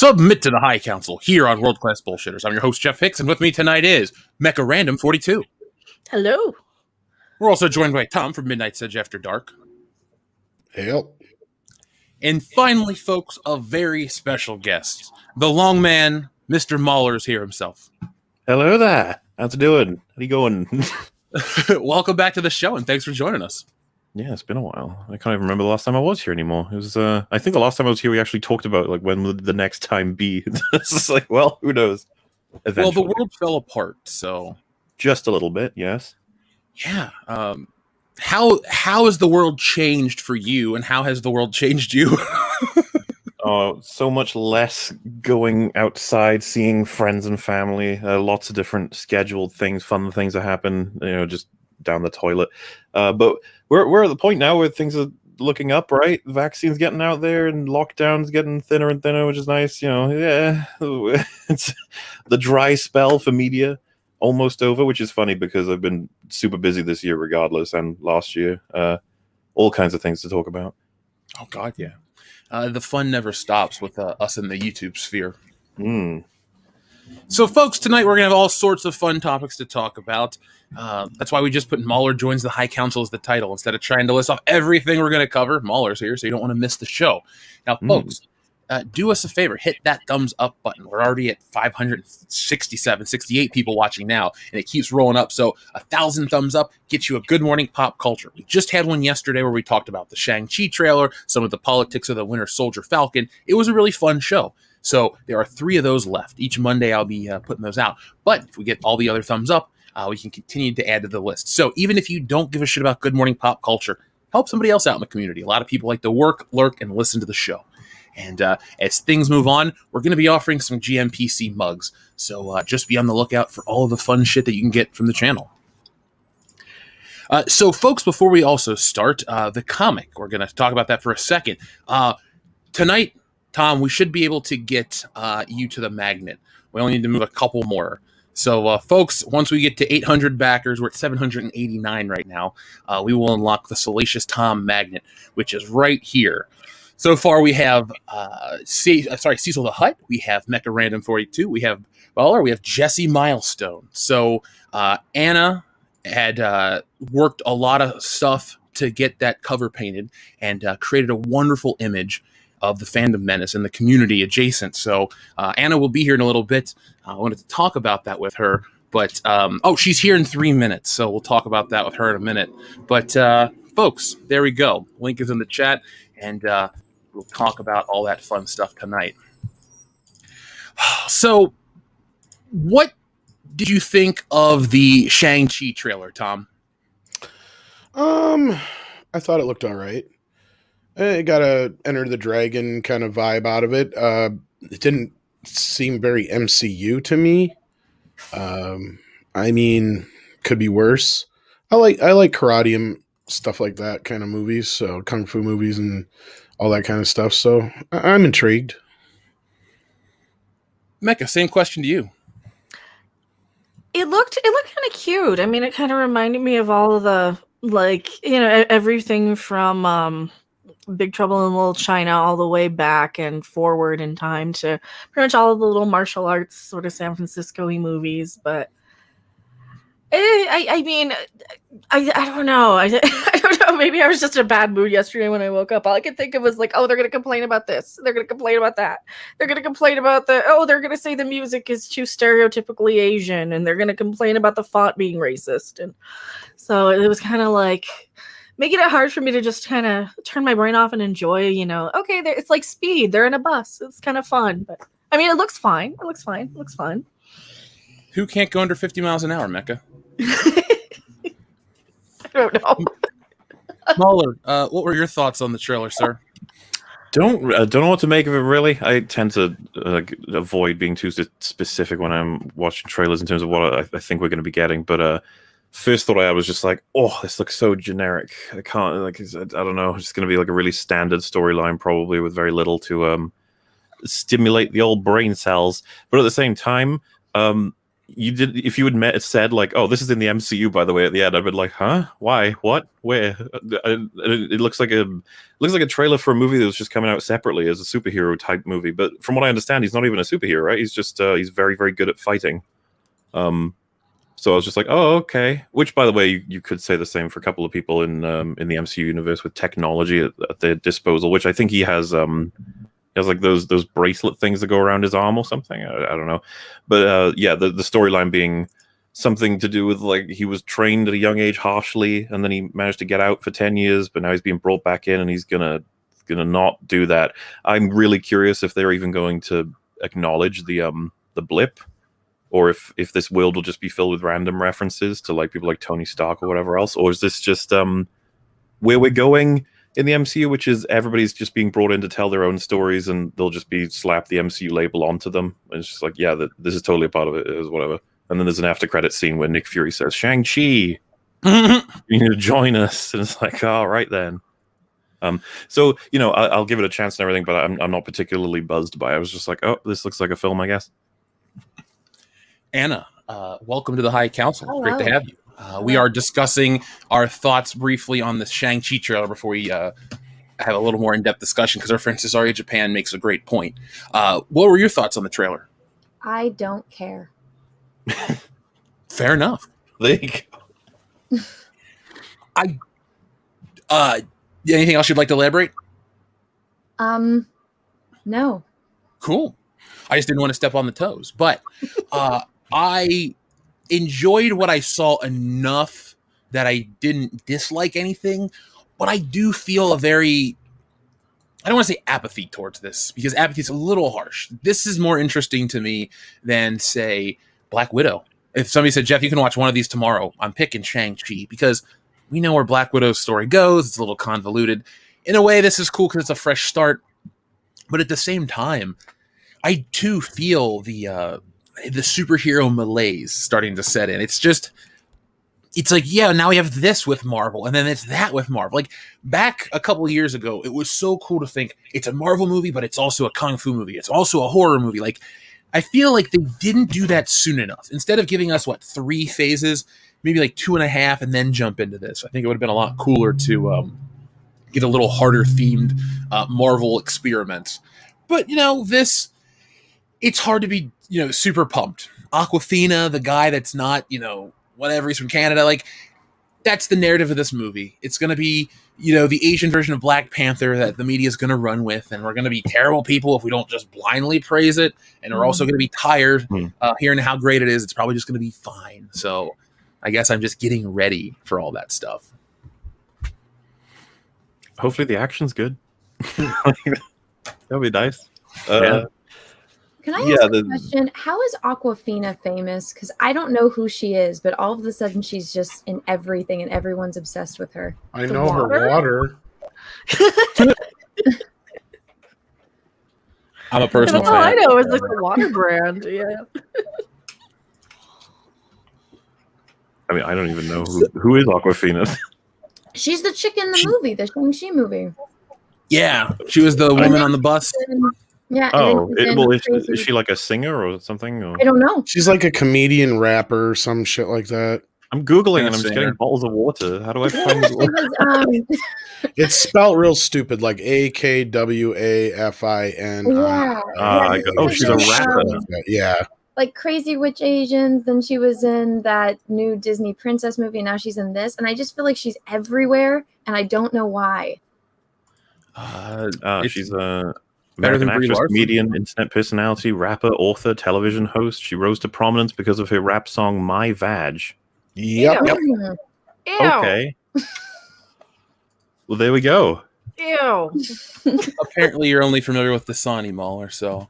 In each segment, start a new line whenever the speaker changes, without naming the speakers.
Submit to the High Council here on World Class Bullshitters. I'm your host, Jeff Hicks, and with me tonight is Mecha Random 42.
Hello.
We're also joined by Tom from Midnight's Edge After Dark.
Help.
And finally, folks, a very special guest. The long man, Mr. Mauler, is here himself.
Hello there. How's it doing? How you going?
Welcome back to the show, and thanks for joining us.
Yeah, it's been a while. I can't even remember the last time I was here anymore. It was, I think the last time I was here, we actually talked about, like, when would the next time be? It's just like, well, who knows?
Eventually. Well, the world fell apart, so...
Just a little bit, yes.
Yeah. How has the world changed for you, and how has the world changed you?
So much less going outside, seeing friends and family. Lots of different scheduled things, fun things that happen, just down the toilet. But we're at the point now where things are looking up, right? The vaccine's getting out there and lockdown's getting thinner and thinner, which is nice. Yeah, it's the dry spell for media almost over, which is funny because I've been super busy this year regardless, and last year. All kinds of things to talk about.
Oh, God, yeah. The fun never stops with us in the YouTube sphere. So, folks, tonight we're going to have all sorts of fun topics to talk about. That's why we just put Mauler Joins the High Council as the title. Instead of trying to list off everything we're going to cover, Mauler's here, so you don't want to miss the show. Now, folks, do us a favor. Hit that thumbs up button. We're already at 68 people watching now, and it keeps rolling up. So 1,000 thumbs up gets you a good morning pop culture. We just had one yesterday where we talked about the Shang-Chi trailer, some of the politics of the Winter Soldier Falcon. It was a really fun show. So there are 3 of those left. Each Monday I'll be putting those out. But if we get all the other thumbs up, we can continue to add to the list. So even if you don't give a shit about good morning pop culture, help somebody else out in the community. A lot of people like to work, lurk, and listen to the show. And as things move on, we're going to be offering some GMPC mugs. So just be on the lookout for all of the fun shit that you can get from the channel. So folks, before we also start, the comic, we're going to talk about that for a second. Tonight, Tom, we should be able to get you to the magnet. We only need to move a couple more. So, folks, once we get to 800 backers, we're at 789 right now, we will unlock the Salacious Tom magnet, which is right here. So far, we have Cecil the Hutt, we have Mecha Random 42, we have Mauler, we have Jesse Milestone. So, Anna had worked a lot of stuff to get that cover painted and created a wonderful image of the Fandom Menace and the community adjacent. So Anna will be here in a little bit. I wanted to talk about that with her, but she's here in 3 minutes, so we'll talk about that with her in a minute. But folks, there we go. Link is in the chat, and we'll talk about all that fun stuff tonight. So, what did you think of the Shang-Chi trailer, Tom?
I thought it looked all right. It got a Enter the Dragon kind of vibe out of it. It didn't seem very MCU to me. I mean, could be worse. I like karate and stuff like that kind of movies, so kung fu movies and all that kind of stuff. So I'm intrigued.
Mecha, same question to you.
It looked kind of cute. I mean, it kind of reminded me of all of the everything from Big Trouble in Little China all the way back and forward in time to pretty much all of the little martial arts sort of San Francisco-y movies. But I mean, I don't know. I don't know. Maybe I was just in a bad mood yesterday when I woke up. All I could think of was like, oh, they're going to complain about this. They're going to complain about that. They're going to complain about they're going to say the music is too stereotypically Asian, and they're going to complain about the font being racist. And so it was kind of like making it hard for me to just kind of turn my brain off and enjoy, okay, it's like Speed. They're in a bus. It's kind of fun. But I mean, it looks fine. It looks fine.
Who can't go under 50 miles an hour, Mecha?
I don't know.
Mauler, what were your thoughts on the trailer, sir?
Don't know what to make of it, really. I tend to avoid being too specific when I'm watching trailers in terms of what I think we're going to be getting, but first thought I had was just like, oh, this looks so generic. I can't, I don't know. It's going to be like a really standard storyline, probably with very little to stimulate the old brain cells. But at the same time, if you had said like, oh, this is in the MCU, by the way, at the end, I'd been like, huh? Why? What? Where? It looks like a trailer for a movie that was just coming out separately as a superhero type movie. But from what I understand, he's not even a superhero, right? He's just he's very, very good at fighting. So I was just like, oh, okay. Which, by the way, you could say the same for a couple of people in the MCU universe with technology at their disposal. Which I think he has. He has like those bracelet things that go around his arm or something. I don't know, but yeah, the storyline being something to do with like he was trained at a young age harshly, and then he managed to get out for 10 years, but now he's being brought back in, and he's gonna not do that. I'm really curious if they're even going to acknowledge the blip, or if this world will just be filled with random references to like people like Tony Stark or whatever else, or is this just where we're going in the MCU, which is everybody's just being brought in to tell their own stories, and they'll just be slapped the MCU label onto them. And it's just like, yeah, this is totally a part of it, is whatever. And then there's an after credit scene where Nick Fury says, "Shang-Chi, you need to join us." And it's like, all right then. So I'll give it a chance and everything, but I'm not particularly buzzed by it. I was just like, oh, this looks like a film, I guess.
Anna, welcome to the High Council.
Hello.
Great to have you. We are discussing our thoughts briefly on the Shang-Chi trailer before we have a little more in-depth discussion, because our friend Cesaria Japan makes a great point. What were your thoughts on the trailer?
I don't care.
Fair enough.
There you go.
Anything else you'd like to elaborate?
No.
Cool. I just didn't want to step on the toes, but I enjoyed what I saw enough that I didn't dislike anything, but I do feel I don't want to say apathy towards this, because apathy is a little harsh. This is more interesting to me than, say, Black Widow. If somebody said, Jeff, you can watch one of these tomorrow, I'm picking Shang-Chi, because we know where Black Widow's story goes. It's a little convoluted. In a way, this is cool because it's a fresh start, but at the same time, I too feel the superhero malaise starting to set in. It's like, yeah, now we have this with Marvel, and then it's that with Marvel. Like, back a couple of years ago, it was so cool to think it's a Marvel movie, but it's also a Kung Fu movie. It's also a horror movie. Like, I feel like they didn't do that soon enough. Instead of giving us, 3 phases, maybe like 2.5, and then jump into this. I think it would have been a lot cooler to get a little harder themed Marvel experiments. But, it's hard to be, super pumped. Aquafina, the guy that's not, whatever, he's from Canada, like, that's the narrative of this movie. It's going to be, the Asian version of Black Panther that the media is going to run with, and we're going to be terrible people if we don't just blindly praise it, and we're also going to be tired hearing how great it is. It's probably just going to be fine. So I guess I'm just getting ready for all that stuff.
Hopefully the action's good. That'd be nice.
Yeah.
Can I ask a question? How is Aquafina famous? Because I don't know who she is, but all of a sudden she's just in everything and everyone's obsessed with her.
I know her water.
I'm a personal
That's all I
fan.
know is like a water brand. Yeah.
I mean, I don't even know who is Aquafina.
She's the chick in the movie, the Shang-Chi movie.
Yeah, she was the woman on the bus.
Yeah.
Oh, is she like a singer or something? Or?
I don't know.
She's like a comedian rapper, some shit like that.
I'm Googling and I'm
Singer.
just getting bottles of water. How do I find
She was,
It's spelled real stupid, like AKWAFIN.
she's a rapper.
Yeah.
Like Crazy Witch Asians. Then she was in that new Disney princess movie. And now she's in this. And I just feel like she's everywhere. And I don't know why.
She's a
better
American
than Brie
actress,
Larson.
comedian, internet personality, rapper, author, television host. She rose to prominence because of her rap song "My Vag."
Yep.
Mm.
Ew.
Okay. Well, there we go.
Ew.
Apparently, you're only familiar with the Sonny Mauler. So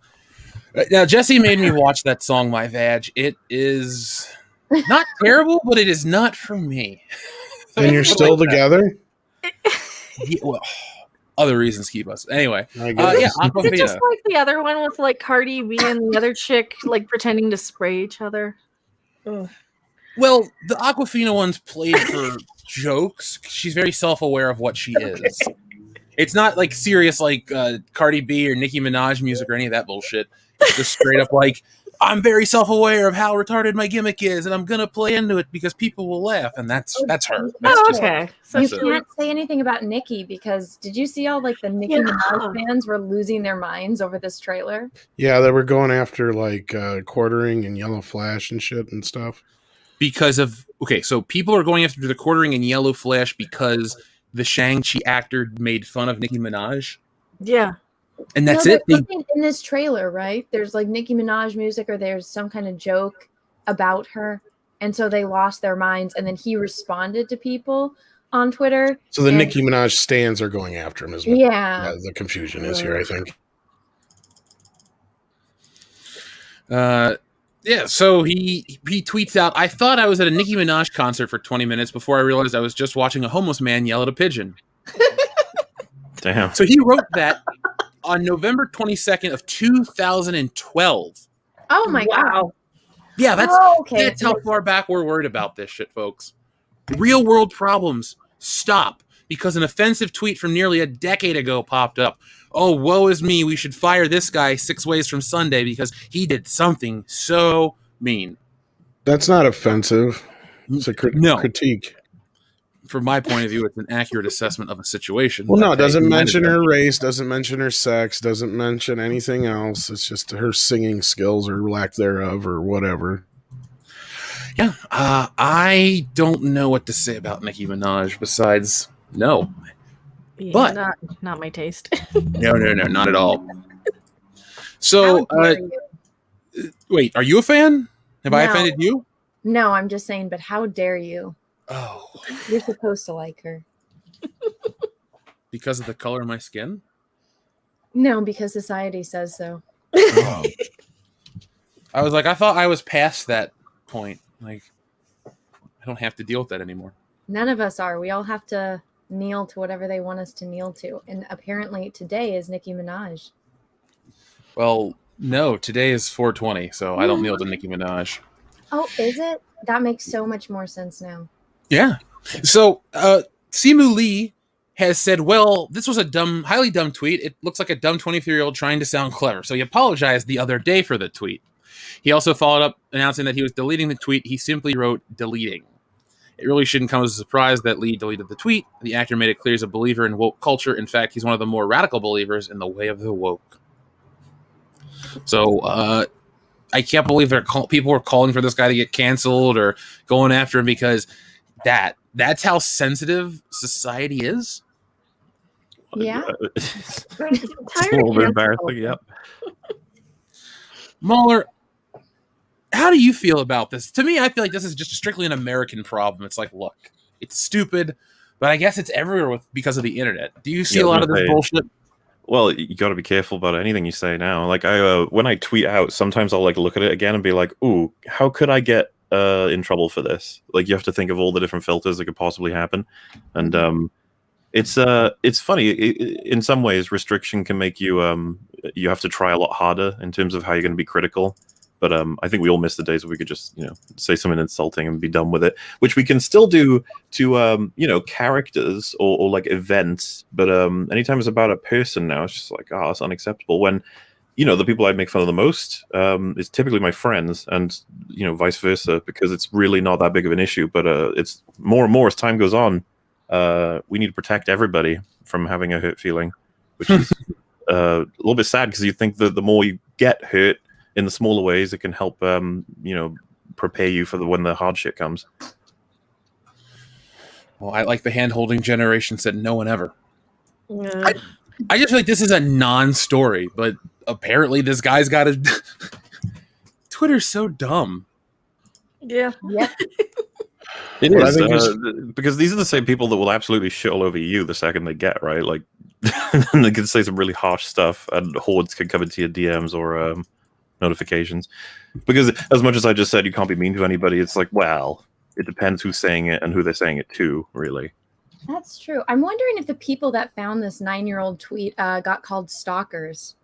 now, Jesse made me watch that song "My Vag." It is not terrible, but it is not for me.
And you're still together?
Yeah, well, other reasons keep us. Anyway,
I guess.
yeah,
Is it
Aquafina.
just like the other one with like Cardi B and the other chick like pretending to spray each other? Ugh.
Well, the Aquafina one's played for jokes. She's very self-aware of what she is. It's not like serious like Cardi B or Nicki Minaj music or any of that bullshit. It's just straight up like, I'm very self-aware of how retarded my gimmick is, and I'm gonna play into it because people will laugh, and that's her. That's just
okay.
You
So
can't say anything about Nicki because did you see all like the Nicki Minaj fans were losing their minds over this trailer?
Yeah, they were going after like quartering and Yellow Flash and shit and stuff.
because of so people are going after the quartering and Yellow Flash because the Shang-Chi actor made fun of Nicki Minaj.
yeah.
And that's
no,
it.
Something in this trailer, right? There's like Nicki Minaj music or there's some kind of joke about her. And so they lost their minds. And then he responded to people on Twitter.
So the Nicki Minaj stans are going after him, is what the confusion is here, I think.
Yeah, so he tweets out, I thought I was at a Nicki Minaj concert for 20 minutes before I realized I was just watching a homeless man yell at a pigeon.
Damn.
So he wrote that on November 22nd of 2012.
Oh my God.
Yeah, that's how far back we're worried about this shit, folks. Real world problems stop because an offensive tweet from nearly a decade ago popped up. Oh, woe is me, we should fire this guy 6 ways from Sunday because he did something so mean.
That's not offensive. It's a critique.
From my point of view, it's an accurate assessment of a situation.
Well, no, it doesn't mention her race, doesn't mention her sex, doesn't mention anything else. It's just her singing skills or lack thereof or whatever.
Yeah, I don't know what to say about Nicki Minaj besides no.
Yeah,
but
not my taste.
No, not at all. So, wait, are you a fan? Have I offended you?
No, I'm just saying, but how dare you?
Oh.
You're supposed to like her.
Because of the color of my skin?
No, because society says so.
Oh. I was like, I thought I was past that point. Like, I don't have to deal with that anymore.
None of us are. We all have to kneel to whatever they want us to kneel to. And apparently today is Nicki Minaj.
Well, no, today is 420, so I don't kneel to Nicki Minaj.
Oh, is it? That makes so much more sense now.
Yeah. So, Simu Lee has said, well, this was a highly dumb tweet. It looks like a dumb 23-year-old trying to sound clever. So he apologized the other day for the tweet. He also followed up announcing that he was deleting the tweet. He simply wrote deleting. It really shouldn't come as a surprise that Lee deleted the tweet. The actor made it clear he's a believer in woke culture. In fact, he's one of the more radical believers in the way of the woke. So, I can't believe people are calling for this guy to get canceled or going after him because that's how sensitive society is.
Yeah.
It's a little bit embarrassing, yep.
Mauler, how do you feel about this? To me, I feel like this is just strictly an American problem. It's like, look, it's stupid, but I guess it's everywhere because of the internet. Do you see a lot of this bullshit?
Well, you got to be careful about anything you say now. Like when I tweet out, sometimes I'll like look at it again and be like, "Ooh, how could I get in trouble for this?" Like you have to think of all the different filters that could possibly happen, and it's funny. In some ways, restriction can make you you have to try a lot harder in terms of how you're going to be critical. But I think we all miss the days where we could just, say something insulting and be done with it, which we can still do to, characters or like events. But anytime it's about a person now, it's just like, oh, that's unacceptable. When, the people I make fun of the most is typically my friends and, vice versa, because it's really not that big of an issue. But it's more and more as time goes on. We need to protect everybody from having a hurt feeling, which is a little bit sad because you think that the more you get hurt, in the smaller ways, it can help, prepare you for when the hard shit comes.
Well, I like the hand-holding generation said no one ever. Yeah. I just feel like this is a non-story, but apparently this guy's got a... Twitter's so dumb.
Yeah.
It is, because these are the same people that will absolutely shit all over you the second they get, right? Like, they can say some really harsh stuff, and hordes can come into your DMs or... notifications, because as much as I just said you can't be mean to anybody, it's like, well, it depends who's saying it and who they're saying it to, really.
That's true. I'm wondering if the people that found this 9-year-old tweet got called stalkers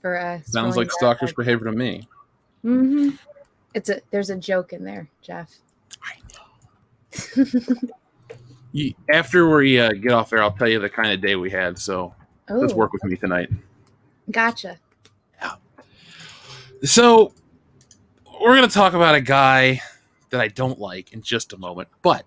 for
sounds like stalkers behavior to me.
Mm-hmm. There's a joke in there, Jeff.
I know. After we get off there, I'll tell you the kind of day we had, so let's work with me tonight.
Gotcha.
So we're going to talk about a guy that I don't like in just a moment, but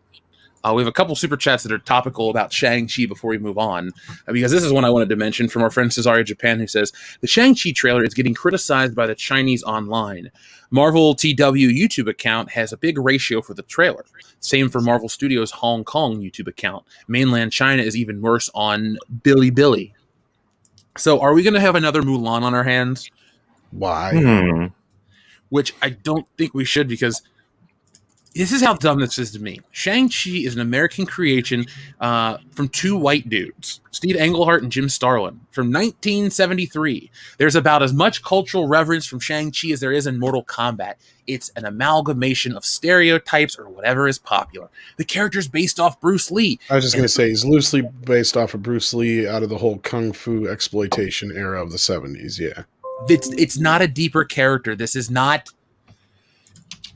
we have a couple super chats that are topical about Shang-Chi before we move on, because this is one I wanted to mention from our friend Cesario Japan, who says, the Shang-Chi trailer is getting criticized by the Chinese online. Marvel TW YouTube account has a big ratio for the trailer. Same for Marvel Studios Hong Kong YouTube account. Mainland China is even worse on Bilibili. So are we going to have another Mulan on our hands?
Why?
Which I don't think we should, because this is how dumb this is to me. Shang-Chi is an American creation from two white dudes, Steve Englehart and Jim Starlin, from 1973. There's about as much cultural reverence from Shang-Chi as there is in Mortal Kombat. It's an amalgamation of stereotypes or whatever is popular. The character's based off Bruce Lee.
I was just going to say, he's loosely based off of Bruce Lee out of the whole Kung Fu exploitation era of the 70s, yeah.
It's not a deeper character. This is not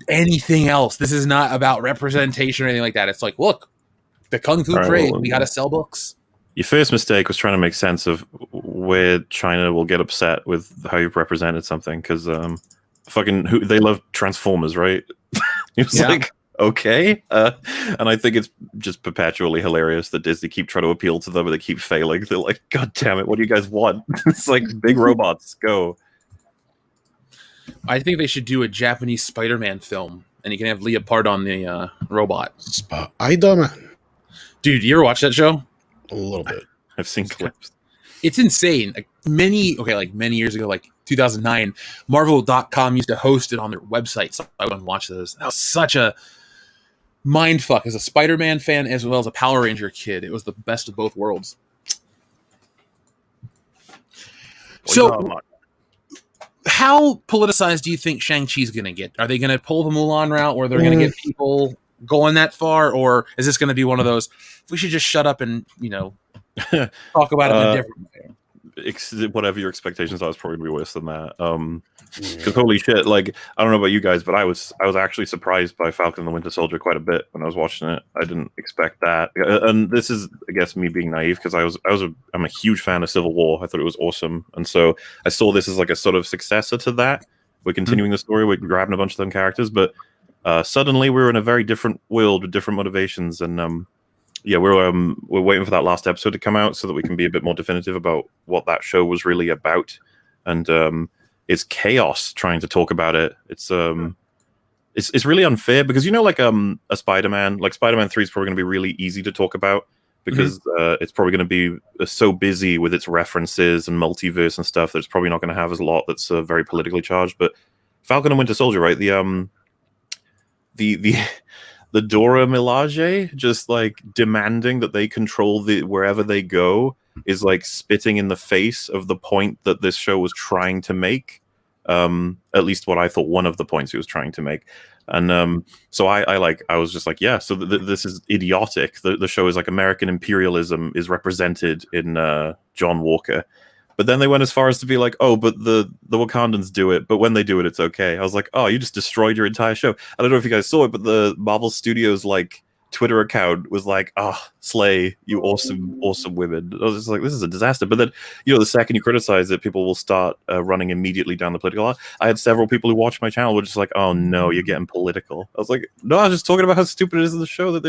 anything else. This is not about representation or anything like that. It's like, look, the Kung Fu craze, we got to sell books.
Your first mistake was trying to make sense of where China will get upset with how you've represented something, because they love Transformers, right? It's like, okay. And I think it's just perpetually hilarious that Disney keep trying to appeal to them, but they keep failing. They're like, God damn it, what do you guys want? It's like, big robots, go.
I think they should do a Japanese Spider-Man film, and you can have Leopard on the robot.
Spider-Man.
Dude, you ever watch that show?
A little bit.
I've seen clips.
It's insane. Like many years ago, like 2009, Marvel.com used to host it on their website, so I wouldn't watch those. That was such a mindfuck as a Spider-Man fan as well as a Power Ranger kid. It was the best of both worlds. So, how politicized do you think Shang-Chi's going to get? Are they going to pull the Mulan route where they're going to get people going that far? Or is this going to be one of those, we should just shut up and, talk about it in a different way?
Whatever your expectations are, is probably going to be worse than that. Because holy shit, like, I don't know about you guys, but I was actually surprised by Falcon and the Winter Soldier quite a bit when I was watching it. I didn't expect that. And this is, I guess, me being naive, because I'm a huge fan of Civil War. I thought it was awesome. And so I saw this as like a sort of successor to that. We're continuing the story, we're grabbing a bunch of them characters, but suddenly we're in a very different world with different motivations. And we're waiting for that last episode to come out so that we can be a bit more definitive about what that show was really about. And it's chaos trying to talk about it. It's really unfair, because like a Spider-Man, like Spider-Man 3 is probably going to be really easy to talk about, because it's probably going to be so busy with its references and multiverse and stuff that it's probably not going to have as a lot that's very politically charged. But Falcon and Winter Soldier, right? The Dora Milaje just like demanding that they control wherever they go is like spitting in the face of the point that this show was trying to make. At least what I thought one of the points it was trying to make. And so I was just like, yeah, so this is idiotic. The show is like American imperialism is represented in John Walker. But then they went as far as to be like, oh, but the Wakandans do it, but when they do it, it's okay. I was like, oh, you just destroyed your entire show. I don't know if you guys saw it, but the Marvel Studios like Twitter account was like, slay, you awesome women. I was just like, this is a disaster. But then, the second you criticize it, people will start running immediately down the political line. I had several people who watched my channel were just like, oh no, you're getting political. I was like, no, I was just talking about how stupid it is in the show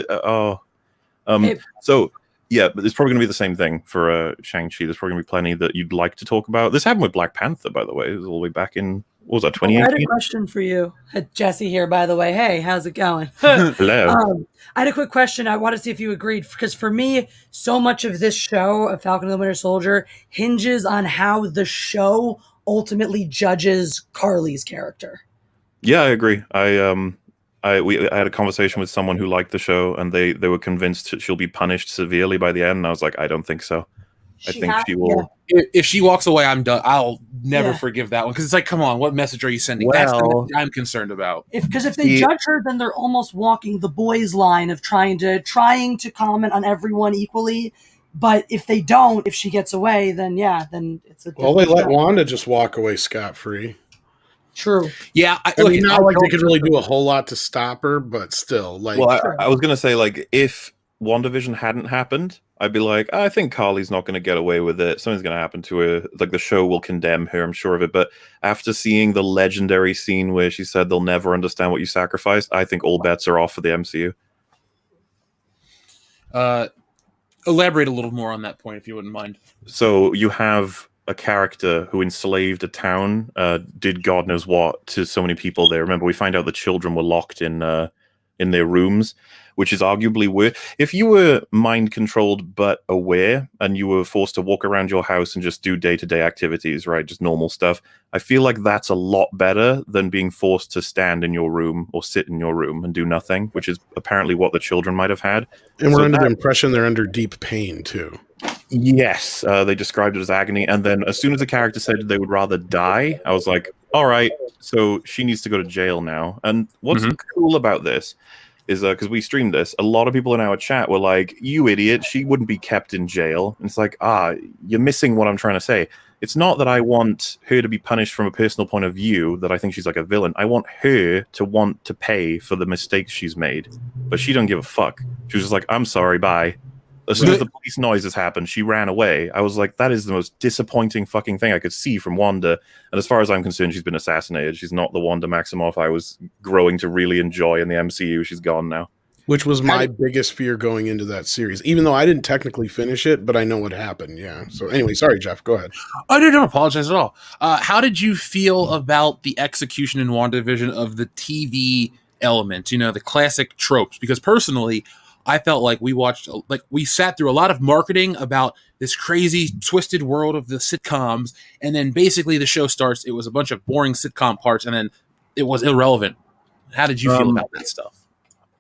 So yeah, but it's probably going to be the same thing for Shang-Chi. There's probably going to be plenty that you'd like to talk about. This happened with Black Panther, by the way. It was all the way back in, what was that, 2018?
I had a question for you. Jesse here, by the way. Hey, how's it going?
Hello.
I had a quick question. I want to see if you agreed, because for me, so much of this show, of Falcon and the Winter Soldier, hinges on how the show ultimately judges Carly's character.
Yeah, I agree. I had a conversation with someone who liked the show, and they were convinced she'll be punished severely by the end. And I was like, I don't think so. I think she will.
Yeah. If she walks away, I'm done. I'll never forgive that one, because it's like, come on, what message are you sending? That's the message I'm concerned about.
Because if they judge her, then they're almost walking the boys' line of trying to comment on everyone equally. But if they don't, if she gets away, then it's a.
Well, they let Wanda just walk away scot-free.
True.
Yeah,
I mean, not like they could really do a whole lot to stop her, but still, like.
Well, I was gonna say, like, if WandaVision hadn't happened, I'd be like, I think Carly's not going to get away with it. Something's going to happen to her. Like, the show will condemn her, I'm sure of it. But after seeing the legendary scene where she said they'll never understand what you sacrificed, I think all bets are off for the MCU.
Elaborate a little more on that point, if you wouldn't mind.
So you have a character who enslaved a town, did God knows what to so many people there. Remember, we find out the children were locked in their rooms, which is arguably worse. If you were mind controlled but aware, and you were forced to walk around your house and just do day-to-day activities, right, just normal stuff, I feel like that's a lot better than being forced to stand in your room or sit in your room and do nothing, which is apparently what the children might have had.
And we're under the impression they're under deep pain too.
Yes, they described it as agony, and then as soon as the character said they would rather die, I was like, all right, so she needs to go to jail now. And what's cool about this is, because we streamed this, a lot of people in our chat were like, you idiot, she wouldn't be kept in jail. And it's like, you're missing what I'm trying to say. It's not that I want her to be punished from a personal point of view, that I think she's like a villain. I want her to want to pay for the mistakes she's made. But she don't give a fuck. She was just like, I'm sorry, bye. As soon as the police noises happened, she ran away. I was like, that is the most disappointing fucking thing I could see from Wanda. And as far as I'm concerned, she's been assassinated. She's not the Wanda Maximoff I was growing to really enjoy in the MCU. She's gone now.
Which was my biggest fear going into that series, even though I didn't technically finish it, but I know what happened. Yeah. So anyway, sorry, Jeff, go ahead.
Oh, no, don't apologize at all. How did you feel about the execution in WandaVision of the TV elements, the classic tropes? Because personally, I felt like we sat through a lot of marketing about this crazy twisted world of the sitcoms, and then basically the show starts. It was a bunch of boring sitcom parts, and then it was irrelevant. How did you feel about that stuff?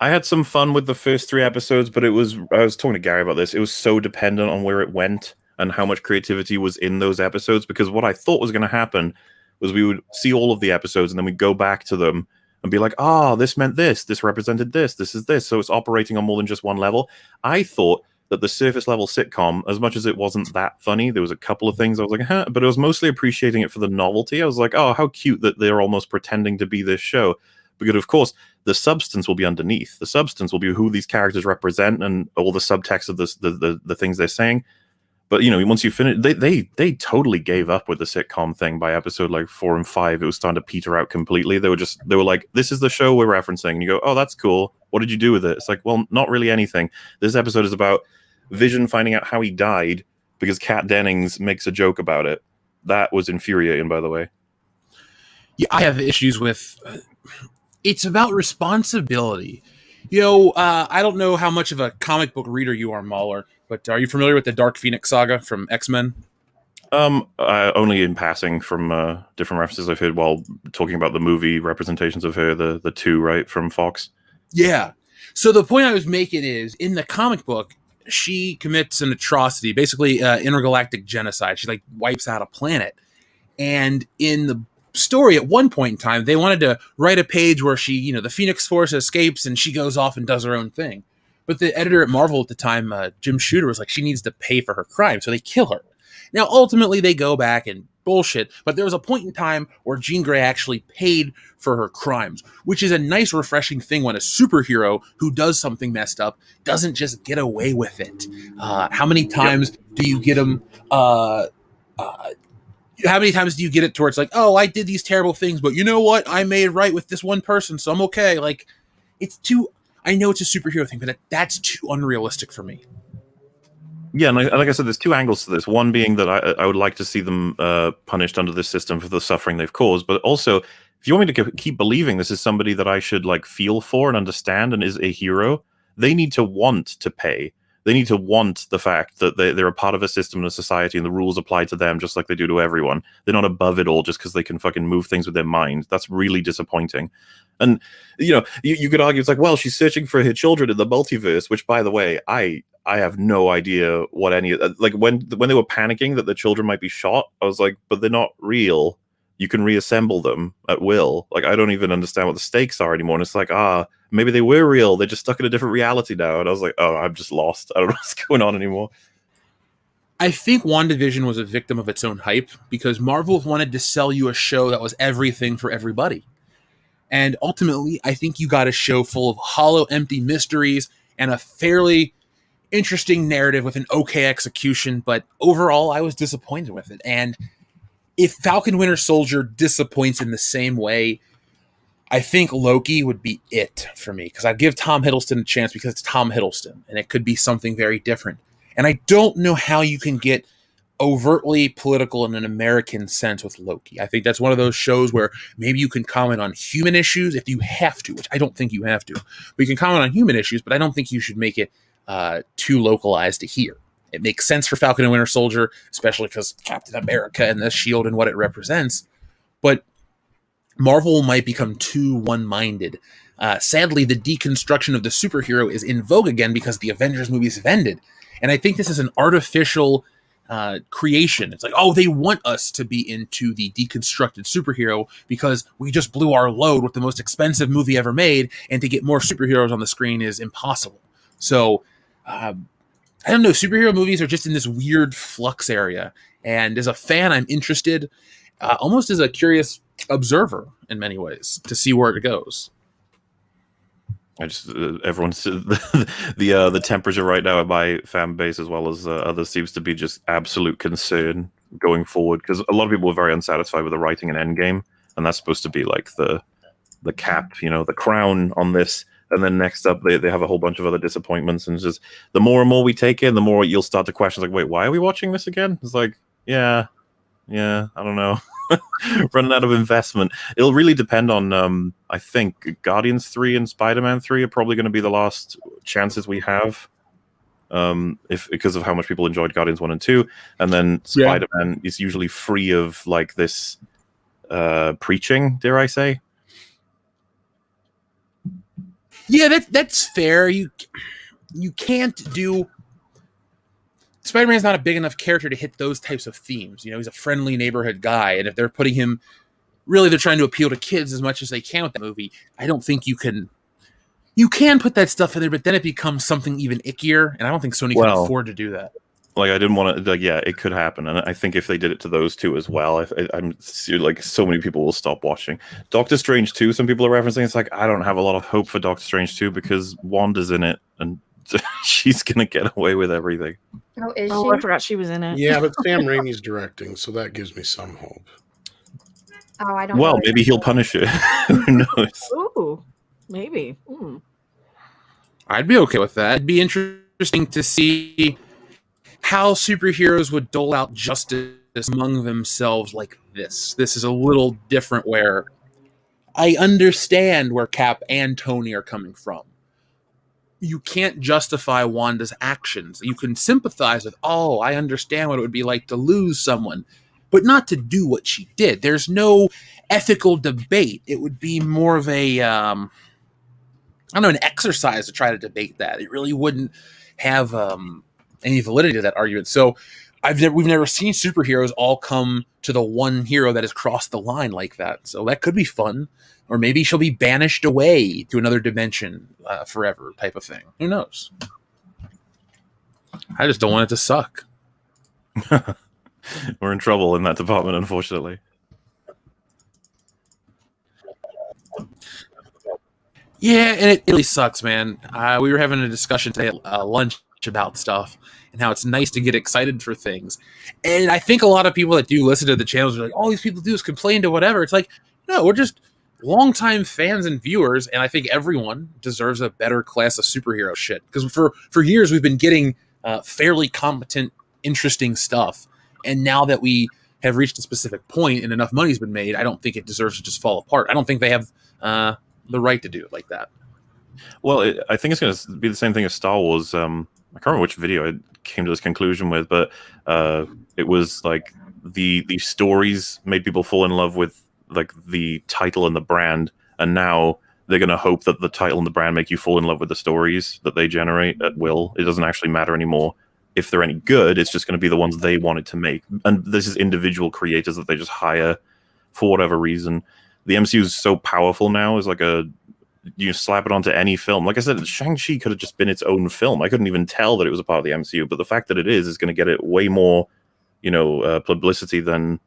I had some fun with the first 3 episodes, but I was talking to Gary about this. It was so dependent on where it went and how much creativity was in those episodes, because what I thought was going to happen was we would see all of the episodes and then we'd go back to them and be like, this meant this represented this is this. So it's operating on more than just one level. I thought that the surface level sitcom, as much as it wasn't that funny, there was a couple of things I was like, but I was mostly appreciating it for the novelty. I was like, how cute that they're almost pretending to be this show. Because, of course, the substance will be underneath. The substance will be who these characters represent and all the subtext of this, the things they're saying. But, once you finish, they totally gave up with the sitcom thing by episode like 4 and 5. It was starting to peter out completely. They were like, this is the show we're referencing. And you go, oh, that's cool. What did you do with it? It's like, well, not really anything. This episode is about Vision finding out how he died because Kat Dennings makes a joke about it. That was infuriating, by the way.
Yeah, I have issues with... it's about responsibility. I don't know how much of a comic book reader you are, Mauler, but are you familiar with the Dark Phoenix saga from X-Men?
Only in passing from different references I've heard while talking about the movie representations of her, the 2, right, from Fox.
Yeah. So the point I was making is, in the comic book, she commits an atrocity, basically intergalactic genocide. She wipes out a planet. And in the story, at one point in time, they wanted to write a page where she, the Phoenix Force escapes and she goes off and does her own thing. But the editor at Marvel at the time, Jim Shooter, was like, she needs to pay for her crime, so they kill her. Now, ultimately, they go back and bullshit, but there was a point in time where Jean Grey actually paid for her crimes, which is a nice, refreshing thing when a superhero who does something messed up doesn't just get away with it. How many times do you get them... how many times do you get it towards like, oh, I did these terrible things, but you know what? I made it right with this one person, so I'm okay. Like, it's too... I know it's a superhero thing, but that's too unrealistic for me.
Yeah, and like I said, there's 2 angles to this. One being that I would like to see them punished under this system for the suffering they've caused, but also, if you want me to keep believing this is somebody that I should feel for and understand and is a hero, they need to want to pay. They need to want the fact that they're a part of a system and a society and the rules apply to them just like they do to everyone. They're not above it all just because they can fucking move things with their mind. That's really disappointing. And, you could argue, it's like, well, she's searching for her children in the multiverse, which, by the way, I have no idea what any... when they were panicking that the children might be shot, I was like, but they're not real. You can reassemble them at will. I don't even understand what the stakes are anymore. And it's like, maybe they were real. They're just stuck in a different reality now. And I was like, I'm just lost. I don't know what's going on anymore.
I think WandaVision was a victim of its own hype because Marvel wanted to sell you a show that was everything for everybody. And ultimately, I think you got a show full of hollow, empty mysteries and a fairly, interesting narrative with an okay execution, but overall I was disappointed with it. And if Falcon Winter Soldier disappoints in the same way, I think Loki would be it for me, because I'd give Tom Hiddleston a chance because it's Tom Hiddleston and it could be something very different. And I don't know how you can get overtly political in an American sense with Loki. I think that's one of those shows where maybe you can comment on human issues if you have to, which I don't think you have to. But you can comment on human issues, but I don't think you should make it too localized to here. It makes sense for Falcon and Winter Soldier, especially because Captain America and the shield and what it represents. But Marvel might become too one-minded. Sadly, the deconstruction of the superhero is in vogue again because the Avengers movies have ended. And I think this is an artificial creation. It's like, oh, they want us to be into the deconstructed superhero because we just blew our load with the most expensive movie ever made, and to get more superheroes on the screen is impossible. So, I don't know, superhero movies are just in this weird flux area. And as a fan, I'm interested, almost as a curious observer in many ways, to see where it goes.
I just everyone's the temperature right now at my fan base as well as others seems to be just absolute concern going forward, because a lot of people were very unsatisfied with the writing in Endgame, and that's supposed to be like the cap, the crown on this. And then next up, they have a whole bunch of other disappointments, and just the more and more we take in, the more you'll start to question, like, wait, why are we watching this again? It's like, yeah, I don't know. Running out of investment. It'll really depend on I think Guardians 3 and Spider-Man 3 are probably going to be the last chances we have, because of how much people enjoyed Guardians 1 and 2, and then Spider-Man is usually free of like this preaching, dare I say.
Yeah, that's fair. You can't do... Spider-Man's not a big enough character to hit those types of themes. He's a friendly neighborhood guy, and if they're putting him... Really, they're trying to appeal to kids as much as they can with that movie. I don't think you can... You can put that stuff in there, but then it becomes something even ickier, and I don't think Sony can afford to do that.
Like, I didn't want to... Like, yeah, it could happen, and I think if they did it to those two as well, I'm like, so many people will stop watching. Doctor Strange 2, some people are referencing, it's like, I don't have a lot of hope for Doctor Strange 2 because Wanda's in it, and she's gonna get away with everything.
Oh, is she?
I forgot she was in it.
Yeah, but Sam Raimi's directing, so that gives me some hope.
Oh, I don't.
Well, maybe he'll punish it. Who knows?
Ooh, maybe.
I'd be okay with that. It'd be interesting to see how superheroes would dole out justice among themselves like this. This is a little different, where I understand where Cap and Tony are coming from. You can't justify Wanda's actions. You can sympathize with, oh, I understand what it would be like to lose someone, but not to do what she did. There's no ethical debate. It would be more of a, an exercise to try to debate that. It really wouldn't have any validity to that argument. So we've never seen superheroes all come to the one hero that has crossed the line like that. So that could be fun. Or maybe she'll be banished away to another dimension forever type of thing. Who knows? I just don't want it to suck.
We're in trouble in that department, unfortunately.
Yeah, and it really sucks, man. We were having a discussion today at lunch about stuff and how it's nice to get excited for things. And I think a lot of people that do listen to the channels are like, all these people do is complain to whatever. It's like, no, we're just longtime fans and viewers, and I think everyone deserves a better class of superhero shit. Because for years we've been getting fairly competent, interesting stuff, and now that we have reached a specific point and enough money's been made, I don't think it deserves to just fall apart. I don't think they have the right to do it like that.
Well, I think it's going to be the same thing as Star Wars. I can't remember which video I came to this conclusion with, but it was like the stories made people fall in love with like the title and the brand, and now they're going to hope that the title and the brand make you fall in love with the stories that they generate at will. It doesn't actually matter anymore if they're any good. It's just going to be the ones they wanted to make, and this is individual creators that they just hire for whatever reason. The MCU is so powerful now. Is like you slap it onto any film. Like I said, Shang-Chi could have just been its own film. I couldn't even tell that it was a part of the MCU, but the fact that it is going to get it way more publicity than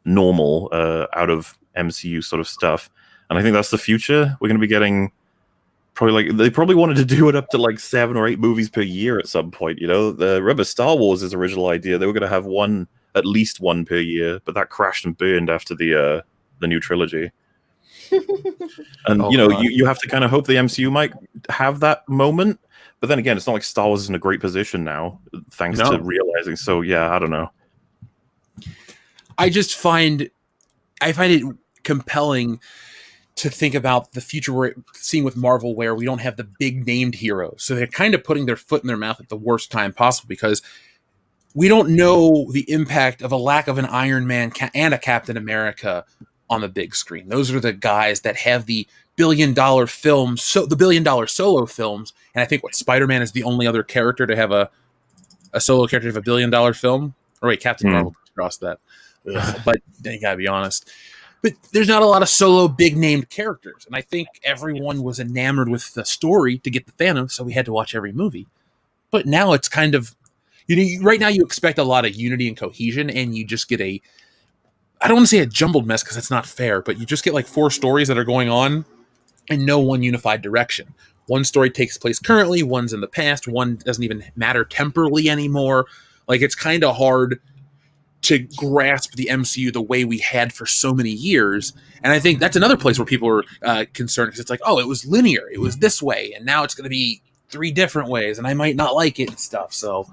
normal out of MCU sort of stuff. And I think that's the future. We're going to be getting Probably they probably wanted to do it up to like 7 or 8 movies per year at some point. Remember Star Wars' original idea, they were going to have at least one per year, but that crashed and burned after the new trilogy. And you have to kind of hope the MCU might have that moment, but then again, it's not like Star Wars is in a great position now, thanks to realizing. So yeah, I don't know.
I find it compelling to think about the future we're seeing with Marvel, where we don't have the big named heroes. So they're kind of putting their foot in their mouth at the worst time possible, because we don't know the impact of a lack of an Iron Man and a Captain America on the big screen. Those are the guys that have the billion-dollar films, so the billion-dollar solo films. And I think Spider-Man is the only other character to have a solo character to have a billion-dollar film. Or wait, Captain Marvel crossed that. But you gotta be honest. But there's not a lot of solo big named characters. And I think everyone was enamored with the story to get the Thanos, so we had to watch every movie. But now it's kind of, right now you expect a lot of unity and cohesion, and you just get I don't want to say a jumbled mess because that's not fair, but you just get like 4 stories that are going on and no one unified direction. One story takes place currently, one's in the past, one doesn't even matter temporally anymore. Like, it's kind of hard to grasp the MCU the way we had for so many years. And I think that's another place where people are concerned, because it's like, oh, it was linear, it was this way, and now it's going to be 3 different ways, and I might not like it and stuff. So,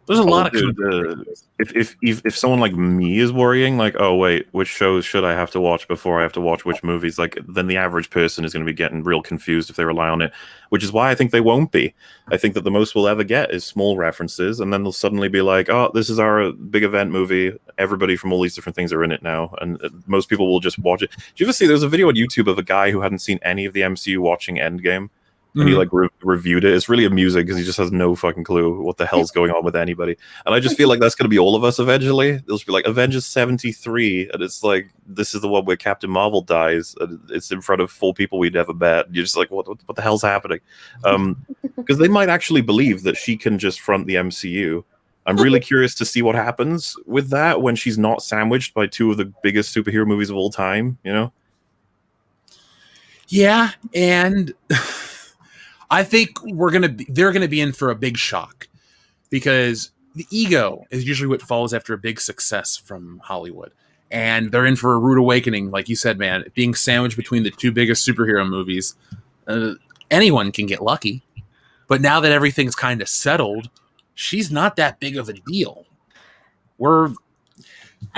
there's a lot of
if someone like me is worrying, like, oh wait, which shows should I have to watch before I have to watch which movies, like, then the average person is going to be getting real confused if they rely on it, which is why I think they won't be. I think that the most we'll ever get is small references, and then they'll suddenly be like, oh, this is our big event movie, everybody from all these different things are in it now, and most people will just watch it. Did you ever see, there's a video on YouTube of a guy who hadn't seen any of the MCU watching Endgame? And he like reviewed it. It's really amusing because he just has no fucking clue what the hell's going on with anybody. And I just feel like that's going to be all of us eventually. It'll just be like Avengers 73, and it's like, this is the one where Captain Marvel dies, and it's in front of 4 people we'd never met. You're just like, what the hell's happening? Because they might actually believe that she can just front the MCU. I'm really curious to see what happens with that when she's not sandwiched by 2 of the biggest superhero movies of all time,
Yeah, and I think they're gonna be in for a big shock, because the ego is usually what follows after a big success from Hollywood, and they're in for a rude awakening, like you said, man. Being sandwiched between the 2 biggest superhero movies, anyone can get lucky. But now that everything's kind of settled, she's not that big of a deal.
How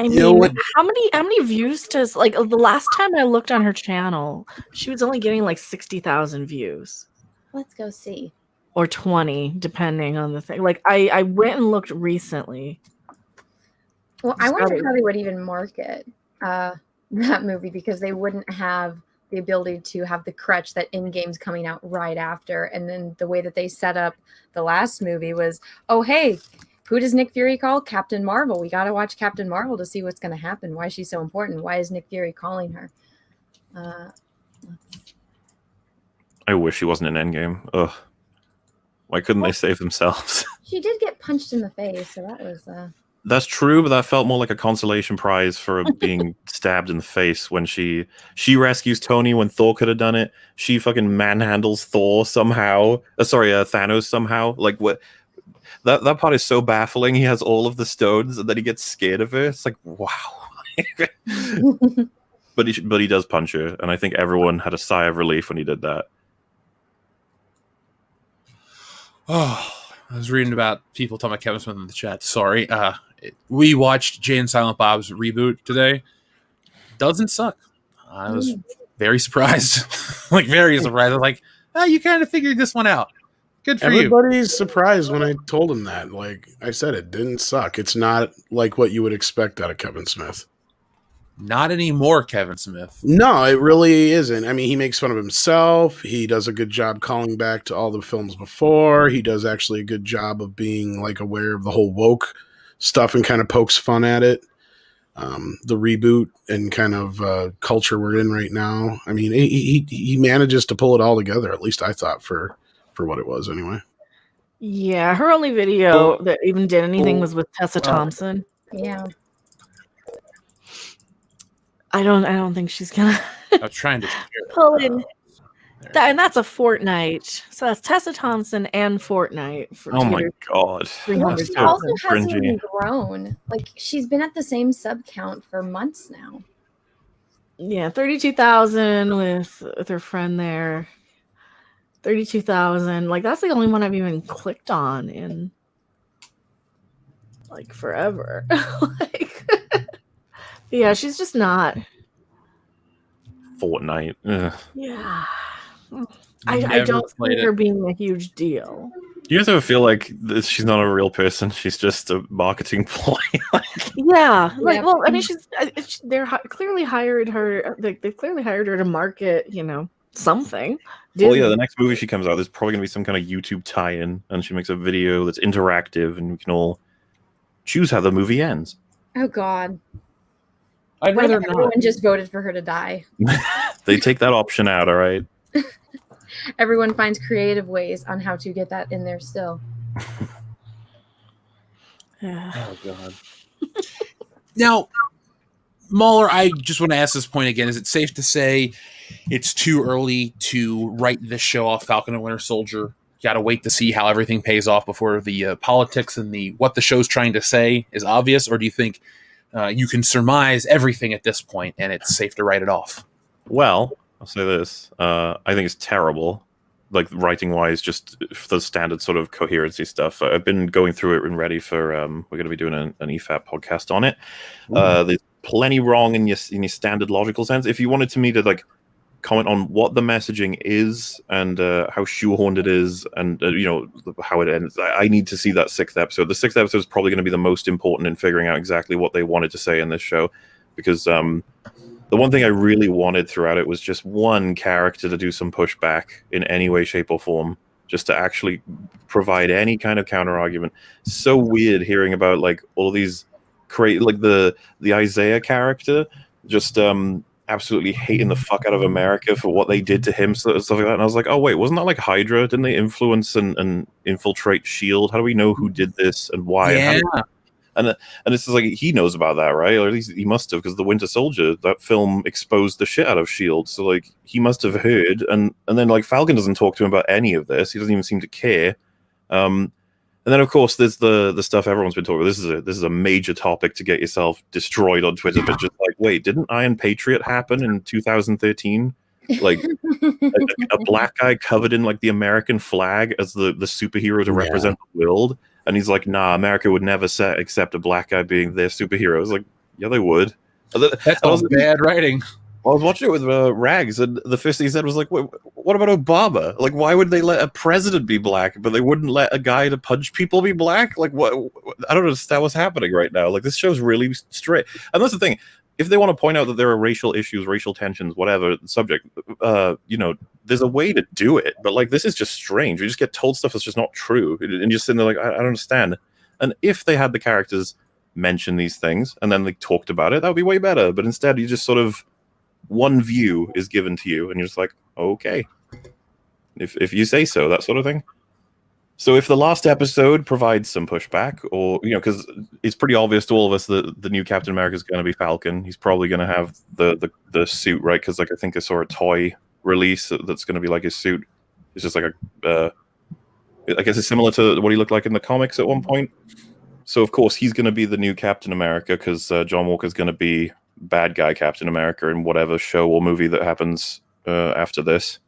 many views does, like, the last time I looked on her channel, she was only getting like 60,000 views.
Let's go see.
Or 20, depending on the thing. Like, I went and looked recently.
Well, I wonder how they would even market that movie, because they wouldn't have the ability to have the crutch that Endgame's coming out right after. And then the way that they set up the last movie was, oh, hey, who does Nick Fury call? Captain Marvel. We got to watch Captain Marvel to see what's going to happen. Why is she so important? Why is Nick Fury calling her?
I wish she wasn't in Endgame. Ugh. Why couldn't they save themselves?
She did get punched in the face, so that was...
That's true, but that felt more like a consolation prize for being stabbed in the face when she rescues Tony when Thor could have done it. She fucking manhandles Thor somehow. Thanos somehow. Like, what? That part is so baffling. He has all of the stones, and then he gets scared of her. It's like, wow. But he does punch her, and I think everyone had a sigh of relief when he did that.
Oh, I was reading about people talking about Kevin Smith in the chat. Sorry. We watched Jay and Silent Bob's reboot today. Doesn't suck. I was very surprised. Very surprised. I was like, you kind of figured this one out. Good for you.
Everybody's surprised when I told him that. Like I said, it didn't suck. It's not like what you would expect out of Kevin Smith.
Not anymore, Kevin Smith.
No, it really isn't. I mean, he makes fun of himself. He does a good job calling back to all the films before. He does actually a good job of being like aware of the whole woke stuff and kind of pokes fun at it. The reboot and kind of culture we're in right now. I mean, he manages to pull it all together. At least I thought for what it was anyway.
Yeah, her only video that even did anything was with Tessa Thompson.
Yeah.
I don't think she's gonna
I was trying to
pull in And that's a Fortnite. So that's Tessa Thompson and Fortnite.
Oh my god.
Well,
That's
she
so
also
cringy.
hasn't grown. Like, she's been at the same sub count for months now.
Yeah, 32,000 with her friend there. 32,000. Like, that's the only one I've even clicked on in like forever. Like, yeah, she's just not.
Fortnite. Ugh.
Yeah. I
Never
don't see
played
her
it.
being a huge deal.
Do you guys ever feel like she's not a real person? She's just a marketing ploy.
Yeah, like,
Yep.
well, I mean, they're clearly hired her. They've clearly hired her to market, something.
Well, yeah,
Disney.
the next movie she comes out, there's probably going to be some kind of YouTube tie-in, and she makes a video that's interactive, and we can all choose how the movie ends.
Oh God.
I'd
What if
rather not.
everyone just voted for her to die?
They take that option out, all right?
Everyone finds creative ways on how to get that in there still.
Yeah.
Oh god. Now, Mauler, I just want to ask this point again. Is it safe to say it's too early to write this show off Falcon and Winter Soldier? Got to wait to see how everything pays off before the politics and what the show's trying to say is obvious? Or do you think you can surmise everything at this point and it's safe to write it off?
Well, I'll say this. I think it's terrible, like writing-wise, just for the standard sort of coherency stuff. I've been going through it and ready for, we're going to be doing an EFAP podcast on it. There's plenty wrong in your standard logical sense. If you wanted me to like comment on what the messaging is and how shoehorned it is and how it ends, I need to see that 6th episode. The 6th episode is probably going to be the most important in figuring out exactly what they wanted to say in this show, because the one thing I really wanted throughout it was just one character to do some pushback in any way, shape, or form, just to actually provide any kind of counter argument. So weird hearing about like all these like the Isaiah character just absolutely hating the fuck out of America for what they did to him, stuff like that. And I was like, oh wait, wasn't that like Hydra? Didn't they influence and infiltrate SHIELD? How do we know who did this and why?
Yeah.
And it's just like, he knows about that, right? Or at least he must have, because The Winter Soldier, that film exposed the shit out of SHIELD. So like he must have heard, and then like Falcon doesn't talk to him about any of this. He doesn't even seem to care. And then of course there's the stuff everyone's been talking about. This is a major topic to get yourself destroyed on Twitter. But just like, wait, didn't Iron Patriot happen in 2013? Like a black guy covered in like the American flag as the superhero to represent the world. And he's like, nah, America would never accept a black guy being their superhero. I was like, yeah, they would.
That's all bad writing.
I was watching it with Rags, and the first thing he said was like, what about Obama? Like, why would they let a president be black, but they wouldn't let a guy to punch people be black? Like, what? I don't understand what's happening right now. Like, this show's really straight. And that's the thing. If they want to point out that there are racial issues, racial tensions, whatever subject, there's a way to do it. But like, this is just strange. We just get told stuff that's just not true, and just sitting there like, I don't understand. And if they had the characters mention these things and then they talked about it, that would be way better. But instead, you just sort of, one view is given to you, and you're just like, okay, if you say so, that sort of thing. So if the last episode provides some pushback, or because it's pretty obvious to all of us that the new Captain America is going to be Falcon. He's probably going to have the suit, right? Because like I think I saw a toy release that's going to be like his suit. It's just like I guess it's similar to what he looked like in the comics at one point. So of course he's going to be the new Captain America, because John Walker's going to be bad guy Captain America in whatever show or movie that happens after this.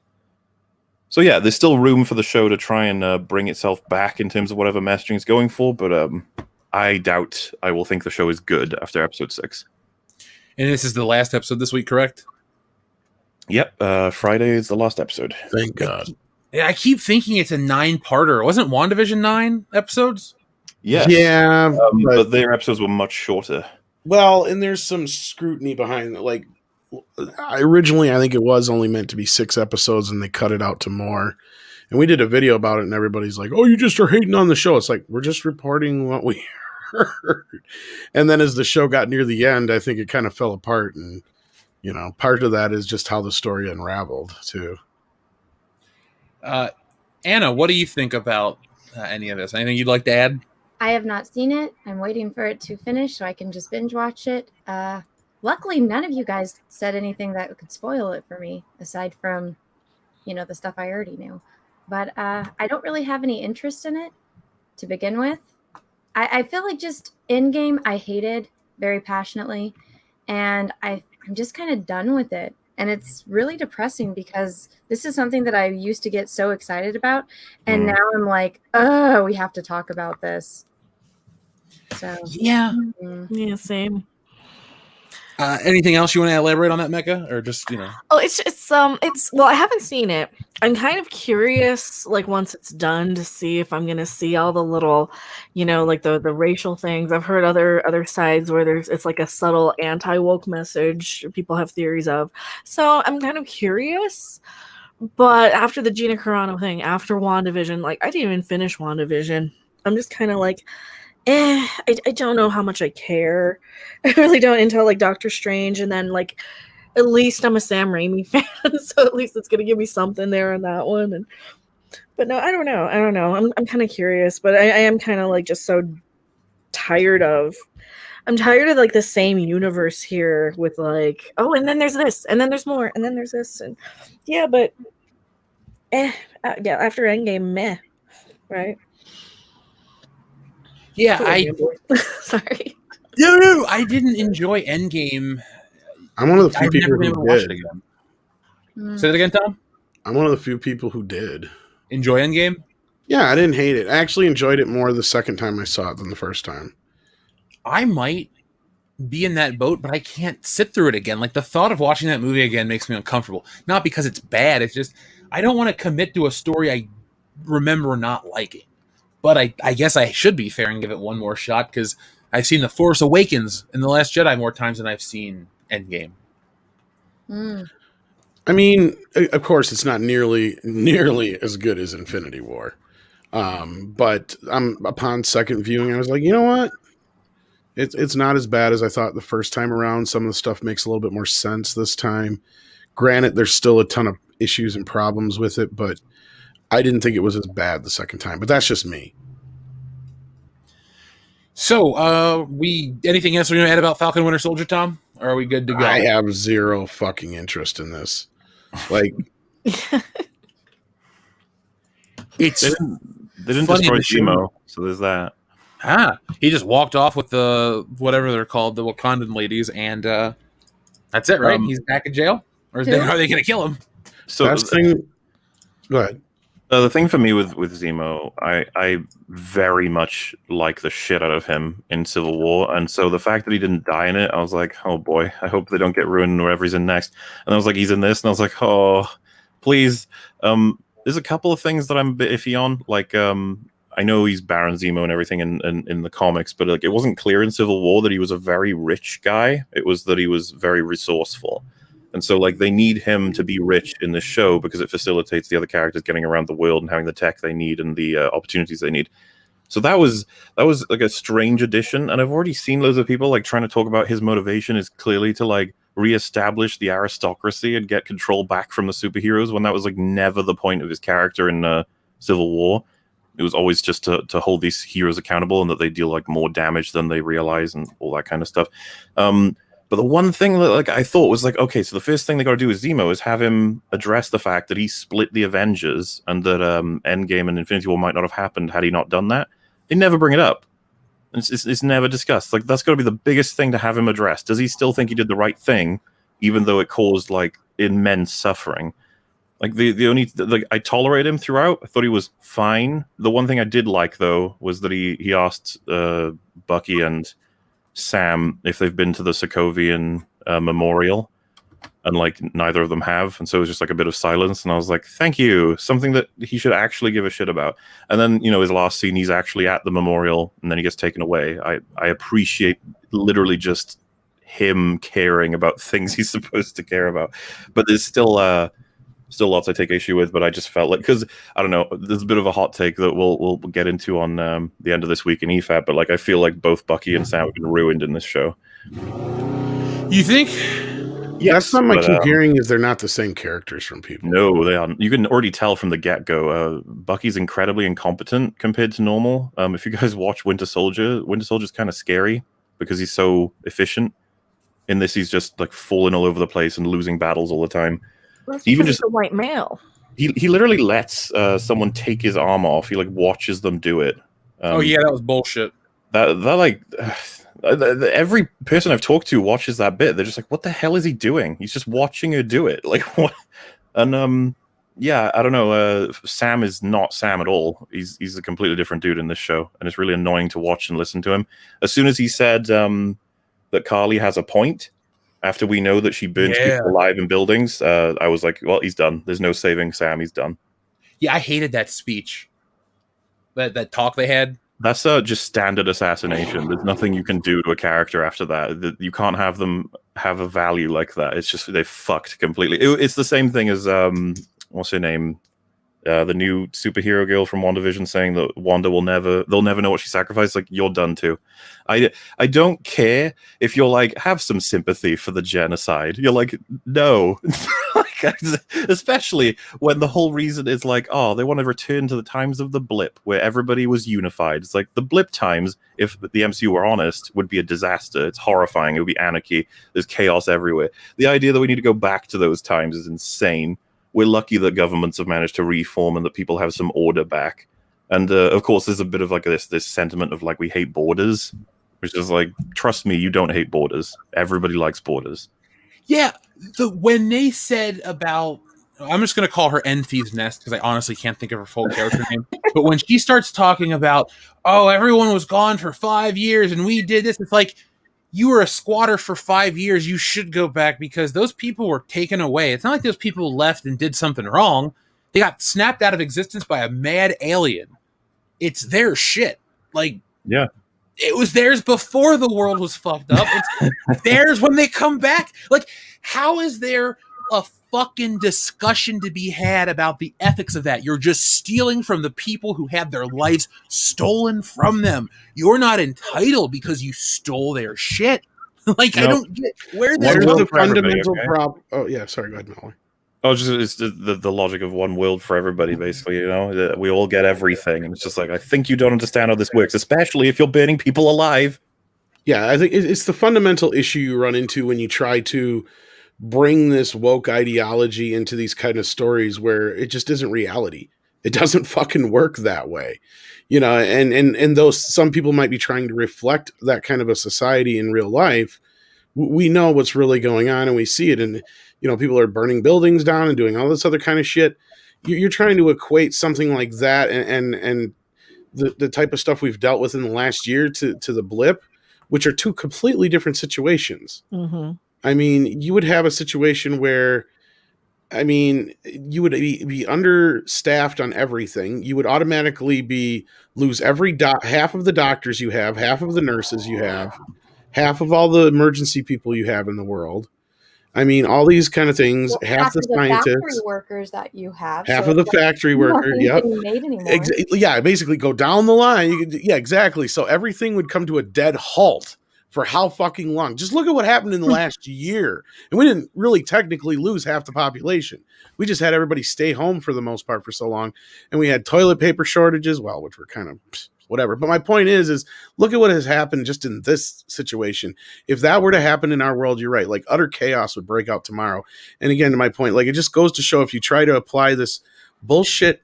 So yeah, there's still room for the show to try and bring itself back in terms of whatever messaging it's going for, but I doubt I will think the show is good after episode 6.
And this is the last episode this week, correct?
Yep, Friday is the last episode.
Thank God.
Yeah, I keep thinking it's a 9-parter. Wasn't WandaVision 9 episodes?
Yes.
Yeah,
but their episodes were much shorter.
Well, and there's some scrutiny behind it. Like, originally, I think it was only meant to be 6 episodes, and they cut it out to more. And we did a video about it, and everybody's like, "Oh, you just are hating on the show." It's like, we're just reporting what we heard. And then as the show got near the end, I think it kind of fell apart. And part of that is just how the story unraveled too.
Anna, what do you think about any of this? Anything you'd like to add?
I have not seen it. I'm waiting for it to finish so I can just binge watch it. Luckily, none of you guys said anything that could spoil it for me, aside from the stuff I already knew. But I don't really have any interest in it to begin with. I feel like just Endgame I hated very passionately, and I'm just kind of done with it. And it's really depressing because this is something that I used to get so excited about, and now I'm like, oh, we have to talk about this. So
Yeah.
Yeah, same.
Anything else you want to elaborate on that, Mecca, or just
Oh, it's well, I haven't seen it. I'm kind of curious, like once it's done, to see if I'm gonna see all the little, like the racial things. I've heard other sides where it's like a subtle anti-woke message people have theories of. So I'm kind of curious. But after the Gina Carano thing, after WandaVision, like I didn't even finish WandaVision. I'm just kind of like, I don't know how much I care. I really don't until like Doctor Strange, and then like at least I'm a Sam Raimi fan, so at least it's gonna give me something there on that one. But no, I don't know. I'm kind of curious, but I am kind of like just so tired of. I'm tired of like the same universe here with like, oh, and then there's this, and then there's more, and then there's this, and yeah, but yeah, after Endgame, meh, right?
Yeah,
Sorry.
No, I didn't enjoy Endgame.
I'm one of the few
I've
people
never been able
who
to watch it
did.
again. Say that again, Tom.
I'm one of the few people who did
enjoy Endgame.
Yeah, I didn't hate it. I actually enjoyed it more the second time I saw it than the first time.
I might be in that boat, but I can't sit through it again. Like the thought of watching that movie again makes me uncomfortable. Not because it's bad. It's just I don't want to commit to a story I remember not liking. But I guess I should be fair and give it one more shot because I've seen The Force Awakens and The Last Jedi more times than I've seen Endgame.
I mean, of course, it's not nearly as good as Infinity War. But upon second viewing, I was like, you know what? It's not as bad as I thought the first time around. Some of the stuff makes a little bit more sense this time. Granted, there's still a ton of issues and problems with it, but I didn't think it was as bad the second time. But that's just me.
So, anything else we're going to add about Falcon and Winter Soldier, Tom? Or are we good to go?
I have zero fucking interest in this. Like,
it's
they didn't destroy Zemo, so there's that.
He just walked off with the whatever they're called, the Wakandan ladies, and that's it, right? He's back in jail, or are they going to kill him?
So
go ahead.
The thing for me with Zemo, I very much like the shit out of him in Civil War, and so the fact that he didn't die in it, I was like, oh boy, I hope they don't get ruined wherever he's in next. And I was like, he's in this, and I was like, oh, please. There's a couple of things that I'm a bit iffy on, like I know he's Baron Zemo and everything in the comics, but like it wasn't clear in Civil War that he was a very rich guy. It was that he was very resourceful. And so, like, they need him to be rich in this show because it facilitates the other characters getting around the world and having the tech they need and the opportunities they need. So that was like a strange addition. And I've already seen loads of people like trying to talk about his motivation is clearly to like reestablish the aristocracy and get control back from the superheroes when that was like never the point of his character in Civil War. It was always just to hold these heroes accountable and that they deal like more damage than they realize and all that kind of stuff. But the one thing that like I thought was like, okay, so the first thing they got to do with Zemo is have him address the fact that he split the Avengers and that Endgame and Infinity War might not have happened had he not done that. They never bring it up. It's never discussed. Like that's got to be the biggest thing to have him address. Does he still think he did the right thing, even though it caused like immense suffering? Like the only like I tolerate him throughout. I thought he was fine. The one thing I did like though was that he asked Bucky and Sam if they've been to the Sokovian memorial, and like neither of them have, and so it was just like a bit of silence, and I was like, thank you, something that he should actually give a shit about. And then his last scene, he's actually at the memorial and then he gets taken away. I appreciate literally just him caring about things he's supposed to care about, but there's still lots I take issue with. But I just felt like, because I don't know, there's a bit of a hot take that we'll get into on the end of this week in EFAP, but like I feel like both Bucky and Sam have been ruined in this show.
You think?
Yeah, that's something I keep hearing is they're not the same characters from people.
No, they aren't. You can already tell from the get-go. Bucky's incredibly incompetent compared to normal. If you guys watch Winter Soldier's kind of scary because he's so efficient. In this, he's just like falling all over the place and losing battles all the time.
Even just a white male.
He literally lets someone take his arm off. He like watches them do it.
Oh yeah, that was bullshit.
That like every person I've talked to watches that bit. They're just like, what the hell is he doing? He's just watching her do it. Like what? And yeah, I don't know. Sam is not Sam at all. He's a completely different dude in this show, and it's really annoying to watch and listen to him. As soon as he said that Carly has a point, after we know that she burns people alive in buildings, I was like, well, he's done. There's no saving Sam. He's done.
Yeah, I hated that speech. That talk they had.
That's just standard assassination. There's nothing you can do to a character after that. You can't have them have a value like that. It's just they fucked completely. It's the same thing as what's her name? The new superhero girl from WandaVision saying that they'll never know what she sacrificed. Like, you're done too. I don't care if you're like, have some sympathy for the genocide. You're like, no. Especially when the whole reason is like, oh, they want to return to the times of the blip where everybody was unified. It's like the blip times, if the MCU were honest, would be a disaster. It's horrifying. It would be anarchy. There's chaos everywhere. The idea that we need to go back to those times is insane. We're lucky that governments have managed to reform and that people have some order back. And of course, there's a bit of like this sentiment of like, we hate borders, which is like, trust me, you don't hate borders. Everybody likes borders.
Yeah, when they said about, I'm just going to call her Enfy's Nest because I honestly can't think of her full character name. But when she starts talking about, oh, everyone was gone for 5 years and we did this, it's like, you were a squatter for 5 years. You should go back because those people were taken away. It's not like those people left and did something wrong. They got snapped out of existence by a mad alien. It's their shit. Like,
yeah.
It was theirs before the world was fucked up. It's theirs when they come back. Like, how is there a fucking discussion to be had about the ethics of that? You're just stealing from the people who had their lives stolen from them. You're not entitled because you stole their shit. Like, no. I don't get where
there's the fundamental problem. Oh yeah, sorry, go ahead, Mauler.
Oh, just it's the logic of one world for everybody, basically. You know, we all get everything, and it's just like, I think you don't understand how this works, especially if you're burning people alive.
Yeah, I think it's the fundamental issue you run into when you try to bring this woke ideology into these kind of stories where it just isn't reality. It doesn't fucking work that way, you know. And though some people might be trying to reflect that kind of a society in real life, we know what's really going on, and we see it. And you know, people are burning buildings down and doing all this other kind of shit. You're trying to equate something like that and the type of stuff we've dealt with in the last year to the blip, which are two completely different situations.
Mm-hmm.
I mean, you would have a situation where, I mean, you would be understaffed on everything. You would automatically lose half of the doctors you have, half of the nurses you have, half of all the emergency people you have in the world. I mean, all these kind of things. Well, half the scientists,
factory workers that you have,
half of the factory workers. Yep. Yeah, basically go down the line. Yeah, exactly. So everything would come to a dead halt for how fucking long? Just look at what happened in the last year, and we didn't really technically lose half the population. We just had everybody stay home for the most part for so long, and we had toilet paper shortages. Well, which were kind of whatever. But my point is look at what has happened just in this situation. If that were to happen in our world, you're right. Like, utter chaos would break out tomorrow. And again, to my point, like, it just goes to show if you try to apply this bullshit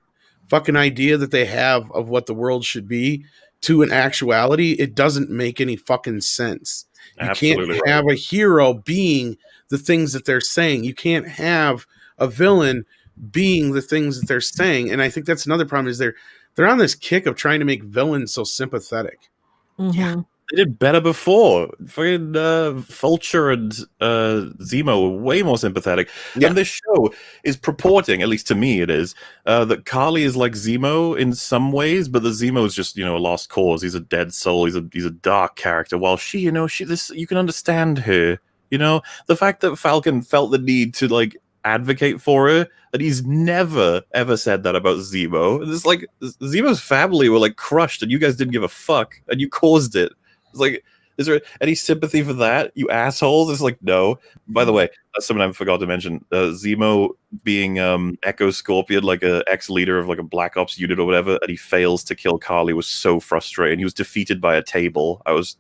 fucking idea that they have of what the world should be to an actuality, it doesn't make any fucking sense. You can't have a hero being the things that they're saying. You can't have a villain being the things that they're saying. And I think that's another problem is they're on this kick of trying to make villains so sympathetic.
Mm-hmm.
Yeah, they did better before. Fucking Vulture and Zemo were way more sympathetic. Yeah. And this show is purporting, at least to me it is, that Carly is like Zemo in some ways, but the Zemo is just, you know, a lost cause. He's a dead soul. He's a dark character. While she, you know, you can understand her. You know, the fact that Falcon felt the need to, like, advocate for her, and he's never ever said that about Zemo. It's like Zemo's family were like crushed and you guys didn't give a fuck and you caused it. It's like, is there any sympathy for that, you assholes? It's like, no. By the way, that's something I forgot to mention. Zemo being Echo Scorpion, like a ex-leader of like a Black Ops unit or whatever, and he fails to kill Carly, was so frustrating. He was defeated by a table. I was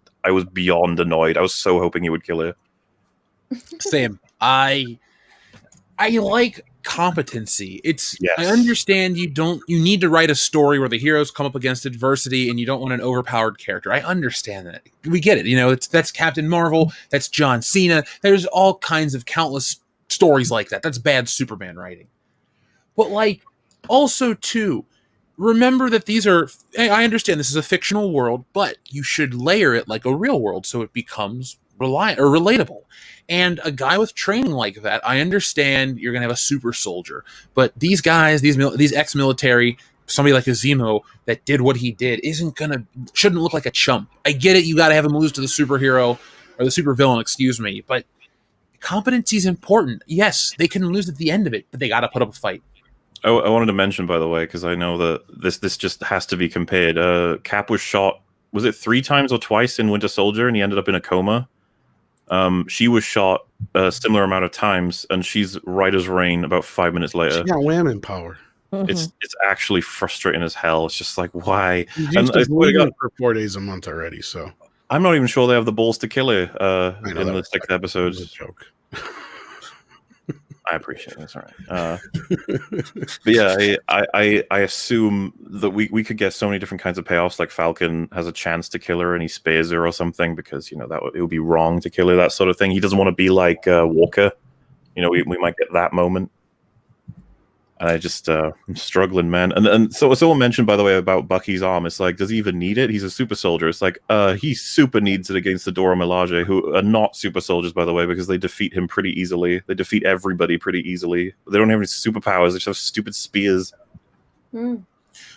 beyond annoyed. I was so hoping he would kill her.
Same. I like competency. It's
Yes.
I understand you need to write a story where the heroes come up against adversity and you don't want an overpowered character. I understand that. We get it. You know, that's Captain Marvel, that's John Cena. There's all kinds of countless stories like that. That's bad Superman writing. But like also too, remember that I understand this is a fictional world, but you should layer it like a real world so it becomes relatable. And a guy with training like that, I understand you're gonna have a super soldier, but these guys, these ex-military, somebody like a Zemo that did what he did, shouldn't look like a chump. I get it, you got to have him lose to the superhero or the supervillain, excuse me, but competency is important. Yes, they can lose at the end of it, but they got to put up a fight.
I wanted to mention, by the way, because I know that this just has to be compared. Cap was shot, was it 3 times or twice in Winter Soldier, and he ended up in a coma. She was shot a similar amount of times, and she's right as rain about 5 minutes later.
She got wham power.
It's actually frustrating as hell. It's just like, why?
And I swear to God, for 4 days a month already. So
I'm not even sure they have the balls to kill her in the 6th episode.
It was a joke.
I appreciate it. That's all right. But yeah, I assume that we could get so many different kinds of payoffs. Like Falcon has a chance to kill her and he spares her or something because, you know, it would be wrong to kill her, that sort of thing. He doesn't want to be like Walker. You know, we might get that moment. And I just, I'm struggling, man. And so someone mentioned, by the way, about Bucky's arm. It's like, does he even need it? He's a super soldier. It's like, he super needs it against the Dora Milaje, who are not super soldiers, by the way, because they defeat him pretty easily. They defeat everybody pretty easily. They don't have any superpowers. They just have stupid spears.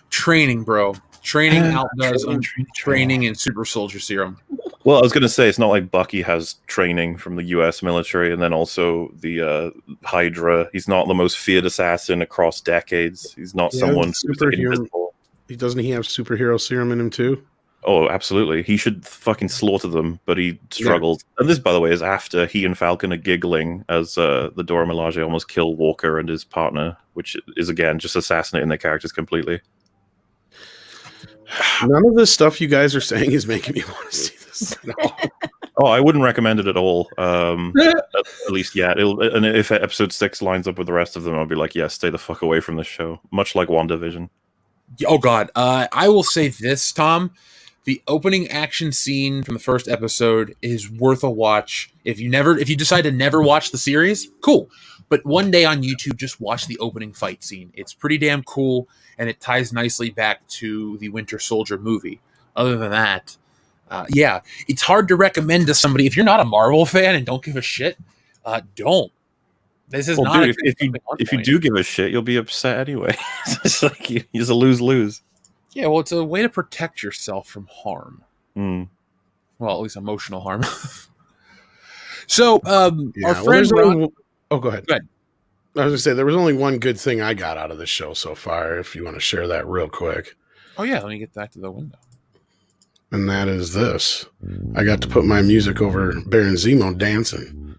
Training, bro. Training outdoes training and super soldier serum.
Well, I was going to say, it's not like Bucky has training from the U.S. military and then also the Hydra. He's not the most feared assassin across decades. He's not someone
superhero. Doesn't he have superhero serum in him too?
Oh, absolutely. He should fucking slaughter them, but he struggled. Yeah. And this, by the way, is after he and Falcon are giggling as the Dora Milaje almost kill Walker and his partner, which is, again, just assassinating their characters completely.
None of this stuff you guys are saying is making me want to see this at all.
Oh, I wouldn't recommend it at all. At least yet. And if episode 6 lines up with the rest of them, I'll be like, yeah, stay the fuck away from this show. Much like WandaVision.
Oh, God. I will say this, Tom. The opening action scene from the first episode is worth a watch. If you decide to never watch the series, cool. But one day on YouTube, just watch the opening fight scene. It's pretty damn cool, and it ties nicely back to the Winter Soldier movie. Other than that, it's hard to recommend to somebody. If you're not a Marvel fan and don't give a shit, don't. This is not.
Dude, if you do give a shit, you'll be upset anyway. It's like it's a lose-lose.
Yeah, well, it's a way to protect yourself from harm. Well, at least emotional harm. So, our friend Ron...
Oh, go ahead.
Go ahead.
I was going to say, there was only one good thing I got out of the show so far, if you want to share that real quick.
Oh, yeah, let me get back to the window.
And that is this. I got to put my music over Baron Zemo dancing.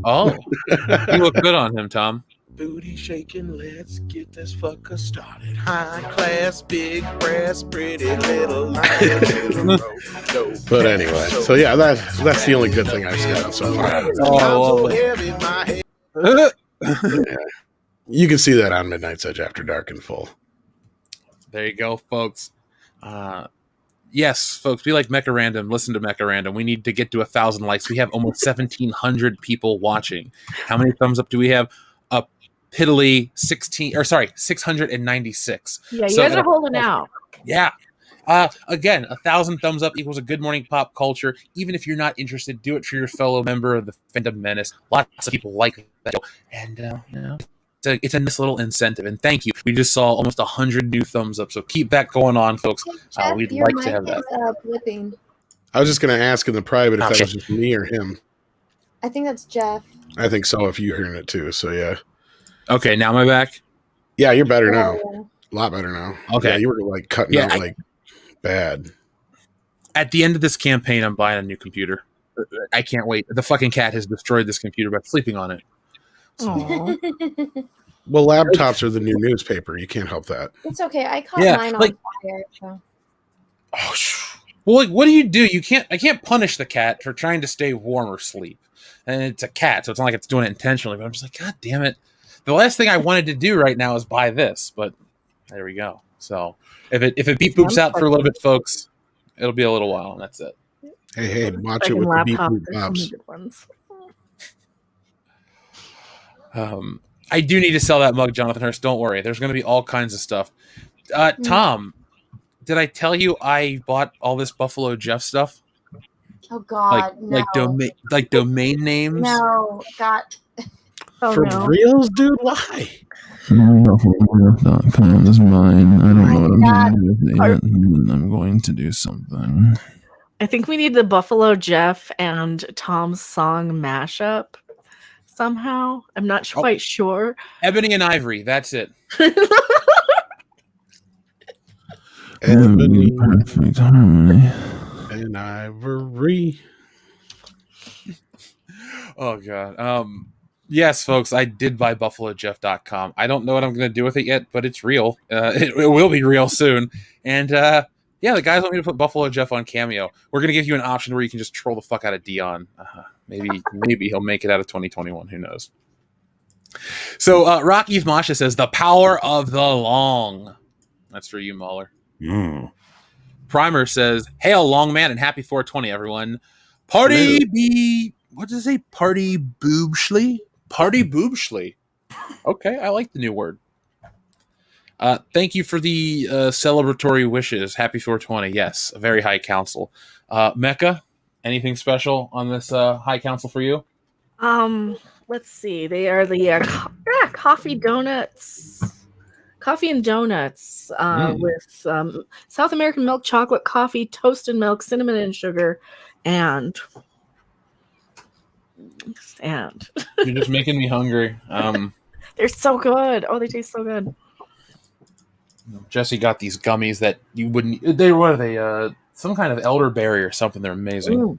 Oh, you look good on him, Tom.
Booty shaking, let's get this fucker started. High class, big brass, pretty little.
But anyway, so yeah, that's the only good thing I've got so far. Yeah. You can see that on Midnight's Edge After Dark in full.
There you go, folks. Yes, folks, be like Mecha Random. Listen to Mecha Random. We need to get to 1,000 likes. We have almost 1,700 people watching. How many thumbs up do we have? A piddly 696.
Yeah, you guys are holding out.
Yeah. Again, 1,000 thumbs up equals a good morning pop culture. Even if you're not interested, do it for your fellow member of the Fandom Menace. Lots of people like that show. And, it's a nice little incentive. And thank you. We just saw almost 100 new thumbs up. So keep that going on, folks. We'd like to have that.
Flipping.
I was just going to ask in the private if that was just me or him.
I think that's Jeff.
I think so, if you're hearing it too. So, yeah.
Okay, now am I back?
Yeah, you're better now. A lot better now.
Okay.
Yeah, you were like cutting out like bad. At
the end of this campaign, I'm buying a new computer. I can't wait. The fucking cat has destroyed this computer by sleeping on it.
Well, laptops are the new newspaper. You can't help that.
It's okay. I caught mine on fire. So.
Oh, well, like, what do? I can't punish the cat for trying to stay warm or sleep. And it's a cat, so it's not like it's doing it intentionally. But I'm just like, God damn it! The last thing I wanted to do right now is buy this, but there we go. So if it beep boops out for a little bit, folks, it'll be a little while, and that's it.
Hey, watch it
Second
with the beep
laptop,
boop
there's so many
bops.
good ones.
I do need to sell that mug, Jonathan Hurst. Don't worry. There's going to be all kinds of stuff. Tom, did I tell you I bought all this Buffalo Jeff stuff?
Oh God, no.
Like domain names?
No, God.
Oh,
For
no.
reals, dude? Why?
.com is mine. I don't know what I'm
God.
going to do with it yet. And I'm going to do something.
I think we need the Buffalo Jeff and Tom's song mashup somehow. I'm not quite sure.
Ebony and Ivory. That's it.
Ebony
Perfect harmony.
and Ivory.
Oh, God. Yes, folks, I did buy BuffaloJeff.com. I don't know what I'm going to do with it yet, but it's real. It will be real soon. And, yeah, the guys want me to put Buffalo Jeff on Cameo. We're going to give you an option where you can just troll the fuck out of Dion. Maybe he'll make it out of 2021. Who knows? So, Rocky Masha says, the power of the long. That's for you, Mauler. Primer says, hail, long man, and happy 420, everyone. Party be... What does it say? Party boobschly? Party boobschly. Okay, I like the new word. Thank you for the celebratory wishes. Happy 420. Yes, a very high council. Mecca, anything special on this high council for you?
Let's see. They are the coffee donuts. Coffee and donuts with South American milk chocolate, coffee, toasted milk, cinnamon and sugar, and
You're just making me hungry.
they're so good. Oh, they taste so good.
Jesse got these gummies that you wouldn't. What are they? Some kind of elderberry or something. They're amazing.
Ooh.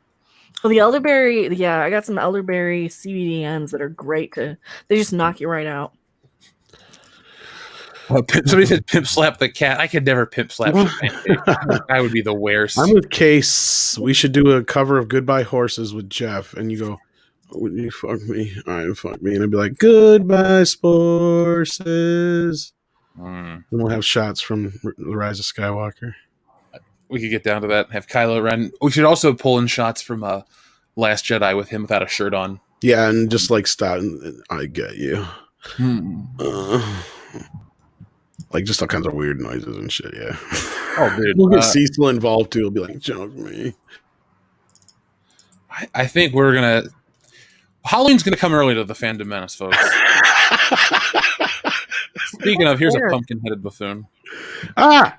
Well, the elderberry, yeah, I got some elderberry CBD ends that are great. They just knock you right out.
Somebody said pimp slap the cat. I could never pimp slap the pancake. That would be the worst.
I'm with Case. We should do a cover of Goodbye Horses with Jeff, and you go, "Would you fuck me?" All right, fuck me, and I'd be like, "Goodbye, horses." Then we'll have shots from The Rise of Skywalker.
We could get down to that. Have Kylo Ren. We should also pull in shots from Last Jedi with him without a shirt on.
Yeah, and just like stop. I get you. Like just all kinds of weird noises and shit. Yeah.
Oh, dude.
We'll get Cecil involved too. He'll be like, "Joke me."
I think we're gonna. Halloween's gonna come early to the Fandom Menace, folks. Speaking of, here's a pumpkin-headed buffoon.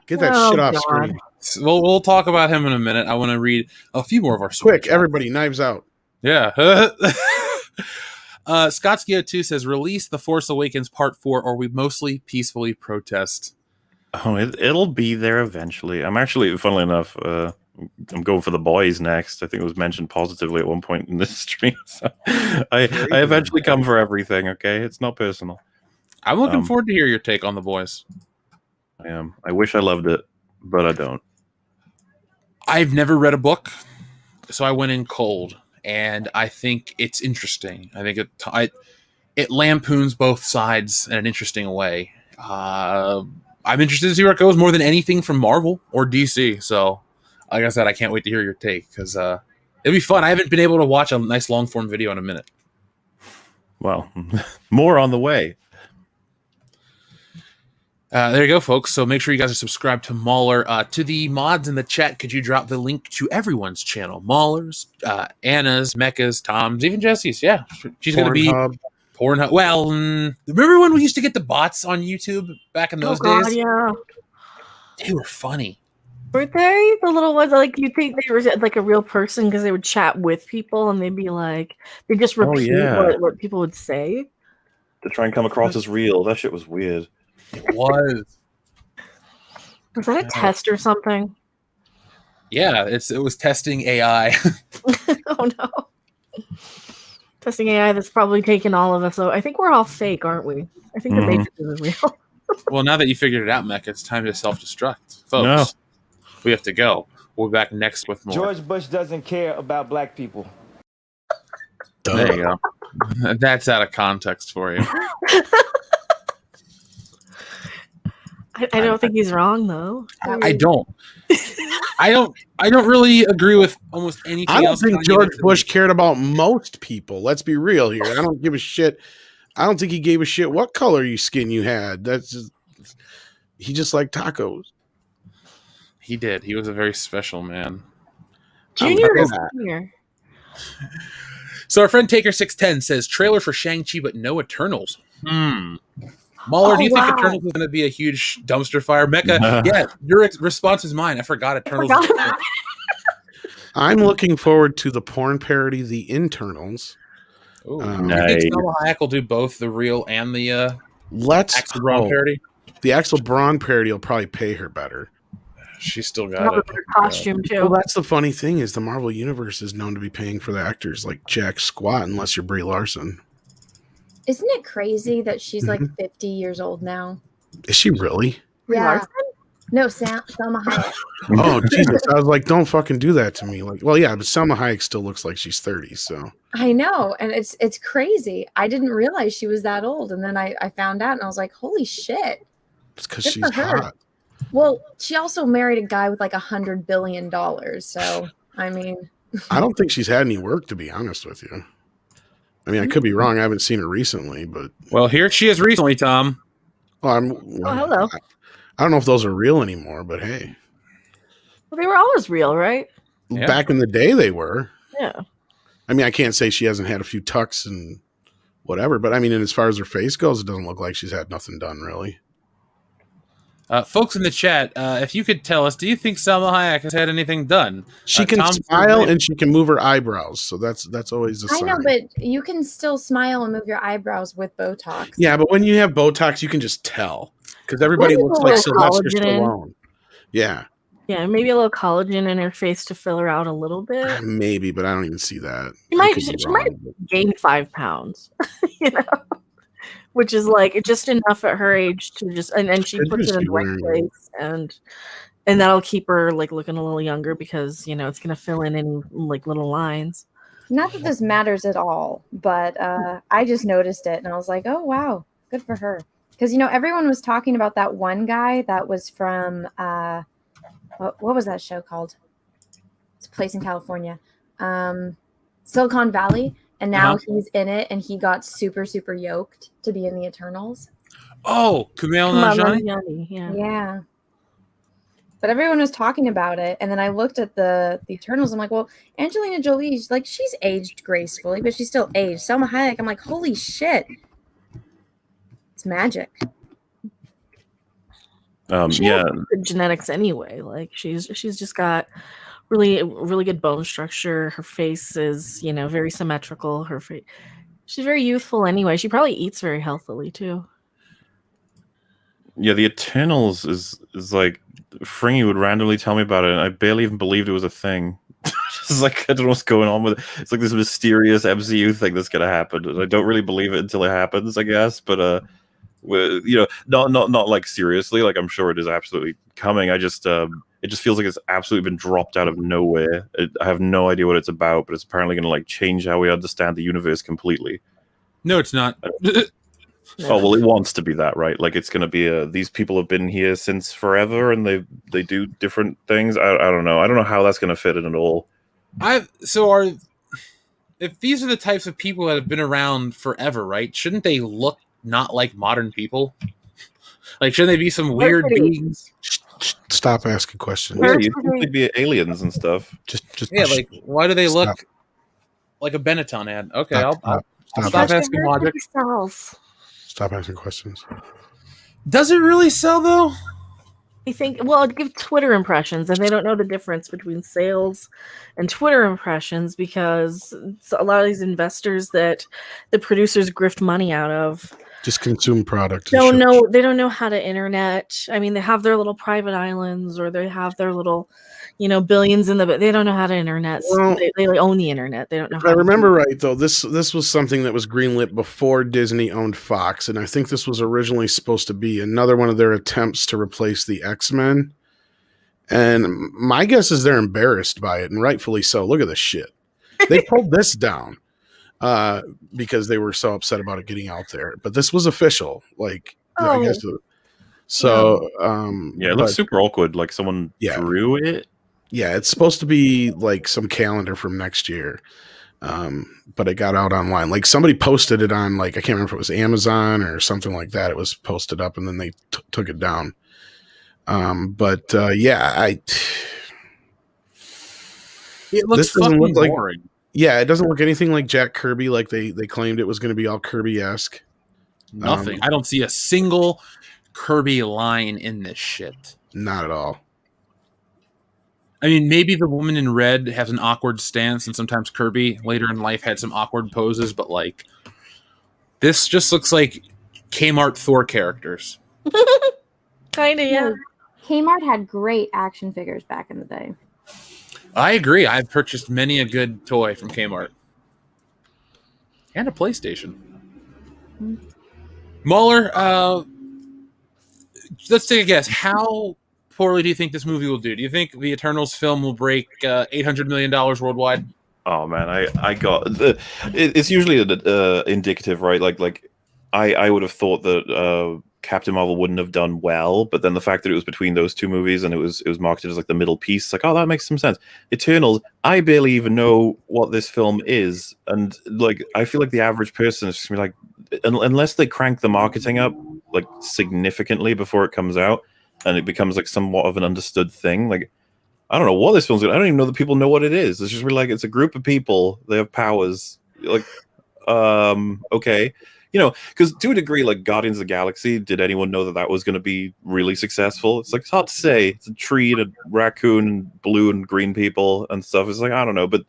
Get that shit off screen.
We'll talk about him in a minute. I want to read a few more of our
Quick, everybody, knives out.
Yeah. Scott's Geo 2 says, release The Force Awakens Part 4 or we mostly peacefully protest.
Oh, it'll be there eventually. I'm actually, funnily enough, I'm going for The Boys next. I think it was mentioned positively at one point in this stream. So I eventually come for everything, okay? It's not personal.
I'm looking forward to hear your take on The Boys.
I am. I wish I loved it, but I don't.
I've never read a book, so I went in cold, and I think it's interesting. I think it lampoons both sides in an interesting way. I'm interested to see where it goes more than anything from Marvel or DC. So, like I said, I can't wait to hear your take because it'll be fun. I haven't been able to watch a nice long form video in a minute.
Well, more on the way.
There you go, folks. So make sure you guys are subscribed to Mauler. To the mods in the chat, could you drop the link to everyone's channel? Mauler's, Anna's, Mecca's, Tom's, even Jesse's. Yeah, she's going to be Pornhub. Well, remember when we used to get the bots on YouTube back in those days?
Yeah.
They were funny.
Were they the little ones? Like you think they were like a real person because they would chat with people and they'd be like they just repeat what people would say
to try and come across as real. That shit was weird.
It was.
Was that a test or something?
Yeah, it was testing AI.
Oh no. Testing AI that's probably taken all of us. So I think we're all fake, aren't we? I think the Matrix is real.
Well, now that you figured it out, Mecca, it's time to self-destruct. Folks, we have to go. We'll be back next with more.
George Bush doesn't care about black people.
There you go. That's out of context for you.
I don't think he's wrong though.
I don't. I don't really agree with almost anything
I don't
else.
think George Bush cared about most people. Let's be real here. I don't give a shit. I don't think he gave a shit what color skin you had. He just liked tacos.
He did. He was a very special man.
Junior is here.
So our friend Taker610 says trailer for Shang-Chi, but no Eternals. Mauler, do you think Eternals is going to be a huge dumpster fire? Mecca, yeah, your response is mine. I forgot Eternals.
I'm looking forward to the porn parody, The Internals.
Ooh,
nice.
I think Salma Hayek will do both the real and the Axel Braun
hope.
parody.
The Axel Braun parody will probably pay her better.
She's still got it.
Costume too.
Well, that's the funny thing is the Marvel Universe is known to be paying for the actors like jack squat unless you're Brie Larson.
Isn't it crazy that she's like 50 years old now?
Is she really?
Yeah. No, Selma Hayek.
Oh, Jesus. I was like, don't fucking do that to me. Like, well, yeah, but Selma Hayek still looks like she's 30, so.
I know, and it's crazy. I didn't realize she was that old, and then I found out, and I was like, holy shit.
It's because
Good
she's
for her.
hot.
Well, she also married a guy with like $100 billion, so, I mean.
I don't think she's had any work, to be honest with you. I mean, I could be wrong. I haven't seen her recently, but.
Well, here she is recently, Tom.
Well,
hello.
I don't know if those are real anymore, but hey.
Well, they were always real, right?
Yeah.
Back in the day, they were.
Yeah.
I mean, I can't say she hasn't had a few tucks and whatever, but I mean, and as far as her face goes, it doesn't look like she's had nothing done, really.
Folks in the chat, if you could tell us, do you think Salma Hayek has had anything done?
She can smile and she can move her eyebrows, so that's always a sign.
I know, but you can still smile and move your eyebrows with Botox.
Yeah, but when you have Botox, you can just tell because everybody
Maybe
looks
a
like
little
Sylvester
collagen.
Stallone. Yeah,
Yeah, maybe a little collagen in her face to fill her out a little bit.
maybe, but I don't even see that.
She might gain 5 pounds, you know, which is like just enough at her age to just and she puts it in the right place and that'll keep her like looking a little younger because you know it's gonna fill in any like little lines.
Not that this matters at all, but I just noticed it and I was like, oh wow, good for her. Because you know everyone was talking about that one guy that was from what was that show called? It's a place in California, Silicon Valley, and now he's in it, and he got super yoked to be in the Eternals.
Oh, Kumail Nanjiani?
Yeah. But everyone was talking about it, and then I looked at the Eternals. I'm like, well, Angelina Jolie, she's aged gracefully, but she's still aged. Selma Hayek, I'm like, holy shit, it's magic.
She has good genetics anyway. Like she's just got really good bone structure. Her face is very symmetrical. She's very youthful anyway. She probably eats very healthily too.
Yeah, the Eternals is like Fringy would randomly tell me about it, and I barely even believed it was a thing. It's like I don't know what's going on with it. It's like this mysterious MCU thing that's gonna happen, and I don't really believe it until it happens, I guess. But not like seriously. Like I'm sure it is absolutely coming. I just it just feels like it's absolutely been dropped out of nowhere. I have no idea what it's about, but it's apparently going to like change how we understand the universe completely.
No, it's not.
Oh well, it wants to be that, right? Like it's going to be these people have been here since forever, and they do different things. I don't know. I don't know how that's going to fit in at all.
If these are the types of people that have been around forever, right? Shouldn't they look not like modern people? Like, shouldn't they be some weird beings?
Stop asking questions.
Yeah, you think they'd be aliens and stuff.
Just
like why do they look like a Benetton ad? Okay, I'll stop asking logic.
Stop asking questions.
Does it really sell though? I think it gives Twitter impressions, and they don't know the difference between sales and Twitter impressions because a lot of these investors that the producers grift money out of
just consume product.
They don't know how to internet. I mean, they have their little private islands, or they have their little, billions in but they don't know how to internet.
Well,
they own the internet. They don't know.
If I remember right, though, this was something that was greenlit before Disney owned Fox, and I think this was originally supposed to be another one of their attempts to replace the X-Men. And my guess is they're embarrassed by it, and rightfully so. Look at this shit. They pulled this down. because they were so upset about it getting out there. But this was official, like I
Oh.
guess. So
Yeah, it looks super awkward. Like someone drew it.
Yeah, it's supposed to be like some calendar from next year. But it got out online. Like somebody posted it on, like, I can't remember if it was Amazon or something like that. It was posted up and then they took it down.
It looks fucking boring.
It doesn't look anything like Jack Kirby, like they claimed it was going to be all Kirby-esque.
Nothing. I don't see a single Kirby line in this shit.
Not at all.
I mean, maybe the woman in red has an awkward stance, and sometimes Kirby later in life had some awkward poses, but like, this just looks like Kmart Thor characters.
Kinda, yeah.
Kmart had great action figures back in the day.
I agree. I've purchased many a good toy from Kmart. And a PlayStation. Mauler, let's take a guess. How poorly do you think this movie will do? Do you think the Eternals film will break $800 million worldwide?
Oh man, I got it's usually indicative, right? Like I would have thought that Captain Marvel wouldn't have done well, but then the fact that it was between those two movies and it was marketed as like the middle piece, like, oh, that makes some sense. Eternals, I barely even know what this film is, and like I feel like the average person is just gonna be like, unless they crank the marketing up like significantly before it comes out and it becomes like somewhat of an understood thing, like I don't know what this film's gonna. I don't even know that people know what it is. It's just really like it's a group of people. They have powers. Like, okay, you know, because to a degree, like Guardians of the Galaxy, did anyone know that was going to be really successful? It's like it's hard to say. It's a tree and a raccoon and blue and green people and stuff. It's like I don't know, but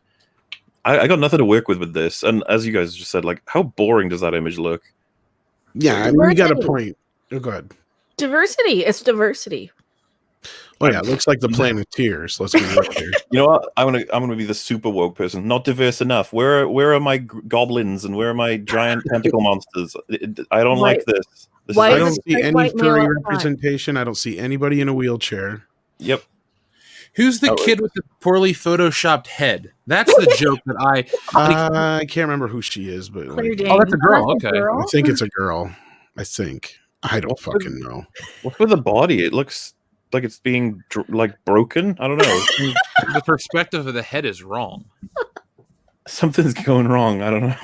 I got nothing to work with this. And as you guys just said, like, how boring does that image look?
Yeah, I mean, you got a point. Oh, go ahead.
Diversity. It's diversity.
Oh yeah, it looks like the Planeteers. Let's be real here.
You know what? I'm gonna be the super woke person. Not diverse enough. Where are my goblins and where are my giant tentacle monsters? I don't like this.
I don't see any furry representation. I don't see anybody in a wheelchair.
Yep.
Who's the kid with the poorly photoshopped head? That's the joke that
I can't remember who she is, but
like, oh, that's a girl. Okay,
I think it's a girl. I think I don't fucking know.
What's with the body? It looks like it's being like broken. I don't know.
The perspective of the head is wrong.
Something's going wrong. I don't know.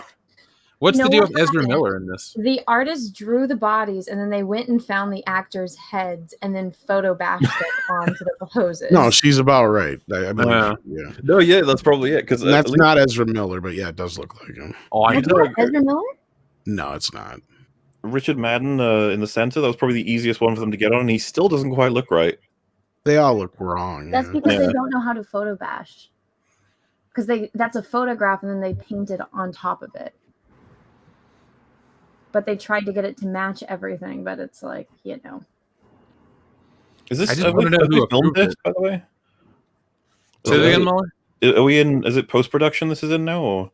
What's the deal with Ezra Miller in this?
The artist drew the bodies, and then they went and found the actors' heads, and then photo bashed it onto the poses.
No, she's about right. I believe, yeah.
No, yeah, that's probably it. Because
that's not Ezra Miller, but yeah, it does look like him.
Oh, I know.
Ezra Miller?
No, it's not.
Richard Madden in the center. That was probably the easiest one for them to get on, and he still doesn't quite look right.
They all look wrong.
That's because they don't know how to photo bash. Because that's a photograph, and then they paint it on top of it. But they tried to get it to match everything, but it's like, you know.
Is this?
I just want to know who
filmed this, by the way.
Say that again, Mauler?
Are we in? Is it post production? This is in now, or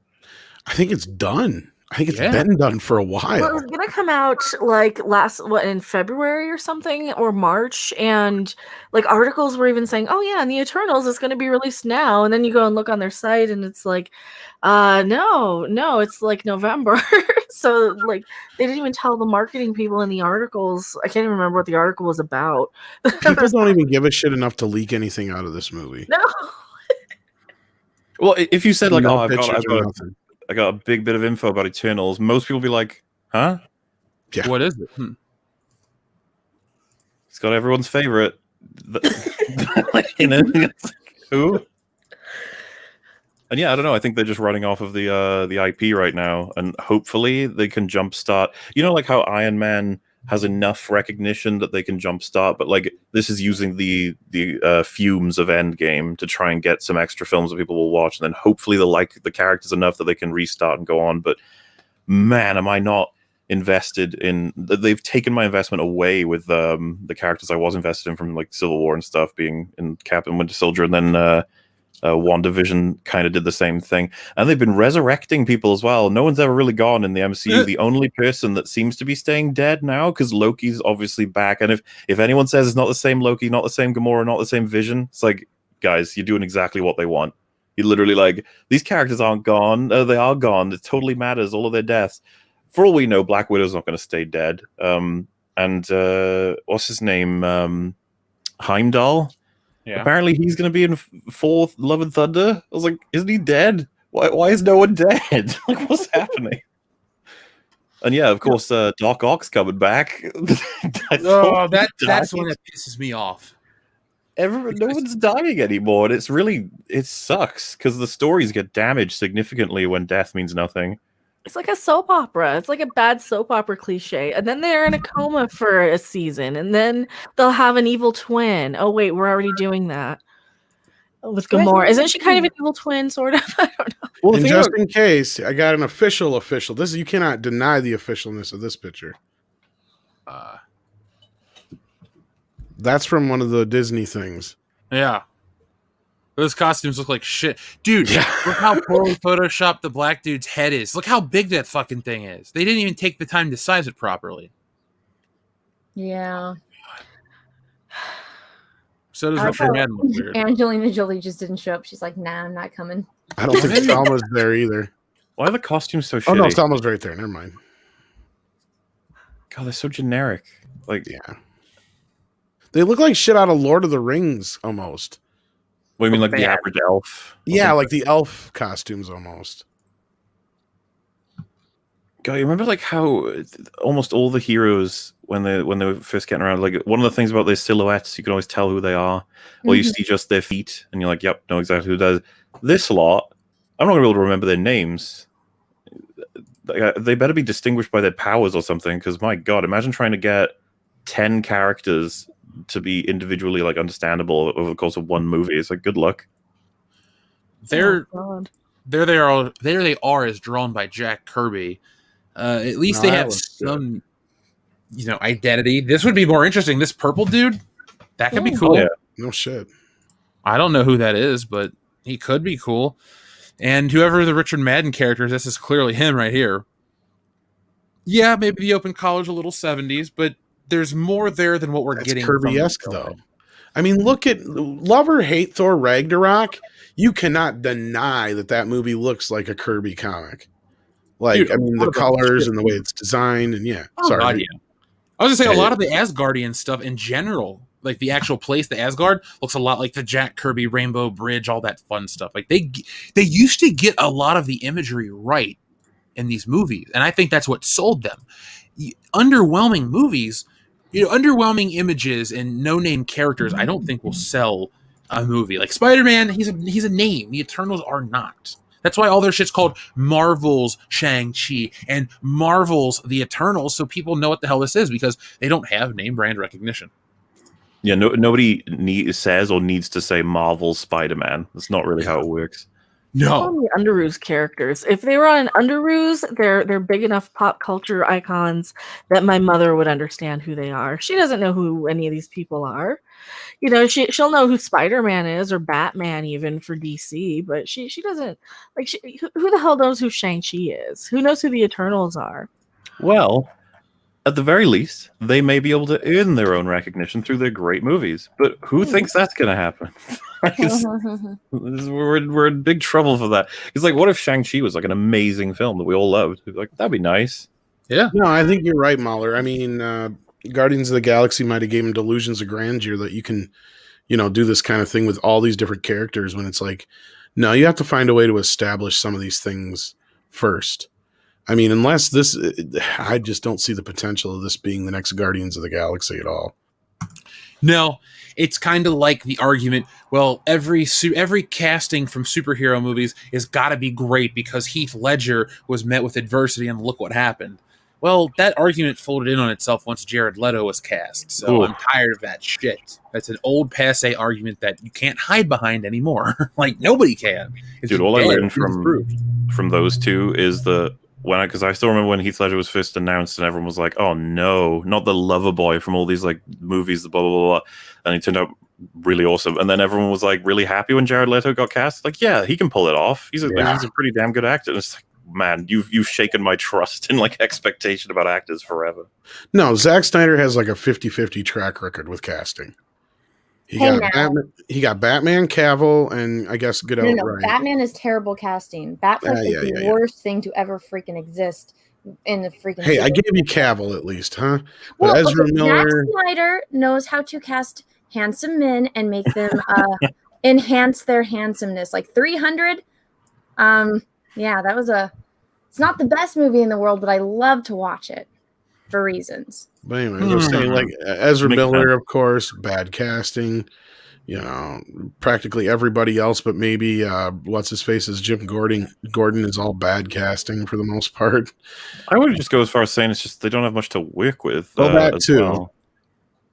I think it's done. I think it's been done for a while.
Well, it was gonna come out like in February or something, or March, and like articles were even saying, "Oh yeah, and the Eternals is gonna be released now." And then you go and look on their site, and it's like, no, it's like November. So like they didn't even tell the marketing people in the articles. I can't even remember what the article was about.
People don't even give a shit enough to leak anything out of this movie.
No.
Well, if you said like,
No
"Oh,
nothing.
I got a big bit of info about Eternals," most people be like, "Huh?
Yeah.
What is it?"
It's got everyone's favorite. You know, who? And yeah, I don't know. I think they're just running off of the IP right now, and hopefully they can jumpstart. You know, like how Iron Man has enough recognition that they can jumpstart, but like this is using the fumes of Endgame to try and get some extra films that people will watch, and then hopefully they'll like the characters enough that they can restart and go on. But man, am I not invested in? They've taken my investment away with the characters I was invested in from like Civil War and stuff, being in Cap and Winter Soldier, and then WandaVision kind of did the same thing, and they've been resurrecting people as well. No one's ever really gone in the MCU. The only person that seems to be staying dead now, because Loki's obviously back, and if anyone says it's not the same Loki, not the same Gamora, not the same Vision, it's like, guys, you're doing exactly what they want. He literally like, these characters aren't gone. They are gone. It totally matters. All of their deaths. For all we know, Black Widow's not going to stay dead. And what's his name? Heimdall.
Yeah.
Apparently, he's going to be in fourth Love and Thunder. I was like, isn't he dead? Why is no one dead? Like, what's happening? And yeah, of course, Doc Ock's coming back.
That's the one that pisses me off.
No one's dying anymore, and it sucks because the stories get damaged significantly when death means nothing.
It's like a soap opera. It's like a bad soap opera cliche. And then they're in a coma for a season, and then they'll have an evil twin. Oh wait, we're already doing that with Gamora. Isn't she kind of an evil twin, sort of? I don't know.
Well, and just in case, I got an official. You cannot deny the officialness of this picture. That's from one of the Disney things.
Yeah. Those costumes look like shit. Dude, look how poorly photoshopped the black dude's head is. Look how big that fucking thing is. They didn't even take the time to size it properly.
Yeah.
So does Richard Madden look weird.
Angelina Jolie just didn't show up. She's like, nah, I'm not coming.
I don't think Selma's there either.
Why are the costumes so shitty?
Oh, no, Selma's right there. Never mind.
God, they're so generic. Like,
yeah. They look like shit out of Lord of the Rings, almost.
What do you mean, like the average elf?
Yeah, like the elf costumes, almost.
God, you remember like how almost all the heroes when they were first getting around, like one of the things about their silhouettes, you can always tell who they are, or you see just their feet, and you're like, "Yep, know exactly who does." This lot, I'm not gonna be able to remember their names. They better be distinguished by their powers or something, because my God, imagine trying to get 10 characters to be individually like understandable over the course of one movie. It's like, good luck.
There they are as drawn by Jack Kirby. At least they have some identity. This would be more interesting. This purple dude, that could be cool.
Yeah. No shit.
I don't know who that is, but he could be cool. And whoever the Richard Madden character is, this is clearly him right here. Yeah, maybe the open college a little 70s, but there's more there than what we're getting.
Kirby-esque, though. I mean, look at love or hate Thor Ragnarok. You cannot deny that movie looks like a Kirby comic. Like, dude, I mean, the colors and the way it's designed, and yeah. Sorry.
God, yeah. I was gonna say a lot of the Asgardian stuff in general, like the actual place, the Asgard, looks a lot like the Jack Kirby Rainbow Bridge, all that fun stuff. Like they used to get a lot of the imagery right in these movies, and I think that's what sold them. Underwhelming movies. Underwhelming images and no-name characters, I don't think will sell a movie. Like Spider-Man, he's a name. The Eternals are not. That's why all their shit's called Marvel's Shang-Chi and Marvel's The Eternals, so people know what the hell this is, because they don't have name brand recognition.
Yeah, nobody says or needs to say Marvel's Spider-Man. That's not really how it works.
No.
The Underoos characters. If they were on Underoos, they're big enough pop culture icons that my mother would understand who they are. She doesn't know who any of these people are. She'll know who Spider-Man is or Batman even for DC, but she doesn't like who the hell knows who Shang-Chi is? Who knows who the Eternals are?
Well, at the very least, they may be able to earn their own recognition through their great movies. But who thinks that's going to happen? We're in big trouble for that. It's like, what if Shang-Chi was like an amazing film that we all loved? Like, that'd be nice.
Yeah.
No, I think you're right, Mauler. I mean, Guardians of the Galaxy might have gave him delusions of grandeur that you can, do this kind of thing with all these different characters, when it's like, no, you have to find a way to establish some of these things first. I mean, unless I just don't see the potential of this being the next Guardians of the Galaxy at all.
No, it's kind of like the argument, well, every casting from superhero movies has got to be great because Heath Ledger was met with adversity and look what happened. Well, that argument folded in on itself once Jared Leto was cast, so I'm tired of that shit. That's an old passe argument that you can't hide behind anymore. Like, nobody can.
Dude, all I learned from those two is because I still remember when Heath Ledger was first announced and everyone was like, oh no, not the lover boy from all these like movies, blah, blah, blah, blah. And he turned out really awesome. And then everyone was like really happy when Jared Leto got cast. Like, yeah, he can pull it off. He's a pretty damn good actor. And it's like, man, you've shaken my trust and like expectation about actors forever.
No, Zack Snyder has like a 50-50 track record with casting. He
Hey,
got
now.
Batman. He got Batman, Cavill, and I guess Get Out
No,
Right.
Batman is terrible casting. Batfleck is the
yeah.
worst thing to ever freaking exist in the freaking.
Hey, I
series.
gave you Cavill at least, huh? But
Well,
Ezra
okay,
Miller.
Zack Snyder knows how to cast handsome men and make them enhance their handsomeness. Like 300. Yeah, that was it's not the best movie in the world, but I love to watch it for reasons.
But anyway, I was saying, like, Ezra
Makes
Miller,
sense.
of course, bad casting. You know, practically everybody else, but maybe what's his face is Jim Gordon. Gordon is all bad casting for the most part.
I would just go as far as saying it's just they don't have much to work with.
Well, that
as
too.
well.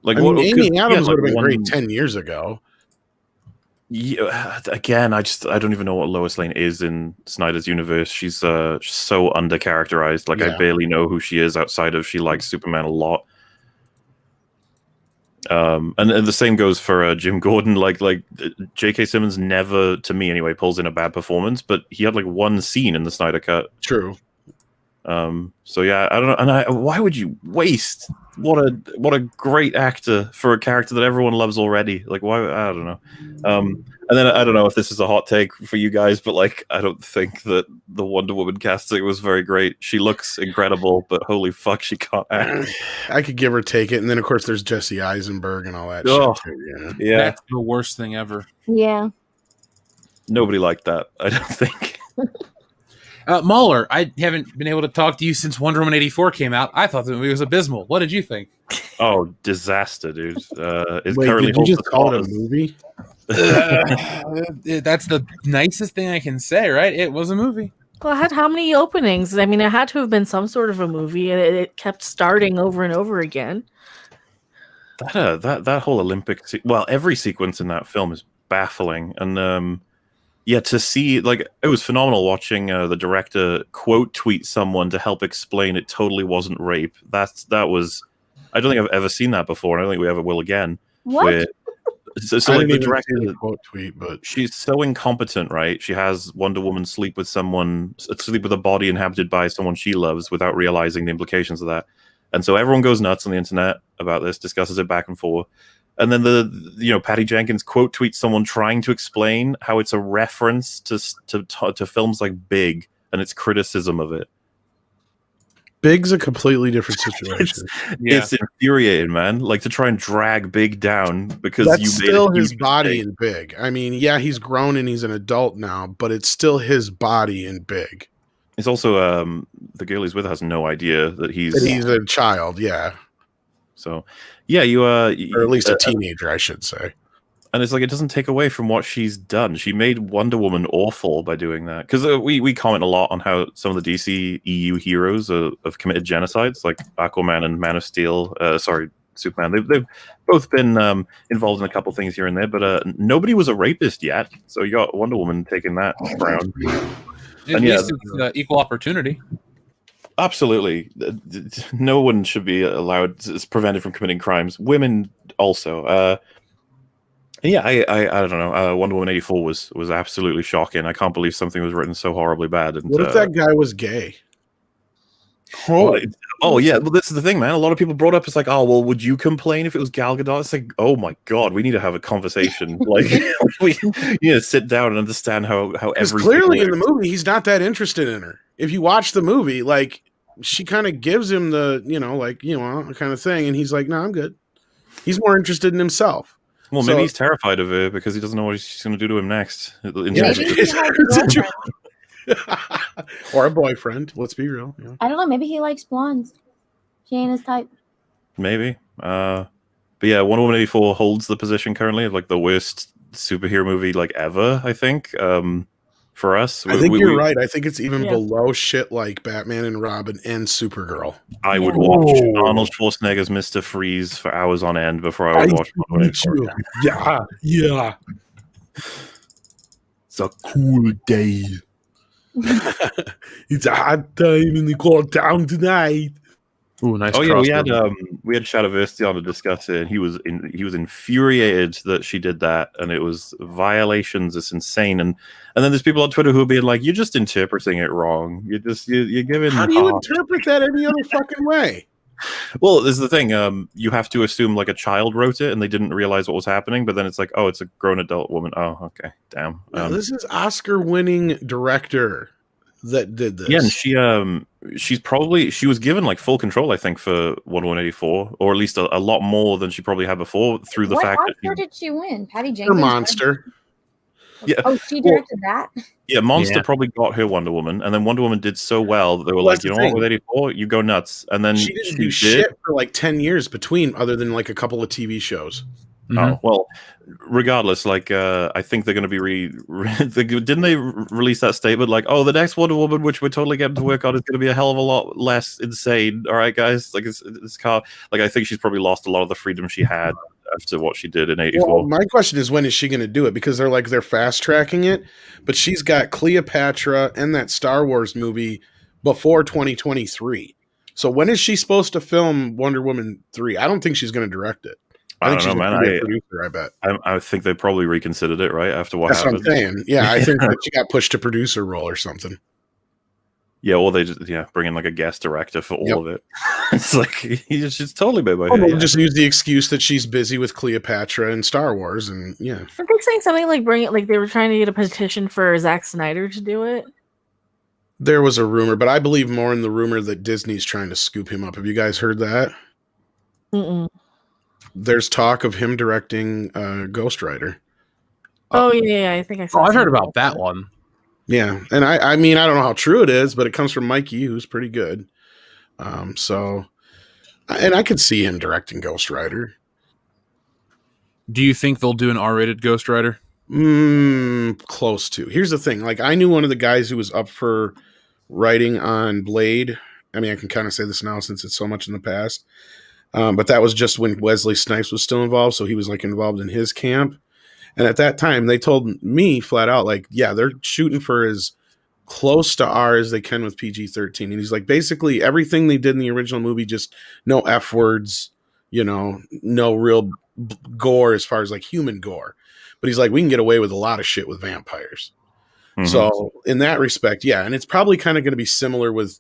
Like,
I mean,
what, 'cause
Amy
he had,
Adams
like,
would have been great
one-
10 years ago.
Yeah, again, I don't even know what Lois Lane is in Snyder's universe. She's so undercharacterized. Like,
Yeah.
I barely know who she is outside of she likes Superman a lot. And the same goes for Jim Gordon. Like J.K. Simmons never, to me anyway, pulls in a bad performance, but he had like one scene in the Snyder Cut.
True.
So yeah, I don't know. And why would you waste what a great actor for a character that everyone loves already? Like, why? I don't know. And then I don't know if this is a hot take for you guys, but like, I don't think that the Wonder Woman casting was very great. She looks incredible, but holy fuck, she can't act.
I could give or take it, and then of course there's Jesse Eisenberg and all that
Oh.
shit too.
Yeah,
That's the worst thing ever.
Yeah.
nobody liked that. I don't think.
Mauler, I haven't been able to talk to you since Wonder Woman 84 came out. I thought the movie was abysmal. What did you think?
Oh, disaster, dude! It
Wait,
currently
did you
holds
just
the
call it a
spot as-
movie?
That's the nicest thing I can say, right? It was a movie.
Well, it had how many openings? I mean, it had to have been some sort of a movie, and it kept starting over and over again.
That whole Olympic every sequence in that film is baffling, and yeah, to see, like, it was phenomenal watching the director quote tweet someone to help explain it totally wasn't rape. That was, I don't think I've ever seen that before, and I don't think we ever will again.
What?
Where- so
I
like the
didn't even
director,
see the quote tweet, but
she's so incompetent, right? She has Wonder Woman sleep with a body inhabited by someone she loves without realizing the implications of that. And so everyone goes nuts on the internet about this, discusses it back and forth. And then Patty Jenkins quote tweets someone trying to explain how it's a reference to films like Big and its criticism of it.
Big's a completely different situation.
It's infuriating, man. Like, to try and drag Big down because
That's
you made
still
a
his
huge
body
mistake.
in Big. I mean, yeah, he's grown and he's an adult now, but it's still his body in Big.
It's also the girl he's with has no idea that he's
a child, yeah,
so yeah, you
or at least a teenager, I should say.
and it's like, it doesn't take away from what she's done. She made Wonder Woman awful by doing that. Because we comment a lot on how some of the DC EU heroes have committed genocides, like Aquaman and Man of Steel. Superman. They've both been involved in a couple things here and there, but nobody was a rapist yet. So you got Wonder Woman taking that crown.
At least it's equal opportunity.
Absolutely. No one should be allowed, it's prevented from committing crimes. Women also. Yeah, I don't know. Wonder Woman 84 was absolutely shocking. I can't believe something was written so horribly bad. And,
What if that guy was gay?
Oh yeah, well, this is the thing, man. A lot of people brought up, it's like, oh well, would you complain if it was Gal Gadot? It's like, oh my god, we need to have a conversation. Like, we need to sit down and understand how
Because
everything
clearly in the
works.
movie, he's not that interested in her. If you watch the movie, like, she kind of gives him the, kind of thing, and he's like, no, I'm good. He's more interested in himself.
Well, maybe
So-
he's terrified of her because he doesn't know what she's going to do to him next. In
Yeah,
terms of-
Maybe he has a girlfriend.
Or a boyfriend. Let's be real. Yeah.
I don't know. Maybe he likes blondes. She ain't his type.
Maybe. But yeah, Wonder Woman 84 holds the position currently of like the worst superhero movie like ever, I think. For us.
I think you're right. I think it's even
Yeah.
below shit like Batman and Robin and Supergirl.
I would
Yeah.
watch
Oh.
Arnold Schwarzenegger's Mr. Freeze for hours on end before I would watch Wonder Woman 84.
Yeah.
It's a cool day.
It's a hot time in the cold town tonight.
Ooh, nice.
Oh yeah,
crossover.
we had Shadowversity on to discuss it, and he was infuriated that she did that, and it was violations. It's insane, and then there's people on Twitter who are being like, "You're just interpreting it wrong. You're giving."
How do you interpret that any other fucking way?
Well, this is the thing. You have to assume like a child wrote it and they didn't realize what was happening, but then it's like, oh, it's a grown adult woman. Oh, okay, damn.
No, this is Oscar-winning director that did this.
Yeah, and she was given like full control, I think, for Wonder Woman 84, or at least a lot more than she probably had before through the
What
fact that
Oscar did she win? Patty
Her
Jenkins.
Monster.
Yeah.
Oh, she directed that.
Yeah, Monster
Yeah.
probably got her Wonder Woman, and then Wonder Woman did so well that they were
Well,
like,
that's
you know
the
what,
thing.
with 84, you go nuts. And then
She didn't do shit for like 10 years between, other than like a couple of TV shows.
Mhm.
Oh, well, regardless, like, I think they're going to be didn't they release that statement like, oh, the next Wonder Woman, which we're totally getting to work on, is going to be a hell of a lot less insane. All right, guys? Like, it's car. Like, I think she's probably lost a lot of the freedom she had after what she did in 84.
Well, my question is, when is she going to do it? Because they're fast tracking it, but she's got Cleopatra and that Star Wars movie before 2023. So when is she supposed to film Wonder Woman 3? I don't think she's going to direct it.
I
think
don't know,
she's
man.
gonna be a producer, I bet.
I think they probably reconsidered it, right, after what
That's
happened.
what I'm saying. Yeah, I think that she got pushed to producer role or something.
Yeah, or they just bring in like a guest director for all of it. It's like she's totally made by
Or
her.
they'll just use the excuse that she's busy with Cleopatra and Star Wars, and yeah.
Weren't they saying something like bring it? Like they were trying to get a petition for Zack Snyder to do it.
There was a rumor, but I believe more in the rumor that Disney's trying to scoop him up. Have you guys heard that?
Mm-mm.
There's talk of him directing Ghost Rider.
Oh yeah, I think I saw.
Oh, I've heard
something
about that one.
Yeah, and I mean, I don't know how true it is, but it comes from Mikey, who's pretty good. So, and I could see him directing Ghost Rider.
Do you think they'll do an R-rated Ghost Rider?
Close to. Here's the thing. Like, I knew one of the guys who was up for writing on Blade. I mean, I can kind of say this now since it's so much in the past. But that was just when Wesley Snipes was still involved, so he was like involved in his camp. And at that time, they told me flat out, like, yeah, they're shooting for as close to R as they can with PG-13. And he's like, basically everything they did in the original movie, just no F words, no real gore as far as like human gore. But he's like, we can get away with a lot of shit with vampires. Mm-hmm. So in that respect, yeah. And it's probably kind of going to be similar with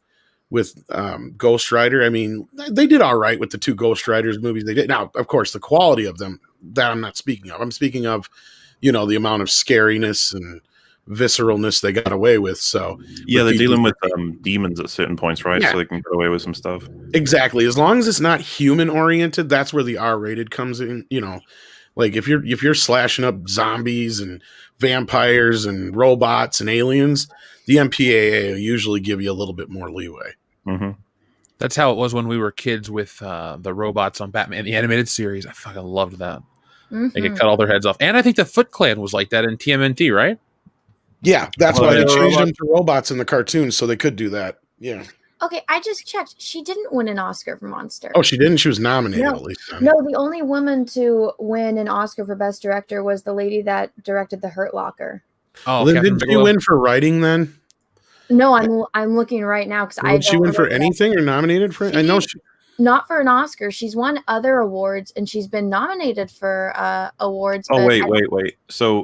Ghost Rider. I mean, they did all right with the two Ghost Riders movies they did. Now, of course, the quality of them, that I'm not speaking of. I'm speaking of, the amount of scariness and visceralness they got away with. So
yeah, they're dealing with demons at certain points, right?
Yeah.
So they can get away with some stuff.
Exactly. As long as it's not human oriented, that's where the R-rated comes in. Like if you're slashing up zombies and vampires and robots and aliens, the MPAA will usually give you a little bit more leeway.
Mm-hmm.
That's how it was when we were kids with the robots on Batman, the animated series. I fucking loved that.
Mm-hmm.
They could cut all their heads off. And I think the Foot Clan was like that in TMNT, right?
Yeah, that's
Well,
why they
they were
changed them
robots.
to robots in the cartoons, so they could do that. Yeah.
Okay, I just checked. She didn't win an Oscar for Monster.
Oh, she didn't? She was nominated
No.
at least. Then.
No, the only woman to win an Oscar for Best Director was the lady that directed The Hurt Locker.
Oh,
Well, then
Catherine
didn't she
Bigelow.
win for writing then?
No, I'm looking right now because I
Did she
don't
win for
remember that.
anything or nominated for? I know she.
Not for an Oscar. She's won other awards and she's been nominated for awards.
Oh,
but
wait. So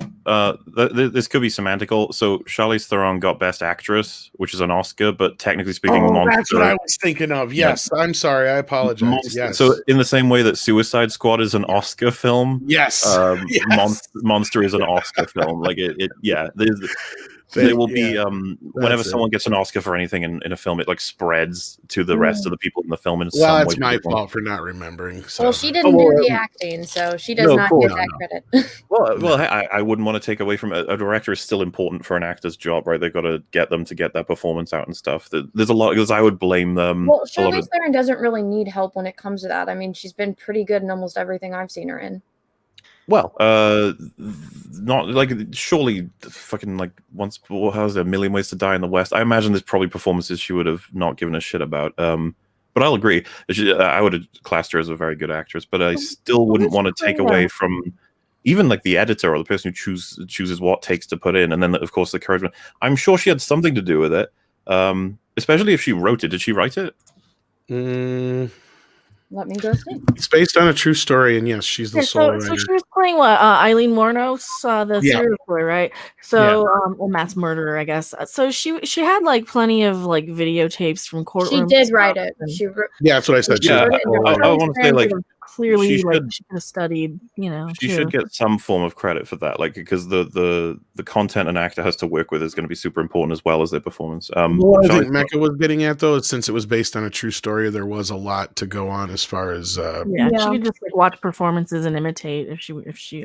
this could be semantical. So Charlize Theron got Best Actress, which is an Oscar, but technically speaking,
Oh,
Monster.
that's what I was thinking of. Yes, I'm sorry. I apologize.
Monster.
Yes.
So in the same way that Suicide Squad is an Oscar film,
yes,
yes. Monster is an Oscar film. Like it yeah. There will be whenever someone gets an Oscar for anything in a film, it like spreads to the rest of the people in the film in some way.
That's my fault for not remembering. So.
Well, she didn't do the acting, so she does not get that credit.
Well, I wouldn't want to take away from a director is still important for an actor's job, right? They've got to get them to get that performance out and stuff. There's a lot because I would blame them.
Well, Charlize Theron doesn't really need help when it comes to that. I mean, she's been pretty good in almost everything I've seen her in.
Well, not like surely fucking like once. How's there? A Million Ways to Die in the West? I imagine there's probably performances she would have not given a shit about. But I'll agree. I would have classed her as a very good actress, but I still wouldn't want to take away from even like the editor or the person who chooses what takes to put in, and then of course the encouragement. I'm sure she had something to do with it, especially if she wrote it. Did she write it?
Let me go see.
It's based on a true story, and yes, she's the sole writer.
So she was playing what? Eileen Wuornos, the
Yeah.
serial killer, right? So, or mass murderer, I guess. So she had like plenty of like videotapes from courtrooms.
She did write it.
Yeah, that's what I said.
Yeah,
She was
I want to say like
clearly
she
like
should-
she could have studied, you know.
she
too.
should get some form of credit for that, like because the content an actor has to work with is going to be super important as well as their performance.
what I
Charlie-
think Mecca was getting at, though, is since it was based on a true story, there was a lot to go on as far as
Yeah, she could just like watch performances and imitate if she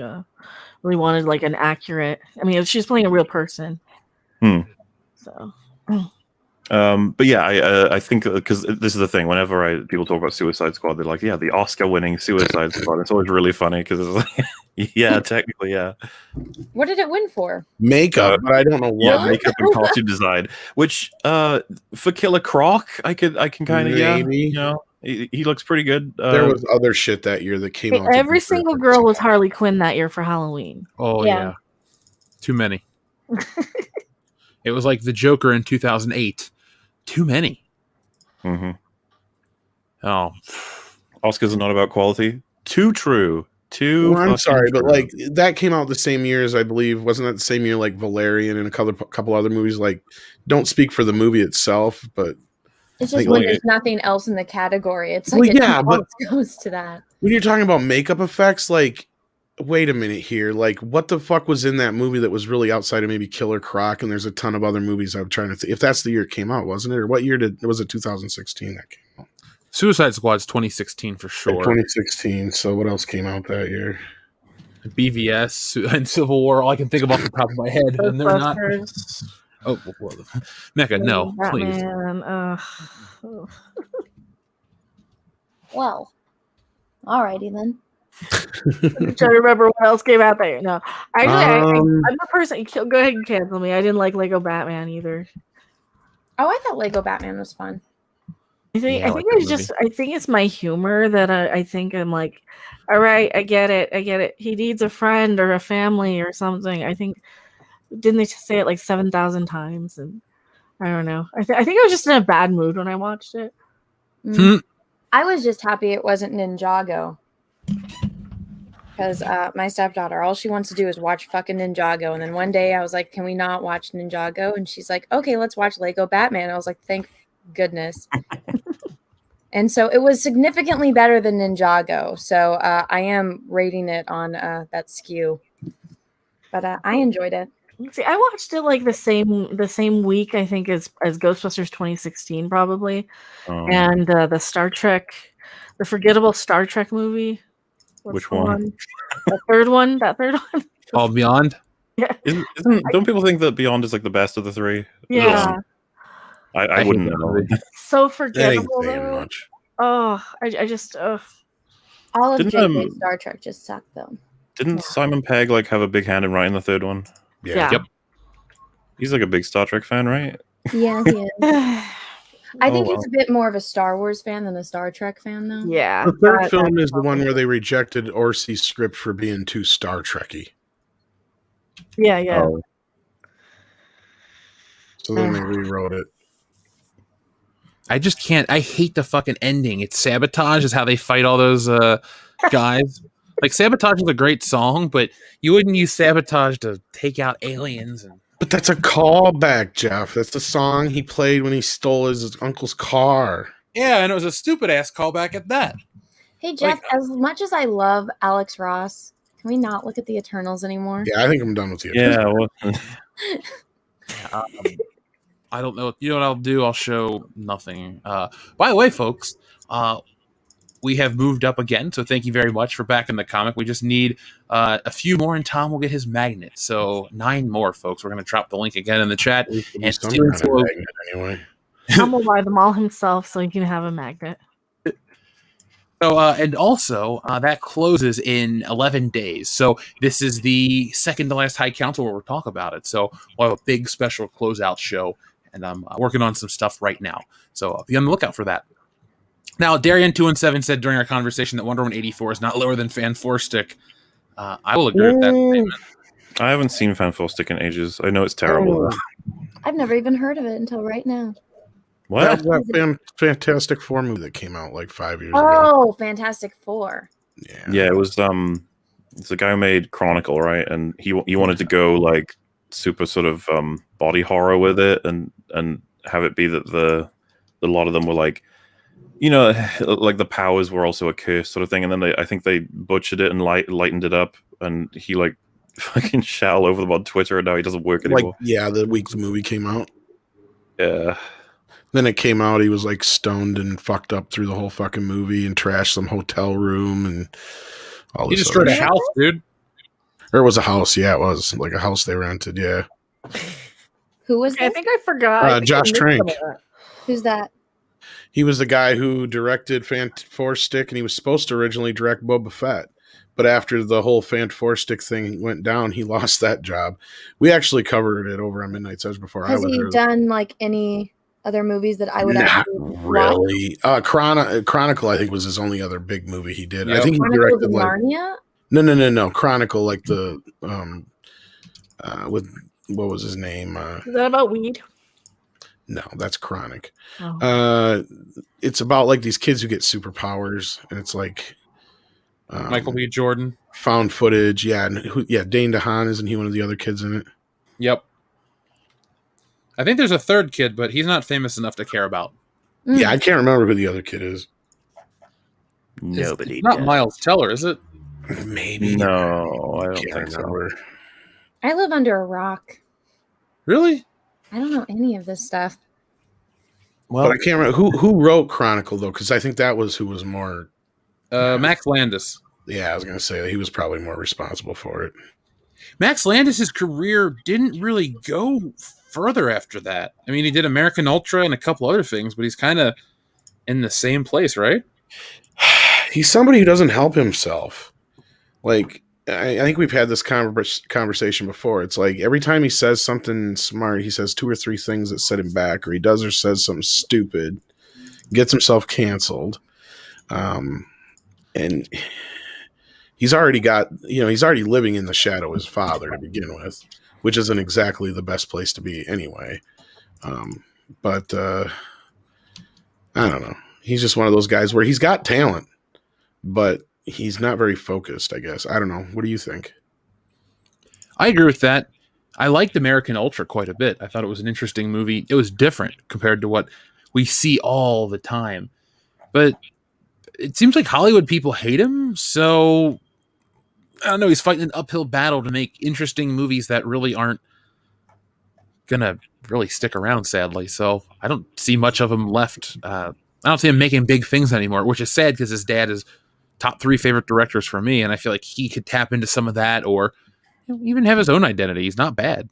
really wanted like an accurate. I mean, if she's playing a real person. So.
But yeah, I think because this is the thing. Whenever people talk about Suicide Squad, they're like, "Yeah, the Oscar-winning Suicide Squad." It's always really funny because it's like, yeah, technically, yeah.
What did it win for?
makeup, but I don't know what.
Yeah, makeup and costume design. Which for Killer Croc, I can kind of
Maybe.
you know, he looks pretty good.
There was other shit that year that came out.
Every single girl was Harley Quinn that year for Halloween.
Oh
Yeah.
yeah. Too many. It was like the Joker in 2008. Too many.
Mm-hmm.
Oh,
Oscars are not about quality. Too true. Too.
Well, I'm
fucking
sorry, but
true.
like that came out the same year as I believe. Wasn't that the same year like Valerian and a couple other movies? Like, don't speak for the movie itself, but
It's
Like,
just when
like-
there's nothing else in the category. It's
Well,
like
yeah,
it
but-
goes to that.
when you're talking about makeup effects, like, wait a minute here. Like, what the fuck was in that movie that was really outside of maybe Killer Croc? And there's a ton of other movies I'm trying to think. If that's the year it came out, wasn't it? Or what year was it? 2016 that came out.
Suicide Squad's 2016 for sure.
2016. So what else came out that year?
BVS and Civil War. All I can think of off the top of my head, and they're not.
Ghostbusters,
Oh, well, Mecca, no, please.
Batman.
Well, alrighty then.
I'm trying to remember what else came out there. No, actually,
Um,
I'm the person. Go ahead and cancel me. I didn't like Lego Batman either.
Oh, I thought Lego Batman was fun.
I think
Yeah, I
I
like
think
that
it's just I think it's my humor that I think I'm like, all right, I get it. He needs a friend or a family or something. I think didn't they say it like 7,000 times? And I don't know. I think I was just in a bad mood when I watched it.
Hmm.
I was just happy it wasn't Ninjago. Because my stepdaughter, all she wants to do is watch fucking Ninjago. And then one day I was like, can we not watch Ninjago? And she's like, okay, let's watch Lego Batman. I was like, thank goodness. And so it was significantly better than Ninjago. So I am rating it on that skew. But I enjoyed it.
See, I watched it like the same week I think as Ghostbusters 2016 probably, and the Star Trek, the forgettable Star Trek movie. What's
Which
the
one?
That third one.
All Beyond.
Don't people think that Beyond is like the best of the three?
Yeah,
I
hate
wouldn't
that
know.
movie.
so
that ain't
forgettable.
saying
Though.
much.
Oh, I just
All of
Didn't,
JJ Star Trek just sucked though.
Didn't Simon Pegg like have a big hand in writing the third one?
yeah.
Yep.
He's like a big Star Trek fan, right?
Yeah, he is. I think
Oh,
he's a bit more of a Star Wars fan than a Star Trek fan, though.
Yeah.
The third
that-
film is the
that's
one
probably-
where they rejected Orsi's script for being too Star Trekky.
Yeah.
Oh.
So then they rewrote it.
I just can't. I hate the fucking ending. It's Sabotage is how they fight all those guys. Like Sabotage is a great song, but you wouldn't use Sabotage to take out aliens. And
But that's a callback, Jeff. That's the song he played when he stole his uncle's car.
yeah, and it was a stupid ass callback at that.
Hey, Jeff, as much as I love Alex Ross, can we not look at the Eternals anymore?
Yeah, I think I'm done with you.
Yeah. Well,
I don't know. You know what I'll do? I'll show nothing. By the way, folks, we have moved up again, so thank you very much for backing the comic. We just need a few more, and Tom will get his magnet. So 9 more, folks. We're going to drop the link again in the chat.
At least it'll be
And
some
Steven
kind of
Flow-
magnet anyway.
Tom will buy them all himself so he can have a magnet.
So, and also, that closes in 11 days. So this is the second to last High Council where we'll talk about it. So we'll have a big special closeout show, and I'm working on some stuff right now. So be on the lookout for that. Now, Darian217 said during our conversation that Wonder Woman 84 is not lower than Fan 4 Stick. I will agree with that statement.
I haven't seen Fan Stick in ages. I know it's terrible.
I've never even heard of it until right now.
That
What?
was that Fantastic Four movie that came out like 5 years ago.
Oh, Fantastic Four.
Yeah.
Yeah, it was it's the guy who made Chronicle, right? And he wanted to go like super sort of body horror with it, and have it be that a lot of them were like, you know, like the powers were also a curse sort of thing. And then I think they butchered it and lightened it up, and he like fucking shot all over them on Twitter, and now he doesn't work anymore.
Like, yeah, the week the movie came out.
Yeah.
Then it came out, he was like stoned and fucked up through the whole fucking movie and trashed some hotel room and all
He
this.
destroyed a
other shit.
house, dude.
Or it was a house. Yeah, it was like a house they rented. Yeah.
Who was
I
this?
think I forgot. I think I
Josh
missed
Trank.
some of that.
Who's that?
He was the guy who directed Four Stick, and he was supposed to originally direct Boba Fett. But after the whole Four Stick thing went down, he lost that job. We actually covered it over on Midnight's Edge before.
Has
I was
he
there.
done like any other movies that I would
Not
actually watch?
really. Chronicle, I think, was his only other big movie he did.
Yep.
I think he
Chronicles
directed
of
like
Narnia?
no. Chronicle, like the with what was his name?
Is that about weed?
No, that's Chronic.
Oh.
It's about like these kids who get superpowers, and it's like
Michael B. Jordan.
found footage. Yeah, and Dane DeHaan, isn't he one of the other kids in it?
Yep. I think there's a third kid, but he's not famous enough to care about.
Mm.
Yeah, I can't remember who the other kid is.
Nobody.
It's not
does.
Miles Teller, is it?
Maybe.
No, I don't
Can't
think so.
remember.
I live under a rock.
Really?
I don't know any of this stuff.
Well,
But I can't remember who wrote Chronicle though, because I think that was who was more.
Max Landis.
Yeah, I was gonna say he was probably more responsible for it.
Max Landis' career didn't really go further after that. I mean, he did American Ultra and a couple other things, but he's kind of in the same place, right?
He's somebody who doesn't help himself. Like, I think we've had this conversation before. It's like every time he says something smart, he says 2 or 3 things that set him back, or he does or says something stupid, gets himself canceled. And he's already living in the shadow of his father to begin with, which isn't exactly the best place to be anyway. But I don't know. He's just one of those guys where he's got talent, but he's not very focused, I guess. I don't know. What do you think?
I agree with that. I liked American Ultra quite a bit. I thought it was an interesting movie. It was different compared to what we see all the time. But it seems like Hollywood people hate him, so I don't know. He's fighting an uphill battle to make interesting movies that really aren't gonna really stick around, sadly. So I don't see much of him left. I don't see him making big things anymore, which is sad because his dad is top 3 favorite directors for me, and I feel like he could tap into some of that, or even have his own identity. He's not bad.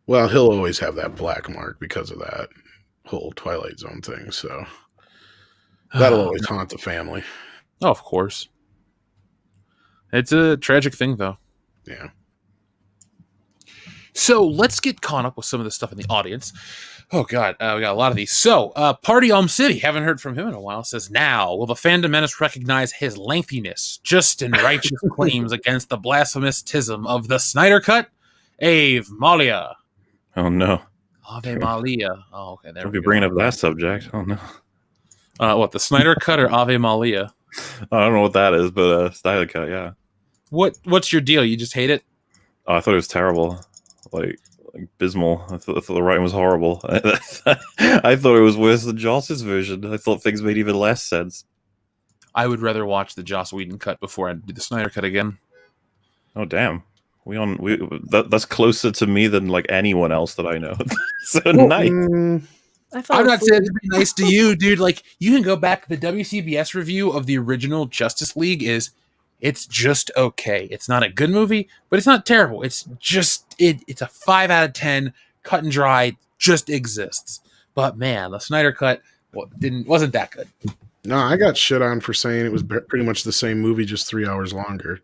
Well, he'll always have that black mark because of that whole Twilight Zone thing, so that'll always haunt the family.
Oh, of course. It's a tragic thing, though.
Yeah.
So let's get caught up with some of the stuff in the audience. Oh, God. We got a lot of these. So, Party Elm City, haven't heard from him in a while, says, now, will the fandom menace recognize his lengthiness, just and righteous claims against the blasphemousism of the Snyder Cut? Ave Malia.
oh no.
Ave Malia. Oh, okay. There
Don't
we
be
go.
bringing up that subject. Oh no.
What, the Snyder Cut or Ave Malia?
I don't know what that is, but Snyder Cut, yeah.
What's your deal? You just hate it?
Oh, I thought it was terrible. Like abysmal. I thought the writing was horrible. I thought it was worse than Joss's version. I thought things made even less sense.
I would rather watch the Joss Whedon cut before I do the Snyder Cut again.
Oh damn. That's closer to me than like anyone else that I know. So nice.
I thought
I'm
it
not
was
saying to be nice to you, dude. Like, you can go back. The WCBS review of the original Justice League it's just okay. It's not a good movie, but it's not terrible. It's just it's a 5 out of 10, cut and dry, just exists. But man, the Snyder Cut wasn't that good.
No, I got shit on for saying it was pretty much the same movie, just 3 hours longer.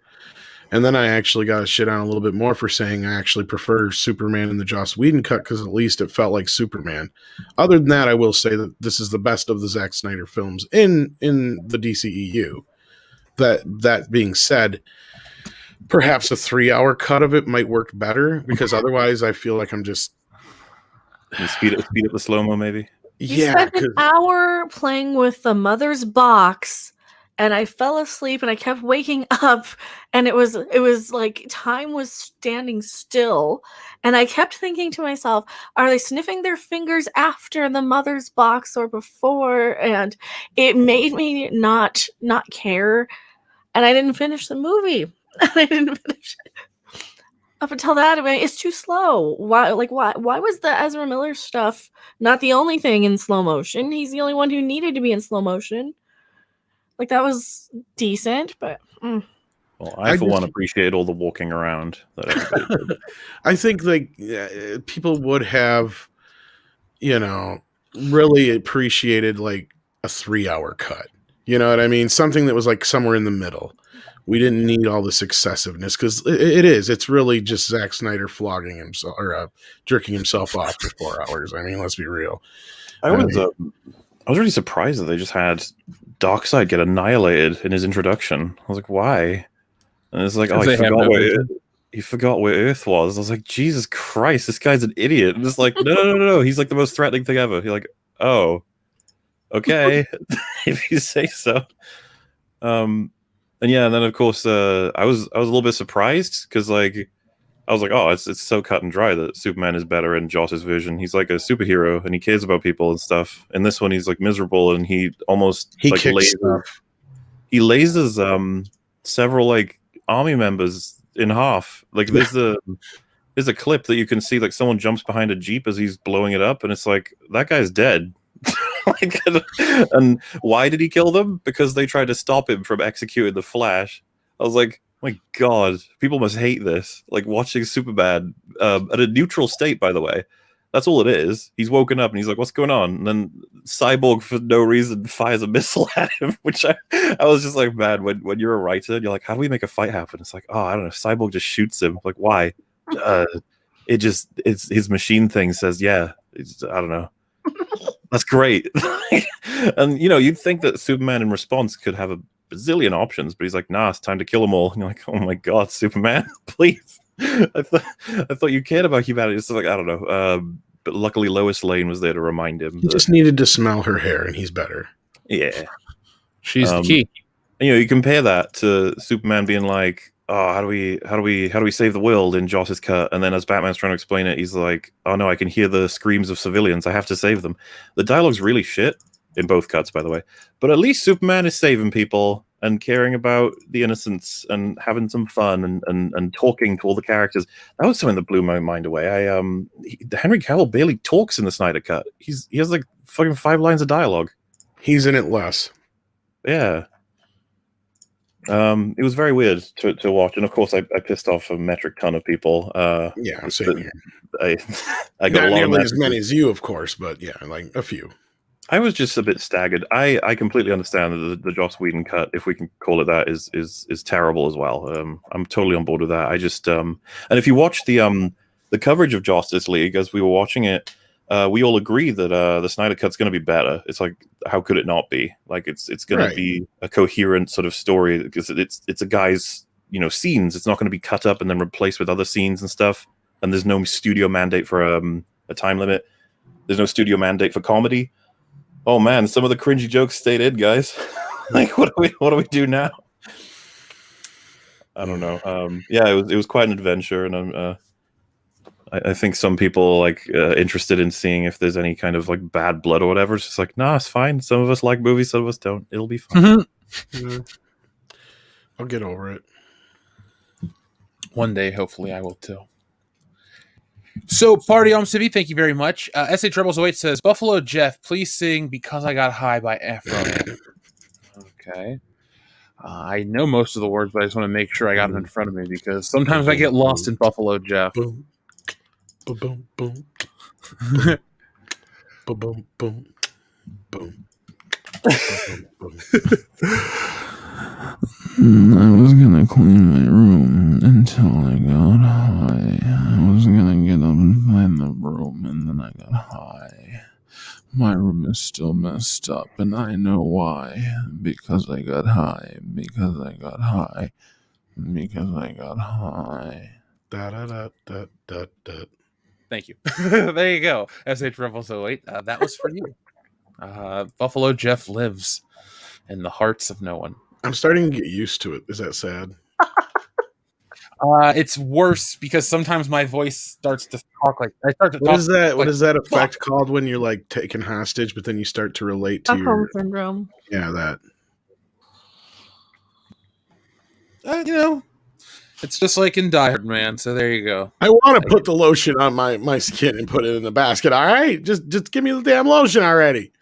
And then I actually got shit on a little bit more for saying I actually prefer Superman in the Joss Whedon cut because at least it felt like Superman. Other than that, I will say that this is the best of the Zack Snyder films in the DCEU. That being said, perhaps a 3-hour cut of it might work better because otherwise I feel like I'm just
You speed up the slow-mo maybe.
You
Yeah,
spent an
'cause-
hour playing with the mother's box, and I fell asleep, and I kept waking up, and it was like time was standing still, and I kept thinking to myself, are they sniffing their fingers after the mother's box or before? And it made me not care, and I didn't finish the movie. I didn't finish it. Up until that, I mean, it's too slow. Why was the Ezra Miller stuff not the only thing in slow motion? He's the only one who needed to be in slow motion. Like, that was decent, but
Well,
I
for one
just-
appreciate all the walking around that everybody did.
I think like people would have, really appreciated like a 3-hour cut. You know what I mean? Something that was like somewhere in the middle. We didn't need all this excessiveness because it's really just Zack Snyder flogging himself or jerking himself off for 4 hours. I mean, let's be real.
I was really surprised that they just had Darkseid get annihilated in his introduction. I was like, why? And it's like, oh, he forgot where Earth was. I was like, Jesus Christ, this guy's an idiot. And it's like, no. He's like the most threatening thing ever. You're like, oh, okay, if you say so. And then of course, I was a little bit surprised because like I was like, oh, it's so cut and dry that Superman is better in Joss's version. He's like a superhero and he cares about people and stuff. In this one, he's like miserable and he like
kicks stuff.
He lasers several like army members in half. Like there's a clip that you can see like someone jumps behind a Jeep as he's blowing it up, and it's like that guy's dead. Like, and why did he kill them? Because they tried to stop him from executing the Flash. I was like, my God, people must hate this. Like watching Superman at a neutral state, by the way. That's all it is. He's woken up and he's like, what's going on? And then Cyborg, for no reason, fires a missile at him, which I was just like, man, when you're a writer, you're like, how do we make a fight happen? It's like, oh, I don't know. Cyborg just shoots him. Like, why? It's his machine thing says, yeah. I don't know. That's great. And you'd think that Superman in response could have a bazillion options, but he's like, nah, it's time to kill them all. And you're like, oh my God, Superman, please. I thought you cared about humanity. It's like, I don't know. But luckily Lois Lane was there to remind him.
He just needed to smell her hair and he's better.
Yeah.
She's the key.
And, you compare that to Superman being like, oh, how do we save the world in Joss's cut? And then as Batman's trying to explain it, he's like, oh no, I can hear the screams of civilians. I have to save them. The dialogue's really shit in both cuts, by the way. But at least Superman is saving people and caring about the innocents and having some fun and talking to all the characters. That was something that blew my mind away. Henry Cavill barely talks in the Snyder cut. He has like fucking 5 lines of dialogue.
He's in it less.
Yeah. It was very weird to watch, and of course, I pissed off a metric ton of people.
Yeah, same here.
I got
Not
a lot
nearly
of
as many as you, of course, but yeah, like a few.
I was just a bit staggered. I completely understand that the Joss Whedon cut, if we can call it that, is terrible as well. I'm totally on board with that. I just and if you watch the coverage of Justice League as we were watching it, we all agree that the Snyder cut's going to be better. It's like, how could it not be? Like it's going to be a coherent sort of story because it's a guy's scenes. It's not going to be cut up and then replaced with other scenes and stuff. And there's no studio mandate for a time limit. There's no studio mandate for comedy. Oh man, some of the cringy jokes stayed in, guys. Like what do we do now? I don't know. Yeah, it was quite an adventure, and I think some people like interested in seeing if there's any kind of like bad blood or whatever. It's just like, nah, it's fine. Some of us like movies, some of us don't. It'll be fine.
Yeah. I'll get over it.
One day, hopefully, I will too. So, Party on Civvy, thank you very much. SA Troubles 08 says, Buffalo Jeff, please sing Because I Got High by Afro. Okay. I know most of the words, but I just want to make sure I got them in front of me because sometimes I get lost in Buffalo Jeff.
Boom. Boom, boom, boom. Boom, boom, boom. Boom.
I was gonna clean my room until I got high. I was gonna get up and find the room, and then I got high. My room is still messed up, and I know why. Because I got high. Because I got high. Because I got high.
Da, da, da, da, da, da.
Thank you. There you go. SA Troubles 08. That was for you. Buffalo Jeff lives in the hearts of no one.
I'm starting to get used to it. Is that sad?
It's worse because sometimes my voice starts to talk like I start to
What
talk.
is that? What
like,
is that effect called when you're like taken hostage, but then you start to relate to
Stockholm
your
syndrome.
that.
It's just like in Die Hard, man. So there you go.
I want to put the lotion on my skin and put it in the basket. All right, just give me the damn lotion already.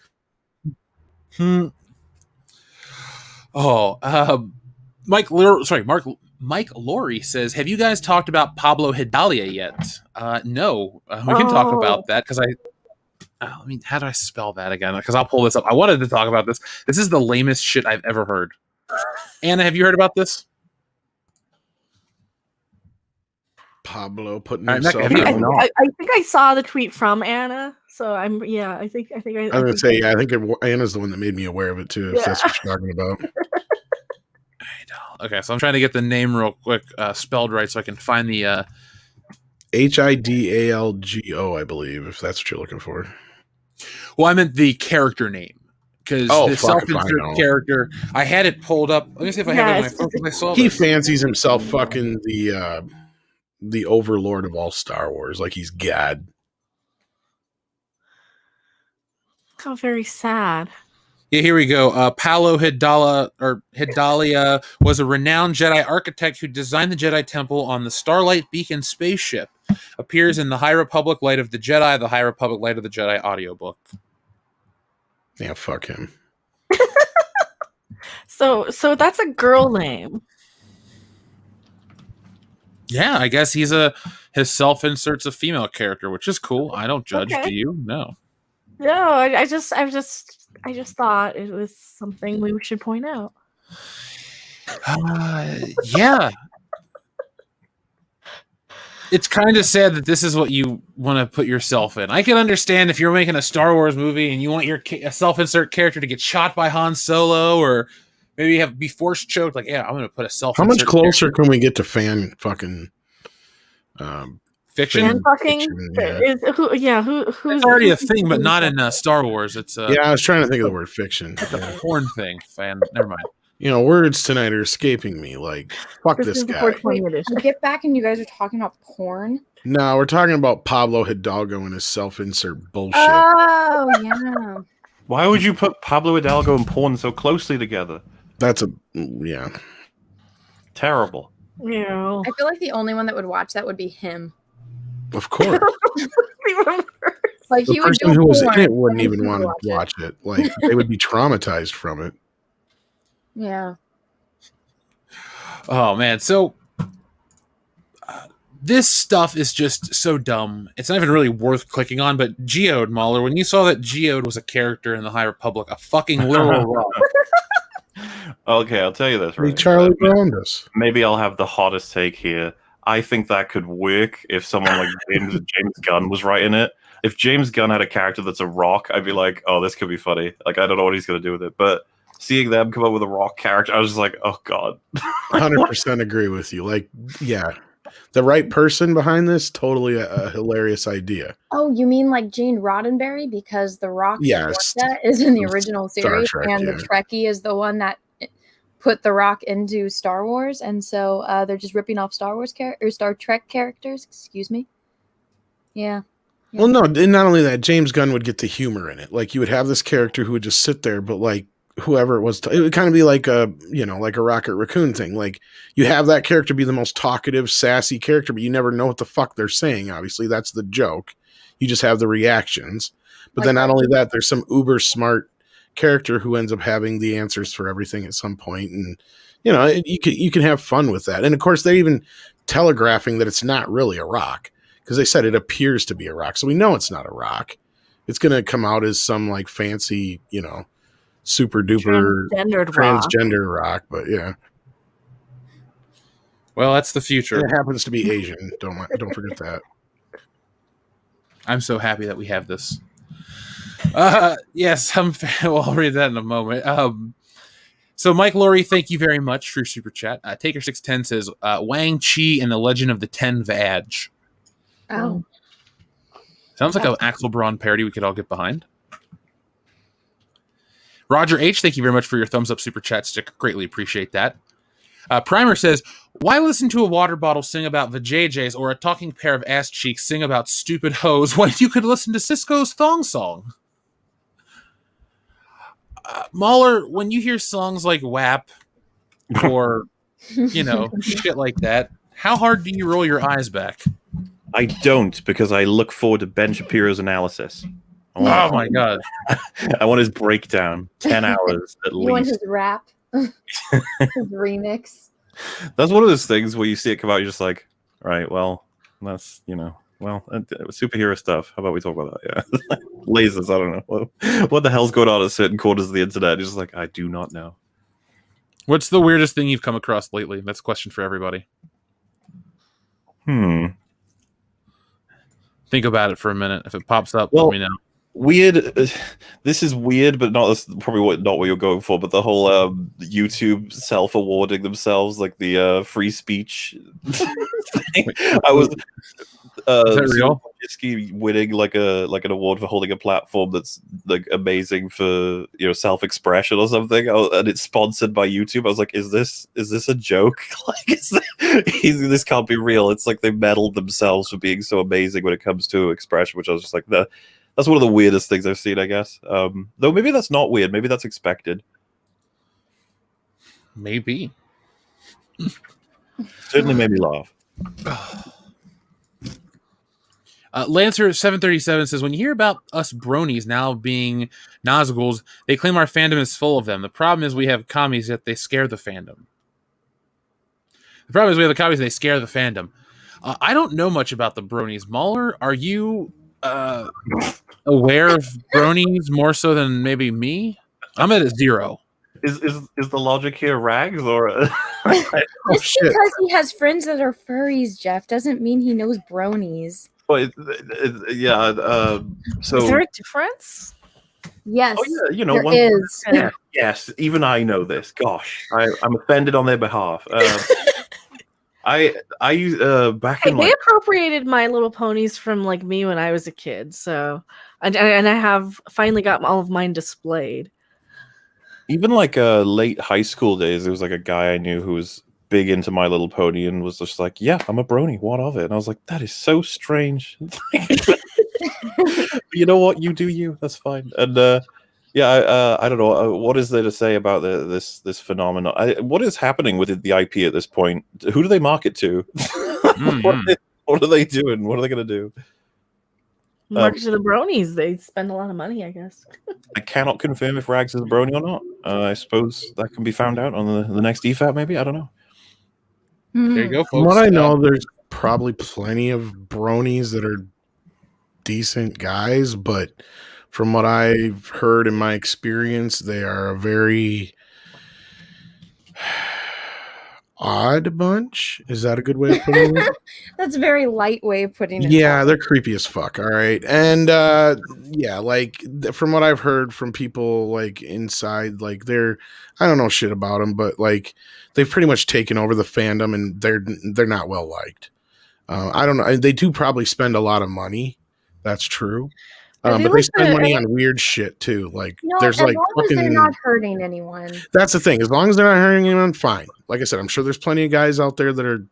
Mark Laurie says, "Have you guys talked about Pablo Hidalgo yet?" No, we can talk about that because how do I spell that again? Because I'll pull this up. I wanted to talk about this. This is the lamest shit I've ever heard. Anna, have you heard about this?
Pablo putting
All right, Mecca,
himself.
have you-
I think I saw the tweet from Anna, so I think
I was gonna say, I think Anna's the one that made me aware of it too. If that's what you're talking about.
Okay, so I'm trying to get the name real quick spelled right so I can find the
Hidalgo, I believe, if that's what you're looking for.
Well, I meant the character name because the self-insert character. I had it pulled up. Let me see if I have it on my phone. I saw
He
this.
fancies himself fucking the overlord of all Star Wars, like he's God.
How very sad.
Yeah, here we go. Paulo Hidalgo was a renowned Jedi architect who designed the Jedi Temple on the Starlight Beacon spaceship. Appears in the High Republic Light of the Jedi, the High Republic Light of the Jedi audiobook.
Yeah, fuck him.
So that's a girl name.
Yeah, I guess his self-inserts a female character, which is cool. I don't judge.
Okay.
Do you? No.
No, I just thought it was something we should point out.
Yeah. It's kind of sad that this is what you want to put yourself in. I can understand if you're making a Star Wars movie and you want your self-insert character to get shot by Han Solo, or maybe be force choked. Like, yeah, I'm going to put a self-insert.
How much closer can we get to fan fucking
fiction?
Fan fucking?
Yeah.
Who's
it's already a thing, but not in Star Wars. It's
yeah, I was trying to think of the word fiction.
It's a porn thing. Never mind.
Words tonight are escaping me. Like, fuck this guy.
Get back, and you guys are talking about porn.
No, we're talking about Pablo Hidalgo and his self-insert bullshit.
Oh yeah.
Why would you put Pablo Hidalgo and porn so closely together?
That's
terrible.
Yeah.
I feel like the only one that would watch that would be him.
Of course.
Like
the
he would
person
do
who was
porn,
in it wouldn't
and
even
he
want
would
to watch it. Like, they would be traumatized from it.
Yeah.
Oh man, so this stuff is just so dumb. It's not even really worth clicking on. But Geode, Mauler, when you saw that Geode was a character in the High Republic, a fucking literal rock.
Okay, I'll tell you this. Right?
Charlie Brown us.
Maybe I'll have the hottest take here. I think that could work if someone like James Gunn was writing it. If James Gunn had a character that's a rock, I'd be like, oh, this could be funny. Like, I don't know what he's going to do with it. But seeing them come up with a rock character, I was just like, oh, God.
100% agree with you. Like, yeah. The right person behind this, totally a hilarious idea.
Oh, you mean like Gene Roddenberry? Because The Rock
yes.
is in the original series,
Trek,
and the Trekkie is the one that put The Rock into Star Wars, and so they're just ripping off Star Trek characters. Excuse me. Yeah.
Well, no, and not only that, James Gunn would get the humor in it. Like, you would have this character who would just sit there, but like whoever it was, it would kind of be like a Rocket Raccoon thing. Like, you have that character be the most talkative, sassy character, but you never know what the fuck they're saying. Obviously, that's the joke. You just have the reactions. But then not only that, there's some uber smart character who ends up having the answers for everything at some point, and you can have fun with that. And of course, they're even telegraphing that it's not really a rock, because they said it appears to be a rock, so we know it's not a rock. It's going to come out as some like fancy, super duper transgender rock, but yeah.
Well, that's the future.
And it happens to be Asian. Don't forget that.
I'm so happy that we have this. Yes, I'll read that in a moment. So Mike Laurie, thank you very much for your super chat. Taker610 says, Wang Chi and the Legend of the Ten Vag.
Oh.
Sounds like an Axel Braun parody we could all get behind. Roger H, thank you very much for your thumbs up super chat sticker. Greatly appreciate that. Primer says, why listen to a water bottle sing about vajayjays or a talking pair of ass cheeks sing about stupid hoes when you could listen to Cisco's thong song? Mauler, when you hear songs like WAP or, shit like that, how hard do you roll your eyes back?
I don't, because I look forward to Ben Shapiro's analysis.
Oh my god.
I want his breakdown. 10 hours at
You want
least.
his rap? His remix?
That's one of those things where you see it come out, you're just like, right, well, that's, superhero stuff. How about we talk about that? Yeah. Lasers, I don't know. What the hell's going on at certain corners of the internet? You're just like, I do not know.
What's the weirdest thing you've come across lately? That's a question for everybody. Think about it for a minute. If it pops up, let me know.
Weird. This is weird, but probably not what you're going for. But the whole YouTube self-awarding themselves, like the free speech thing. I was
is that real?
Winning like an award for holding a platform that's like amazing for self-expression or something, and it's sponsored by YouTube. I was like, is this a joke? Like, this can't be real. It's like they medaled themselves for being so amazing when it comes to expression, which I was just like, that's one of the weirdest things I've seen, I guess. Though maybe that's not weird. Maybe that's expected.
Maybe.
Certainly made me laugh.
Lancer737 says, when you hear about us bronies now being Nazguls, they claim our fandom is full of them. The problem is we have commies that they scare the fandom. They scare the fandom. I don't know much about the bronies. Mauler, are you aware of bronies more so than maybe me? I'm at a 0.
Is the logic here rags or?
Just because he has friends that are furries, Jeff, doesn't mean he knows bronies.
Well, yeah. So
is there a difference?
Yes.
Oh yeah,
there is.
Yeah, yes, even I know this. Gosh, I'm offended on their behalf. I back in
they appropriated My Little Ponies from like me when I was a kid, so and I have finally got all of mine displayed.
Even like late high school days, there was like a guy I knew who was big into My Little Pony and was just like, "Yeah, I'm a brony. What of it?" And I was like, "That is so strange." You know what? You do you. That's fine. And I don't know. What is there to say about this phenomenon? What is happening with the IP at this point? Who do they market to? What are they doing? What are they going to do?
Market to the bronies. They spend a lot of money, I guess.
I cannot confirm if Rags is a brony or not. I suppose that can be found out on the next EFAP, maybe? I don't know.
There you go, folks.
From what I know, there's probably plenty of bronies that are decent guys, but from what I've heard in my experience, they are a very odd bunch. Is that a good way of putting it?
That's a very light way of putting it.
Yeah, they're creepy as fuck. All right. And like from what I've heard from people like inside, like I don't know shit about them, but like they've pretty much taken over the fandom and they're not well liked. I don't know. They do probably spend a lot of money. That's true. But they spend money on weird shit too. Like there's like fucking.
They're not hurting anyone.
That's the thing. As long as they're not hurting anyone, fine. Like I said, I'm sure there's plenty of guys out there that are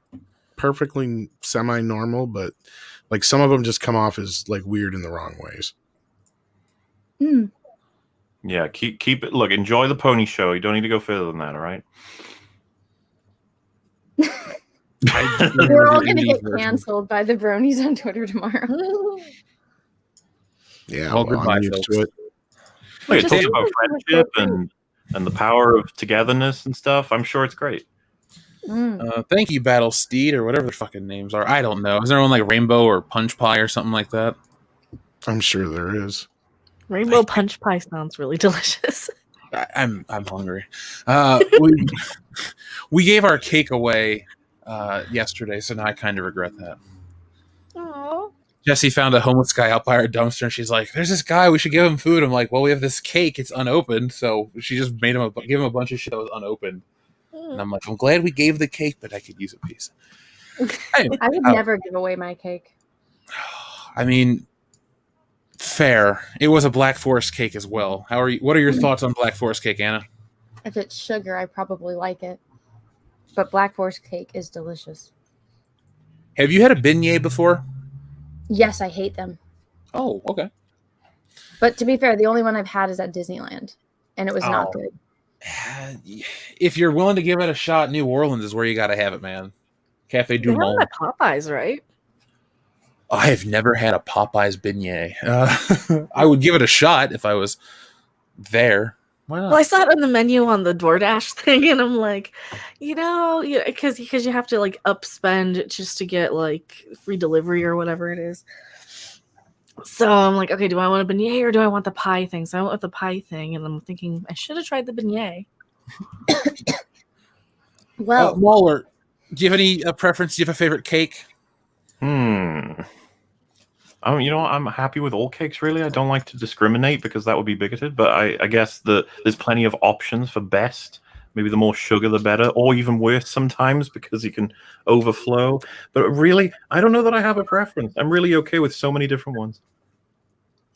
perfectly semi-normal, but like some of them just come off as like weird in the wrong ways.
Yeah, keep it. Look, enjoy the pony show. You don't need to go further than that. All right.
We're all going to get canceled by the bronies on Twitter tomorrow.
Yeah, well, I'm used to it.
Look, it talks about friendship and the power of togetherness and stuff. I'm sure it's great.
Thank you, Battle Steed, or whatever their fucking names are. I don't know. Is there one like Rainbow or Punch Pie or something like that?
I'm sure there is.
Rainbow Punch Pie sounds really delicious.
I'm hungry. We gave our cake away yesterday, so now I kind of regret that.
Aww.
Jessie found a homeless guy out by our dumpster, and she's like, "There's this guy. We should give him food." I'm like, "Well, we have this cake. It's unopened." So she just made him give him a bunch of shit that was unopened. And I'm like, "I'm glad we gave the cake, but I could use a piece."
I would never give away my cake.
I mean, Fair. It was a Black Forest cake as well. How are you? What are your thoughts on Black Forest cake, Anna?
If it's sugar, I probably like it. But Black Forest cake is delicious.
Have you had a beignet before?
Yes, I hate them.
Oh, okay.
But to be fair, the only one I've had is at Disneyland, and it was not good.
If you're willing to give it a shot, New Orleans is where you got to have it, man. Cafe Du
They have them
Monde.
at Popeyes, right?
I have never had a Popeyes beignet. I would give it a shot if I was there. Why not?
Well, I saw it on the menu on the DoorDash thing, and I'm like, because you have to like upspend just to get like free delivery or whatever it is. So I'm like, okay, do I want a beignet or do I want the pie thing? So I went with the pie thing, and I'm thinking I should have tried the beignet.
Well,
Mauler, do you have any preference? Do you have a favorite cake?
You know, I'm happy with all cakes, really. I don't like to discriminate because that would be bigoted, but I guess there's plenty of options for best. Maybe the more sugar, the better, or even worse sometimes because you can overflow. But really, I don't know that I have a preference. I'm really okay with so many different ones.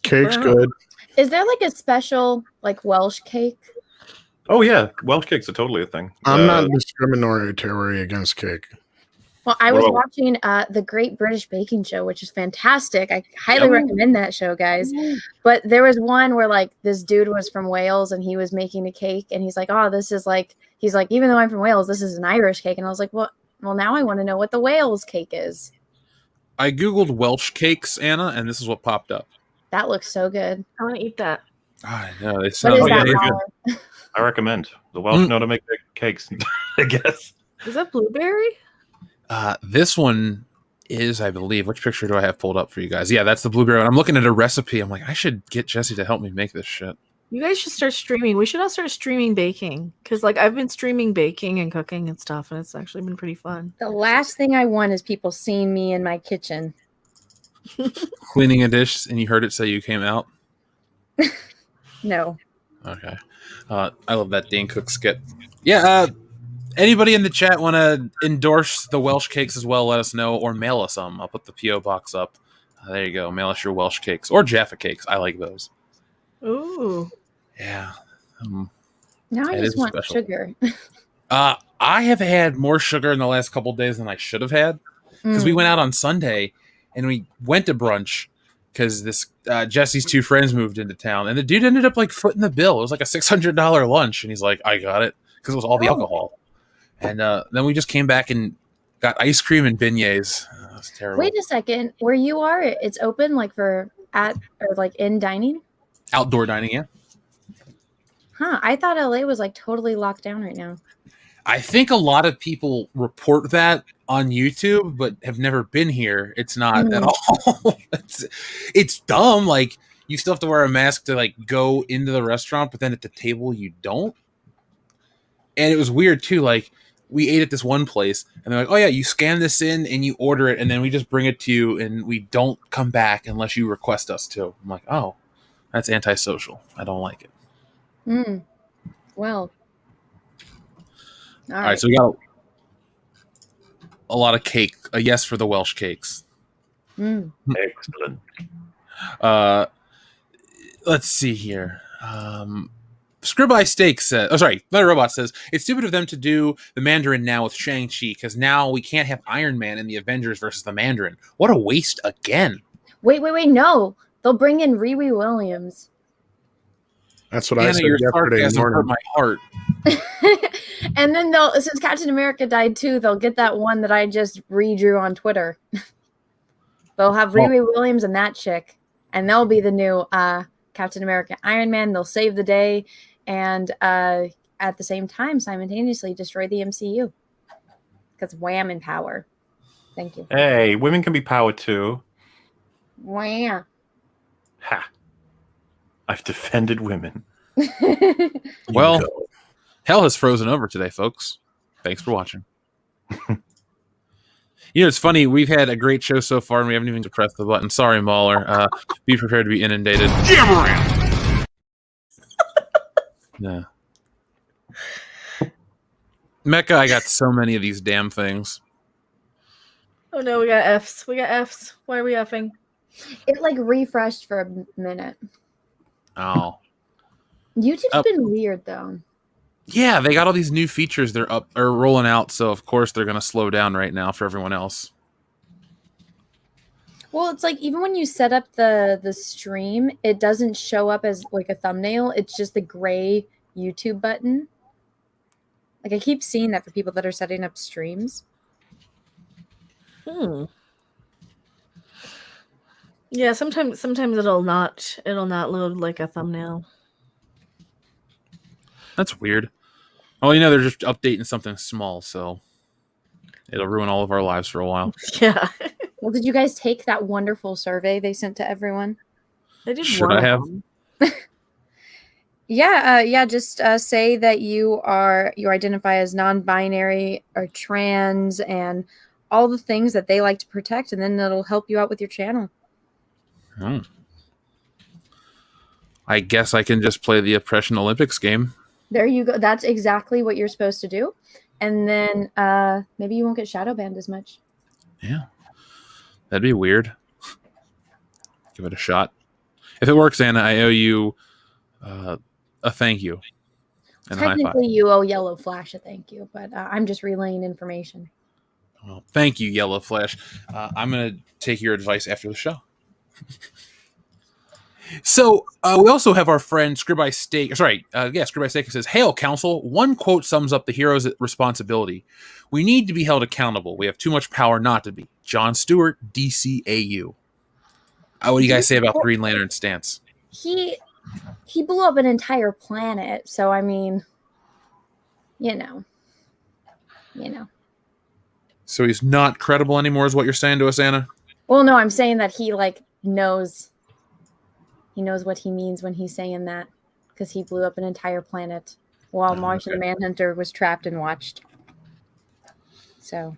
Cake's good.
is there like a special like Welsh cake?
Oh, yeah. Welsh cakes are totally a thing.
I'm not discriminatory against cake.
Well, I was
Well-
watching the Great British Baking Show, which is fantastic. I highly recommend that show, guys. But there was one where like this dude was from Wales and he was making a cake, and he's like, "Oh, this is like," he's like, "Even though I'm from Wales, this is an Irish cake." And I was like, "Well, now I want to know what the Wales cake is."
I googled Welsh cakes, Anna, and this is what popped up.
That looks so good.
I want to eat that.
I know they
What
sound
is
Oh, yeah,
that?
they're
Mauler?
I recommend. The Welsh know to make their cakes, I guess.
Is that blueberry?
This one is, I believe. Which picture do I have pulled up for you guys? Yeah, that's the blueberry one. I'm looking at a recipe. I'm like, I should get Jesse to help me make this shit.
You guys should start streaming. We should all start streaming baking because, like, I've been streaming baking and cooking and stuff, and it's actually been pretty fun.
The last thing I want is people seeing me in my kitchen.
Cleaning a dish, and you heard it say you came out.
No.
Okay. I love that Dane Cook skit. Yeah. Anybody in the chat want to endorse the Welsh cakes as well? Let us know, or mail us some. I'll put the PO box up. There you go. Mail us your Welsh cakes or Jaffa cakes. I like those.
Ooh.
Yeah.
Now I
That
just
is
want
special.
sugar.
I have had more sugar in the last couple of days than I should have had because we went out on Sunday and we went to brunch because this Jesse's two friends moved into town, and the dude ended up like footing the bill. It was like a $600 lunch, and he's like, "I got it," because it was all the alcohol. And then we just came back and got ice cream and beignets. That was terrible.
Wait a second. Where you are, it's open like for at or like in dining?
Outdoor dining, yeah.
Huh. I thought LA was like totally locked down right now.
I think a lot of people report that on YouTube, but have never been here. It's not at all. It's dumb. Like, you still have to wear a mask to like go into the restaurant, but then at the table you don't. And it was weird too. Like, we ate at this one place, and they're like, "Oh yeah, you scan this in and you order it, and then we just bring it to you, and we don't come back unless you request us to." I'm like, "Oh, that's antisocial. I don't like it."
Well.
All right, so we got a lot of cake. A yes for the Welsh cakes.
Excellent.
Let's see here. Scribby Steak says, Letter Robot says, it's stupid of them to do the Mandarin now with Shang-Chi because now we can't have Iron Man in the Avengers versus the Mandarin. What a waste again.
Wait, no. They'll bring in Riri Williams.
That's what I
Anna,
said
your
yesterday
sarcasm hurt
morning.
my heart.
And then since Captain America died too, they'll get that one that I just redrew on Twitter. They'll have Riri Williams and that chick, and they'll be the new Captain America Iron Man. They'll save the day and at the same time simultaneously destroy the MCU. Because wham in power. Thank you.
Hey, women can be powered too.
Wham.
Ha. I've defended women.
Well, hell has frozen over today, folks. Thanks for watching. It's funny. We've had a great show so far, and we haven't even pressed the button. Sorry, Mauler. Be prepared to be inundated. Yeah. Mecca, I got so many of these damn things.
Oh no, we got Fs. Why are we effing?
It like refreshed for a minute.
Oh.
YouTube's been weird though.
Yeah, they got all these new features they're rolling out, so of course they're going to slow down right now for everyone else.
Well, it's like even when you set up the stream, it doesn't show up as like a thumbnail. It's just the gray YouTube button. Like I keep seeing that for people that are setting up streams.
Yeah, sometimes it'll not load like a thumbnail.
That's weird. Well, you know, they're just updating something small, so it'll ruin all of our lives for a while.
Yeah.
Well, did you guys take that wonderful survey they sent to everyone?
I did.
Should I have?
Yeah. Just say that you identify as non-binary or trans and all the things that they like to protect, and then it'll help you out with your channel.
I guess I can just play the Oppression Olympics game.
There you go. That's exactly what you're supposed to do. And then maybe you won't get shadow banned as much.
Yeah. That'd be weird. Give it a shot. If it works, Anna, I owe you a thank you. And
technically, you owe Yellow Flash a thank you, but I'm just relaying information.
Well, thank you, Yellow Flash. I'm going to take your advice after the show. So we also have our friend Scribby Steak. Scribby Steak says, "Hail, Council. One quote sums up the hero's responsibility. We need to be held accountable. We have too much power not to be. Jon Stewart, DCAU." What do you guys say about the Green Lantern stance?
He blew up an entire planet, so I mean, you know.
So he's not credible anymore, is what you're saying to us, Anna?
Well, no, I'm saying that he knows. He knows what he means when he's saying that, because he blew up an entire planet while Martian the Manhunter was trapped and watched. So,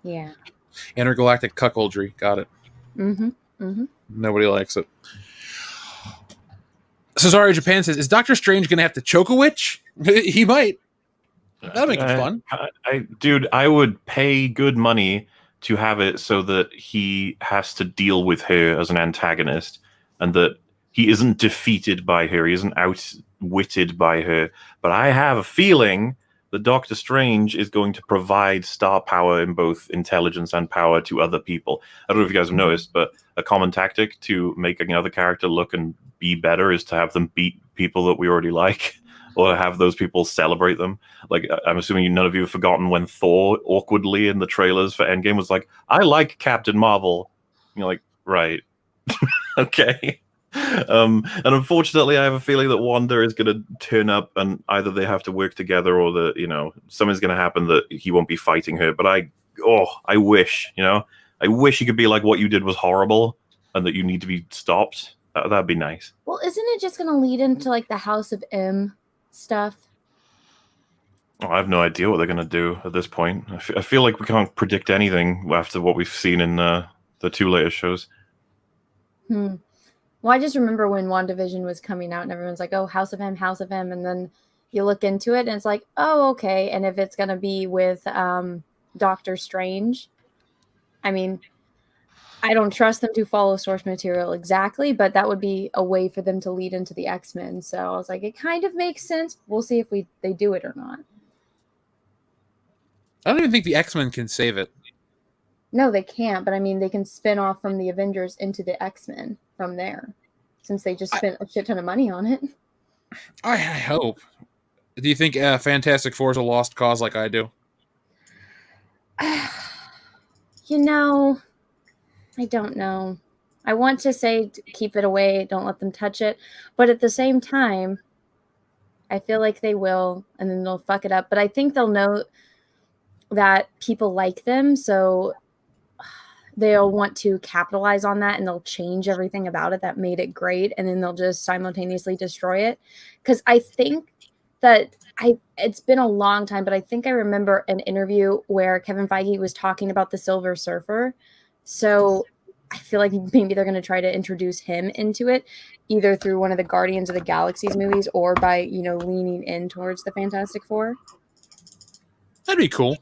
yeah.
Intergalactic cuckoldry. Got it. Nobody likes it. Cesare Japan says, "Is Doctor Strange going to have to choke a witch?" He might. That'll make it fun.
Dude, I would pay good money to have it so that he has to deal with her as an antagonist, and that he isn't defeated by her. He isn't outwitted by her. But I have a feeling that Doctor Strange is going to provide star power in both intelligence and power to other people. I don't know if you guys have noticed, but a common tactic to make another character look and be better is to have them beat people that we already like, or have those people celebrate them. Like, I'm assuming none of you have forgotten when Thor awkwardly in the trailers for Endgame was like, "I like Captain Marvel." And you're like, right. Okay. And unfortunately, I have a feeling that Wanda is going to turn up, and either they have to work together, or something's going to happen that he won't be fighting her. But I wish, I wish he could be like, "What you did was horrible, and that you need to be stopped." That'd be nice.
Well, isn't it just going to lead into the House of M stuff?
Oh, I have no idea what they're going to do at this point. I feel like we can't predict anything after what we've seen in the two latest shows.
Well, I just remember when WandaVision was coming out and everyone's like, "Oh, House of M. And then you look into it and it's like, oh, okay. And if it's going to be with Doctor Strange, I mean, I don't trust them to follow source material exactly, but that would be a way for them to lead into the X-Men. So I was like, it kind of makes sense. We'll see if they do it or not.
I don't even think the X-Men can save it.
No, they can't. But I mean, they can spin off from the Avengers into the X-Men from there, since they just spent a shit ton of money on it.
I hope. Do you think Fantastic Four is a lost cause like I do?
I don't know. I want to say keep it away, don't let them touch it. But at the same time, I feel like they will, and then they'll fuck it up. But I think they'll know that people like them, so they'll want to capitalize on that, and they'll change everything about it that made it great, and then they'll just simultaneously destroy it. Because I think that it's been a long time, but I think I remember an interview where Kevin Feige was talking about the Silver Surfer. So I feel like maybe they're going to try to introduce him into it, either through one of the Guardians of the Galaxies movies or by, leaning in towards the Fantastic Four.
That'd be cool.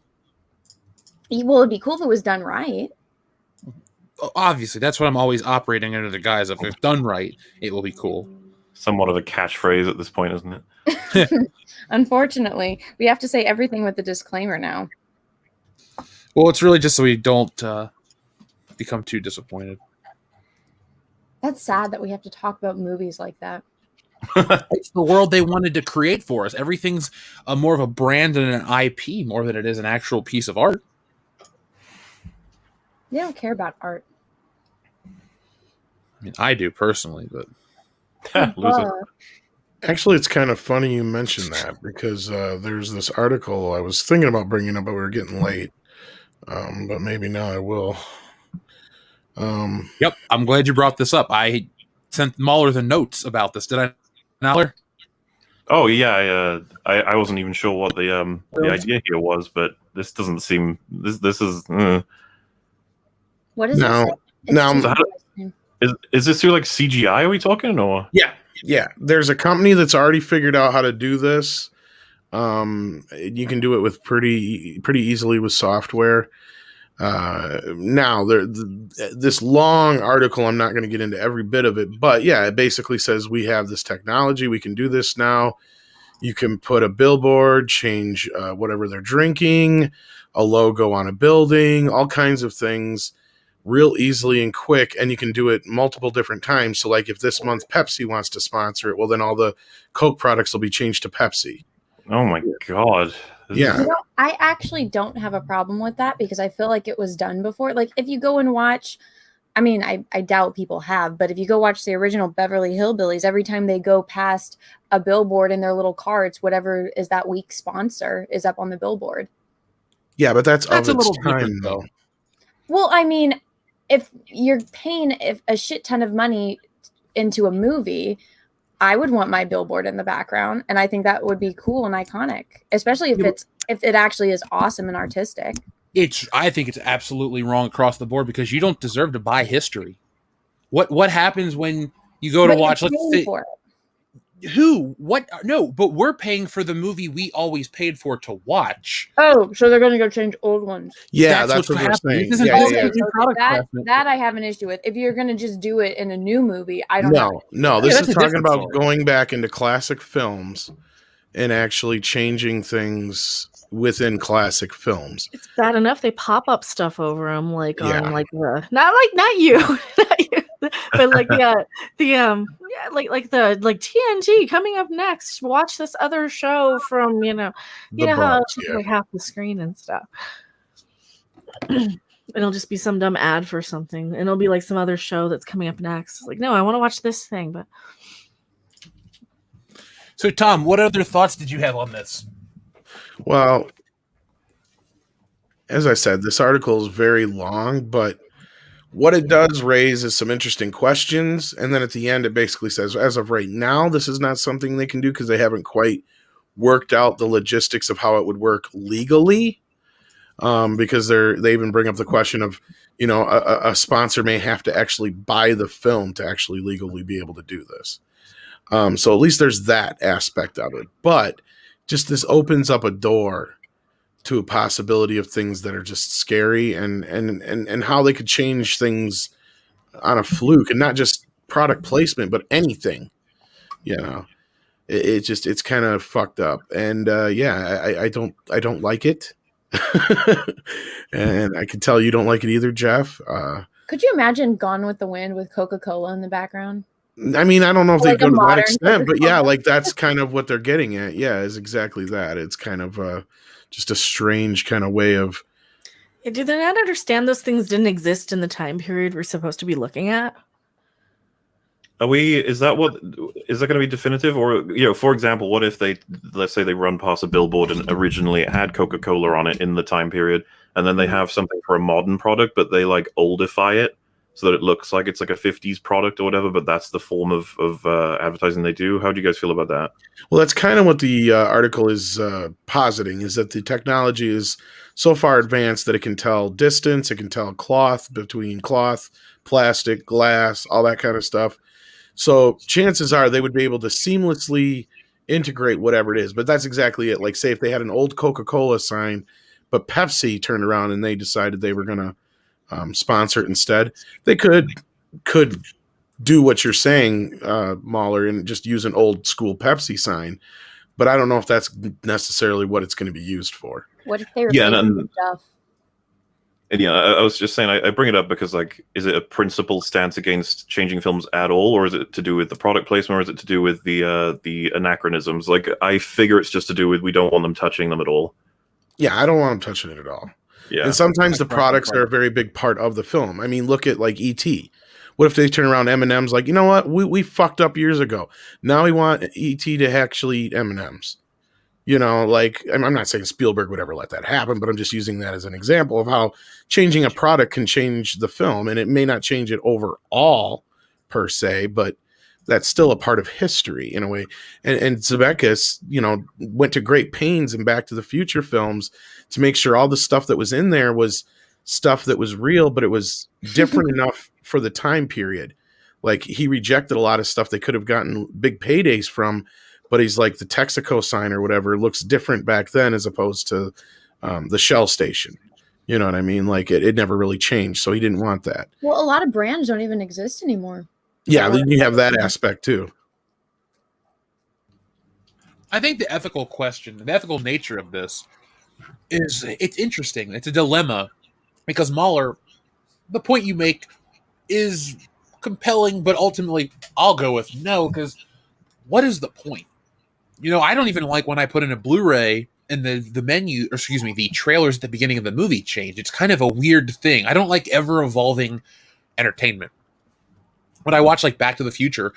Well, it'd be cool if it was done right.
obviously, that's what I'm always operating under the guise of. If done right, it will be cool.
Somewhat of a catchphrase at this point, isn't it?
Unfortunately, we have to say everything with the disclaimer now.
Well, it's really just so we don't become too disappointed.
That's sad that we have to talk about movies like that.
It's the world they wanted to create for us. Everything's more of a brand and an IP more than it is an actual piece of art.
They don't care about art.
I mean, I do personally, but
Loser.
Actually, it's kind of funny you mentioned that because there's this article I was thinking about bringing up, but we were getting late. But maybe now I will.
Yep, I'm glad you brought this up. I sent Mauler the notes about this. Did I, Mauler?
Oh yeah, I wasn't even sure what the idea here was, but this doesn't seem this is.
What is
Now-
this?
now-
So is this through like CGI? Are we talking or?
Yeah, there's a company that's already figured out how to do this. You can do it with pretty easily with software. Now, this long article, I'm not going to get into every bit of it, but yeah, it basically says we have this technology, we can do this now. You can put a billboard, change whatever they're drinking, a logo on a building, all kinds of things real easily and quick, and you can do it multiple different times. So like if this month Pepsi wants to sponsor it, well then all the Coke products will be changed to Pepsi.
Oh my god!
Yeah.
You know, I actually don't have a problem with that because I feel like it was done before. Like if you go and watch, I mean, I doubt people have, but if you go watch the original Beverly Hillbillies, every time they go past a billboard in their little carts, whatever is that week's sponsor is up on the billboard.
Yeah, but that's
a
of its
little
time
different,
though.
Well, I mean, if you're paying a shit ton of money into a movie, I would want my billboard in the background, and I think that would be cool and iconic, especially if it actually is awesome and artistic.
I think it's absolutely wrong across the board because you don't deserve to buy history. What happens when you go to
But
watch?
you're
Let's
paying
say
for it.
who? What? No, but we're paying for the movie we always paid for to watch.
Oh, so they're going to go change old ones.
Yeah,
That's
that's what
what's
they're
happening.
saying.
This isn't
Yeah,
also
yeah,
a new product placement.
That I have an issue with. If you're going to just do it in a new movie, I don't know.
No, this
that's
is
a
talking
different
about
story.
going back into classic films and actually changing things within classic films.
It's bad enough they pop up stuff over them, like
Yeah.
on like the not you, not you, but like like TNG coming up next. Watch this other show from
The
how
Bucks,
it's
yeah.
like half the screen and stuff. It'll just be some dumb ad for something, and it'll be like some other show that's coming up next. It's like, no, I want to watch this thing, but
So, Tom, what other thoughts did you have on this?
Well, as I said, this article is very long, but what it does raise is some interesting questions. And then at the end, it basically says, as of right now, this is not something they can do because they haven't quite worked out the logistics of how it would work legally. Because they even bring up the question of, a sponsor may have to actually buy the film to actually legally be able to do this. So at least there's that aspect of it. But just this opens up a door to a possibility of things that are just scary and how they could change things on a fluke and not just product placement, but anything, it's kind of fucked up. And I don't like it. And I can tell you don't like it either, Jeff.
Could you imagine Gone with the Wind with Coca-Cola in the background?
I mean, I don't know if they
Like
go
a
to that
modern
extent, but yeah,
Coca-Cola.
like that's kind of what they're getting at. Yeah, is exactly that. It's kind of just a strange kind of way of.
do they not understand those things didn't exist in the time period we're supposed to be looking at?
Is that going to be definitive? Or, for example, what if let's say they run past a billboard and originally it had Coca-Cola on it in the time period, and then they have something for a modern product, but they like oldify it so that it looks like it's like a 50s product or whatever, but that's the form of advertising they do. How do you guys feel about that?
Well, that's kind of what the article is positing, is that the technology is so far advanced that it can tell distance, it can tell cloth, between cloth, plastic, glass, all that kind of stuff. So chances are they would be able to seamlessly integrate whatever it is. But that's exactly it. Like, say if they had an old Coca-Cola sign, but Pepsi turned around and they decided they were going to sponsor it instead. They could do what you're saying, Mauler, and just use an old school Pepsi sign. But I don't know if that's necessarily what it's going to be used for.
What if they
Yeah,
replace the stuff?
And yeah, I was just saying, I bring it up because, like, is it a principled stance against changing films at all, or is it to do with the product placement, or is it to do with the anachronisms? Like, I figure it's just to do with we don't want them touching them at all.
Yeah, I don't want them touching it at all.
Yeah,
and sometimes the products are a very big part of the film. I mean, look at like E.T. What if they turn around M&M's like, you know what, we fucked up years ago. Now we want E.T. to actually eat M&M's. You know, like, I'm not saying Spielberg would ever let that happen, but I'm just using that as an example of how changing a product can change the film. And it may not change it overall per se, but that's still a part of history in a way. And Zemeckis, you know, went to great pains in Back to the Future films to make sure all the stuff that was in there was stuff that was real, but it was different enough for the time period. Like, he rejected a lot of stuff they could have gotten big paydays from, but he's like, the Texaco sign or whatever looks different back then as opposed to the Shell station. You know what I mean? Like, it never really changed, so he didn't want that.
Well, a lot of brands don't even exist anymore.
Yeah, then you have that aspect too.
I think the ethical question, the ethical nature of this it's interesting. It's a dilemma because Mauler, the point you make is compelling, but ultimately I'll go with no, because what is the point? You know, I don't even like when I put in a Blu-ray and the menu, or excuse me, the trailers at the beginning of the movie change. It's kind of a weird thing. I don't like ever evolving entertainment. When I watch like Back to the Future,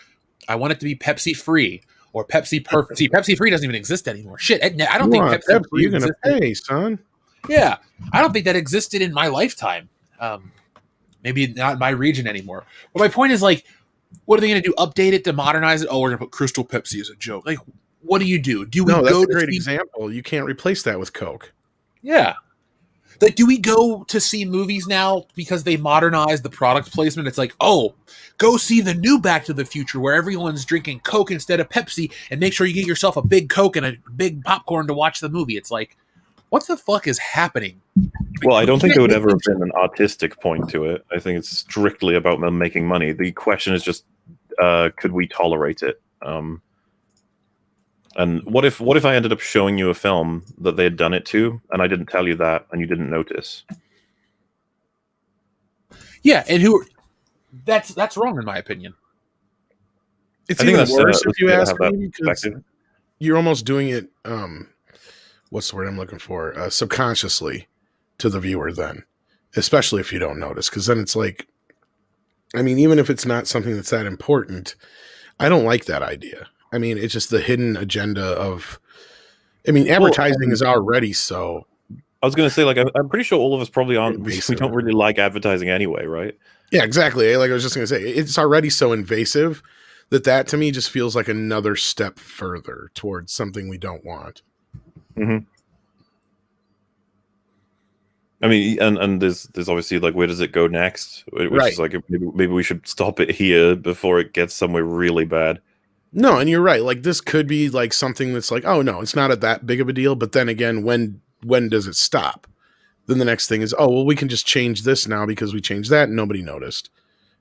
I want it to be Pepsi free or Pepsi perfect. See, Pepsi free doesn't even exist anymore. Shit, I don't think Pepsi free
you're gonna pay, son.
Yeah, I don't think that existed in my lifetime. Maybe not in my region anymore. But my point is, like, what are they going to do? Update it to modernize it? Oh, we're going to put Crystal Pepsi as a joke. Like, what do? Do we
No, that's
go
a
to
great
see...
example. You can't replace that with Coke.
Yeah. Like, do we go to see movies now because they modernize the product placement? It's like, oh, go see the new Back to the Future where everyone's drinking Coke instead of Pepsi, and make sure you get yourself a big Coke and a big popcorn to watch the movie. It's like, what the fuck is happening?
Well, I don't think there would ever have been an artistic point to it. I think it's strictly about them making money. The question is just, could we tolerate it? And what if I ended up showing you a film that they had done it to, and I didn't tell you that, and you didn't notice?
Yeah, and that's wrong in my opinion.
It's even worse if you ask
that
me, because you're almost doing it. What's the word I'm looking for? Subconsciously to the viewer, then, especially if you don't notice, because then it's like, I mean, even if it's not something that's that important, I don't like that idea. I mean, it's just the hidden agenda of, I mean, advertising is already so.
I was going to say, like, I'm pretty sure all of us probably aren't. We don't really like advertising anyway, right?
Yeah, exactly. Like I was just going to say, it's already so invasive that to me just feels like another step further towards something we don't want.
Mm-hmm. I mean, and there's obviously, like, where does it go next? Which
right.
is like, maybe we should stop it here before it gets somewhere really bad.
No, and you're right. Like, this could be like something that's like, oh no, it's not that big of a deal. But then again, when does it stop? Then the next thing is, oh well, we can just change this now because we changed that and nobody noticed.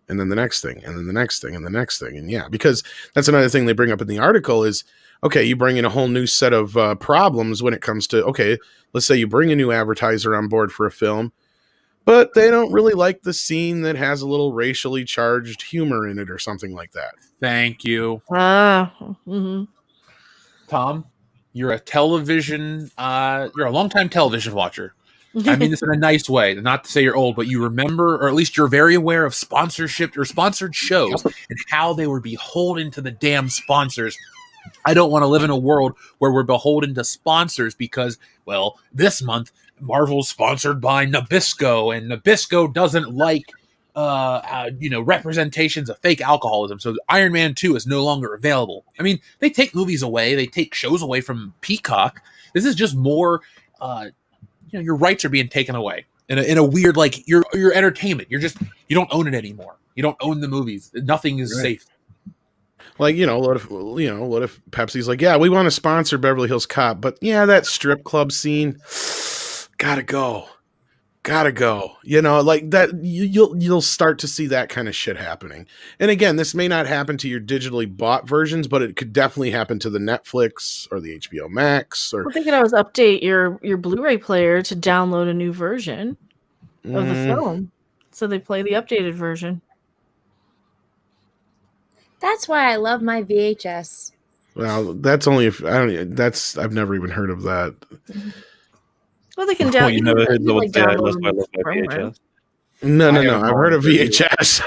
And then the next thing, and then the next thing, and the next thing, and yeah, because that's another thing they bring up in the article is, okay, you bring in a whole new set of problems when it comes to, okay, let's say you bring a new advertiser on board for a film, but they don't really like the scene that has a little racially charged humor in it or something like that.
Thank you.
Mm-hmm.
Tom, you're a you're a longtime television watcher. I mean this in a nice way, not to say you're old, but you remember, or at least you're very aware of sponsorship or sponsored shows and how they were beholden to the damn sponsors. I don't want to live in a world where we're beholden to sponsors because, well, this month Marvel's sponsored by Nabisco, and Nabisco doesn't like representations of fake alcoholism. So Iron Man 2 is no longer available. I mean, they take movies away, they take shows away from Peacock. This is just more your rights are being taken away in a weird, like, your entertainment. You don't own it anymore. You don't own the movies. Nothing is safe.
Like, what if Pepsi's like, yeah, we want to sponsor Beverly Hills Cop, but yeah, that strip club scene, gotta go. gotta go. You know, like that. You'll start to see that kind of shit happening. And again, this may not happen to your digitally bought versions, but it could definitely happen to the Netflix or the HBO Max. Or
Well, they could always update your Blu-ray player to download a new version of the film, so they play the updated version.
That's why I love my VHS.
Well, that's only if I don't. That's I've never even heard of that.
Well, they can
Well,
download.
you never heard someone say, "That's why I love my
firmware.
VHS."
No.
I
I've
haven't
heard of
heard of it.
VHS.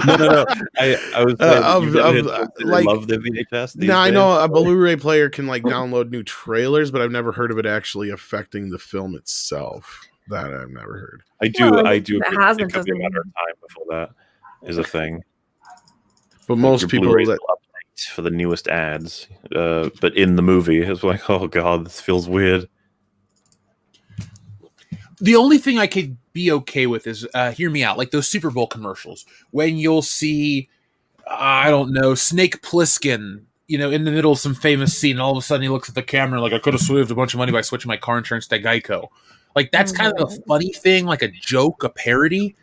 No. I was saying, you've never heard someone say they
like-
love their VHS. These
No, I
days?
know a Blu-ray player can like download new trailers, but I've never heard of it actually affecting the film itself. That I've never heard.
I do.
Well,
I
if
do.
it
agree.
hasn't,
It could be a
doesn't
matter of time before that is a thing.
But
Like,
most
your
people
Blu-rays
that
will update for the newest ads, but in the movie, it's like, oh god, this feels weird.
The only thing I could be okay with is, hear me out, like those Super Bowl commercials when you'll see, I don't know, Snake Plissken, you know, in the middle of some famous scene, and all of a sudden he looks at the camera like, I could have saved a bunch of money by switching my car insurance to Geico. Like, that's kind of a funny thing, like a joke, a parody.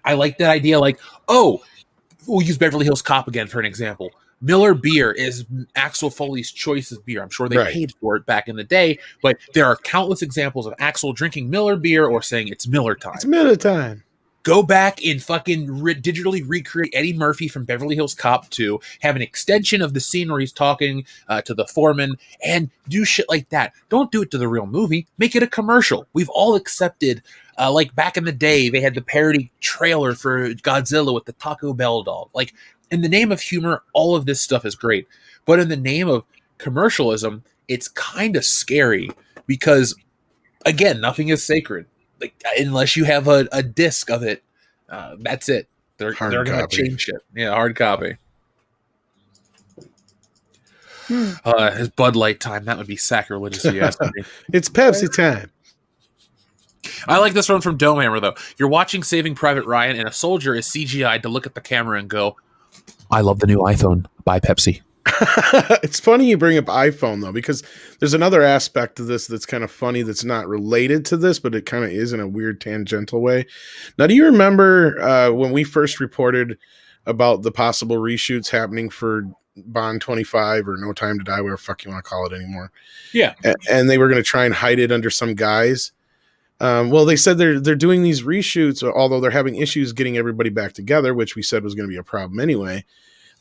I like that idea. Like, oh, we'll use Beverly Hills Cop again for an example. Miller beer is Axel Foley's choice of beer. I'm sure they
Right.
paid for it back in the day, but there are countless examples of Axel drinking Miller beer or saying it's Miller time.
it's middle time.
Go back and fucking digitally recreate Eddie Murphy from Beverly Hills Cop 2, have an extension of the scene where he's talking to the foreman, and do shit like that. Don't do it to the real movie. Make it a commercial. We've all accepted, like back in the day, they had the parody trailer for Godzilla with the Taco Bell dog. Like, in the name of humor, all of this stuff is great. But in the name of commercialism, it's kind of scary because, again, nothing is sacred. Like, unless you have a disc of it, that's it. They're
Hard
going to
copy.
change it. Yeah, hard copy.
Hmm.
His Bud Light time, that would be sacrilegious if you ask me.
It's Pepsi time.
I like this one from Domehammer, though. You're watching Saving Private Ryan, and a soldier is CGI'd to look at the camera and go, I love the new iPhone. Buy Pepsi.
It's funny you bring up iPhone though, because there's another aspect to this that's kind of funny that's not related to this, but it kind of is in a weird tangential way. Now, do you remember when we first reported about the possible reshoots happening for Bond 25 or No Time to Die, whatever the fuck you want to call it anymore?
Yeah.
And they were going to try and hide it under some guise. Well, they said they're doing these reshoots, although they're having issues getting everybody back together, which we said was going to be a problem anyway,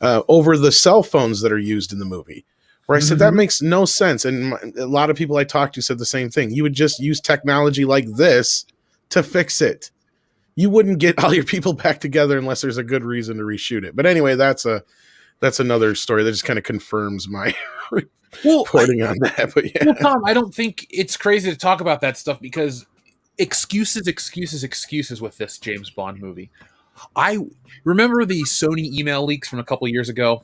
over the cell phones that are used in the movie. Where I said that makes no sense, and a lot of people I talked to said the same thing. You would just use technology like this to fix it. You wouldn't get all your people back together unless there's a good reason to reshoot it. But anyway, that's another story that just kind of confirms my reporting on that. But yeah.
Well, Tom, I don't think it's crazy to talk about that stuff because excuses with this James Bond movie. I remember the Sony email leaks from a couple of years ago.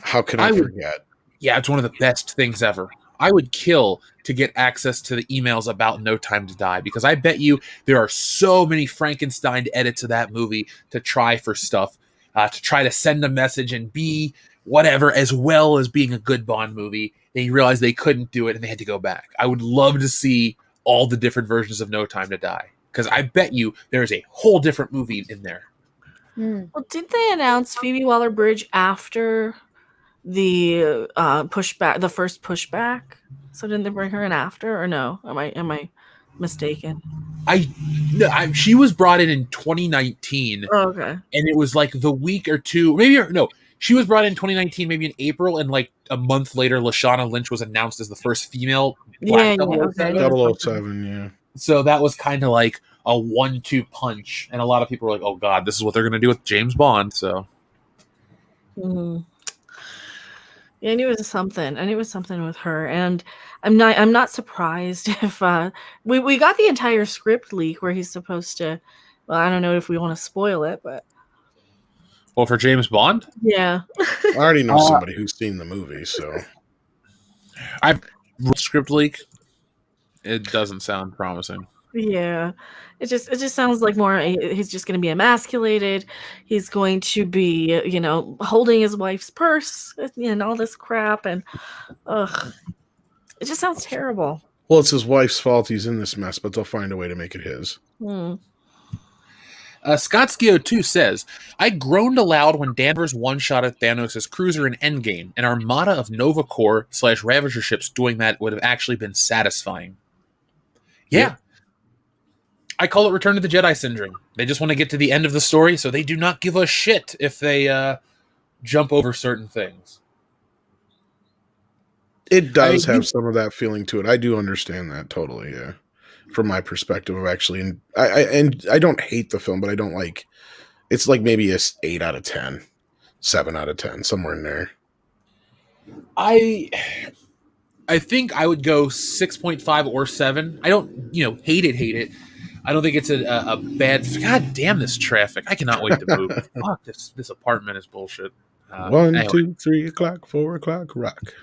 How can I forget?
Yeah, it's one of the best things ever. I would kill to get access to the emails about No Time to Die because I bet you there are so many Frankenstein edits of that movie to try for stuff, to try to send a message and be whatever, as well as being a good Bond movie. They realized they couldn't do it and they had to go back. I would love to see all the different versions of No Time to Die because I bet you there is a whole different movie in there.
Well, did they announce Phoebe Waller-Bridge after the pushback, the first pushback? So didn't they bring her in after, or no? Am I mistaken?
She was brought in 2019.
Oh, okay.
And it was like the week or two, she was brought in 2019, maybe in April, and like a month later, Lashana Lynch was announced as the first female Black
007, yeah.
So that was kind of like a 1-2 punch, and a lot of people were like, "Oh God, this is what they're going to do with James Bond." So,
Yeah, I knew it was something. I knew it was something with her, and I'm not surprised if we got the entire script leak where he's supposed to. Well, I don't know if we want to spoil it, but
well, for James Bond,
yeah,
I already know somebody who's seen the movie, so
I've read script leak. It doesn't sound promising.
yeah. It just sounds like more. He's just going to be emasculated. He's going to be, holding his wife's purse and all this crap, and it just sounds terrible.
Well, it's his wife's fault he's in this mess, but they'll find a way to make it his.
Scott Skio 2 says, I groaned aloud when Danvers one-shotted Thanos' cruiser in Endgame. An armada of Nova Corps / Ravager ships doing that would have actually been satisfying. Yeah. I call it Return to the Jedi syndrome. They just want to get to the end of the story, so they do not give a shit if they jump over certain things.
It does have some of that feeling to it. I do understand that totally, yeah. From my perspective of actually, and I don't hate the film, but I don't like. It's like maybe a 8 out of 10, 7 out of 10, somewhere in there.
I think I would go 6.5 or 7. I don't, hate it. I don't think it's a bad. God damn this traffic! I cannot wait to move. Fuck this apartment is bullshit.
1, 2, 3 o'clock, 4 o'clock, rock.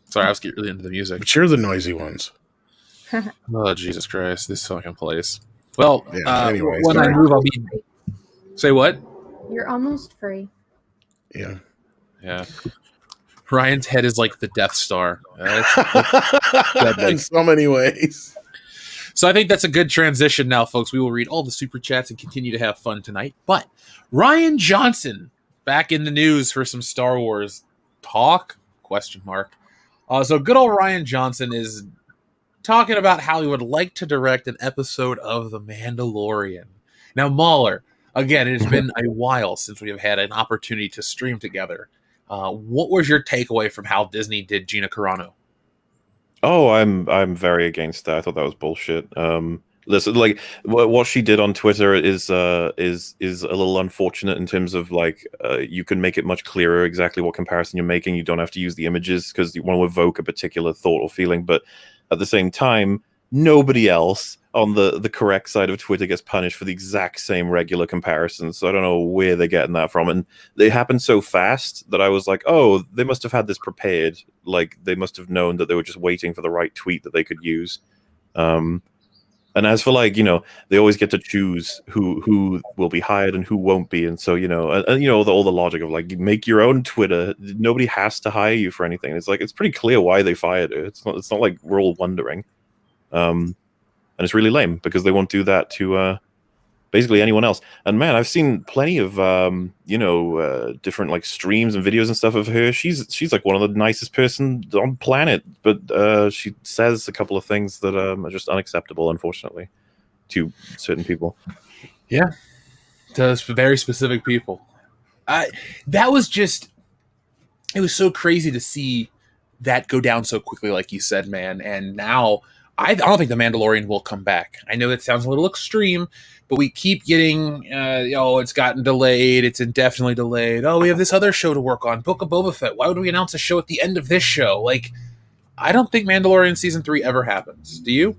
Sorry, I was getting really into the music.
But you're the noisy ones.
Oh, Jesus Christ, this fucking place. Well,
anyways,
when I move, I'll be. Say what?
You're almost free.
Yeah.
Ryan's head is like the Death Star.
In so many ways.
So I think that's a good transition now, folks. We will read all the super chats and continue to have fun tonight. But Ryan Johnson back in the news for some Star Wars talk? ? So good old Ryan Johnson is talking about how he would like to direct an episode of The Mandalorian. Now, Mauler, again, it has been a while since we have had an opportunity to stream together. What was your takeaway from how Disney did Gina Carano?
Oh, I'm very against that. I thought that was bullshit. Listen, like what she did on Twitter is a little unfortunate in terms of you can make it much clearer exactly what comparison you're making. You don't have to use the images because you want to evoke a particular thought or feeling, but at the same time, nobody else on the correct side of Twitter gets punished for the exact same regular comparisons. So I don't know where they're getting that from. And they happened so fast that I was like, oh, they must have had this prepared. Like they must have known that they were just waiting for the right tweet that they could use. And as for they always get to choose who will be hired and who won't be. And so, all the logic of you make your own Twitter. Nobody has to hire you for anything. It's it's pretty clear why they fired her. It's not like we're all wondering. And it's really lame because they won't do that to basically anyone else. And man, I've seen plenty of different streams and videos and stuff of her. She's one of the nicest person on the planet, but she says a couple of things that are just unacceptable, unfortunately, to certain people.
Yeah, to very specific people. It was so crazy to see that go down so quickly, like you said, man. And now I don't think The Mandalorian will come back. I know that sounds a little extreme, but we keep getting, it's gotten delayed. It's indefinitely delayed. Oh, we have this other show to work on, Book of Boba Fett. Why would we announce a show at the end of this show? I don't think Mandalorian Season 3 ever happens. Do you?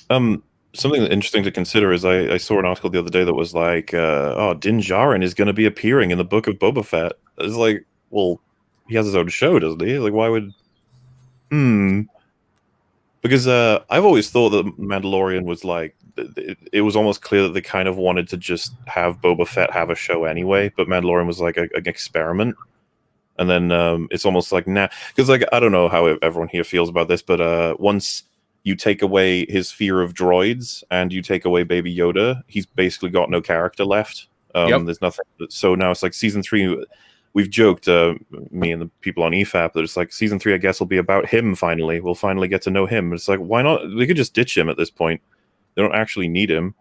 Something interesting to consider is I saw an article the other day that was Din Djarin is going to be appearing in the Book of Boba Fett. It's well, he has his own show, doesn't he? Why would... Because I've always thought that Mandalorian was it was almost clear that they kind of wanted to just have Boba Fett have a show anyway, but Mandalorian was an experiment. And then it's almost now, because I don't know how everyone here feels about this, but once you take away his fear of droids and you take away Baby Yoda, he's basically got no character left. There's nothing. So now it's Season 3. We've joked, me and the people on EFAP, that it's Season 3, I guess, will be about him finally. We'll finally get to know him. It's why not? They could just ditch him at this point. They don't actually need him.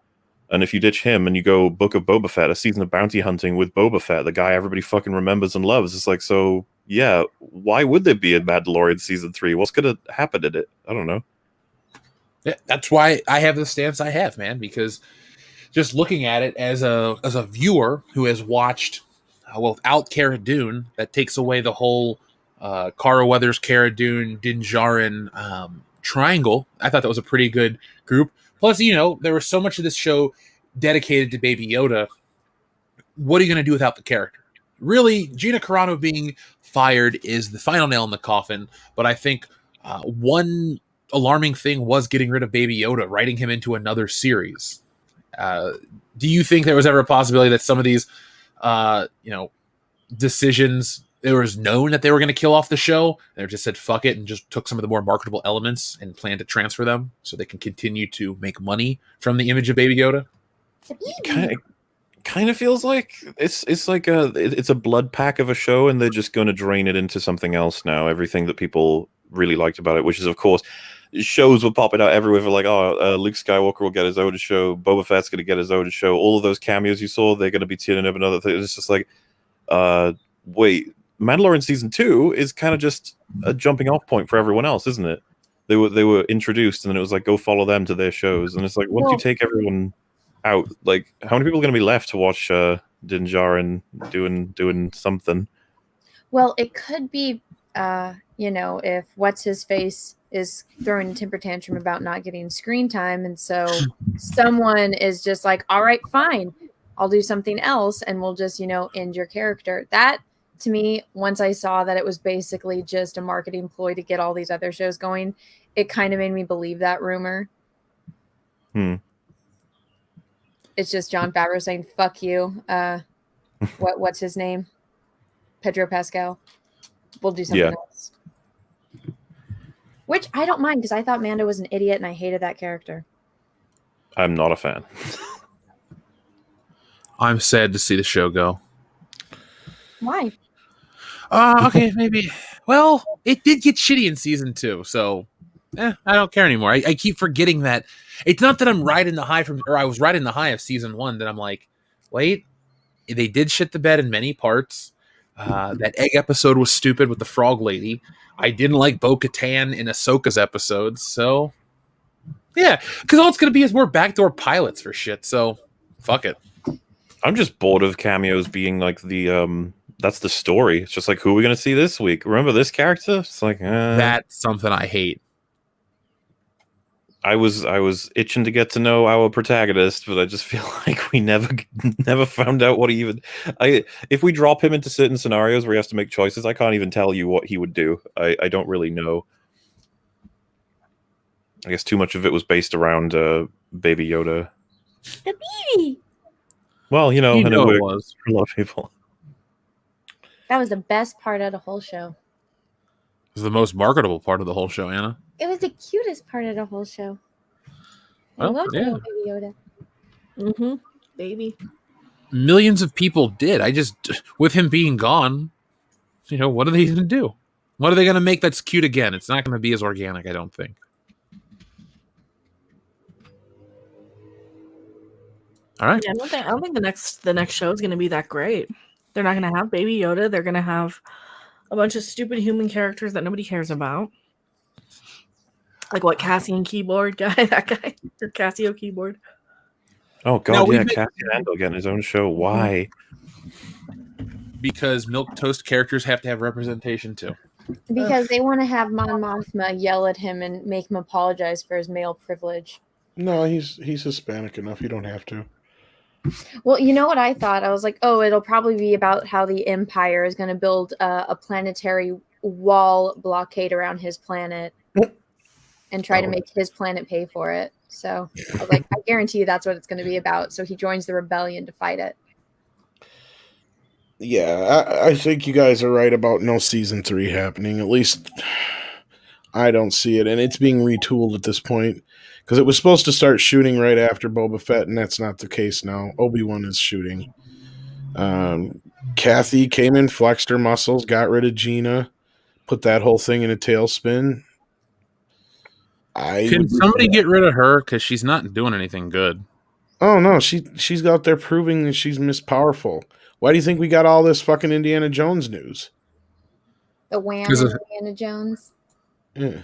And if you ditch him and you go Book of Boba Fett, a season of bounty hunting with Boba Fett, the guy everybody fucking remembers and loves, it's so, yeah, why would there be a Mandalorian Season 3? What's going to happen in it? I don't know.
Yeah, that's why I have the stance I have, man, because just looking at it as a viewer who has watched... without Cara Dune, that takes away the whole Cara Weathers, Cara Dune, Din Djarin triangle. I thought that was a pretty good group. Plus, there was so much of this show dedicated to Baby Yoda. What are you going to do without the character? Really, Gina Carano being fired is the final nail in the coffin, but I think one alarming thing was getting rid of Baby Yoda, writing him into another series. Do you think there was ever a possibility that some of these decisions it was known that they were going to kill off the show. They just said fuck it and just took some of the more marketable elements and planned to transfer them so they can continue to make money from the image of Baby Yoda.
Kind of feels like it's like it's a blood pack of a show, and they're just going to drain it into something else now. Everything that people really liked about it, which is of course shows were popping out everywhere for like, Luke Skywalker will get his own show, Boba Fett's going to get his own show. All of those cameos you saw, they're going to be tuning up another thing. It's just like, wait, Mandalorian season 2 is kind of just a jumping off point for everyone else, isn't it? They were introduced, and then it was like, go follow them to their shows, and it's like, once you take everyone out, like, how many people are going to be left to watch Din Djarin doing something?
Well, it could be, if what's his face is throwing a temper tantrum about not getting screen time, and so someone is just like, all right, fine, I'll do something else, and we'll just end your character. That, to me, once I saw that it was basically just a marketing ploy to get all these other shows going, it kind of made me believe that rumor. It's just Jon Favreau saying, fuck you. What's his name? Pedro Pascal. We'll do something else. Which I don't mind, because I thought Mando was an idiot and I hated that character.
I'm not a fan.
I'm sad to see the show go.
Why?
Okay, maybe. Well, it did get shitty in season 2, so I don't care anymore. I keep forgetting that. It's not that I'm riding the high I was riding the high of season 1, that I'm like, wait, they did shit the bed in many parts. That egg episode was stupid with the frog lady. I didn't like Bo-Katan in Ahsoka's episodes, so yeah, because all it's going to be is more backdoor pilots for shit, so fuck it.
I'm just bored of cameos being like that's the story. It's just like, who are we going to see this week? Remember this character? It's like,
that's something I hate.
I was itching to get to know our protagonist, but I just feel like we never found out what he even. If we drop him into certain scenarios where he has to make choices, I can't even tell you what he would do. I don't really know. I guess too much of it was based around Baby Yoda.
The baby.
Well,
it was
for a lot of people.
That was the best part of the whole show.
It was the most marketable part of the whole show, Anna.
It was the cutest part of the whole show.
Well,
I loved
yeah.
little Baby Yoda.
Baby.
Millions of people did. I just, with him being gone, what are they going to do? What are they going to make that's cute again? It's not going to be as organic, I don't think. All right.
Yeah, I don't think the next show is going to be that great. They're not going to have Baby Yoda. They're going to have a bunch of stupid human characters that nobody cares about. Like what, Cassian Keyboard guy? That guy? Or Casio Keyboard?
Oh, God,
No,
yeah, Cassian Andor getting his own show. Why?
Because milquetoast characters have to have representation, too.
Because they want to have Mon Mothma yell at him and make him apologize for his male privilege.
No, he's Hispanic enough. You don't have to.
Well, you know what I thought? I was like, oh, it'll probably be about how the Empire is going to build a planetary wall blockade around his planet and try to make his planet pay for it. So I was like, I guarantee you that's what it's going to be about. So he joins the rebellion to fight it.
Yeah, I think you guys are right about no season 3 happening. At least I don't see it. And it's being retooled at this point. Because it was supposed to start shooting right after Boba Fett, and that's not the case now. Obi-Wan is shooting. Kathy came in, flexed her muscles, got rid of Gina, put that whole thing in a tailspin.
Can somebody get rid of her? Because she's not doing anything good.
Oh, no. She's out there proving that she's Miss Powerful. Why do you think we got all this fucking Indiana Jones news?
The wham Indiana Jones.
Yeah.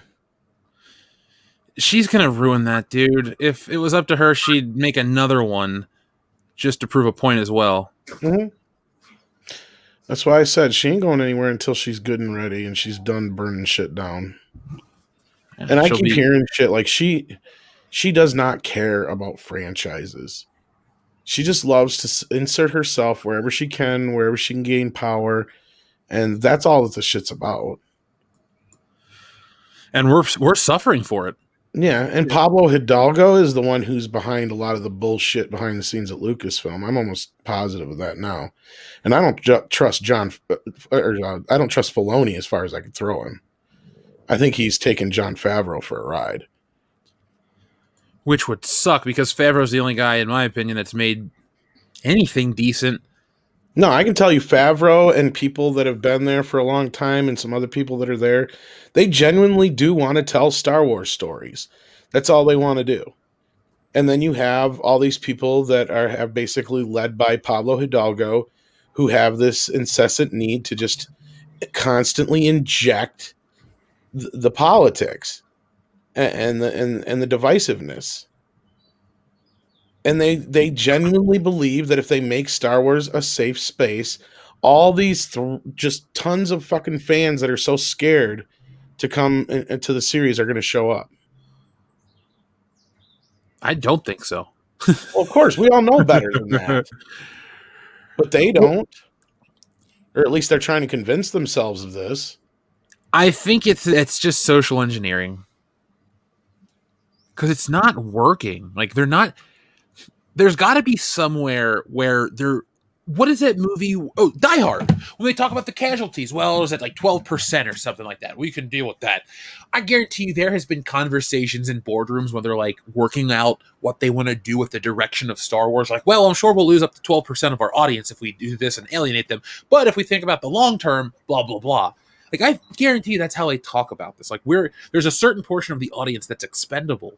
She's going to ruin that, dude. If it was up to her, she'd make another one just to prove a point as well.
Mm-hmm. That's why I said she ain't going anywhere until she's good and ready and she's done burning shit down.
Yeah,
and I keep hearing shit like she does not care about franchises. She just loves to insert herself wherever she can gain power, and that's all that the shit's about.
And we're suffering for it.
Yeah, and Pablo Hidalgo is the one who's behind a lot of the bullshit behind the scenes at Lucasfilm. I'm almost positive of that now, and I don't trust I don't trust Filoni as far as I can throw him. I think he's taken Jon Favreau for a ride,
which would suck because Favreau's the only guy, in my opinion, that's made anything decent.
No, I can tell you Favreau and people that have been there for a long time and some other people that are there, they genuinely do want to tell Star Wars stories. That's all they want to do. And then you have all these people that have basically led by Pablo Hidalgo who have this incessant need to just constantly inject the politics and the divisiveness. And they genuinely believe that if they make Star Wars a safe space, all these just tons of fucking fans that are so scared to come into the series are going to show up.
I don't think so.
Well, of course, we all know better than that. But they don't. Or at least they're trying to convince themselves of this.
I think it's just social engineering. Because it's not working. Like, they're not... There's got to be somewhere where they're... What is that movie? Oh, Die Hard. When they talk about the casualties, well, is it like 12% or something like that? We can deal with that. I guarantee you there has been conversations in boardrooms where they're like working out what they want to do with the direction of Star Wars. Like, well, I'm sure we'll lose up to 12% of our audience if we do this and alienate them. But if we think about the long term, blah, blah, blah. Like, I guarantee you that's how they talk about this. Like, there's a certain portion of the audience that's expendable.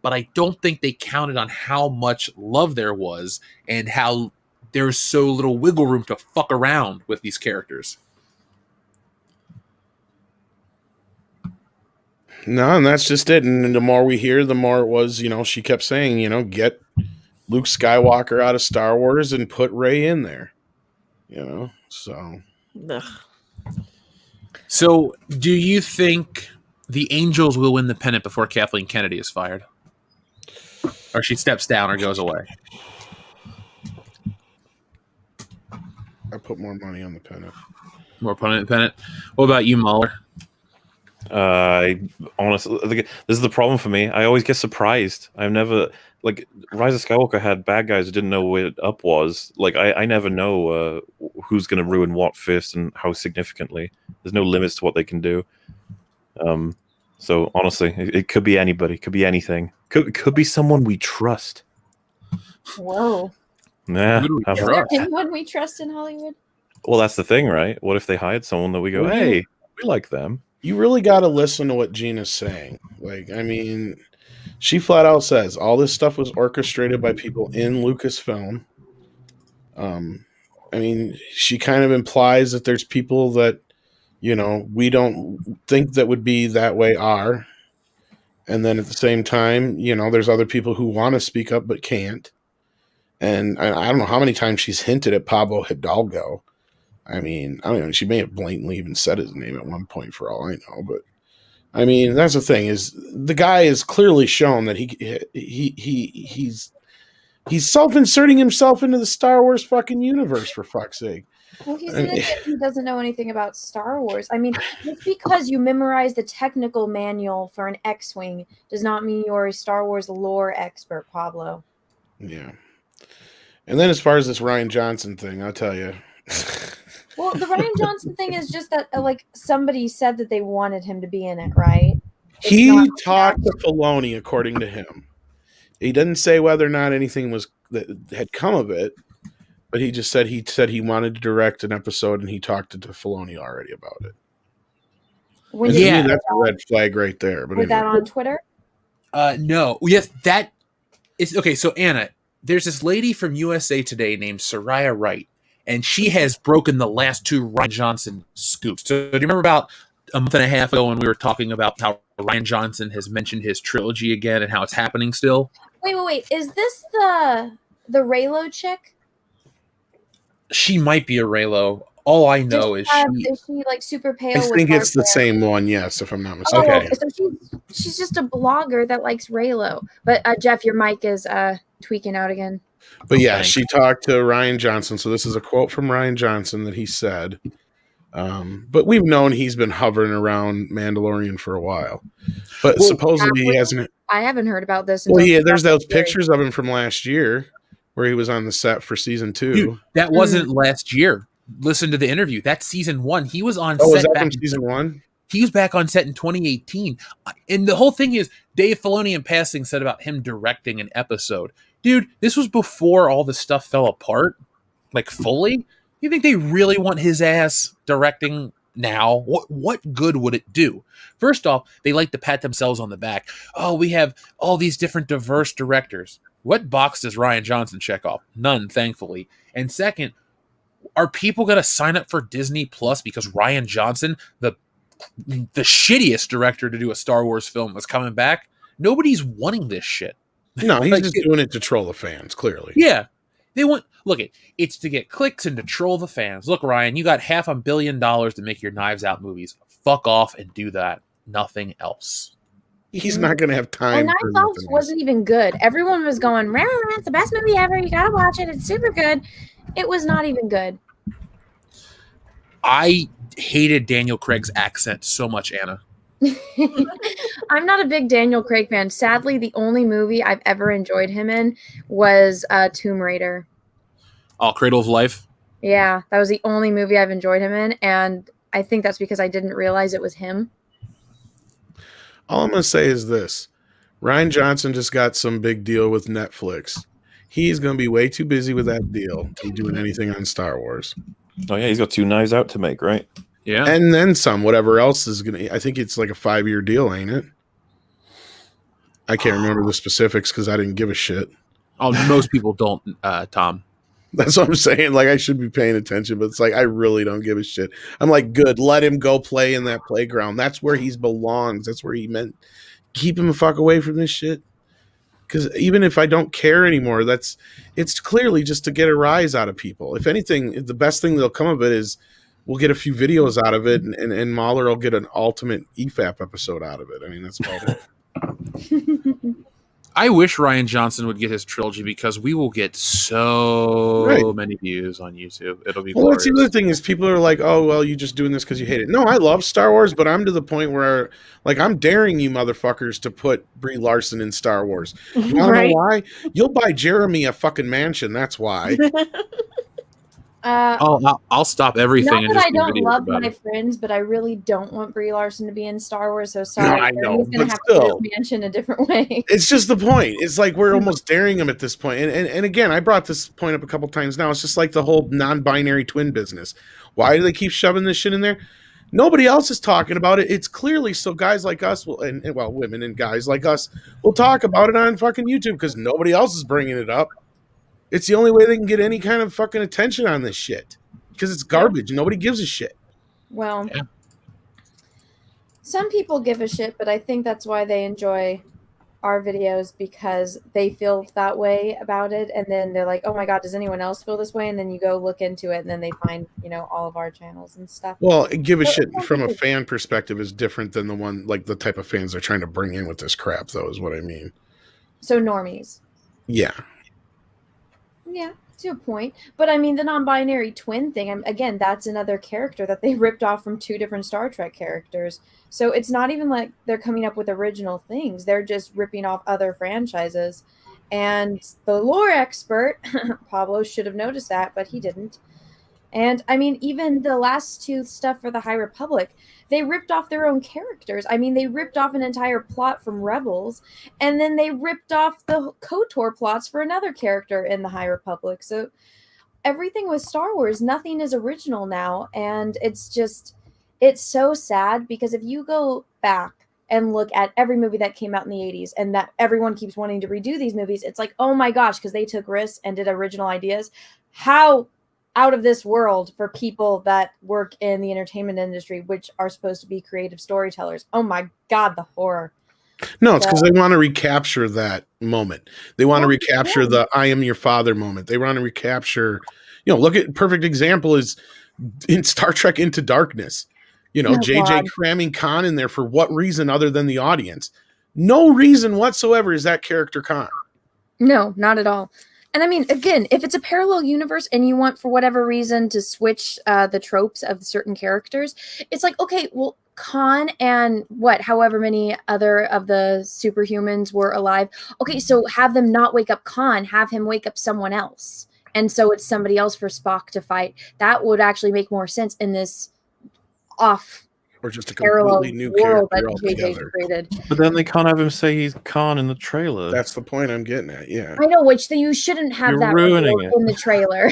But I don't think they counted on how much love there was and how there's so little wiggle room to fuck around with these characters.
No, and that's just it. And the more we hear, the more it was, she kept saying, get Luke Skywalker out of Star Wars and put Rey in there. So.
Ugh.
So, do you think the Angels will win the pennant before Kathleen Kennedy is fired? Or she steps down or goes away?
I put more money on the pennant.
More pennant. What about you, Mauler?
I honestly, this is the problem for me. I always get surprised. I've never Rise of Skywalker had bad guys who didn't know what up was. Like I never know who's going to ruin what first and how significantly. There's no limits to what they can do. So honestly, it could be anybody. Could be anything. Could be someone we trust.
Whoa.
Nah.
Is there anyone we trust in Hollywood?
Well, that's the thing, right? What if they hired someone that we go, hey, we like them?
You really got to listen to what Gina's saying. She flat out says all this stuff was orchestrated by people in Lucasfilm. She kind of implies that there's people that, we don't think that would be that way are. And then at the same time, there's other people who want to speak up but can't. And I don't know how many times she's hinted at Pablo Hidalgo. I don't know. She may have blatantly even said his name at one point for all I know. But that's the thing is the guy is clearly shown that he's self-inserting himself into the Star Wars fucking universe, for fuck's sake.
Well, he's an idiot who doesn't know anything about Star Wars. Just because you memorize the technical manual for an X-Wing does not mean you're a Star Wars lore expert, Pablo.
Yeah. And then as far as this Rian Johnson thing, I'll tell you.
Well, the Rian Johnson thing is just that, somebody said that they wanted him to be in it, right?
He talked to Filoni, according to him. He didn't say whether or not anything that had come of it, but he just said he wanted to direct an episode, and he talked to Filoni already about it. That's a red flag right there. But
was that on Twitter?
No. Yes, that is okay. So Anna, there's this lady from USA Today named Soraya Wright, and she has broken the last two Rian Johnson scoops. So do you remember about a month and a half ago when we were talking about how Rian Johnson has mentioned his trilogy again and how it's happening still?
Wait. Is this the Reylo chick?
She might be a Reylo. All I know is
she super pale?
I think it's the same one, yes, if I'm not mistaken.
Okay.
So she's just a blogger that likes Reylo. But Jeff, your mic is tweaking out again.
But yeah, she talked to Rian Johnson. So this is a quote from Rian Johnson that he said. But we've known he's been hovering around Mandalorian for a while. But supposedly he hasn't.
I haven't heard about this.
Well,
Until
yeah, there's those
February.
pictures of him from last year where he was on the set for season 2.
Dude, that wasn't last year. Listen to the interview. That's season 1. He was on
Oh, was
set
that
back
from
in
season 1?
He was back on set in 2018. And the whole thing is, Dave Filoni in passing said about him directing an episode. Dude, this was before all the stuff fell apart, like fully. You think they really want his ass directing now? What good would it do? First off, they like to pat themselves on the back. Oh, we have all these different diverse directors. What box does Rian Johnson check off? None, thankfully. And second, are people going to sign up for Disney Plus because Rian Johnson, the shittiest director to do a Star Wars film, was coming back? Nobody's wanting this shit.
No, he's
Like,
just doing it to troll the fans, clearly.
Yeah. They want, look, it's to get clicks and to troll the fans. Look, Ryan, you got $500 million to make your Knives Out movies. Fuck off and do that. Nothing else.
He's not going to have time.
And Knives Out wasn't even good. Everyone was going, "Rah, it's the best movie ever. You gotta watch it. It's super good." It was not even good.
I hated Daniel Craig's accent so much, Anna.
I'm not a big Daniel Craig fan. Sadly, the only movie I've ever enjoyed him in was Tomb Raider.
Oh, Cradle of Life?
Yeah, that was the only movie I've enjoyed him in, and I think that's because I didn't realize it was him.
All I'm going to say is this. Rian Johnson just got some big deal with Netflix. He's going to be way too busy with that deal to be doing anything on Star Wars.
Oh, yeah, he's got 2 Knives Out to make, right?
Yeah.
And then some, whatever else is going to... I think it's like a 5-year deal, ain't it? I can't remember the specifics because I didn't give a shit.
Oh, most people don't, Tom.
That's what I'm saying. Like, I should be paying attention, but it's like, I really don't give a shit. I'm like, good, let him go play in that playground. That's where he belongs. That's where he meant. Keep him the fuck away from this shit. Because even if I don't care anymore, it's clearly just to get a rise out of people. If anything, the best thing that'll come of it is we'll get a few videos out of it, and Mauler will get an ultimate EFAP episode out of it. I mean, that's about it.
I wish Rian Johnson would get his trilogy because we will get so many views on YouTube. It'll be glorious.
That's the other thing is people are like, oh, well, you're just doing this because you hate it. No, I love Star Wars, but I'm to the point where, like, I'm daring you motherfuckers to put Brie Larson in Star Wars. You want to know why? You'll buy Jeremy a fucking mansion. That's why.
I'll stop everything.
Not
and
that
just
I
do
don't
videos
love
about
my
it.
friends, but I really don't want Brie Larson to be in Star Wars. So sorry,
I know,
he's gonna
but
have
still.
to mention a different way.
It's just the point. It's like we're almost daring him at this point. And again, I brought this point up a couple times now. It's just like the whole non-binary twin business. Why do they keep shoving this shit in there? Nobody else is talking about it. It's clearly so guys like us will, and women and guys like us will talk about it on fucking YouTube because nobody else is bringing it up. It's the only way they can get any kind of fucking attention on this shit because it's garbage. Nobody gives a shit.
Well, some people give a shit, but I think that's why they enjoy our videos because they feel that way about it. And then they're like, oh my God, does anyone else feel this way? And then you go look into it and then they find, all of our channels and stuff.
Well, give a shit from a fan perspective is different than the one, like the type of fans they're trying to bring in with this crap, though, is what I mean.
So normies.
Yeah.
Yeah, to a point. But I mean, the non-binary twin thing, again, that's another character that they ripped off from 2 different Star Trek characters. So it's not even like they're coming up with original things. They're just ripping off other franchises. And the lore expert, Pablo, should have noticed that, but he didn't. And I mean, even the last 2 stuff for the High Republic, they ripped off their own characters. I mean, they ripped off an entire plot from Rebels, and then they ripped off the KOTOR plots for another character in the High Republic. So everything with Star Wars, nothing is original now. And it's so sad because if you go back and look at every movie that came out in the 80s and that everyone keeps wanting to redo these movies, it's like, oh my gosh, because they took risks and did original ideas. How out of this world for people that work in the entertainment industry, which are supposed to be creative storytellers. Oh my God, the horror.
No, it's because they want to recapture that moment. They want to recapture the I am your father moment. They want to recapture, look at perfect example is in Star Trek Into Darkness. JJ cramming Khan in there for what reason other than the audience? No reason whatsoever is that character Khan.
No, not at all. And I mean, again, if it's a parallel universe and you want, for whatever reason, to switch the tropes of certain characters, it's like, okay, well, Khan and however many other of the superhumans were alive. Okay, so have them not wake up Khan, have him wake up someone else. And so it's somebody else for Spock to fight. That would actually make more sense in this off
Or just a
parallel
completely new
world
character
that JJ
altogether.
created.
But then they can't have him say he's Khan in the trailer.
That's the point I'm getting at. Yeah.
I know, which you shouldn't have
You're
that
ruining
revealed
it.
in the trailer.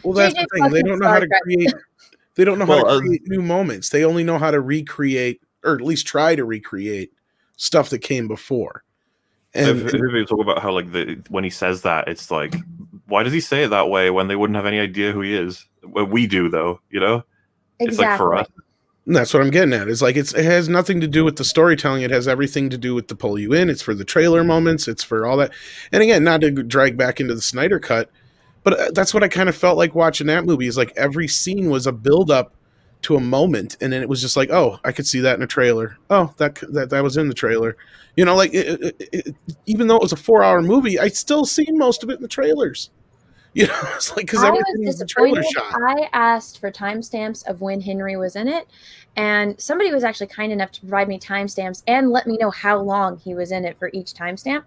Well, that's
JJ
the thing. They
fucking
don't know how to
Star Trek.
create. They don't know how
Well,
to create new moments. They only know how to recreate, or at least try to recreate, stuff that came before. And
People talk about how like when he says that, it's like, why does he say it that way when they wouldn't have any idea who he is? Well, we do though, you know.
Exactly.
It's like for us.
And that's what I'm getting at. It's like it has nothing to do with the storytelling. It has everything to do with the pull you in. It's for the trailer moments. It's for all that. And again, not to drag back into the Snyder cut, but that's what I kind of felt like watching that movie. Is like every scene was a build up to a moment, and then it was just like, oh, I could see that in a trailer. Oh, that was in the trailer. You know, like even though it was a 4-hour movie, I still seen most of it in the trailers. You know, it's like because everything was the trailer shot.
I asked for timestamps of when Henry was in it, and somebody was actually kind enough to provide me timestamps and let me know how long he was in it for each timestamp.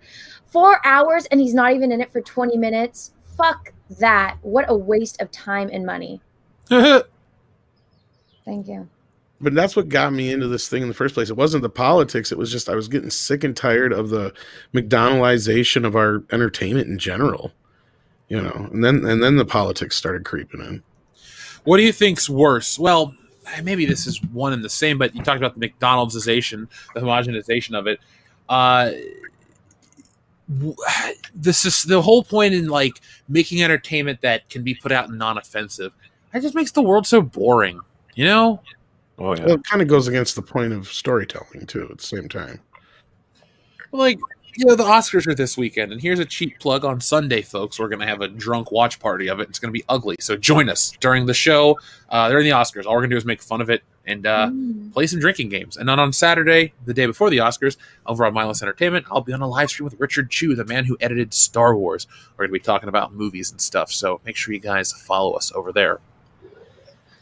4 hours, and he's not even in it for 20 minutes. Fuck that. What a waste of time and money. Thank you.
But that's what got me into this thing in the first place. It wasn't the politics. It was just I was getting sick and tired of the McDonaldization of our entertainment in general. You know, and then the politics started creeping in.
What do you think's worse? Well, maybe this is one and the same, but you talked about the McDonaldization, the homogenization of it. This is the whole point in like making entertainment that can be put out and non-offensive. It just makes the world so boring, you know?
Oh yeah.
Well, it kind of goes against the point of storytelling too. At the same time,
Like, you know, the Oscars are this weekend, and here's a cheap plug on Sunday, folks. We're going to have a drunk watch party of it. It's going to be ugly. So join us during the show, during the Oscars. All we're going to do is make fun of it and play some drinking games. And then on Saturday, the day before the Oscars, over on Mindless Entertainment, I'll be on a live stream with Richard Chu, the man who edited Star Wars. We're going to be talking about movies and stuff. So make sure you guys follow us over there.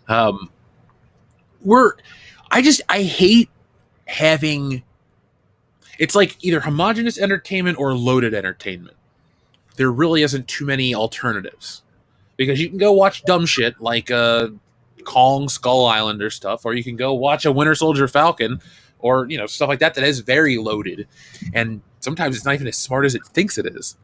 I hate having... It's like either homogenous entertainment or loaded entertainment. There really isn't too many alternatives. Because you can go watch dumb shit like Kong Skull Island or stuff, or you can go watch a Winter Soldier Falcon, or you know, stuff like that is very loaded. And sometimes it's not even as smart as it thinks it is.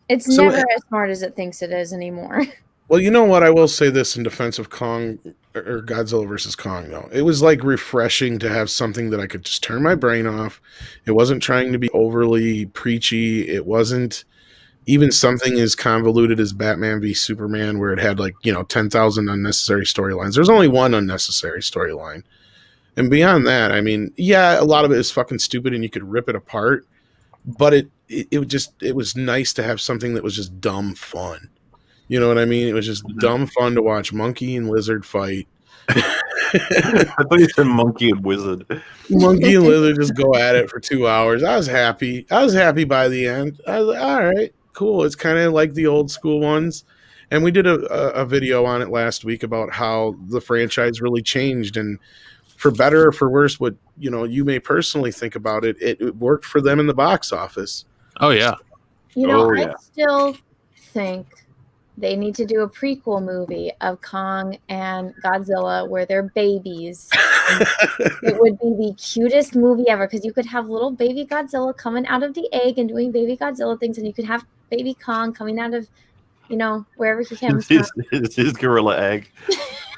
It's never as smart as it thinks it is anymore.
well, you know what? I will say this in defense of Kong or Godzilla versus Kong, though. It was like refreshing to have something that I could just turn my brain off. It wasn't trying to be overly preachy. It wasn't even something as convoluted as Batman v Superman, where it had 10,000 unnecessary storylines. There's only one unnecessary storyline. And beyond that, I mean, yeah, a lot of it is fucking stupid and you could rip it apart, but it was nice to have something that was just dumb fun. You know what I mean? It was just dumb fun to watch monkey and lizard fight.
I thought you said monkey and wizard.
Monkey and lizard just go at it for 2 hours. I was happy. I was happy by the end. I was like, all right, cool. It's kind of like the old school ones. And we did a video on it last week about how the franchise really changed. And for better or for worse, what you may personally think about it, it worked for them in the box office.
Oh, yeah.
I still think they need to do a prequel movie of Kong and Godzilla where they're babies. It would be the cutest movie ever because you could have little baby Godzilla coming out of the egg and doing baby Godzilla things, and you could have baby Kong coming out of, wherever he comes from.
It's his gorilla egg.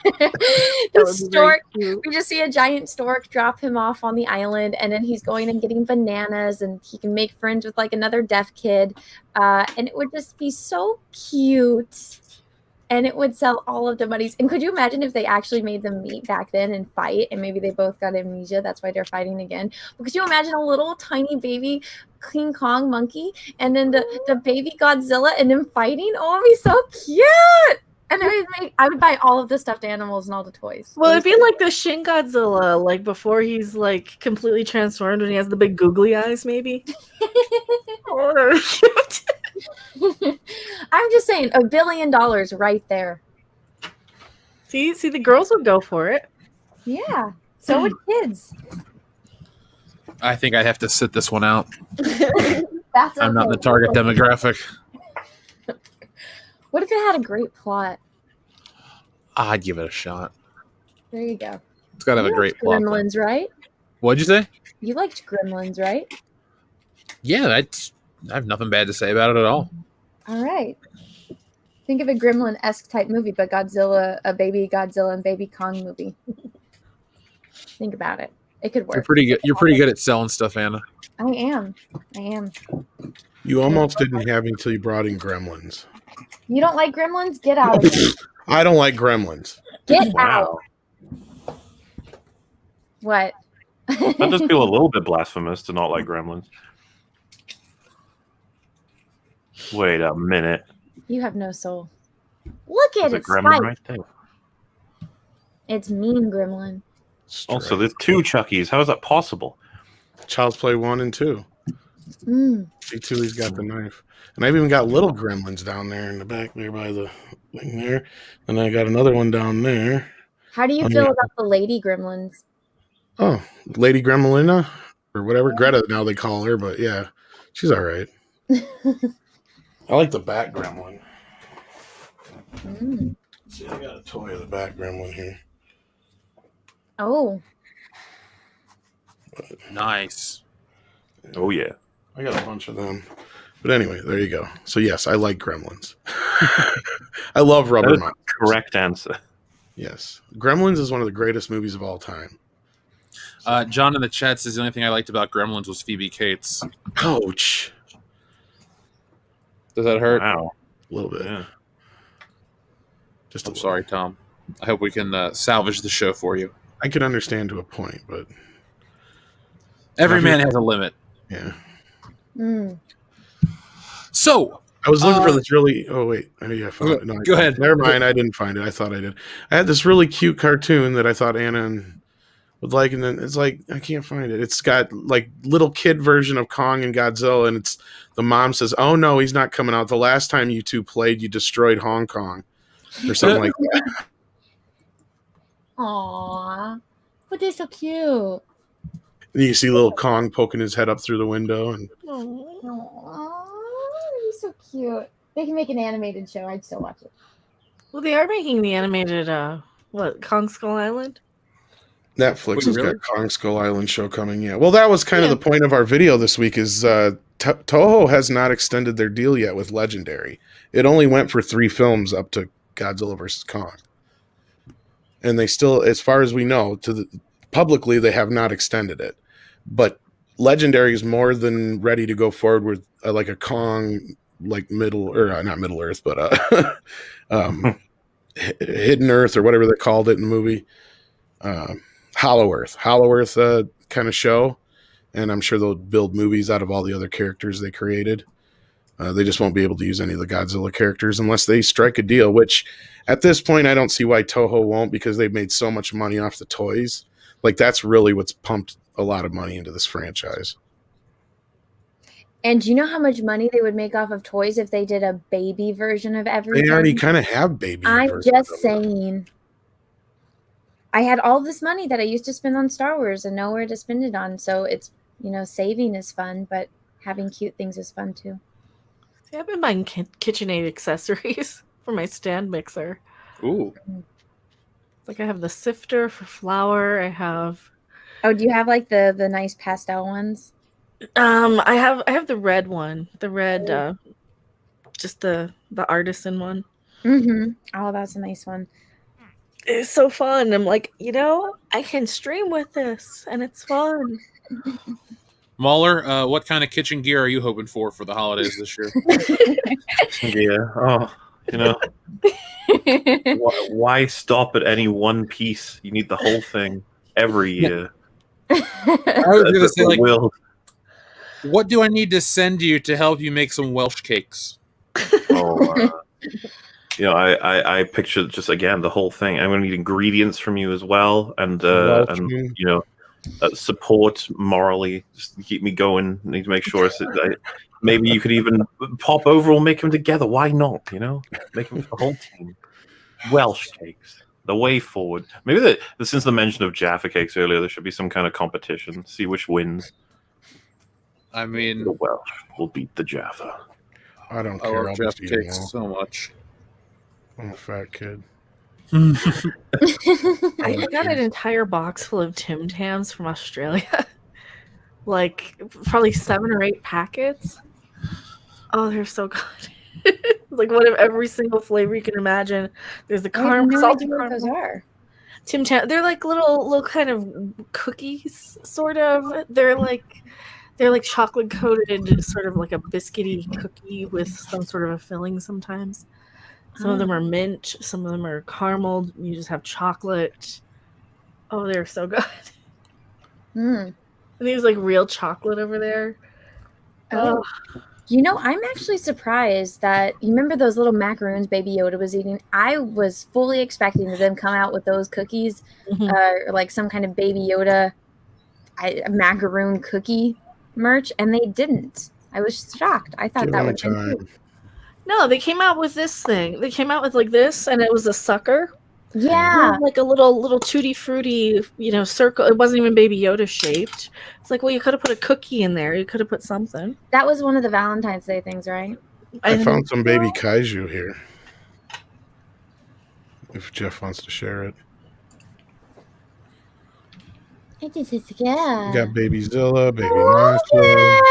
The stork. We just see a giant stork drop him off on the island, and then he's going and getting bananas, and he can make friends with another deaf kid, and it would just be so cute, and it would sell all of the monies. And could you imagine if they actually made them meet back then and fight, and maybe they both got amnesia, that's why they're fighting again? But could you imagine a little tiny baby King Kong monkey and then the baby Godzilla and them fighting? Oh, it'd be so cute. And I would buy all of the stuffed animals and all the toys.
Well, it'd be like the Shin Godzilla, before he's completely transformed when he has the big googly eyes, maybe. Oh, cute.
I'm just saying, $1 billion right there.
See, the girls would go for it.
Yeah. So would kids.
I think I'd have to sit this one out.
That's
I'm not
okay.
the target demographic.
What if it had a great plot?
I'd give it a shot.
There you go.
It's got to have
You
a great
liked
plot. though.
Gremlins, right?
What'd you say?
You liked Gremlins, right?
Yeah, I have nothing bad to say about it at all.
All right. Think of a Gremlin-esque type movie, but Godzilla, a baby Godzilla and baby Kong movie. Think about it. It could work.
You're pretty good. You're pretty good at selling stuff, Anna.
I am.
You almost didn't have me until you brought in Gremlins.
You don't like Gremlins? Get out of here.
I don't like Gremlins.
Get
Wow.
out. What?
That does feel a little bit blasphemous to not like Gremlins. Wait a minute.
You have no soul. Look at
There's
it,
a gremlin
Spike.
right there.
It's mean Gremlin.
Also, there's 2 Chuckies. How is that possible?
Child's Play 1 and 2.
Mm.
See, he's got the knife. And I've even got little gremlins down there in the back there by the thing there. And I got another one down there.
How do you feel about the lady Gremlins?
Oh, Lady Gremlina or whatever. Greta now they call her, but yeah, she's all right. I like the Bat Gremlin.
Mm.
See, I got a toy of the Bat Gremlin here.
Oh,
Nice.
Oh, yeah.
I got a bunch of them. But anyway, there you go. So yes, I like Gremlins. I love Rubber
That is
Monsters.
Correct answer.
Yes. Gremlins is one of the greatest movies of all time.
John in the chat says the only thing I liked about Gremlins was Phoebe Cates.
Ouch.
Does that hurt?
Wow.
A little bit.
Yeah.
Just a
I'm
little.
sorry, Tom. I hope we can salvage the show for you.
I could understand to a point, but
Every man has a limit.
yeah.
mm.
So,
I was looking for this really. Oh wait, I know you found it. No,
go ahead.
Never mind. I didn't find it. I thought I did. I had this really cute cartoon that I thought Anna would like, and then it's like I can't find it. It's got like little kid version of Kong and Godzilla, and it's the mom says, "Oh no, he's not coming out. The last time you two played, you destroyed Hong Kong, or something like that."
Aww. But they're so cute.
And you see little Kong poking his head up through the window, and
Aww. They're so cute. They can make an animated show. I'd still watch it.
Well, they are making the animated, Kong Skull Island?
Netflix
Wait,
has
really?
got Kong Skull Island show coming. Yeah. Well, that was kind of the point of our video this week. Is Toho has not extended their deal yet with Legendary. It only went for 3 films up to Godzilla vs. Kong. And they still, as far as we know, publicly they have not extended it. But Legendary is more than ready to go forward with like a Kong, like not Middle Earth, but Hidden Earth or whatever they called it in the movie, Hollow Earth kind of show. And I'm sure they'll build movies out of all the other characters they created. They just won't be able to use any of the Godzilla characters unless they strike a deal, which at this point, I don't see why Toho won't, because they've made so much money off the toys. Like, that's really what's pumped a lot of money into this franchise.
And do you know how much money they would make off of toys if they did a baby version of everything?
They already kind of have baby.
I'm
versions
just
of them.
saying. I had all this money that I used to spend on Star Wars and nowhere to spend it on. So it's, saving is fun, but having cute things is fun too.
See, I've been buying KitchenAid accessories for my stand mixer.
ooh,
Like I have the sifter for flour. I have
Oh, do you have like the nice pastel ones?
I have the red one. The red just the artisan one.
Mm-hmm. Oh, that's a nice one.
It's so fun. I'm like, I can stream with this and it's fun.
Mauler, what kind of kitchen gear are you hoping for the holidays this year?
Yeah. Oh, why stop at any one piece? You need the whole thing every year.
I was gonna say, like,
Will.
what do I need to send you to help you make some Welsh cakes?
Oh, I pictured just again the whole thing. I'm going to need ingredients from you as well, and support morally, just to keep me going. Need to make sure. Maybe you could even pop over. We'll make them together. Why not? Make them for the whole team. Welsh cakes. the way forward. Maybe since the mention of Jaffa cakes earlier, there should be some kind of competition. See which wins.
I mean,
The Welsh will beat the Jaffa.
I don't
I
care.
love
I'll
Jeff
just eat them
cakes
all.
so much.
I'm a fat kid.
I got an entire box full of Tim Tams from Australia. Like probably 7 or 8 packets. Oh, they're so good. Like one of every single flavor you can imagine. There's the
I have
caramel,
no
salted
idea what those
caramel.
are.
Tim Tam. They're like little kind of cookies, sort of. They're like chocolate coated, sort of like a biscuity cookie with some sort of a filling. Sometimes, some of them are mint, some of them are caramel. You just have chocolate. Oh, they're so good.
Mm.
And there's like real chocolate over there.
Oh. You know, I'm actually surprised that you remember those little macaroons Baby Yoda was eating. I was fully expecting them come out with those cookies, or like some kind of Baby Yoda macaroon cookie merch, and they didn't. I was shocked. I thought
Give
that
them
would have been
time.
cute.
No, they came out with this thing. They came out with like this, and it was a sucker.
Yeah,
Like a little tutti frutti, circle. It wasn't even Baby Yoda shaped. It's like, well, you could have put a cookie in there. You could have put something.
that was one of the Valentine's Day things, right?
I found
think
some
so.
baby kaiju here. If Jeff wants to share it.
Yeah.
We got Baby Zilla, Baby
Look
Masha,
at it!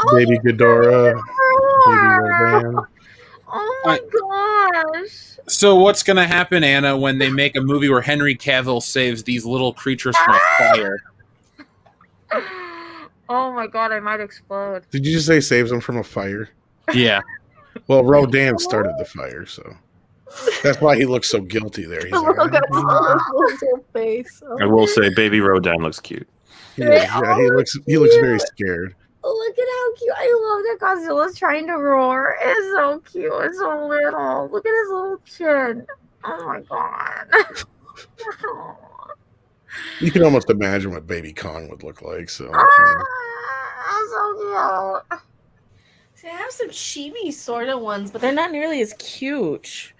Oh,
Baby
you
Ghidorah, Baby
are.
Rodan.
Oh my gosh.
So what's going to happen, Anna, when they make a movie where Henry Cavill saves these little creatures from a fire?
Oh my god, I might explode.
Did you just say saves them from a fire?
Yeah.
Well, Rodan started the fire, so that's why he looks so guilty there. He's
The
like,
look on his face. Oh.
I will say, Baby Rodan looks cute.
yeah, he looks very scared.
Look at how cute. I love that Godzilla's trying to roar. It's so cute. It's so little. Look at his little chin. Oh my god.
You can almost imagine what Baby Kong would look like. So
So cute.
See, I have some chibi sort of ones, but they're not nearly as cute.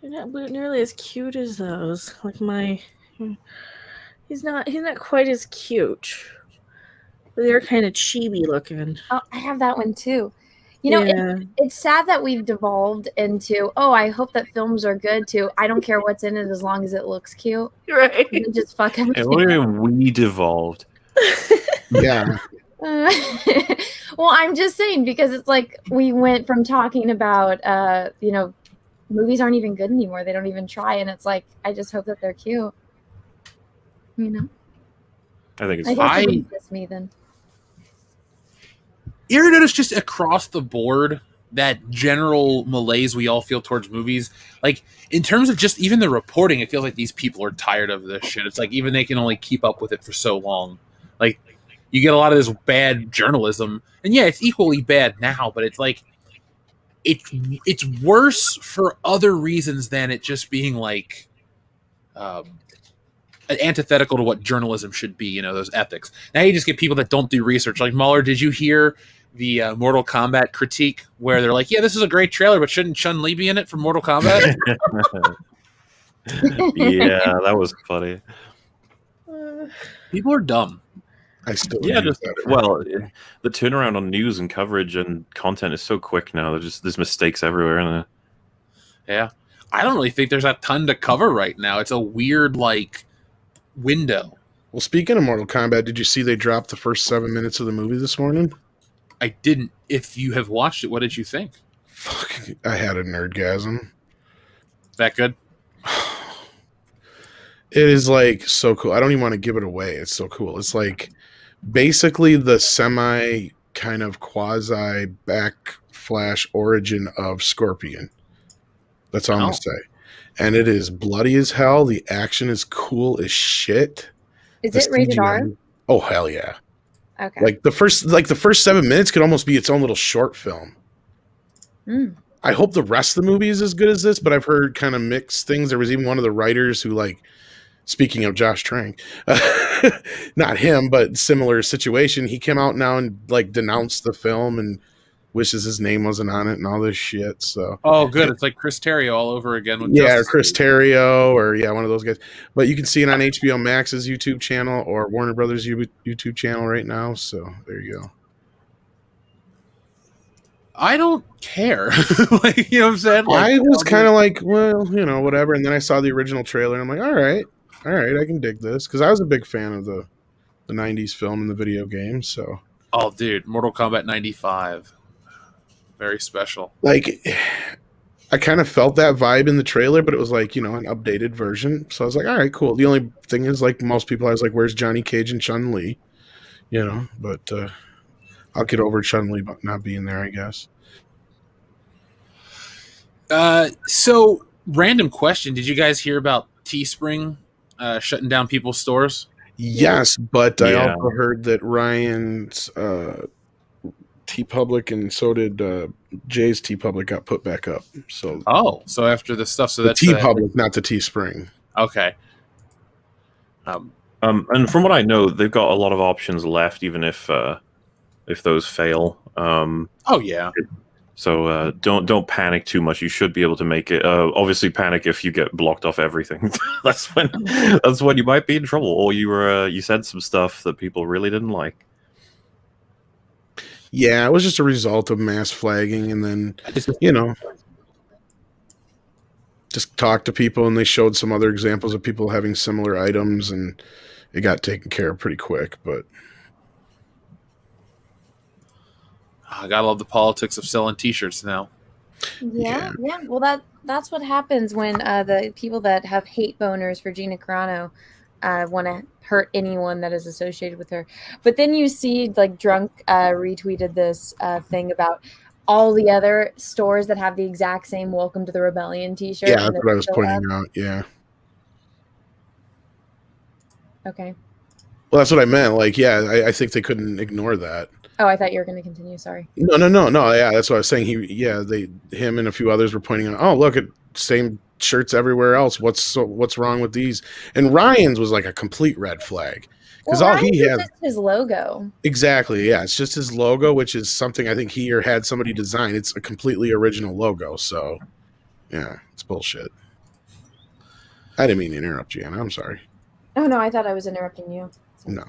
They're not nearly as cute as those. Like he's not quite as cute. They're kind of chibi looking.
Oh, I have that one too. You know, it's sad that we've devolved into, I hope that films are good too. I don't care what's in it as long as it looks cute.
Right.
You just fucking.
And what do you mean we devolved?
yeah.
Well, I'm just saying because it's like we went from talking about, movies aren't even good anymore. They don't even try, and it's like I just hope that they're cute. You know.
I think it's
I
fine.
guess it's just me then.
You ever notice just across the board that general malaise we all feel towards movies? Like, in terms of just even the reporting, it feels like these people are tired of this shit. It's like even they can only keep up with it for so long. Like, you get a lot of this bad journalism. And yeah, it's equally bad now, but it's like, it's worse for other reasons than it just being like antithetical to what journalism should be, those ethics. Now you just get people that don't do research. Like Mauler, did you hear the Mortal Kombat critique where they're like, yeah, this is a great trailer, but shouldn't Chun-Li be in it for Mortal Kombat?
Yeah, that was funny.
People are dumb.
I still
the turnaround on news and coverage and content is so quick now. There's mistakes everywhere, and
yeah, I don't really think there's a ton to cover right now. It's a weird window.
Well, speaking of Mortal Kombat, did you see they dropped the first 7 minutes of the movie this morning?
I didn't. If you have watched it, what did you think?
Fuck, I had a nerdgasm.
That good?
It is so cool. I don't even want to give it away. It's so cool. It's basically the semi kind of quasi backflash origin of Scorpion. That's all I'm going to say. And it is bloody as hell. The action is cool as shit.
Is it rated R?
Oh, hell yeah.
Okay.
The first 7 minutes could almost be its own little short film.
Mm.
I hope the rest of the movie is as good as this, but I've heard kind of mixed things. There was even one of the writers who speaking of Josh Trank, not him, but similar situation. He came out now and denounced the film and wishes his name wasn't on it and all this shit. So
Oh, good. It's like Chris Terrio all over again with
yeah, or
Justice
Chris
League.
Terrio, or one of those guys. But you can see it on HBO Max's YouTube channel or Warner Brothers YouTube channel right now. So there you go.
I don't care. Like, you know what I'm saying? Like,
I was kind of like, well, whatever. And then I saw the original trailer, and I'm like, all right, I can dig this, because I was a big fan of the '90s film and the video game. So,
oh, dude, Mortal Kombat 95, very special.
like, I kind of felt that vibe in the trailer, but it was like, an updated version. So I was like, all right, cool. The only thing is, like most people, I was like, where's Johnny Cage and Chun-Li? But I'll get over Chun-Li not being there, I guess.
So, random question. Did you guys hear about Teespring shutting down people's stores?
Yes, but I
Yeah.
also heard that Ryan's TeePublic and so did Jay's TeePublic got put back up. So
So after the stuff, so
the
that's
TeePublic, not the Teespring.
okay.
And from what I know, they've got a lot of options left, even if those fail.
Oh yeah.
So don't panic too much. You should be able to make it. Obviously, panic if you get blocked off everything. that's when you might be in trouble, or you said some stuff that people really didn't like.
Yeah, it was just a result of mass flagging, and then just talk to people, and they showed some other examples of people having similar items, and it got taken care of pretty quick. But
I gotta love the politics of selling T-shirts now.
Yeah. Well, that's what happens when the people that have hate boners for Gina Carano want to hurt anyone that is associated with her. But then you see, like, Drunk retweeted this thing about all the other stores that have the exact same "Welcome to the Rebellion" T-shirt.
yeah, that's what I was pointing out. Yeah.
Okay.
Well, that's what I meant. Like, yeah, I think they couldn't ignore that.
Oh, I thought you were going to continue. Sorry.
No. Yeah, that's what I was saying. Him and a few others were pointing out. Oh, look at same shirts everywhere else. What's wrong with these? And Ryan's was like a complete red flag, because all he had
just his logo.
Exactly. Yeah, it's just his logo, which is something I think he or had somebody design. It's a completely original logo. So, yeah, it's bullshit. I didn't mean to interrupt you, Anna. I'm sorry.
Oh no, I thought I was interrupting you.
No.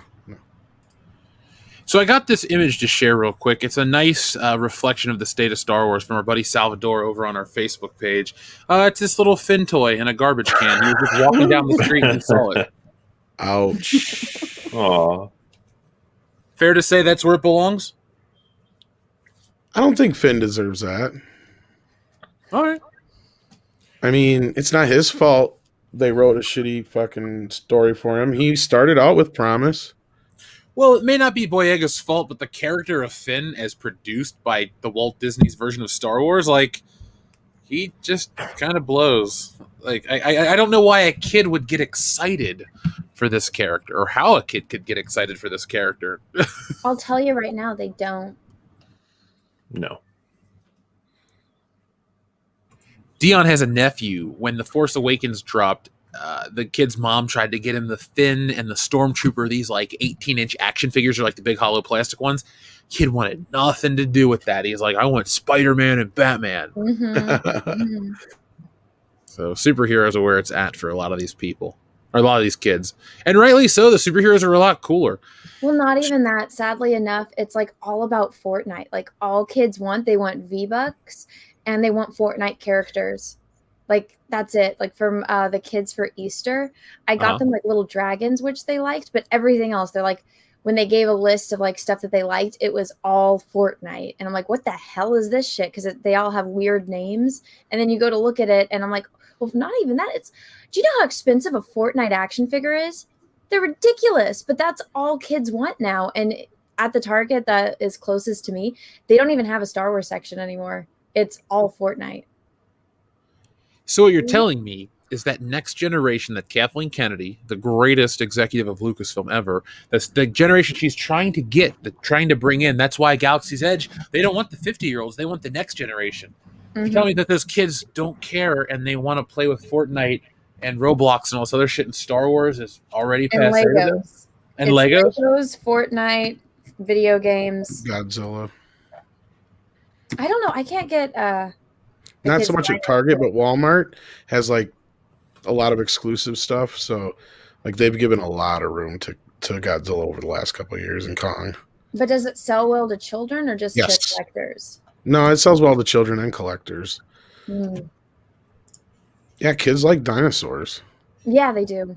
So I got this image to share real quick. It's a nice reflection of the state of Star Wars from our buddy Salvador over on our Facebook page. It's this little Finn toy in a garbage can. He was just walking down the street and saw it.
Ouch.
Aw.
Fair to say that's where it belongs?
I don't think Finn deserves that.
All right.
I mean, it's not his fault they wrote a shitty fucking story for him. He started out with promise.
Well, it may not be Boyega's fault, but the character of Finn, as produced by the Walt Disney's version of Star Wars, like, he just kind of blows. Like, I don't know why a kid would get excited for this character, or how a kid could get excited for this character.
I'll tell you right now, they don't.
No.
Dion has a nephew. When The Force Awakens dropped, the kid's mom tried to get him the Finn and the Stormtrooper, these like 18-inch action figures, or like the big hollow plastic ones. Kid wanted nothing to do with that. He's like, I want Spider-Man and Batman.
Mm-hmm.
So superheroes are where it's at for a lot of these people, or a lot of these kids. And rightly so, the superheroes are a lot cooler.
Well, not even that. Sadly enough, it's like all about Fortnite. Like, all kids they want V-Bucks, and they want Fortnite characters. Like, that's it. Like, from the kids for Easter, I got them like little dragons, which they liked, but everything else, they're like, when they gave a list of like stuff that they liked, it was all Fortnite. And I'm like, what the hell is this shit? Because they all have weird names. And then you go to look at it, and I'm like, well, not even that. Do you know how expensive a Fortnite action figure is? They're ridiculous, but that's all kids want now. And at the Target that is closest to me, they don't even have a Star Wars section anymore. It's all Fortnite.
So what you're telling me is that next generation, that Kathleen Kennedy, the greatest executive of Lucasfilm ever, that's the generation she's trying to get, trying to bring in. That's why Galaxy's Edge, they don't want the 50-year-olds. They want the next generation.
Mm-hmm.
You tell me that those kids don't care and they want to play with Fortnite and Roblox and all this other shit in Star Wars is already
And
past.
Legos.
And
It's
Legos?
Legos, Fortnite, video games.
Godzilla.
I don't know. I can't get
Not so much at Target, but Walmart has like a lot of exclusive stuff. So like they've given a lot of room to Godzilla over the last couple of years in Kong.
But does it sell well to children or just
Yes.
to collectors?
No, it sells well to children and collectors.
Hmm.
Yeah, kids like dinosaurs.
Yeah, they do.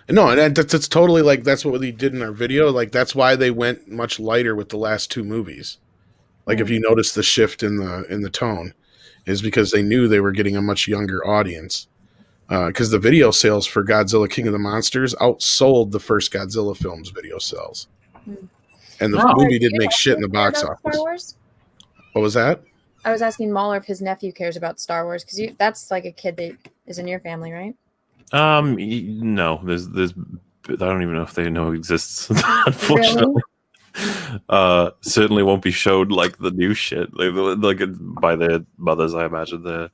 No, and that's totally like that's what we did in our video. Like that's why they went much lighter with the last two movies. Like if you notice the shift in the tone, is because they knew they were getting a much younger audience. Because the video sales for Godzilla King of the Monsters outsold the first Godzilla film's video sales, and the movie didn't make shit in the box office.
Star Wars?
What was that?
I was asking Mauler if his nephew cares about Star Wars because that's like a kid that is in your family, right?
No, there's I don't even know if they know it exists. Unfortunately, certainly won't be showed like the new shit like by their mothers. I imagine they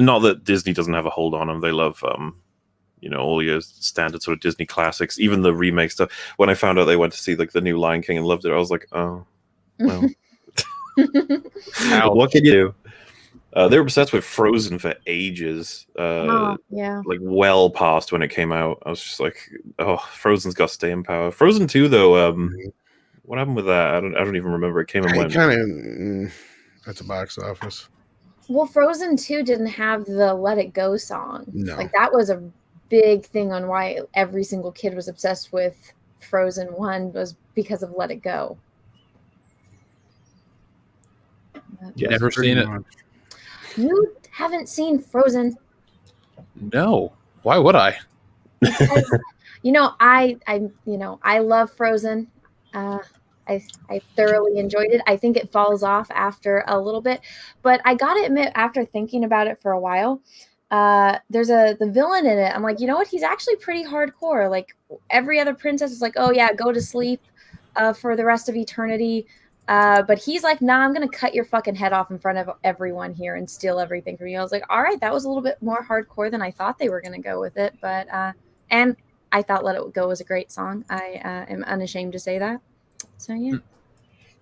not that Disney doesn't have a hold on them. They love all your standard sort of Disney classics, even the remake stuff. When I found out they went to see like the new Lion King and loved it, I was like, oh, well, what can you do? They were obsessed with Frozen for ages.
Yeah.
Like well past when it came out. I was just like, oh, Frozen's got staying power. Frozen 2, though, what happened with that? I don't even remember. It came and went.
Kind of at the box office.
Well, Frozen 2 didn't have the Let It Go song.
No.
Like that was a big thing on why every single kid was obsessed with Frozen 1 was because of Let It Go.
You never seen it?
You haven't seen Frozen?
No. Why would I?
Because, I love Frozen. I thoroughly enjoyed it. I think it falls off after a little bit, but I gotta admit, after thinking about it for a while, there's the villain in it. I'm like, you know what? He's actually pretty hardcore. Like every other princess is like, oh yeah, go to sleep for the rest of eternity. But he's like, nah, I'm going to cut your fucking head off in front of everyone here and steal everything from you. I was like, all right, that was a little bit more hardcore than I thought they were going to go with it. But, and I thought Let It Go was a great song. I am unashamed to say that. So, yeah.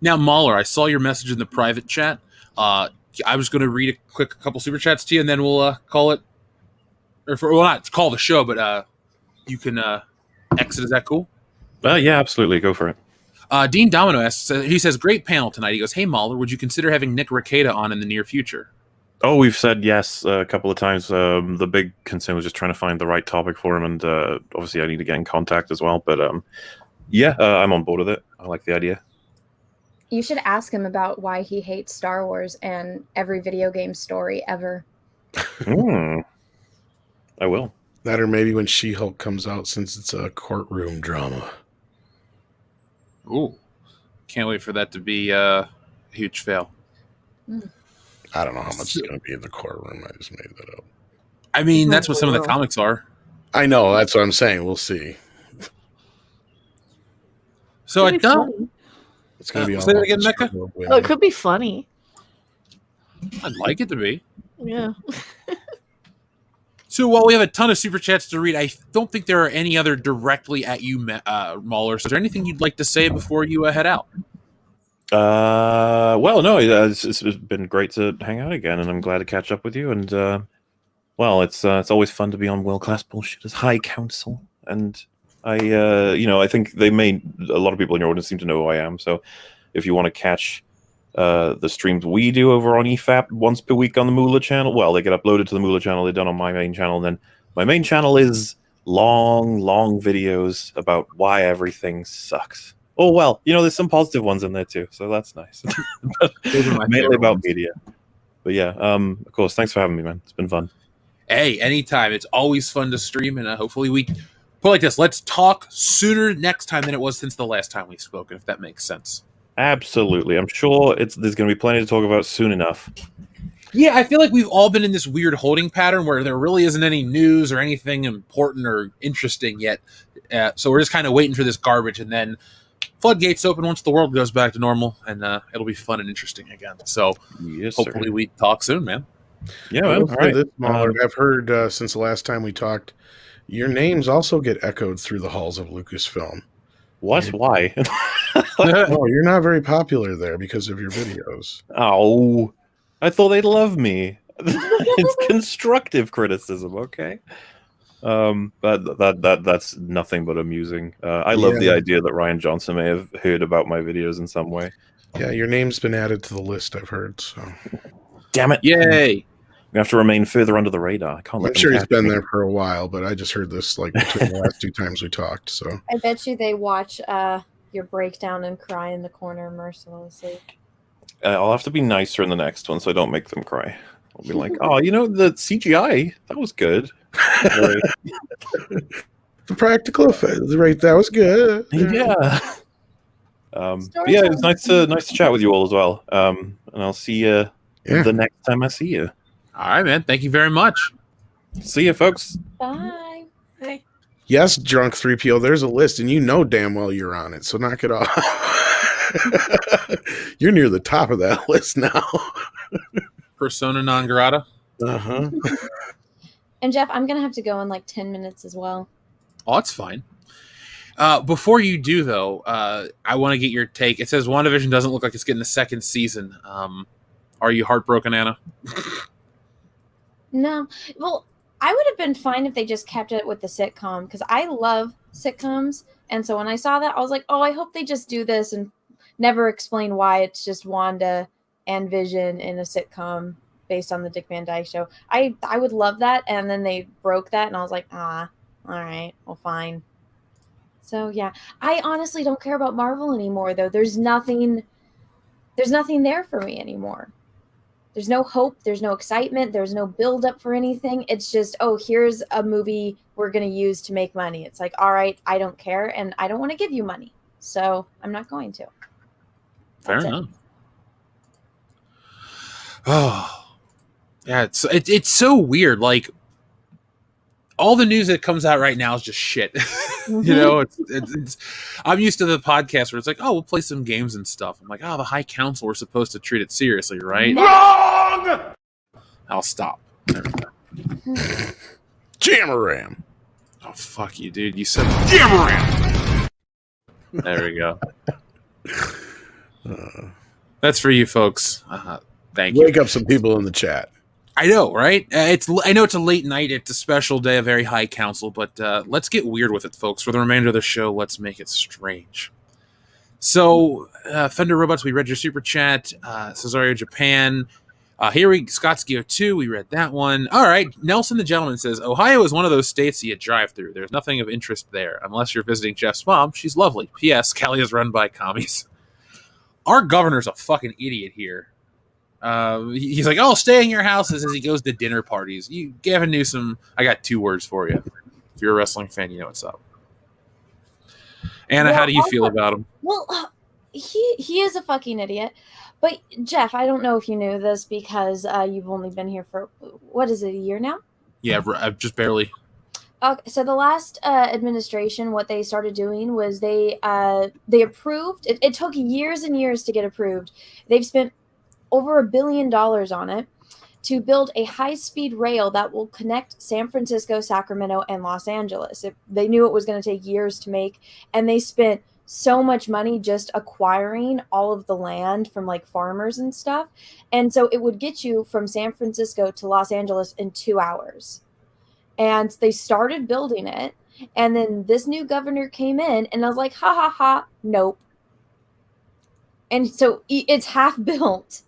Now, Mauler, I saw your message in the private chat. I was going to read a couple super chats to you, and then we'll call it, not call the show, but you can exit. Is that cool?
Yeah, absolutely. Go for it.
Dean Domino asks, he says, great panel tonight. He goes, hey, Mauler, would you consider having Nick Rekieta on in the near future?
Oh, we've said yes a couple of times. The big concern was just trying to find the right topic for him, and obviously I need to get in contact as well. But I'm on board with it. I like the idea.
You should ask him about why he hates Star Wars and every video game story ever.
I will.
That or maybe when She-Hulk comes out, since it's a courtroom drama.
Ooh. Can't wait for that to be a huge fail.
I don't know how much it's going to be in the courtroom. I just made that up.
I mean, that's what some of the comics are.
I know. That's what I'm saying. We'll see.
So I don't.
It's going to be all
say that again, Mecca?
Oh, it could be funny.
I'd like it to be.
Yeah.
So while we have a ton of super chats to read, I don't think there are any other directly at you, Mauler. So is there anything you'd like to say before you head out?
Well, no, it's been great to hang out again, and I'm glad to catch up with you. And it's always fun to be on World Class Bullshit as High Council. And I think a lot of people in your audience seem to know who I am. So if you want to catch the streams we do over on EFAP once per week on the Mauler channel, well, they get uploaded to the Mauler channel. They're done on my main channel. And then my main channel is long videos about why everything sucks. Oh, well, there's some positive ones in there too, so that's nice. Mainly about media. But yeah, of course, thanks for having me, man. It's been fun.
Hey, anytime. It's always fun to stream, and hopefully we put it like this. Let's talk sooner next time than it was since the last time we've spoken, if that makes sense.
Absolutely. I'm sure there's going to be plenty to talk about soon enough.
Yeah, I feel like we've all been in this weird holding pattern where there really isn't any news or anything important or interesting yet. So we're just kind of waiting for this garbage, and then floodgates open once the world goes back to normal, and it'll be fun and interesting again. So
yes,
hopefully
sir.
we talk soon, man.
Yeah, man. All right.
I've heard since the last time we talked, your names also get echoed through the halls of Lucasfilm.
What? Why?
Oh, you're not very popular there because of your videos.
Oh, I thought they'd love me. It's constructive criticism, okay? That's nothing but amusing. I love the
Yeah.
idea that Ryan Johnson may have heard about my videos in some way.
Yeah, your name's been added to the list, I've heard. So
Damn it!
Yay!
We have to remain further under the radar. I can't let
I'm
them
sure he's
catch
been
me.
there for a while, but I just heard this like between the last 2 times we talked. So
I bet you they watch your breakdown and cry in the corner mercilessly.
I'll have to be nicer in the next one so I don't make them cry. I'll be like, oh, the CGI, that was good.
the practical effects, right? That was good.
Yeah. But yeah, it was nice to chat with you all as well. And I'll see you the next time I see you.
All right, man. Thank you very much.
See you, folks.
Bye.
Hey.
Yes, drunk 3PO. There's a list, and you know damn well you're on it. So knock it off. You're near the top of that list now.
Persona non grata.
Uh-huh.
And Jeff, I'm gonna have to go in like 10 minutes as well.
Oh, that's fine. Before you do, though, I want to get your take. It says WandaVision doesn't look like it's getting a second season. Are you heartbroken, Anna?
No. Well, I would have been fine if they just kept it with the sitcom because I love sitcoms. And so when I saw that, I was like, oh, I hope they just do this and never explain why it's just Wanda and Vision in a sitcom based on the Dick Van Dyke Show. I would love that. And then they broke that and I was like, all right, well, fine. So yeah, I honestly don't care about Marvel anymore though. There's nothing there for me anymore. There's no hope, there's no excitement, there's no build up for anything. It's just, oh, here's a movie we're going to use to make money. It's like, all right, I don't care and I don't want to give you money. So, I'm not going to.
Fair enough. Oh. Yeah, it's so weird. Like all the news that comes out right now is just shit. It's I'm used to the podcast where it's like, oh, we'll play some games and stuff. I'm like, oh, the High Council, we're supposed to treat it seriously, right?
Wrong!
I'll stop.
Jamaram.
Oh, fuck you, dude. You said
Jamaram!
There we go. That's for you folks. Thank you.
Wake up some people in the chat.
I know, right? I know it's a late night. It's a special day, a very high council, but let's get weird with it, folks. For the remainder of the show, let's make it strange. So, Fender Robots, we read your super chat. Cesario Japan. Scott's 2, we read that one. All right. Nelson the Gentleman says, Ohio is one of those states that you drive through. There's nothing of interest there, unless you're visiting Jeff's mom. She's lovely. P.S. Cali is run by commies. Our governor's a fucking idiot here. He's like, oh, stay in your houses as he goes to dinner parties. Gavin Newsom, I got 2 words for you. If you're a wrestling fan, you know what's up. Anna, how do you feel about him?
Well, he is a fucking idiot. But Jeff, I don't know if you knew this because you've only been here for, what is it, a year now?
Yeah, just barely.
Okay, so the last administration, what they started doing was they approved. It took years and years to get approved. They've spent over $1 billion on it to build a high-speed rail that will connect San Francisco, Sacramento, and Los Angeles. They knew it was going to take years to make, and they spent so much money just acquiring all of the land from like farmers and stuff. And so it would get you from San Francisco to Los Angeles in 2 hours. And they started building it. And then this new governor came in and I was like, ha ha ha, nope. And so it's half built.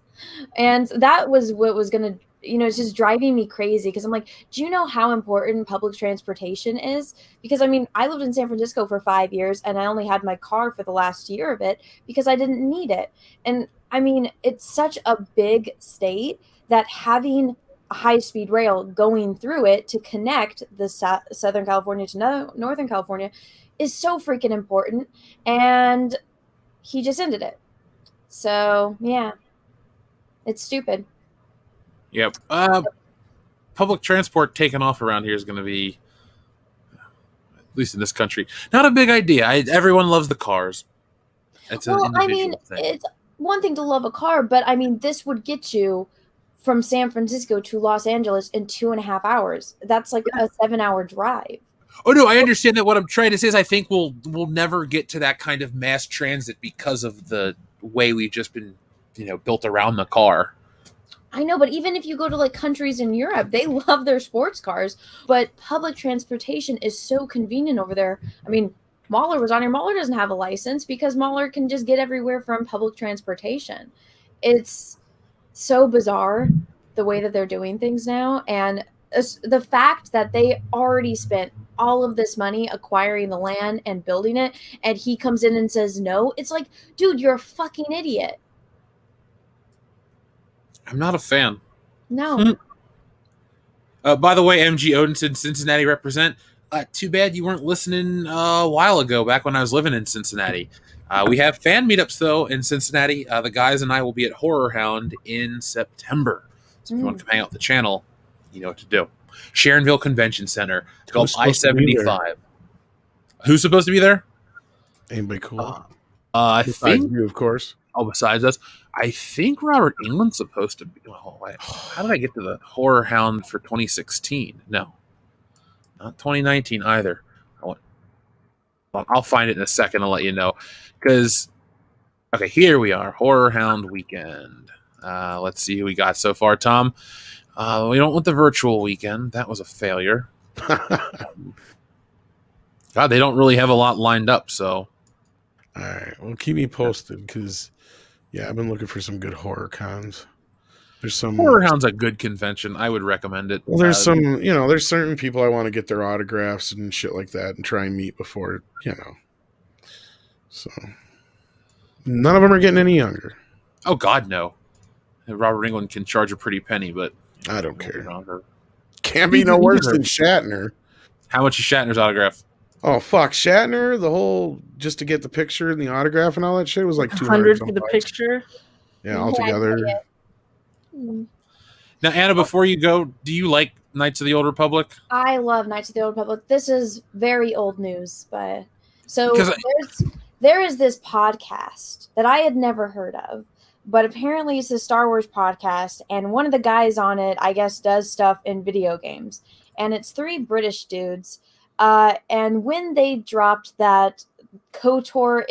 And that was what was going to, it's just driving me crazy because I'm like, do you know how important public transportation is? Because, I mean, I lived in San Francisco for 5 years and I only had my car for the last year of it because I didn't need it. And, I mean, it's such a big state that having a high-speed rail going through it to connect the Southern California to Northern California is so freaking important. And he just ended it. So, yeah. It's stupid.
Yep. Public transport taking off around here is going to be, at least in this country, not a big idea. Everyone loves the cars. It's an individual thing.
It's one thing to love a car, but I mean, this would get you from San Francisco to Los Angeles in 2.5 hours. That's like a 7-hour drive.
Oh no, I understand that. What I'm trying to say is, I think we'll never get to that kind of mass transit because of the way we've just been, built around the car.
I know, but even if you go to like countries in Europe, they love their sports cars, but public transportation is so convenient over there. I mean, Mauler was on here. Mauler doesn't have a license because Mauler can just get everywhere from public transportation. It's so bizarre the way that they're doing things now. And the fact that they already spent all of this money acquiring the land and building it, and he comes in and says no, it's like, dude, you're a fucking idiot.
I'm not a fan.
No.
By the way, MG Odinson, Cincinnati represent. Too bad you weren't listening a while ago, back when I was living in Cincinnati. We have fan meetups, though, in Cincinnati. The guys and I will be at Horror Hound in September. So if you want to come hang out with the channel, you know what to do. Sharonville Convention Center. It's called I-75. Who's supposed to be there?
Anybody cool?
I
Besides
think
you, of course.
Oh, besides us, I think Robert England's supposed to be. Well, how did I get to the Horror Hound for 2016? No, not 2019 either. I'll find it in a second. I'll let you know. Because, okay, here we are. Horror Hound weekend. Let's see who we got so far, Tom. We don't want the virtual weekend. That was a failure. God, they don't really have a lot lined up, so.
All right. Well, keep me posted because, yeah, I've been looking for some good horror cons. There's some
Horror Hound's a good convention. I would recommend it.
Well, there's there's certain people I want to get their autographs and shit like that and try and meet before, So, none of them are getting any younger.
Oh, God, no. Robert England can charge a pretty penny, but
I don't care. Can't be no worse than Shatner.
How much is Shatner's autograph?
Oh, fuck. Shatner, the whole, just to get the picture and the autograph and all that shit was like
$200
$200
for the picture.
Yeah, altogether.
Now, Anna, before you go, do you like Knights of the Old Republic?
I love Knights of the Old Republic. This is very old news, but there is this podcast that I had never heard of, but apparently it's a Star Wars podcast, and one of the guys on it, I guess, does stuff in video games, and it's 3 British dudes. And when they dropped that KOTOR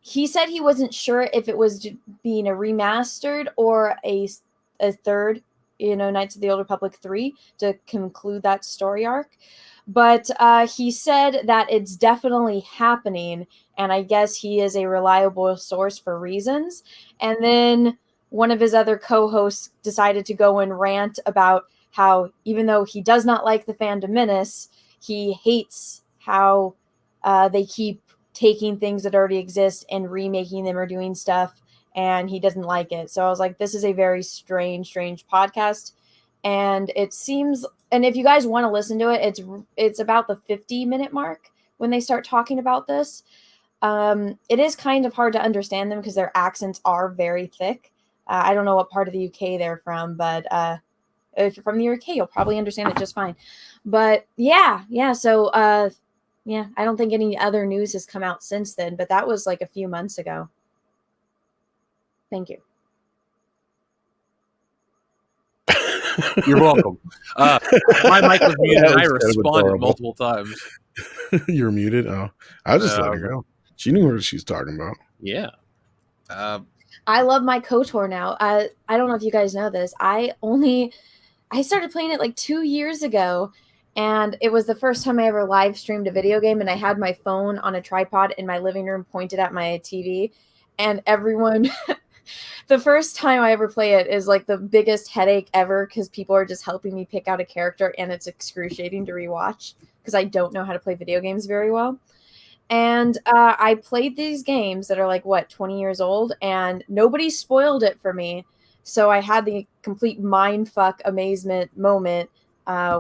he said he wasn't sure if it was being a remastered or a third, Knights of the Old Republic 3 to conclude that story arc. But he said that it's definitely happening, and I guess he is a reliable source for reasons. And then one of his other co-hosts decided to go and rant about how, even though he does not like the Phantom Menace, he hates how they keep taking things that already exist and remaking them or doing stuff, and he doesn't like it. So I was like, this is a very strange podcast. And it seems, and if you guys want to listen to it, it's about the 50-minute mark when they start talking about this. It is kind of hard to understand them because their accents are very thick. I don't know what part of the UK they're from, but if you're from the UK, you'll probably understand it just fine. But so I don't think any other news has come out since then, but that was like a few months ago. Thank you.
You're welcome. My mic was muted and I responded multiple times.
You're muted? Oh, I was just letting her go. She knew what she's talking about.
Yeah.
I love my KOTOR now. I don't know if you guys know this. I started playing it like 2 years ago, and it was the first time I ever live streamed a video game, and I had my phone on a tripod in my living room pointed at my TV, and everyone... The first time I ever play it is like the biggest headache ever because people are just helping me pick out a character, and it's excruciating to rewatch because I don't know how to play video games very well. And I played these games that are like, 20 years old, and nobody spoiled it for me. So I had the complete mindfuck amazement moment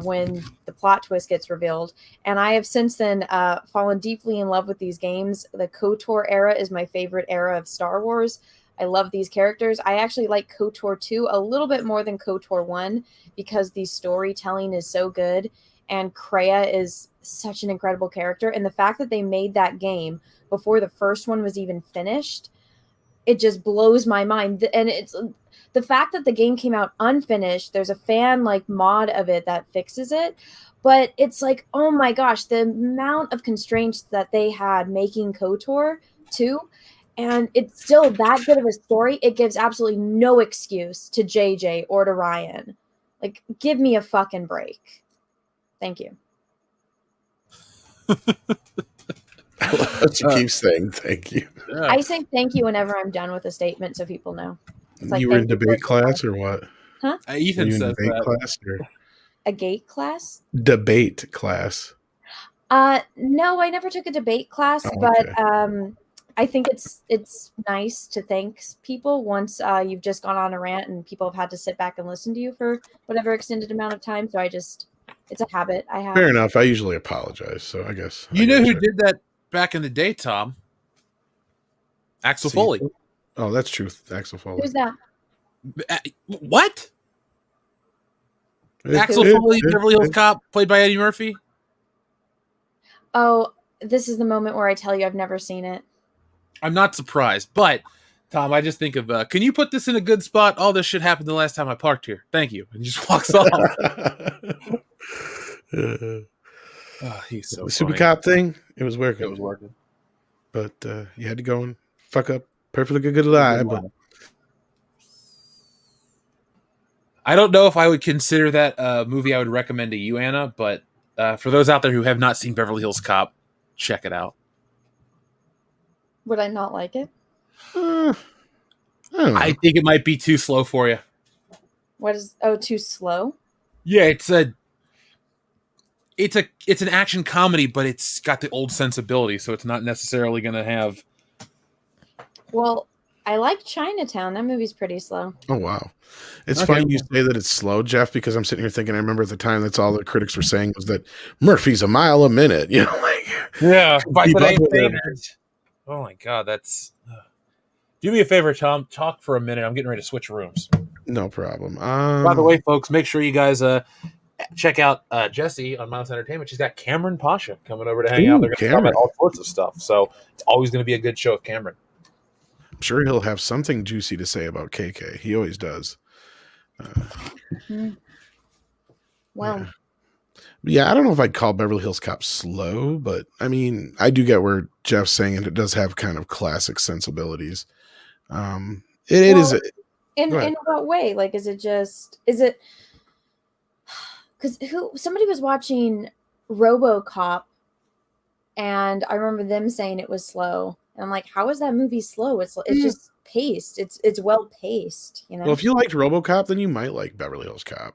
when the plot twist gets revealed. And I have since then fallen deeply in love with these games. The KOTOR era is my favorite era of Star Wars. I love these characters. I actually like KOTOR 2 a little bit more than KOTOR 1 because the storytelling is so good, and Kreia is such an incredible character. And the fact that they made that game before the first one was even finished, it just blows my mind. And it's the fact that the game came out unfinished. There's a fan mod of it that fixes it, But it's like, oh my gosh, the amount of constraints that they had making KOTOR too, and it's still that good of a story. It gives absolutely no excuse to JJ or to Ryan. Like, give me a fucking break. Thank you.
She keeps saying thank you.
Yeah.
I say thank you whenever I'm done with a statement, so people know. It's like,
You were in
thank you
debate
for
class or what?
Huh?
Were
Ethan
you in
says
debate
that.
class or
A gate class?
debate class?
No, I never took a debate class,
Oh,
but
okay.
I think it's nice to thank people once you've just gone on a rant and people have had to sit back and listen to you for whatever extended amount of time. So it's a habit I have.
Fair enough. I usually apologize, so I guess
You know who did that back in the day, Tom? Axel Foley.
Oh, that's true. Axel Foley.
Who's that?
What? Axel Foley, Beverly Hills Cop, played by Eddie Murphy.
Oh, this is the moment where I tell you I've never seen it.
I'm not surprised, but Tom, I just think of, can you put this in a good spot? All this shit happened the last time I parked here. Thank you. And he just walks off. He's so
the Super
funny.
Cop thing, it was working.
It was working.
But you had to go and fuck up perfectly good lie. But
I don't know if I would consider that a movie I would recommend to you, Anna, but for those out there who have not seen Beverly Hills Cop, check it out.
Would I not like it?
I don't know.
I think it might be too slow for you.
Too slow?
Yeah, it's an action comedy, but it's got the old sensibility, so it's not necessarily going to have.
Well, I like Chinatown. That movie's pretty slow.
Oh wow, it's funny you say that it's slow, Jeff, because I'm sitting here thinking. I remember at the time that's all the critics were saying was that Murphy's a mile a minute. You know, like
by
keep
today's
up with him.
standards. Oh my god, that's. Do me a favor, Tom. Talk for a minute. I'm getting ready to switch rooms.
No problem.
By the way, folks, make sure you guys check out Jesse on Miles Entertainment. She's got Cameron Pasha coming over to hang out. They're going to talk about all sorts of stuff. So it's always going to be a good show with Cameron.
I'm sure he'll have something juicy to say about KK. He always does.
Well,
yeah, I don't know if I'd call Beverly Hills Cop slow, but I mean, I do get where Jeff's saying it. It does have kind of classic sensibilities. It is.
In what way? Like, is it because somebody was watching RoboCop, and I remember them saying it was slow, and I'm like, how is that movie slow? It's just paced. It's well paced. You know.
Well, if you liked RoboCop, then you might like Beverly Hills Cop.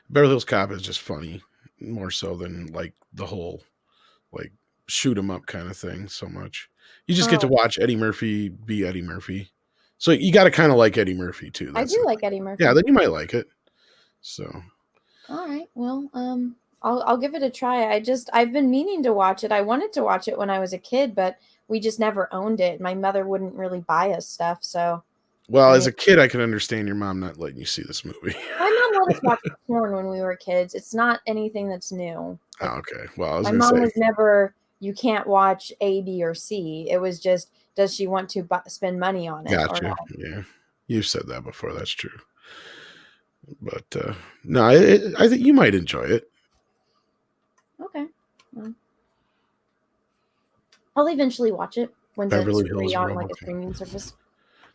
Beverly Hills Cop is just funny, more so than like the whole like shoot 'em up kind of thing. So much you just get to watch Eddie Murphy be Eddie Murphy. So you got to kind of like Eddie Murphy too.
I do like Eddie Murphy.
Yeah, then you might like it. So.
All right. Well, I'll give it a try. I've been meaning to watch it. I wanted to watch it when I was a kid, but we just never owned it. My mother wouldn't really buy us stuff. So.
Well, as a kid, I can understand your mom not letting you see this movie.
My mom let us watch porn when we were kids. It's not anything that's new.
Oh, okay. Well,
my mom was never. You can't watch A, B, or C. It was just, does she want to spend money on it?
Gotcha.
Or not?
Yeah, you've said that before. That's true. But no, I think you might enjoy it.
Okay. Well, I'll eventually watch it when it's free on like a streaming service.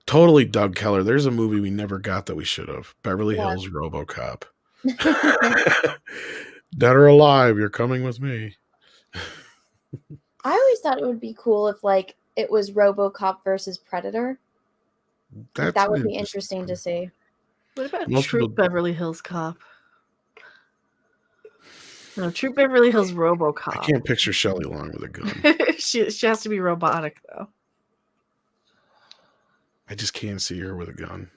Totally Doug Keller. There's a movie we never got that we should have. Beverly Hills RoboCop. Dead or alive, you're coming with me.
I always thought it would be cool if like it was RoboCop versus Predator. That would be interesting to see.
What about Troop Beverly Hills Cop? No, Troop Beverly Hills RoboCop.
I can't picture Shelley Long with a gun.
she has to be robotic though.
I just can't see her with a gun.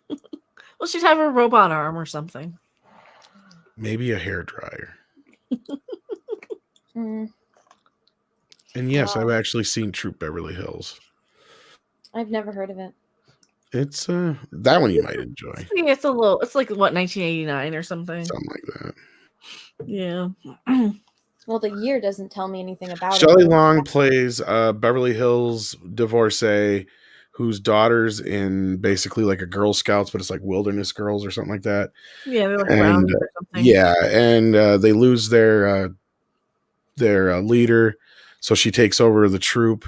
Well, she'd have a robot arm or something.
Maybe a hairdryer. And yes, I've actually seen Troop Beverly Hills.
I've never heard of it.
It's that one you might enjoy.
It's like what, 1989 or something.
Something like that.
Yeah.
Well, the year doesn't tell me anything about
Shelley
it.
Long plays Beverly Hills divorcee whose daughter's in basically like a Girl Scouts, but it's like Wilderness Girls or something like that.
Yeah, they're like
And
brownies or something.
yeah, and they lose their leader, so she takes over the troop,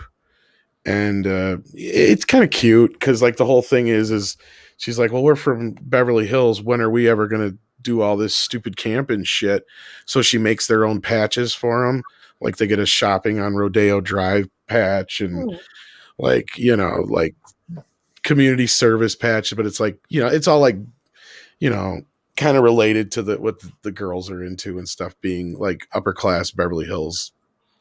and it's kind of cute because like the whole thing is she's like, well, we're from Beverly Hills. When are we ever gonna do all this stupid camping shit? So she makes their own patches for them. Like they get a shopping on Rodeo Drive patch and like, like community service patch, but it's like, it's all like, kind of related to what the girls are into and stuff, being like upper class Beverly Hills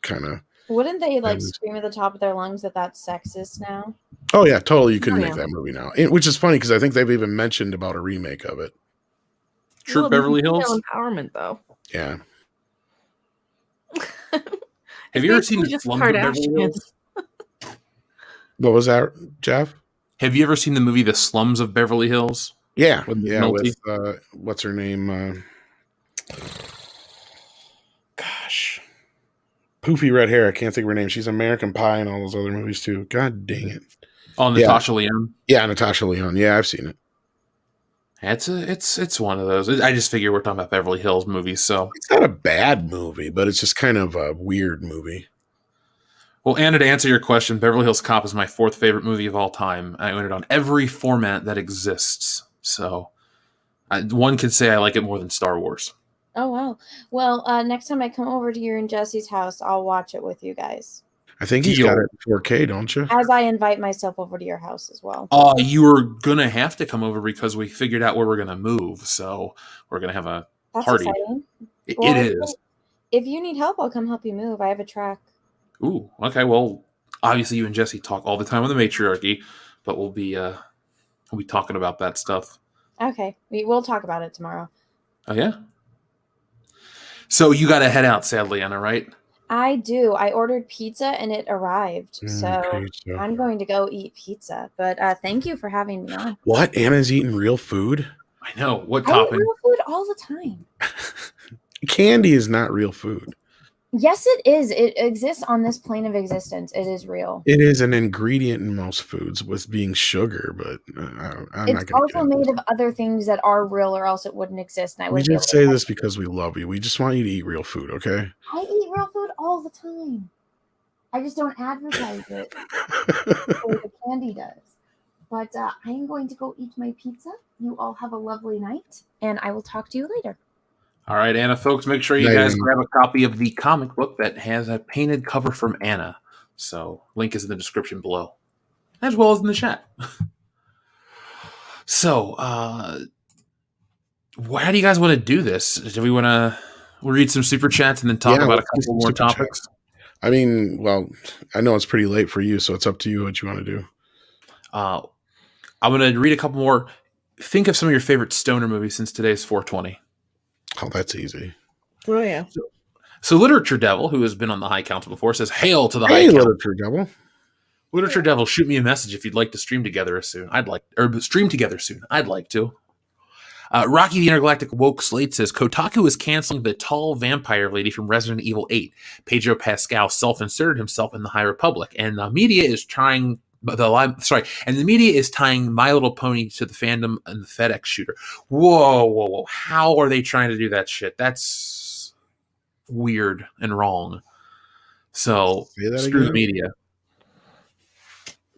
kind of.
Wouldn't they like scream at the top of their lungs that that's sexist now?
Oh yeah, totally. You couldn't make that movie now, which is funny because I think they've even mentioned about a remake of it.
True Beverly Hills
empowerment, though.
Yeah.
Have you ever seen Slums of Beverly Hills?
What was that, Jeff?
Have you ever seen the movie The Slums of Beverly Hills?
Yeah,
with
what's her name? Gosh, poofy red hair. I can't think of her name. She's American Pie and all those other movies too. God dang it!
Oh, Natasha Lyonne.
Yeah, Natasha Lyonne. Yeah, I've seen it.
It's one of those. I just figure we're talking about Beverly Hills movies, so
it's not a bad movie, but it's just kind of a weird movie.
Well, Anna, to answer your question, Beverly Hills Cop is my 4th favorite movie of all time. I own it on every format that exists. So one could say I like it more than Star Wars.
Oh, wow. Well, next time I come over to your and Jesse's house, I'll watch it with you guys.
I think he's got it in 4K, don't you?
As I invite myself over to your house as well.
You were going to have to come over because we figured out where we're going to move. So we're going to have a party.
Exciting.
It is.
If you need help, I'll come help you move. I have a track.
Ooh, okay. Well, obviously you and Jesse talk all the time on the matriarchy, but we'll be talking about that stuff.
Okay. We'll talk about it tomorrow.
Oh, yeah? So you got to head out, sadly, Anna, right?
I do. I ordered pizza and it arrived. So
pizza.
I'm going to go eat pizza. But thank you for having me on.
What? Anna's eating real food?
I know. What
I
topping?
eat real food all the time.
Candy is not real food.
Yes, it is. It exists on this plane of existence. It is real.
It is an ingredient in most foods with being sugar, but I'm
it's
not
also made of other things that are real or else it wouldn't exist. And
we just say this because we love you. We just want you to eat real food, okay?
I eat real food all the time. I just don't advertise it the way the candy does. But I am going to go eat my pizza. You all have a lovely night, and I will talk to you later.
All right, Anna, folks, make sure you guys grab a copy of the comic book that has a painted cover from Anna. So, link is in the description below, as well as in the chat. So, how do you guys want to do this? Do we want to read some super chats and then talk about a couple more topics?
I mean, well, I know it's pretty late for you, so it's up to you what you want to do.
I'm going to read a couple more. Think of some of your favorite stoner movies since today's 420.
Oh, that's easy.
Oh, yeah.
So Literature Devil, who has been on the High Council before, says, "Hail to the High Council."
Literature Devil.
Literature Devil, shoot me a message if you'd like to stream together soon. I'd like to. Rocky the Intergalactic Woke Slate says, Kotaku is canceling the tall vampire lady from Resident Evil 8. Pedro Pascal self-inserted himself in the High Republic, and the media is tying My Little Pony to the fandom and the FedEx shooter. Whoa. How are they trying to do that shit? That's weird and wrong. So, screw the media.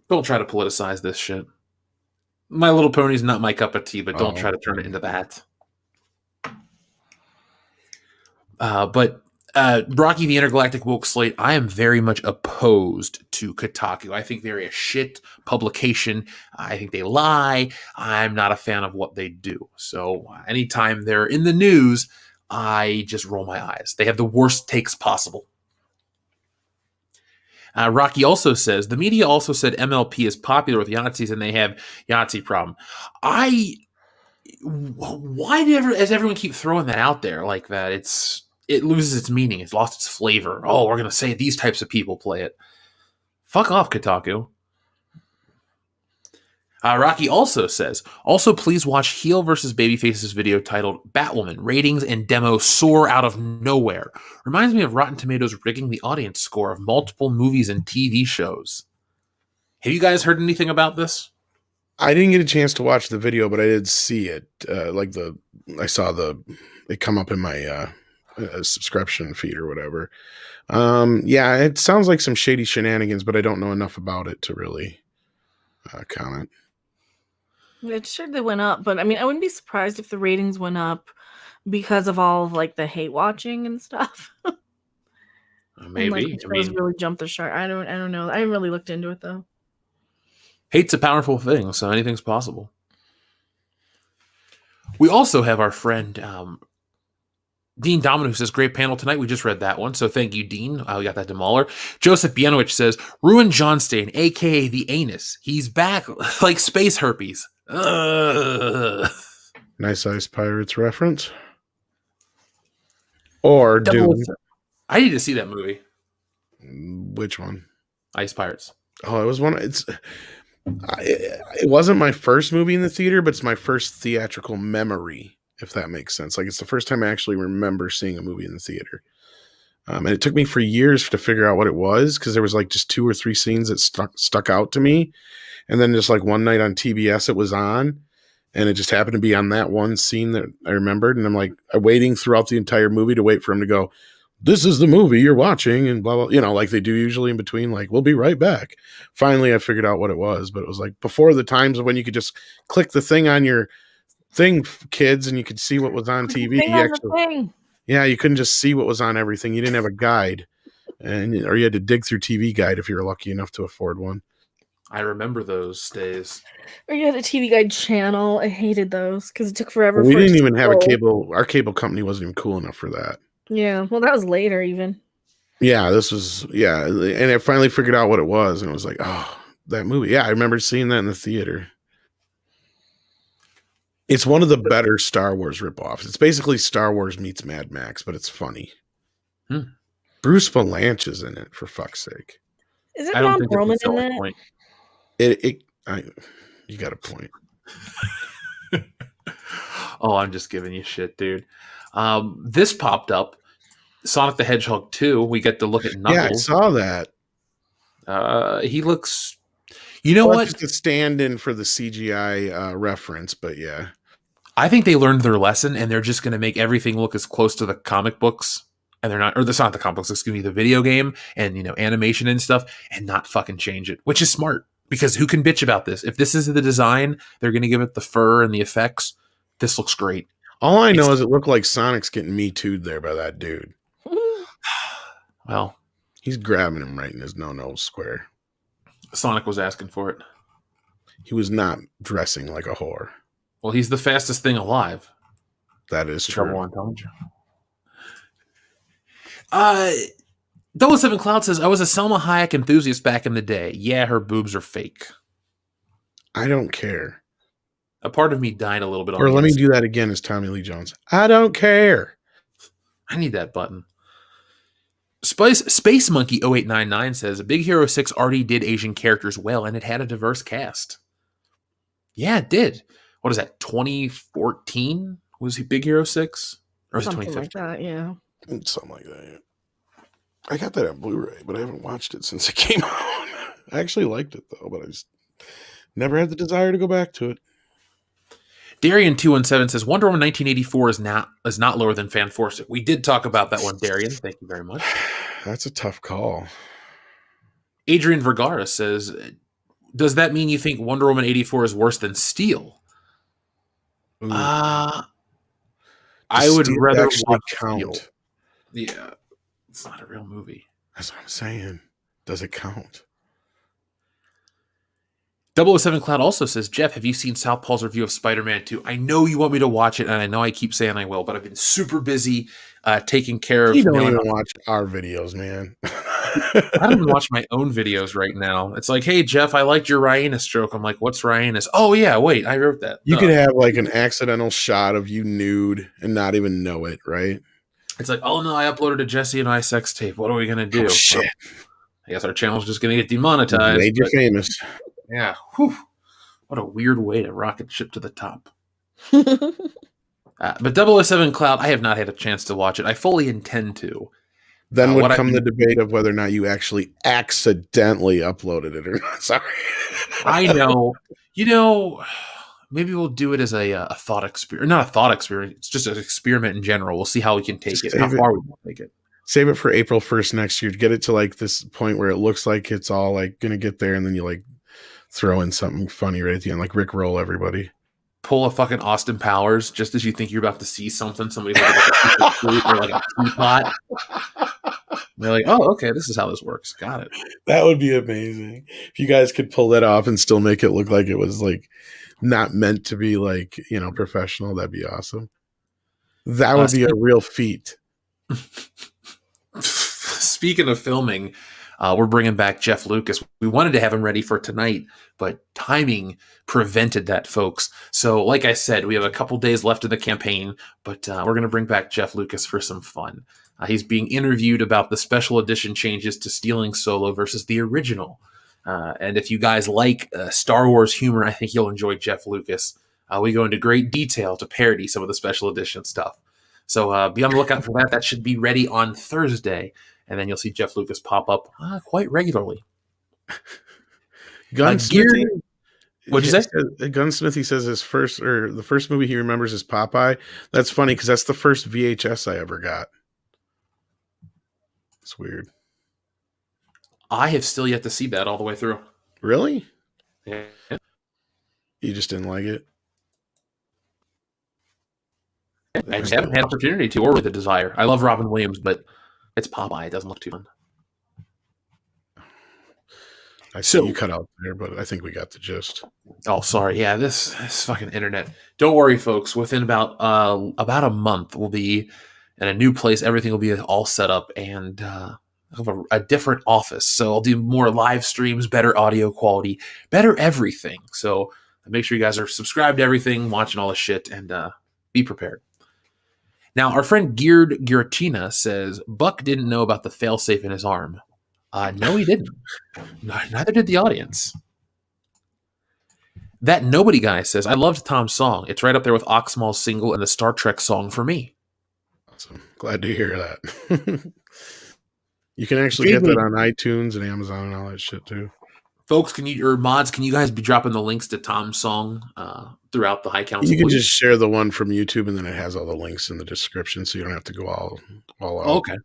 Don't try to politicize this shit. My Little Pony's not my cup of tea, but don't try to turn it into that. But Rocky the Intergalactic Woke Slate, I am very much opposed to Kotaku. I think they're a shit publication. I think they lie. I'm not a fan of what they do. So anytime they're in the news, I just roll my eyes. They have the worst takes possible. Rocky also says, the media also said MLP is popular with Yahtzees and they have Yahtzee problem. Why does everyone keep throwing that out there like that? It loses its meaning. It's lost its flavor. Oh, we're going to say these types of people play it. Fuck off, Kotaku. Rocky also says, also please watch Heel vs. Babyface's video titled Batwoman, Ratings and Demo Soar Out of Nowhere. Reminds me of Rotten Tomatoes rigging the audience score of multiple movies and TV shows. Have you guys heard anything about this?
I didn't get a chance to watch the video, but I did see it. I saw it come up in my subscription feed or whatever. Yeah, it sounds like some shady shenanigans, but I don't know enough about it to really comment.
It sure they went up, but I mean, I wouldn't be surprised if the ratings went up because of all of like the hate watching and stuff.
Maybe.
And, like, shows really jumped the shark. I don't know. I haven't really looked into it though.
Hate's a powerful thing, so anything's possible. We also have our friend Dean Domino, who says, great panel tonight. We just read that one, so thank you, Dean. We got that to Mauler. Joseph Bienowicz says, Ruin Johnstain, a.k.a. the anus. He's back like space herpes.
Nice Ice Pirates reference. Or Dune.
I need to see that movie.
Which one?
Ice Pirates.
Oh, it was one. It wasn't my first movie in the theater, but it's my first theatrical memory, if that makes sense. Like, it's the first time I actually remember seeing a movie in the theater. And it took me for years to figure out what it was, because there was like just 2 or 3 scenes that stuck out to me. And then just like one night on TBS it was on, and it just happened to be on that one scene that I remembered. And I'm like waiting throughout the entire movie to wait for him to go, this is the movie you're watching, and blah, blah, you know, like they do usually in between, like, we'll be right back. Finally, I figured out what it was, but it was like before the times when you could just click the thing on your thing, kids, and you could see what was on TV. Yeah, you couldn't just see what was on everything. You didn't have a guide, or you had to dig through TV Guide if you were lucky enough to afford one.
I remember those days.
Or you had a TV Guide channel. I hated those because it took forever.
We didn't even have a cable. Our cable company wasn't even cool enough for that.
Yeah, well, that was later even.
Yeah, and I finally figured out what it was, and it was like, oh, that movie. Yeah, I remember seeing that in the theater. It's one of the better Star Wars ripoffs. It's basically Star Wars meets Mad Max, but it's funny. Bruce Valanche is in it, for fuck's sake.
Is it Ron Perlman in that?
Point.
You got a point.
Oh, I'm just giving you shit, dude. This popped up. Sonic the Hedgehog 2. We get to look at Knuckles.
Yeah, I saw that.
He looks... You know what?
Just a stand-in for the CGI reference, but yeah.
I think they learned their lesson, and they're just going to make everything look as close to the comic books, and they're not, or that's not the comic books, excuse me, the video game, and, you know, animation and stuff, and not fucking change it, which is smart, because who can bitch about this? If this is the design, they're going to give it the fur and the effects. This looks great.
All I know is it looked like Sonic's getting Me Too'd there by that dude.
Well,
he's grabbing him right in his no square.
Sonic was asking for it.
He was not dressing like a whore.
Well, he's the fastest thing alive.
That is true.
Trouble on Television. 007 Cloud says, I was a Selma Hayek enthusiast back in the day. Yeah, her boobs are fake.
I don't care.
A part of me died a little bit on
Or let me do that again as Tommy Lee Jones. I don't care.
I need that button. Space Monkey 0899 says, Big Hero 6 already did Asian characters well, and it had a diverse cast. Yeah, it did. What is that, 2014? Was he Big Hero 6? Or was it 2015?
Like that, yeah.
Something like that, yeah. I got that on Blu-ray, but I haven't watched it since it came out. I actually liked it, though, but I just never had the desire to go back to it.
Darian217 says, Wonder Woman 1984 is not lower than Fan Force. We did talk about that one, Darian. Thank you very much.
That's a tough call.
Adrian Vergara says, does that mean you think Wonder Woman 84 is worse than Steel? I would rather watch Steel. Yeah. It's not a real movie.
That's what I'm saying. Does it count?
007 Cloud also says, Jeff, have you seen Southpaw's review of Spider-Man 2? I know you want me to watch it, and I know I keep saying I will, but I've been super busy taking care of...
You don't even watch our videos, man.
I don't even watch my own videos right now. It's like, hey, Jeff, I liked your Ryanus joke. I'm like, what's Ryanus? Oh, yeah, wait, I wrote that.
You could have like an accidental shot of you nude and not even know it, right?
It's like, oh, no, I uploaded a Jesse and I sex tape. What are we going to do?
Oh, shit.
Well, I guess our channel's just going to get demonetized.
Made you famous.
Yeah. Whew. What a weird way to rocket ship to the top. But 007 Cloud, I have not had a chance to watch it. I fully intend to.
Then would
what I
come the
mean-
debate of whether or not you actually accidentally uploaded it or not. Sorry.
I know. Maybe we'll do it as a thought experiment. Not a thought experiment. It's just an experiment in general. We'll see how we can take it, how far we can take it.
Save it for April 1st next year. Get it to like this point where it looks like it's all like going to get there. And then you like throw in something funny right at the end, like Rick roll everybody.
Pull a fucking Austin Powers just as you think you're about to see something. Somebody like a fruit or like a teapot. They're like, oh, okay, this is how this works. Got it.
That would be amazing. If you guys could pull that off and still make it look like it was like not meant to be like, professional, that'd be awesome. That would be a real feat.
Speaking of filming, we're bringing back Jeff Lucas. We wanted to have him ready for tonight, but timing prevented that, folks. So like I said, we have a couple days left in the campaign, but we're going to bring back Jeff Lucas for some fun. He's being interviewed about the special edition changes to Stealing Solo versus the original. And if you guys like Star Wars humor, I think you'll enjoy Jeff Lucas. We go into great detail to parody some of the special edition stuff. So be on the lookout for that. That should be ready on Thursday. And then you'll see Jeff Lucas pop up quite regularly.
Gunsmithy.
What'd you say?
Gunsmithy says the first movie he remembers is Popeye. That's funny because that's the first VHS I ever got. It's weird.
I have still yet to see that all the way through.
Really?
Yeah.
You just didn't like it?
I just haven't had opportunity to, or with a desire. I love Robin Williams, but it's Popeye. It doesn't look too fun.
I see you cut out there, but I think we got the gist.
Oh, sorry. Yeah, this fucking internet. Don't worry, folks. Within about a month, we'll be in a new place. Everything will be all set up, and have a different office. So I'll do more live streams, better audio quality, better everything. So make sure you guys are subscribed to everything, watching all the shit, and be prepared. Now, our friend Geared Giratina says, Buck didn't know about the failsafe in his arm. No, he didn't. Neither did the audience. That Nobody guy says, I loved Tom's song. It's right up there with Oxmall's single and the Star Trek song for me.
Awesome. Glad to hear that. You can actually get that on iTunes and Amazon and all that shit too.
Folks, can you guys be dropping the links to Tom's song throughout the High Council?
You can just share the one from YouTube, and then it has all the links in the description, so you don't have to go all out.
Okay.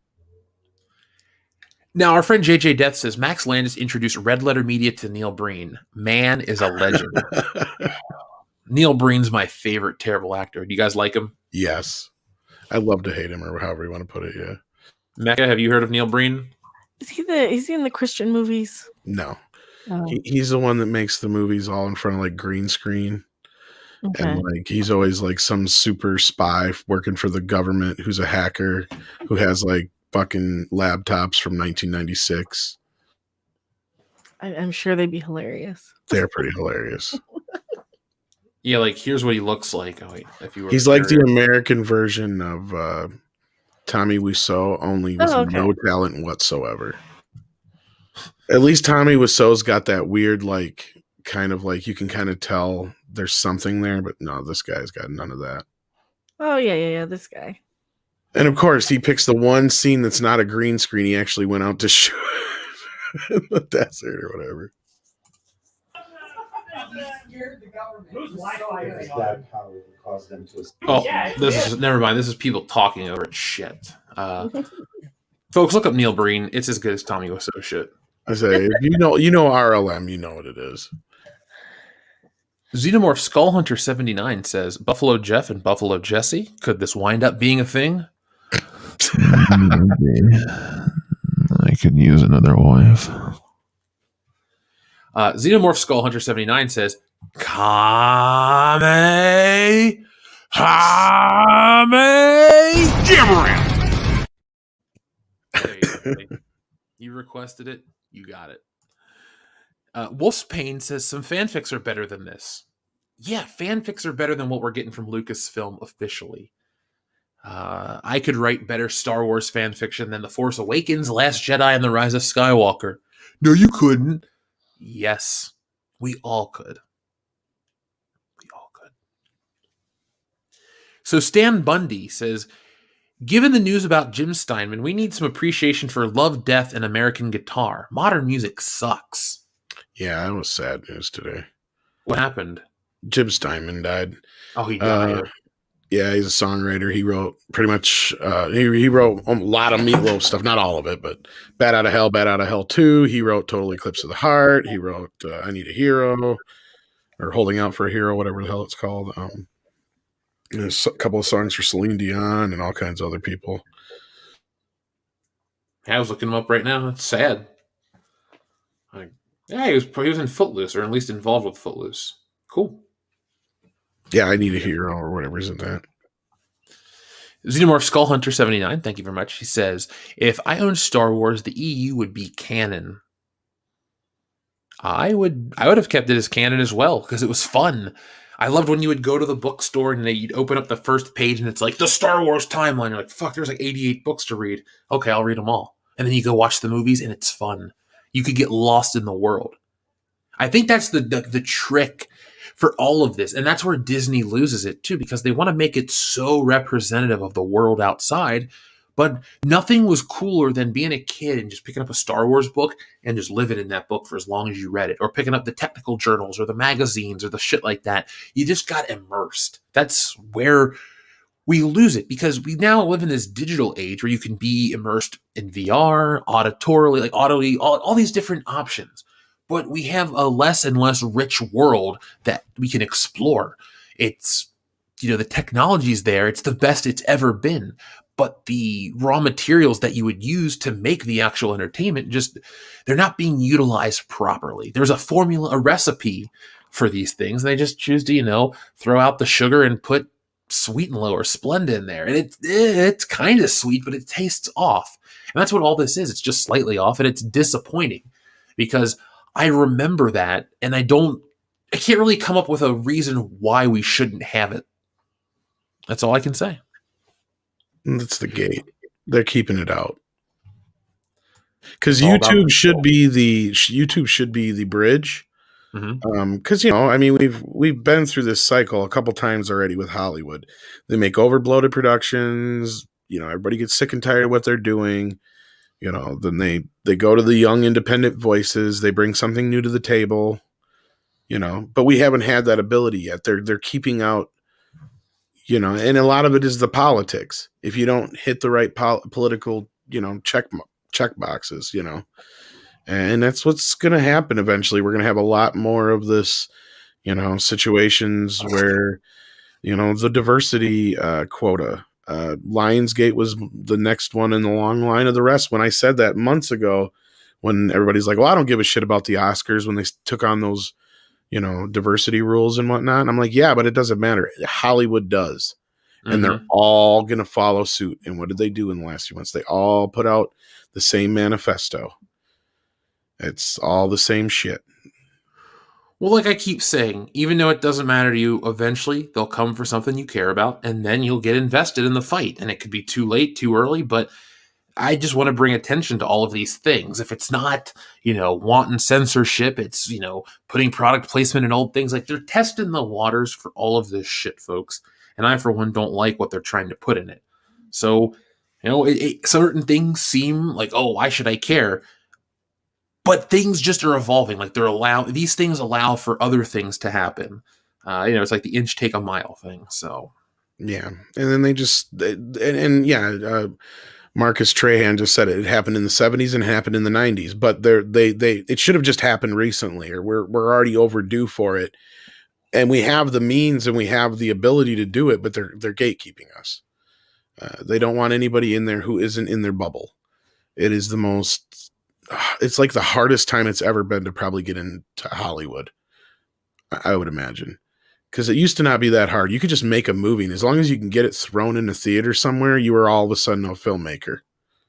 Now, our friend JJ Death says, Max Landis introduced Red Letter Media to Neil Breen. Man is a legend. Neil Breen's my favorite terrible actor. Do you guys like him?
Yes. I love to hate him, or however you want to put it, yeah.
Mecca, have you heard of Neil Breen?
Is he in the Christian movies?
No.
Oh.
He's the one that makes the movies all in front of like green screen. Okay. And like he's always like some super spy working for the government who's a hacker who has like fucking laptops from 1996.
I'm sure they'd be hilarious.
They're pretty hilarious.
Yeah, like here's what he looks like. Oh, wait,
he's like the American version of Tommy Wiseau, only with no talent whatsoever. At least Tommy Wiseau's got that weird, like, kind of like you can kind of tell there's something there, but no, this guy's got none of that.
Oh, yeah, this guy.
And of course, he picks the one scene that's not a green screen. He actually went out to shoot in the desert or whatever.
Oh, never mind. This is people talking over it. Shit. Folks, look up Neil Breen. It's as good as Tommy Wiseau shit.
I say, if you know RLM, you know what it is.
Xenomorph Skullhunter 79 says, Buffalo Jeff and Buffalo Jesse, could this wind up being a thing?
I could use another wife.
Xenomorph Skullhunter 79 says, Kame Gibbering. There you go. You requested it. You got it. Wolf's Pain says some fanfics are better than this. Yeah, fanfics are better than what we're getting from Lucasfilm officially. I could write better Star Wars fanfiction than The Force Awakens, Last Jedi, and The Rise of Skywalker. No, you couldn't. Yes, we all could. We all could. So Stan Bundy says, Given the news about Jim Steinman, we need some appreciation for Love, Death, and American guitar. Modern music sucks.
Yeah, that was sad news today.
What happened?
Jim Steinman died.
Oh, he died.
Yeah, he's a songwriter. He wrote pretty much. He wrote a lot of Meatloaf stuff, not all of it, but "Bat Out of Hell," "Bat Out of Hell 2." He wrote "Total Eclipse of the Heart." He wrote "I Need a Hero" or "Holding Out for a Hero," whatever the hell it's called. There's a couple of songs for Celine Dion and all kinds of other people.
I was looking him up right now. It's sad. Yeah, he was in Footloose, or at least involved with Footloose. Cool.
Yeah, "I Need a Hero" or whatever, isn't that?
Xenomorph Skull Hunter 79, thank you very much. He says, if I owned Star Wars, the EU would be canon. I would have kept it as canon as well, because it was fun. I loved when you would go to the bookstore and you'd open up the first page and it's like the Star Wars timeline. You're like, fuck, there's like 88 books to read. Okay, I'll read them all. And then you go watch the movies and it's fun. You could get lost in the world. I think that's the trick for all of this. And that's where Disney loses it too, because they want to make it so representative of the world outside. But nothing was cooler than being a kid and just picking up a Star Wars book and just living in that book for as long as you read it, or picking up the technical journals or the magazines or the shit like that. You just got immersed. That's where we lose it, because we now live in this digital age where you can be immersed in VR, auditorily, like audibly, all these different options. But we have a less and less rich world that we can explore. It's, the technology's there. It's the best it's ever been. But the raw materials that you would use to make the actual entertainment, they're not being utilized properly. There's a formula, a recipe for these things. And they just choose to, throw out the sugar and put Sweet and Low or Splenda in there. And it's kind of sweet, but it tastes off. And that's what all this is. It's just slightly off, and it's disappointing, because I remember that, and I can't really come up with a reason why we shouldn't have it. That's all I can say.
That's the gate. They're keeping it out. Because YouTube should be the bridge. Because we've been through this cycle a couple times already with Hollywood. They make overbloated productions. Everybody gets sick and tired of what they're doing. Then they go to the young independent voices. They bring something new to the table. But we haven't had that ability yet. They're keeping out. And a lot of it is the politics. If you don't hit the right political, check boxes, and that's what's going to happen eventually. We're going to have a lot more of this, situations where, the diversity quota. Lionsgate was the next one in the long line of the rest. When I said that months ago, when everybody's like, well, I don't give a shit about the Oscars when they took on those, diversity rules and whatnot. And I'm like, yeah, but it doesn't matter. Hollywood does. And they're all going to follow suit. And what did they do in the last few months? They all put out the same manifesto. It's all the same shit.
Well, like I keep saying, even though it doesn't matter to you, eventually they'll come for something you care about, and then you'll get invested in the fight. And it could be too late, too early, but I just want to bring attention to all of these things. If it's not, wanton censorship, it's, putting product placement in old things. Like, they're testing the waters for all of this shit, folks. And I, for one, don't like what they're trying to put in it. So, certain things seem like, oh, why should I care? But things just are evolving. Like, these things allow for other things to happen. It's like the inch take a mile thing. So,
yeah. And then Marcus Trahan just said it happened in the 70s and it happened in the 90s, but it should have just happened recently, or we're already overdue for it. And we have the means and we have the ability to do it, but they're gatekeeping us. They don't want anybody in there who isn't in their bubble. It is it's like the hardest time it's ever been to probably get into Hollywood, I would imagine. Because it used to not be that hard. You could just make a movie, and as long as you can get it thrown in a theater somewhere, you were all of a sudden a filmmaker.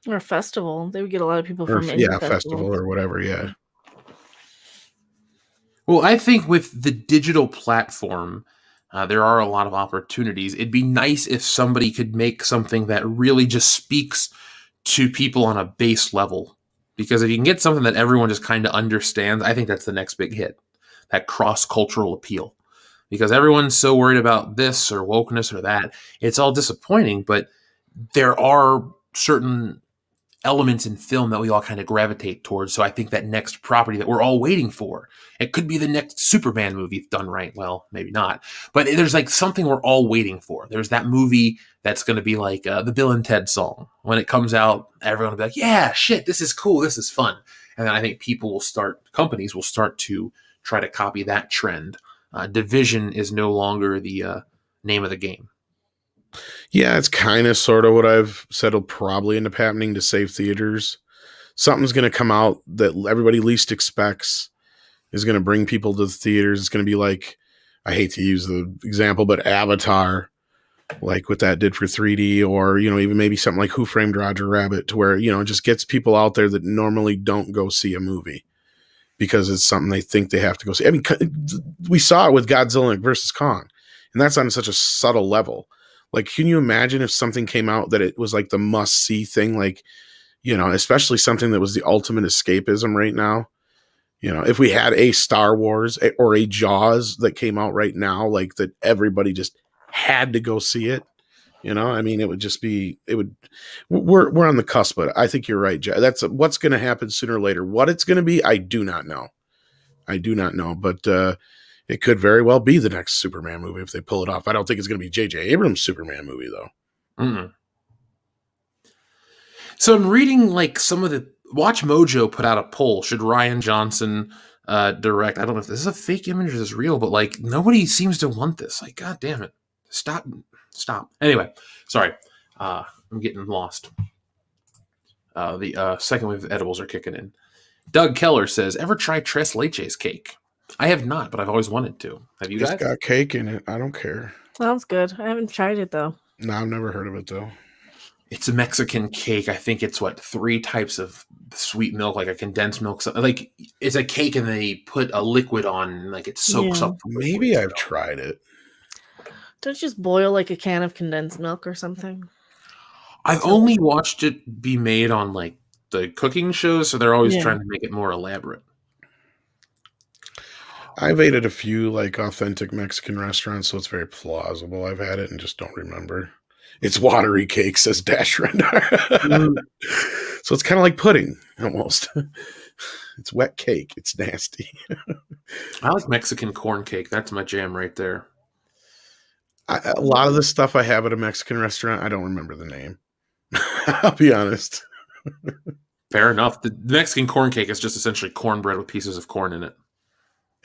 Or a festival. They would get a lot of people from
festival or whatever, yeah.
Well, I think with the digital platform, there are a lot of opportunities. It'd be nice if somebody could make something that really just speaks to people on a base level. Because if you can get something that everyone just kind of understands, I think that's the next big hit. That cross-cultural appeal. Because everyone's so worried about this or wokeness or that. It's all disappointing, but there are certain elements in film that we all kind of gravitate towards. So I think that next property that we're all waiting for, it could be the next Superman movie if done right. Well, maybe not, but there's like something we're all waiting for. There's that movie that's going to be like the Bill and Ted song. When it comes out, everyone will be like, yeah, shit, this is cool. This is fun. And then I think companies will start to try to copy that trend. Division is no longer the name of the game.
Yeah, it's kind of sort of what I've said will probably end up happening to save theaters. Something's going to come out that everybody least expects is going to bring people to the theaters. It's going to be like, I hate to use the example, but Avatar, like what that did for 3D, or, even maybe something like Who Framed Roger Rabbit, to where, it just gets people out there that normally don't go see a movie because it's something they think they have to go see. I mean, we saw it with Godzilla versus Kong, and that's on such a subtle level. Like, can you imagine if something came out that it was like the must-see thing, like, especially something that was the ultimate escapism right now? If we had a Star Wars or a Jaws that came out right now, like that everybody just had to go see it. I mean, it would just be, we're on the cusp, but I think you're right, Jack. That's what's going to happen sooner or later. What it's going to be, I do not know. But it could very well be the next Superman movie if they pull it off. I don't think it's going to be J.J. Abrams' Superman movie, though.
Mm-mm. So I'm reading like some of the Watch Mojo put out a poll. Should Rian Johnson direct? I don't know if this is a fake image or this is real, but like nobody seems to want this. Like, God damn it. Stop. Anyway, sorry. I'm getting lost. The second wave of edibles are kicking in. Doug Keller says, ever try Tres Leches cake? I have not, but I've always wanted to. Have you guys?
It's got cake in it. I don't care.
Sounds good. I haven't tried it though.
No, I've never heard of it though.
It's a Mexican cake. I think it's 3 types of sweet milk, like a condensed milk. Like it's a cake and they put a liquid on and like it soaks up.
Maybe I've tried it.
Don't you just boil like a can of condensed milk or something?
I've only watched it be made on like the cooking shows, so they're always trying to make it more elaborate.
I've ate at a few like authentic Mexican restaurants, so it's very plausible. I've had it and just don't remember. It's watery cake, says Dash Rendar. So it's kind of like pudding, almost. It's wet cake. It's nasty.
I like Mexican corn cake. That's my jam right there.
A lot of the stuff I have at a Mexican restaurant, I don't remember the name. I'll be honest.
Fair enough. The Mexican corn cake is just essentially cornbread with pieces of corn in it.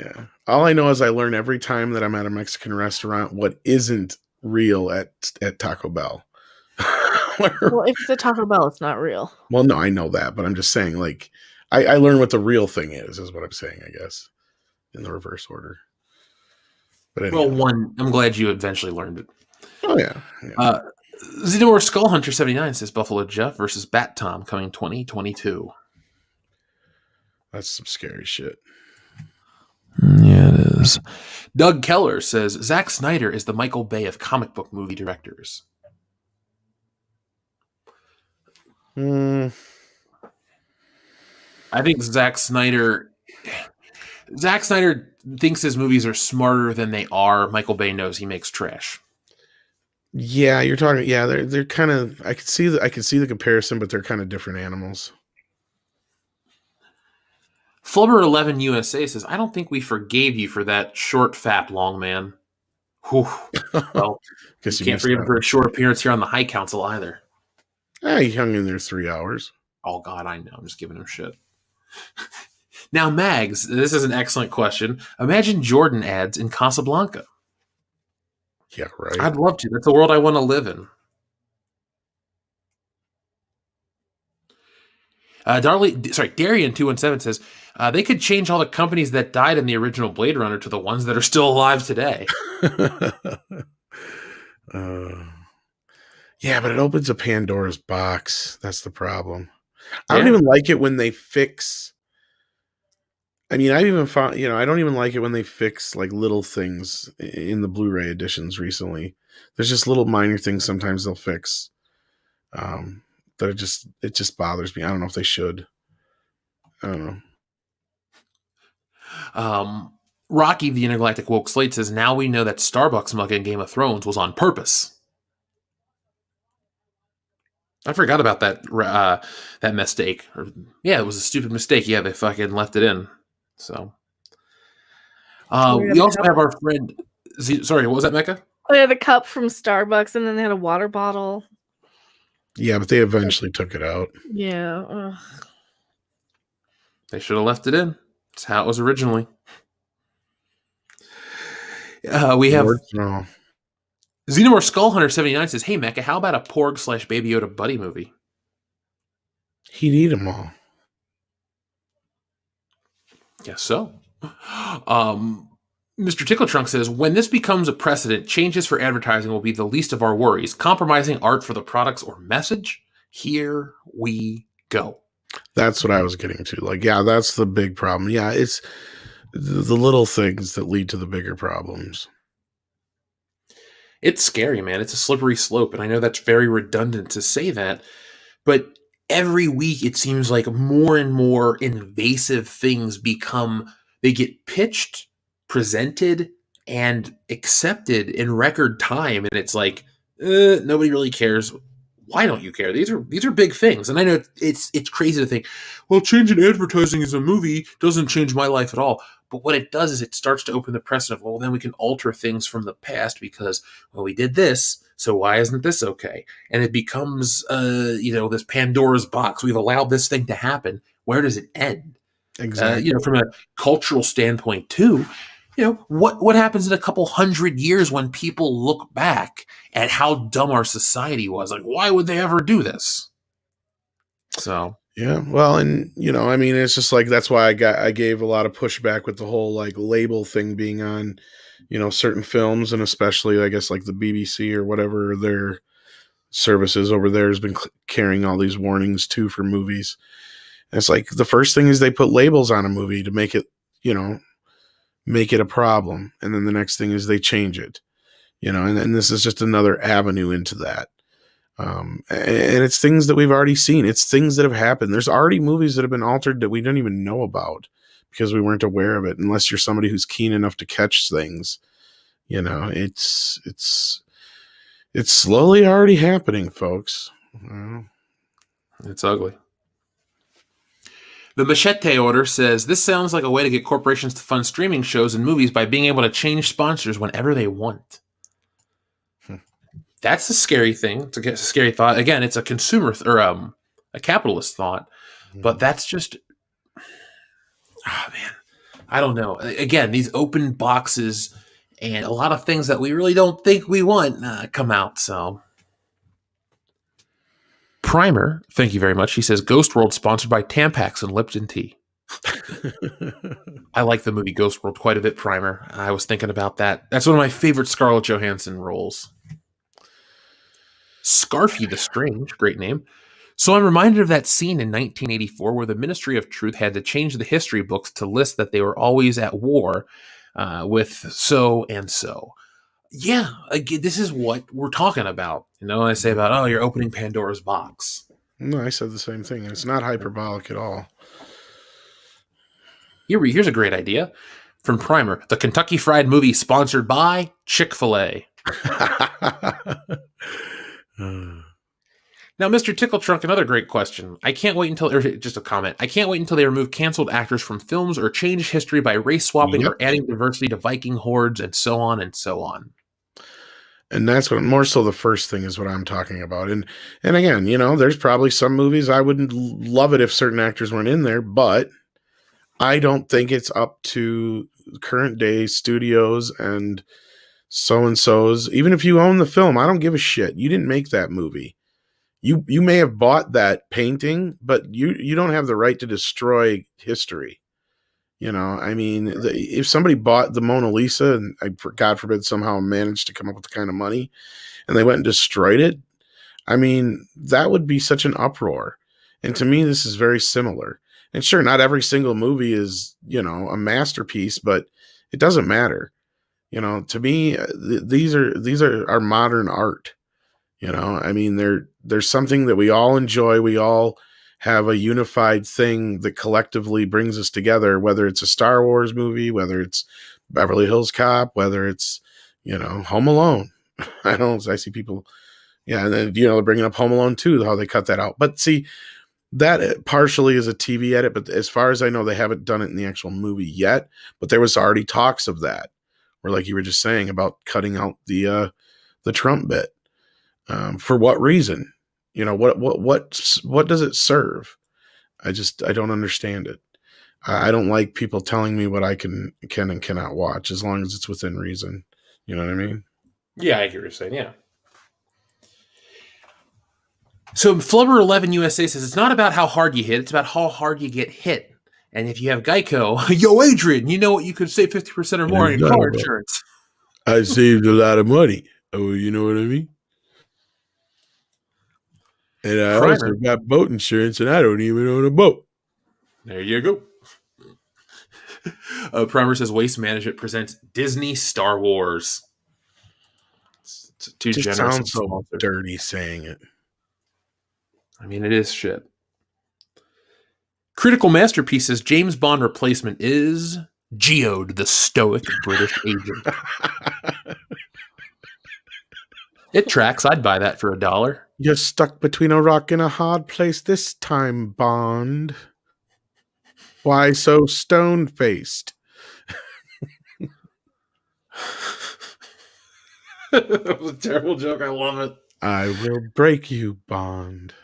Yeah. All I know is I learn every time that I'm at a Mexican restaurant what isn't real at Taco Bell.
Well, if it's a Taco Bell, it's not real.
Well, no, I know that, but I'm just saying, like, I learn what the real thing is what I'm saying, I guess, in the reverse order. But anyway.
Well, I'm glad you eventually learned it.
Oh, yeah.
Zidore Skullhunter 79 says Buffalo Jeff versus Bat Tom coming 2022.
That's some scary shit.
Yeah, it is.
Doug Keller says Zack Snyder is the Michael Bay of comic book movie directors.
Mm.
I think Zack Snyder thinks his movies are smarter than they are. Michael Bay knows he makes trash.
Yeah, you're talking. Yeah, they're kind of. I can see the comparison, but they're kind of different animals.
Flubber 11 USA says, I don't think we forgave you for that short, fat, long man. Whew. Well, you can't forgive him for a short appearance here on the High Council either.
He hung in there 3 hours.
Oh, God, I know. I'm just giving him shit. Now, Mags, this is an excellent question. Imagine Jordan ads in Casablanca.
Yeah, right.
I'd love to. That's a world I want to live in. Darian217 says, they could change all the companies that died in the original Blade Runner to the ones that are still alive today.
Yeah, but it opens a Pandora's box. That's the problem. I don't even like it when they fix. I mean, I've even found, I don't even like it when they fix like little things in the Blu-ray editions recently. There's just little minor things sometimes they'll fix. That it just bothers me. I don't know if they should. I don't
know. Rocky the Intergalactic Woke Slate says, now we know that Starbucks mug in Game of Thrones was on purpose. I forgot about that mistake. Yeah, it was a stupid mistake. Yeah, they fucking left it in. So, we also have our friend. Sorry, what was that, Mecca?
Oh, yeah, the cup from Starbucks, and then they had a water bottle.
Yeah, but they eventually took it out.
Yeah.
They should have left it in. That's how it was originally. We have
No.
Xenomorph Skullhunter 79 says, "Hey Mecca, how about a Porg/Baby Yoda buddy movie?"
He'd eat them all.
Guess so. Mr. Tickletrunk says, "When this becomes a precedent, changes for advertising will be the least of our worries. Compromising art for the products or message? Here we go."
That's what I was getting to. Like, yeah, that's the big problem. Yeah, it's the little things that lead to the bigger problems.
It's scary, man. It's a slippery slope, and I know that's very redundant to say that, but every week it seems like more and more invasive things they get pitched, presented, and accepted in record time, and it's like nobody really cares. Why don't you care? These are big things, and I know it's crazy to think, well, changing advertising as a movie doesn't change my life at all. But what it does is it starts to open the precedent of, well, then we can alter things from the past because, well, we did this, so why isn't this okay? And it becomes, this Pandora's box. We've allowed this thing to happen. Where does it end?
Exactly.
From a cultural standpoint, too, what happens in a couple hundred years when people look back at how dumb our society was? Like, why would they ever do this? So...
Yeah, well, and I mean, it's just like that's why I gave a lot of pushback with the whole like label thing being on, certain films, and especially I guess like the BBC or whatever their services over there has been carrying all these warnings too for movies. And it's like the first thing is they put labels on a movie to make it, make it a problem, and then the next thing is they change it, and this is just another avenue into that. And it's things that we've already seen. It's things that have happened. There's already movies that have been altered that we don't even know about because we weren't aware of it. Unless you're somebody who's keen enough to catch things, it's slowly already happening, folks.
It's ugly. The Machete Order says, "This sounds like a way to get corporations to fund streaming shows and movies by being able to change sponsors whenever they want." That's a scary thing. It's a scary thought. Again, it's a consumer or a capitalist thought, but that's just, man, I don't know. Again, these open boxes and a lot of things that we really don't think we want come out. So, Primer, thank you very much. He says, "Ghost World sponsored by Tampax and Lipton Tea." I like the movie Ghost World quite a bit. Primer. I was thinking about that. That's one of my favorite Scarlett Johansson roles. Scarfy the Strange, great name. "So I'm reminded of that scene in 1984 where the Ministry of Truth had to change the history books to list that they were always at war with so and so." Yeah, again, this is what we're talking about. I say about, oh, you're opening Pandora's box.
No, I said the same thing. It's not hyperbolic at all.
Here's a great idea from Primer. "The Kentucky Fried Movie sponsored by Chick-fil-A." Now, Mr. Tickletrunk, another great question. Just a comment. "I can't wait until they remove canceled actors from films or change history by race swapping or adding diversity to Viking hordes and so on and so on."
And that's what more so the first thing is what I'm talking about. And again, there's probably some movies I wouldn't love it if certain actors weren't in there, but I don't think it's up to current day studios and so-and-so's. Even if you own the film, I don't give a shit. You didn't make that movie. You may have bought that painting, but you don't have the right to destroy history. I mean, if somebody bought the Mona Lisa and God forbid somehow managed to come up with the kind of money and they went and destroyed it, I mean, that would be such an uproar. And to me, this is very similar. And sure, not every single movie is, a masterpiece, but it doesn't matter. To me, these are our modern art. I mean, there's something that we all enjoy. We all have a unified thing that collectively brings us together, whether it's a Star Wars movie, whether it's Beverly Hills Cop, whether it's, Home Alone. I see people, Yeah, and then they're bringing up Home Alone 2, how they cut that out. But see, that partially is a TV edit, but as far as I know, they haven't done it in the actual movie yet. But there was already talks of that, where like you were just saying about cutting out the Trump bit. For what reason? What does it serve? I don't understand it. I don't like people telling me what I can and cannot watch, as long as it's within reason. You know what I mean?
Yeah, I get what you're saying. Yeah. So Flubber 11 USA says it's not about how hard you hit; it's about how hard you get hit. And if you have Geico, yo, Adrian, you know what? You could save 50% or more on your car insurance.
I saved a lot of money. Oh, you know what I mean? And I also got boat insurance, and I don't even own a boat.
There you go. Primer says Waste Management presents Disney Star Wars. It's too
Just
generous.
Sounds so dirty saying it.
I mean, it is shit. Critical Masterpiece says James Bond replacement is Geode, the stoic British agent. It tracks. I'd buy that for $1.
You're stuck between a rock and a hard place this time, Bond. Why so stone-faced?
That was a terrible joke. I love it.
I will break you, Bond.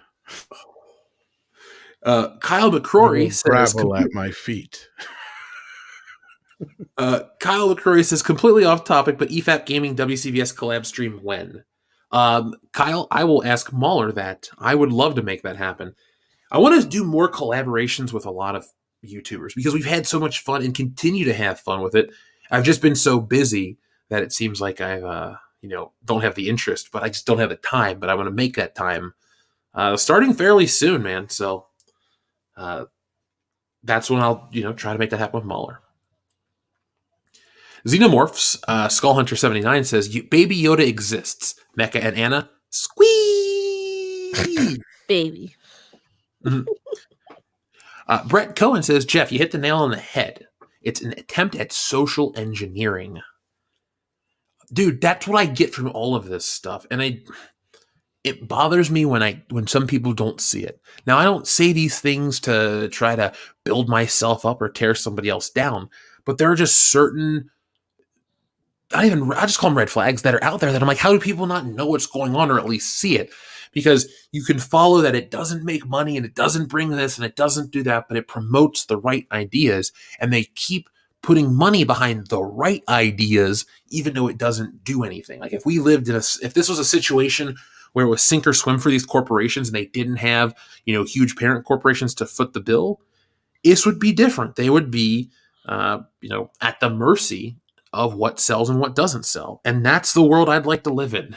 Kyle McCrory says
gravel at my feet.
Kyle McCrory says completely off topic, but EFAP Gaming WCVS collab stream when? Kyle, I will ask Mauler that. I would love to make that happen. I want to do more collaborations with a lot of YouTubers because we've had so much fun and continue to have fun with it. I've just been so busy that it seems like I've don't have the interest, but I just don't have the time. But I want to make that time starting fairly soon, man. So that's when I'll try to make that happen with Mauler. Xenomorphs, Skullhunter79 says, Baby Yoda exists. Mecha and Anna, squee!
Baby.
Mm-hmm. Brett Cohen says, Jeff, you hit the nail on the head. It's an attempt at social engineering. Dude, that's what I get from all of this stuff. And it bothers me when some people don't see it. Now, I don't say these things to try to build myself up or tear somebody else down, but there are just certain, I just call them red flags that are out there that I'm like, how do people not know what's going on or at least see it? Because you can follow that it doesn't make money and it doesn't bring this and it doesn't do that, but it promotes the right ideas and they keep putting money behind the right ideas, even though it doesn't do anything. Like if we lived if this was a situation where it was sink or swim for these corporations and they didn't have, huge parent corporations to foot the bill, this would be different. They would be, at the mercy of what sells and what doesn't sell. And that's the world I'd like to live in.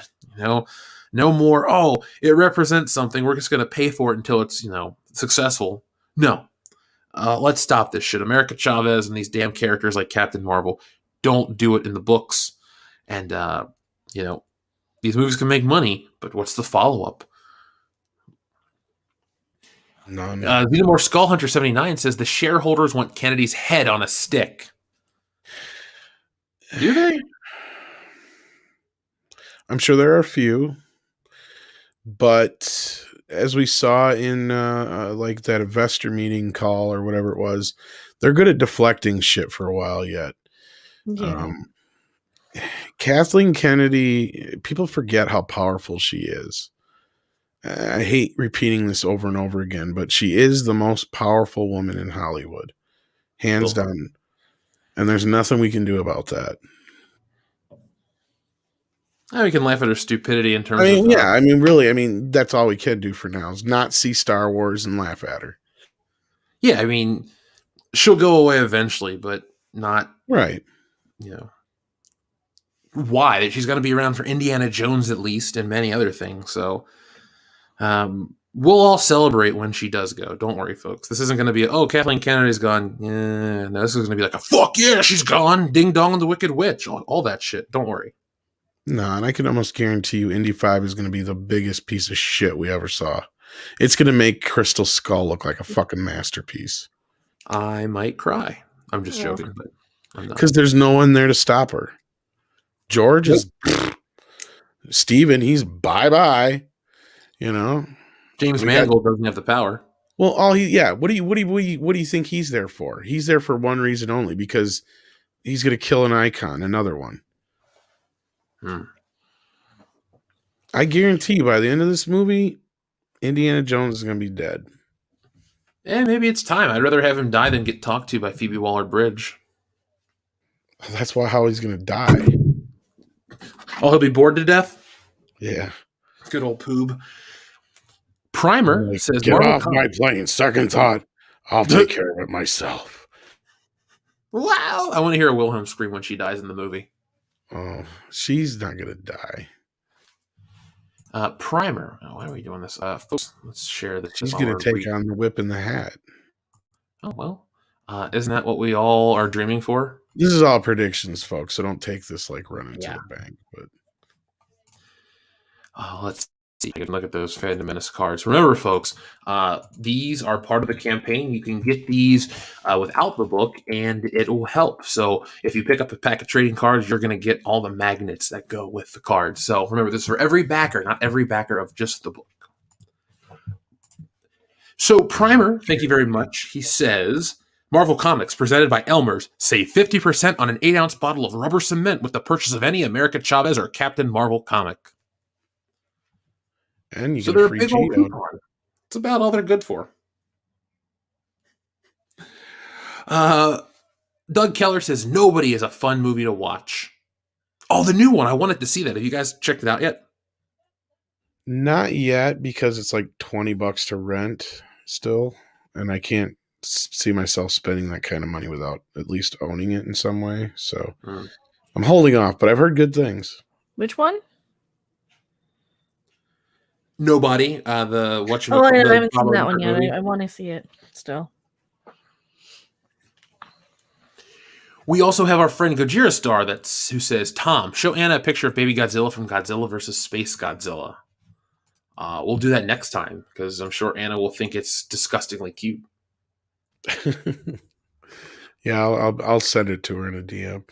No more, it represents something, we're just going to pay for it until it's, successful. No. Let's stop this shit. America Chavez and these damn characters like Captain Marvel don't do it in the books. And, these movies can make money, but what's the follow-up?
None.
Xenomorph Skullhunter 79 says the shareholders want Kennedy's head on a stick. Do they?
I'm sure there are a few, but as we saw in like that investor meeting call or whatever it was, they're good at deflecting shit for a while yet.
Yeah.
Kathleen Kennedy, people forget how powerful she is. I hate repeating this over and over again, but she is the most powerful woman in Hollywood, hands down. And there's nothing we can do about that.
We can laugh at her stupidity in terms
of...
really,
that's all we can do for now is not see Star Wars and laugh at her.
Yeah, she'll go away eventually, but not...
Right.
Why? She's going to be around for Indiana Jones at least and many other things. So we'll all celebrate when she does go. Don't worry, folks. This isn't going to be, Kathleen Kennedy's gone. No, this is going to be like a fuck yeah, she's gone. Ding dong the Wicked Witch. All that shit. Don't worry.
No, and I can almost guarantee you Indy 5 is going to be the biggest piece of shit we ever saw. It's going to make Crystal Skull look like a fucking masterpiece.
I might cry. I'm just joking, but I'm not.
Because there's no one there to stop her. George is Steven, he's bye-bye. You know?
James
We got-
Mangold doesn't have the power.
Well, what do you think he's there for? He's there for one reason only, because he's gonna kill an icon, another one. I guarantee you by the end of this movie, Indiana Jones is gonna be dead.
Maybe it's time. I'd rather have him die than get talked to by Phoebe Waller-Bridge.
That's how he's gonna die.
Oh, he'll be bored to death?
Yeah.
Good old Poob. Primer says,
"Get
Marvel
off my plane. Second thought, I'll take care of it myself."
Wow! I want to hear a Wilhelm scream when she dies in the movie.
Oh, she's not gonna die.
Primer. Oh, why are we doing this? Folks, let's share this.
She's gonna take on the whip and the hat.
Oh, well. Isn't that what we all are dreaming for?
This is all predictions, folks, so don't take this like running to the bank. But
let's see. I can look at those Phantom Menace cards. Remember, folks, these are part of the campaign. You can get these without the book, and it will help. So if you pick up a pack of trading cards, you're going to get all the magnets that go with the cards. So remember, this is for every backer, not every backer of just the book. So Primer, thank you very much. He says, Marvel Comics, presented by Elmer's, save 50% on an 8-ounce bottle of rubber cement with the purchase of any America Chavez or Captain Marvel comic.
And you
so
get a
they're
free
big old
Cheeto.
coupon. It's about all they're good for. Doug Keller says, Nobody is a fun movie to watch. Oh, the new one. I wanted to see that. Have you guys checked it out yet?
Not yet, because it's like $20 to rent still, and I can't see myself spending that kind of money without at least owning it in some way. So I'm holding off, but I've heard good things.
Which one?
Nobody.
I haven't seen that one yet. I want to see it still.
We also have our friend Gojira Star who says, Tom, show Anna a picture of baby Godzilla from Godzilla vs. Space Godzilla. We'll do that next time, because I'm sure Anna will think it's disgustingly cute.
Yeah, I'll send it to her in a DM.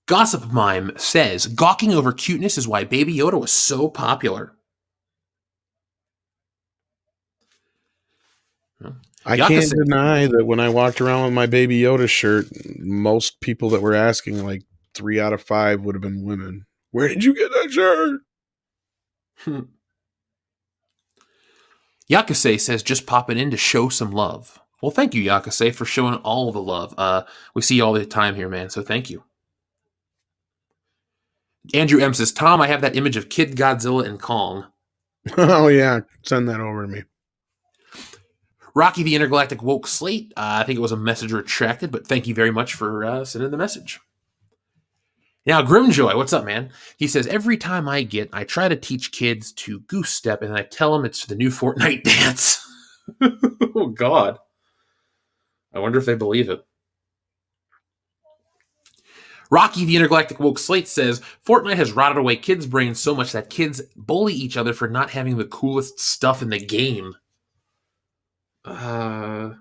Gossip Mime says, gawking over cuteness is why Baby Yoda was so popular.
I can't deny that when I walked around with my Baby Yoda shirt, most people that were asking, like 3 out of 5 would have been women. Where did you get that shirt?
Yakase says, just popping in to show some love. Well, thank you, Yakase, for showing all the love. We see you all the time here, man, so thank you. Andrew M says, Tom, I have that image of Kid Godzilla and Kong.
Oh, yeah. Send that over to me.
Rocky the Intergalactic Woke Slate. I think it was a message retracted, but thank you very much for sending the message. Now, Grimjoy, what's up, man? He says, every time I try to teach kids to goose step, and I tell them it's the new Fortnite dance. Oh, God. I wonder if they believe it. Rocky the Intergalactic Woke Slate says, Fortnite has rotted away kids' brains so much that kids bully each other for not having the coolest stuff in the game. I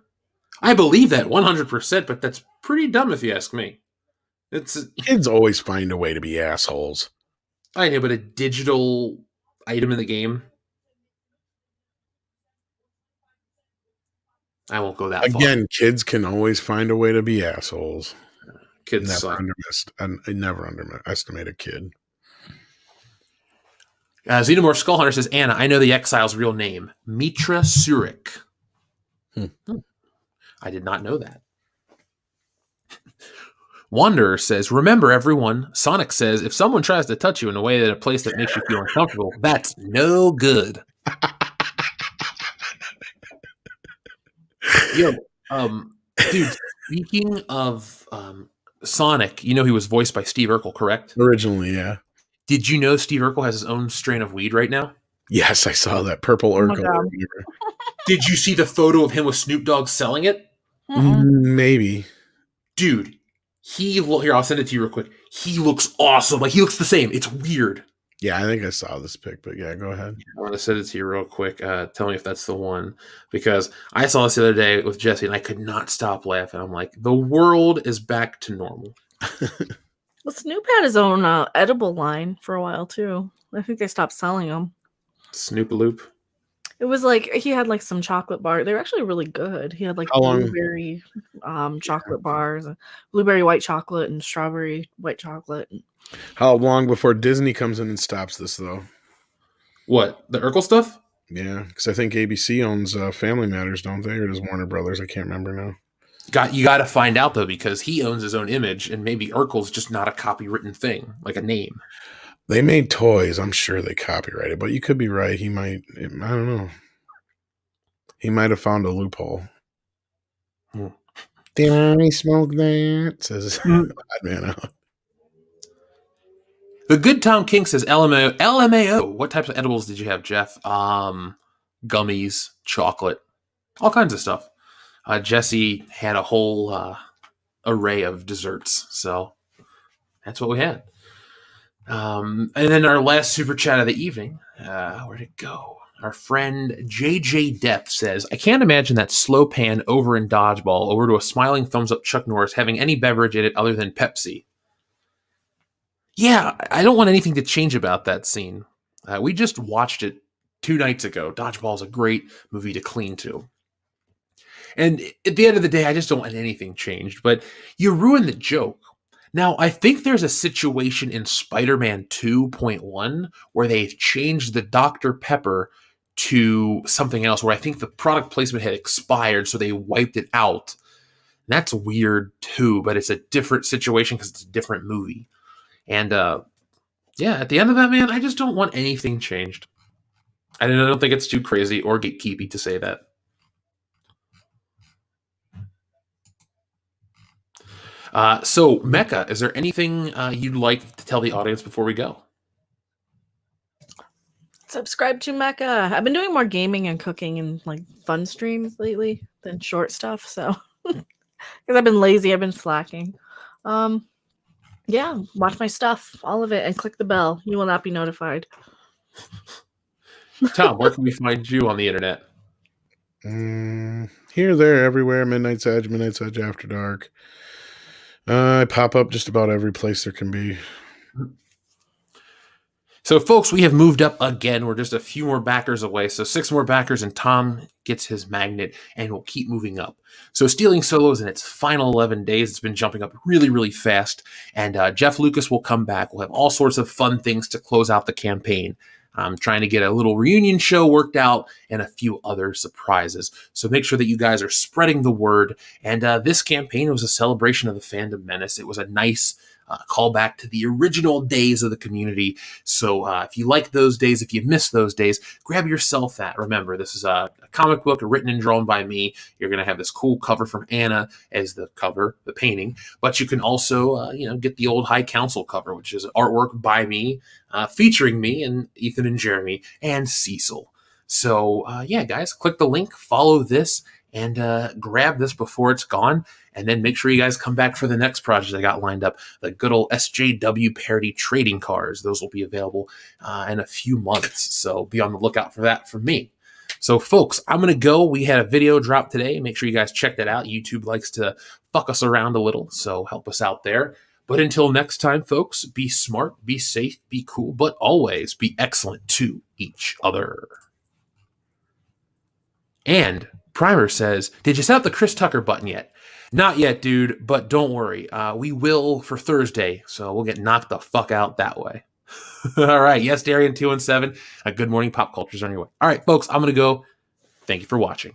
believe that 100%, but that's pretty dumb if you ask me.
Kids always find a way to be assholes.
I know, but a digital item in the game? I won't go that far.
Again, kids can always find a way to be assholes.
Kids
never underestimate a kid.
Xenomorph Skullhunter says, Anna, I know the exile's real name. Mitra Surik. I did not know that. Wanderer says, remember everyone, Sonic says, if someone tries to touch you in a way that a place that makes you feel uncomfortable, that's no good. Yo, dude, speaking of Sonic, you know he was voiced by Steve Urkel, correct?
Originally, yeah.
Did you know Steve Urkel has his own strain of weed right now?
Yes, I saw that. Purple Urkel.
Did you see the photo of him with Snoop Dogg selling it?
Maybe.
Dude, here, I'll send it to you real quick. He looks awesome. Like, he looks the same. It's weird.
Yeah, I think I saw this pic, but yeah, go ahead.
I want to send it to you real quick. Tell me if that's the one. Because I saw this the other day with Jesse, and I could not stop laughing. I'm like, the world is back to normal.
Well, Snoop had his own edible line for a while too. I think they stopped selling them.
Snoop Loop.
It was like he had like some chocolate bar. They were actually really good. He had like
How long?
blueberry chocolate bars, blueberry white chocolate and strawberry white chocolate.
How long before Disney comes in and stops this, though?
What, the Urkel stuff?
Yeah, because I think ABC owns Family Matters, don't they? Or does Warner Brothers? I can't remember now.
You got to find out though, because he owns his own image, and maybe Urkel's just not a copywritten thing, like a name.
They made toys. I'm sure they copyrighted, but you could be right. He might. I don't know. He might have found a loophole. Did I smoke that? Says Odd Man Out.
The Good Tom King says LMAO. LMAO. What types of edibles did you have, Jeff? Gummies, chocolate, all kinds of stuff. Jesse had a whole array of desserts, so that's what we had. And then our last super chat of the evening, where'd it go? Our friend JJ Death says, I can't imagine that slow pan over in Dodgeball over to a smiling thumbs up Chuck Norris having any beverage in it other than Pepsi. Yeah, I don't want anything to change about that scene. We just watched it 2 nights ago. Dodgeball is a great movie to clean to. And at the end of the day, I just don't want anything changed. But you ruin the joke. Now, I think there's a situation in Spider-Man 2.1 where they've changed the Dr. Pepper to something else, where I think the product placement had expired, so they wiped it out. And that's weird too, but it's a different situation because it's a different movie. And yeah, at the end of that, man, I just don't want anything changed. I don't think it's too crazy or gatekeepy to say that. So, Mecca, is there anything you'd like to tell the audience before we go?
Subscribe to Mecca. I've been doing more gaming and cooking and like fun streams lately than short stuff. So, because I've been lazy, I've been slacking. Yeah, watch my stuff, all of it, and click the bell. You will not be notified.
Tom, where can we find you on the internet?
Here, there, everywhere. Midnight's Edge After Dark. I pop up just about every place there can be.
So, folks, we have moved up again. We're just a few more backers away. So 6 more backers, and Tom gets his magnet, and we'll keep moving up. So Stealing Solos in its final 11 days, it's been jumping up really, really fast. And Jeff Lucas will come back. We'll have all sorts of fun things to close out the campaign. I'm trying to get a little reunion show worked out and a few other surprises. So make sure that you guys are spreading the word. And this campaign was a celebration of the Fandom Menace. It was a nice call back to the original days of the community. So if you like those days, if you miss those days, grab yourself that. Remember, this is a comic book written and drawn by me. You're going to have this cool cover from Anna as the cover, the painting. But you can also, get the old High Council cover, which is artwork by me, featuring me and Ethan and Jeremy and Cecil. So, yeah, guys, click the link, follow this, and grab this before it's gone. And then make sure you guys come back for the next project I got lined up, the good old SJW parody trading cards. Those will be available in a few months. So be on the lookout for that from me. So, folks, I'm going to go. We had a video drop today. Make sure you guys check that out. YouTube likes to fuck us around a little, so help us out there. But until next time, folks, be smart, be safe, be cool, but always be excellent to each other. And Primer says, did you set up the Chris Tucker button yet? Not yet, dude, but don't worry. We will for Thursday, so we'll get knocked the fuck out that way. All right. Yes, Darian 217. A Good Morning Pop Culture's on your way. All right, folks, I'm going to go. Thank you for watching.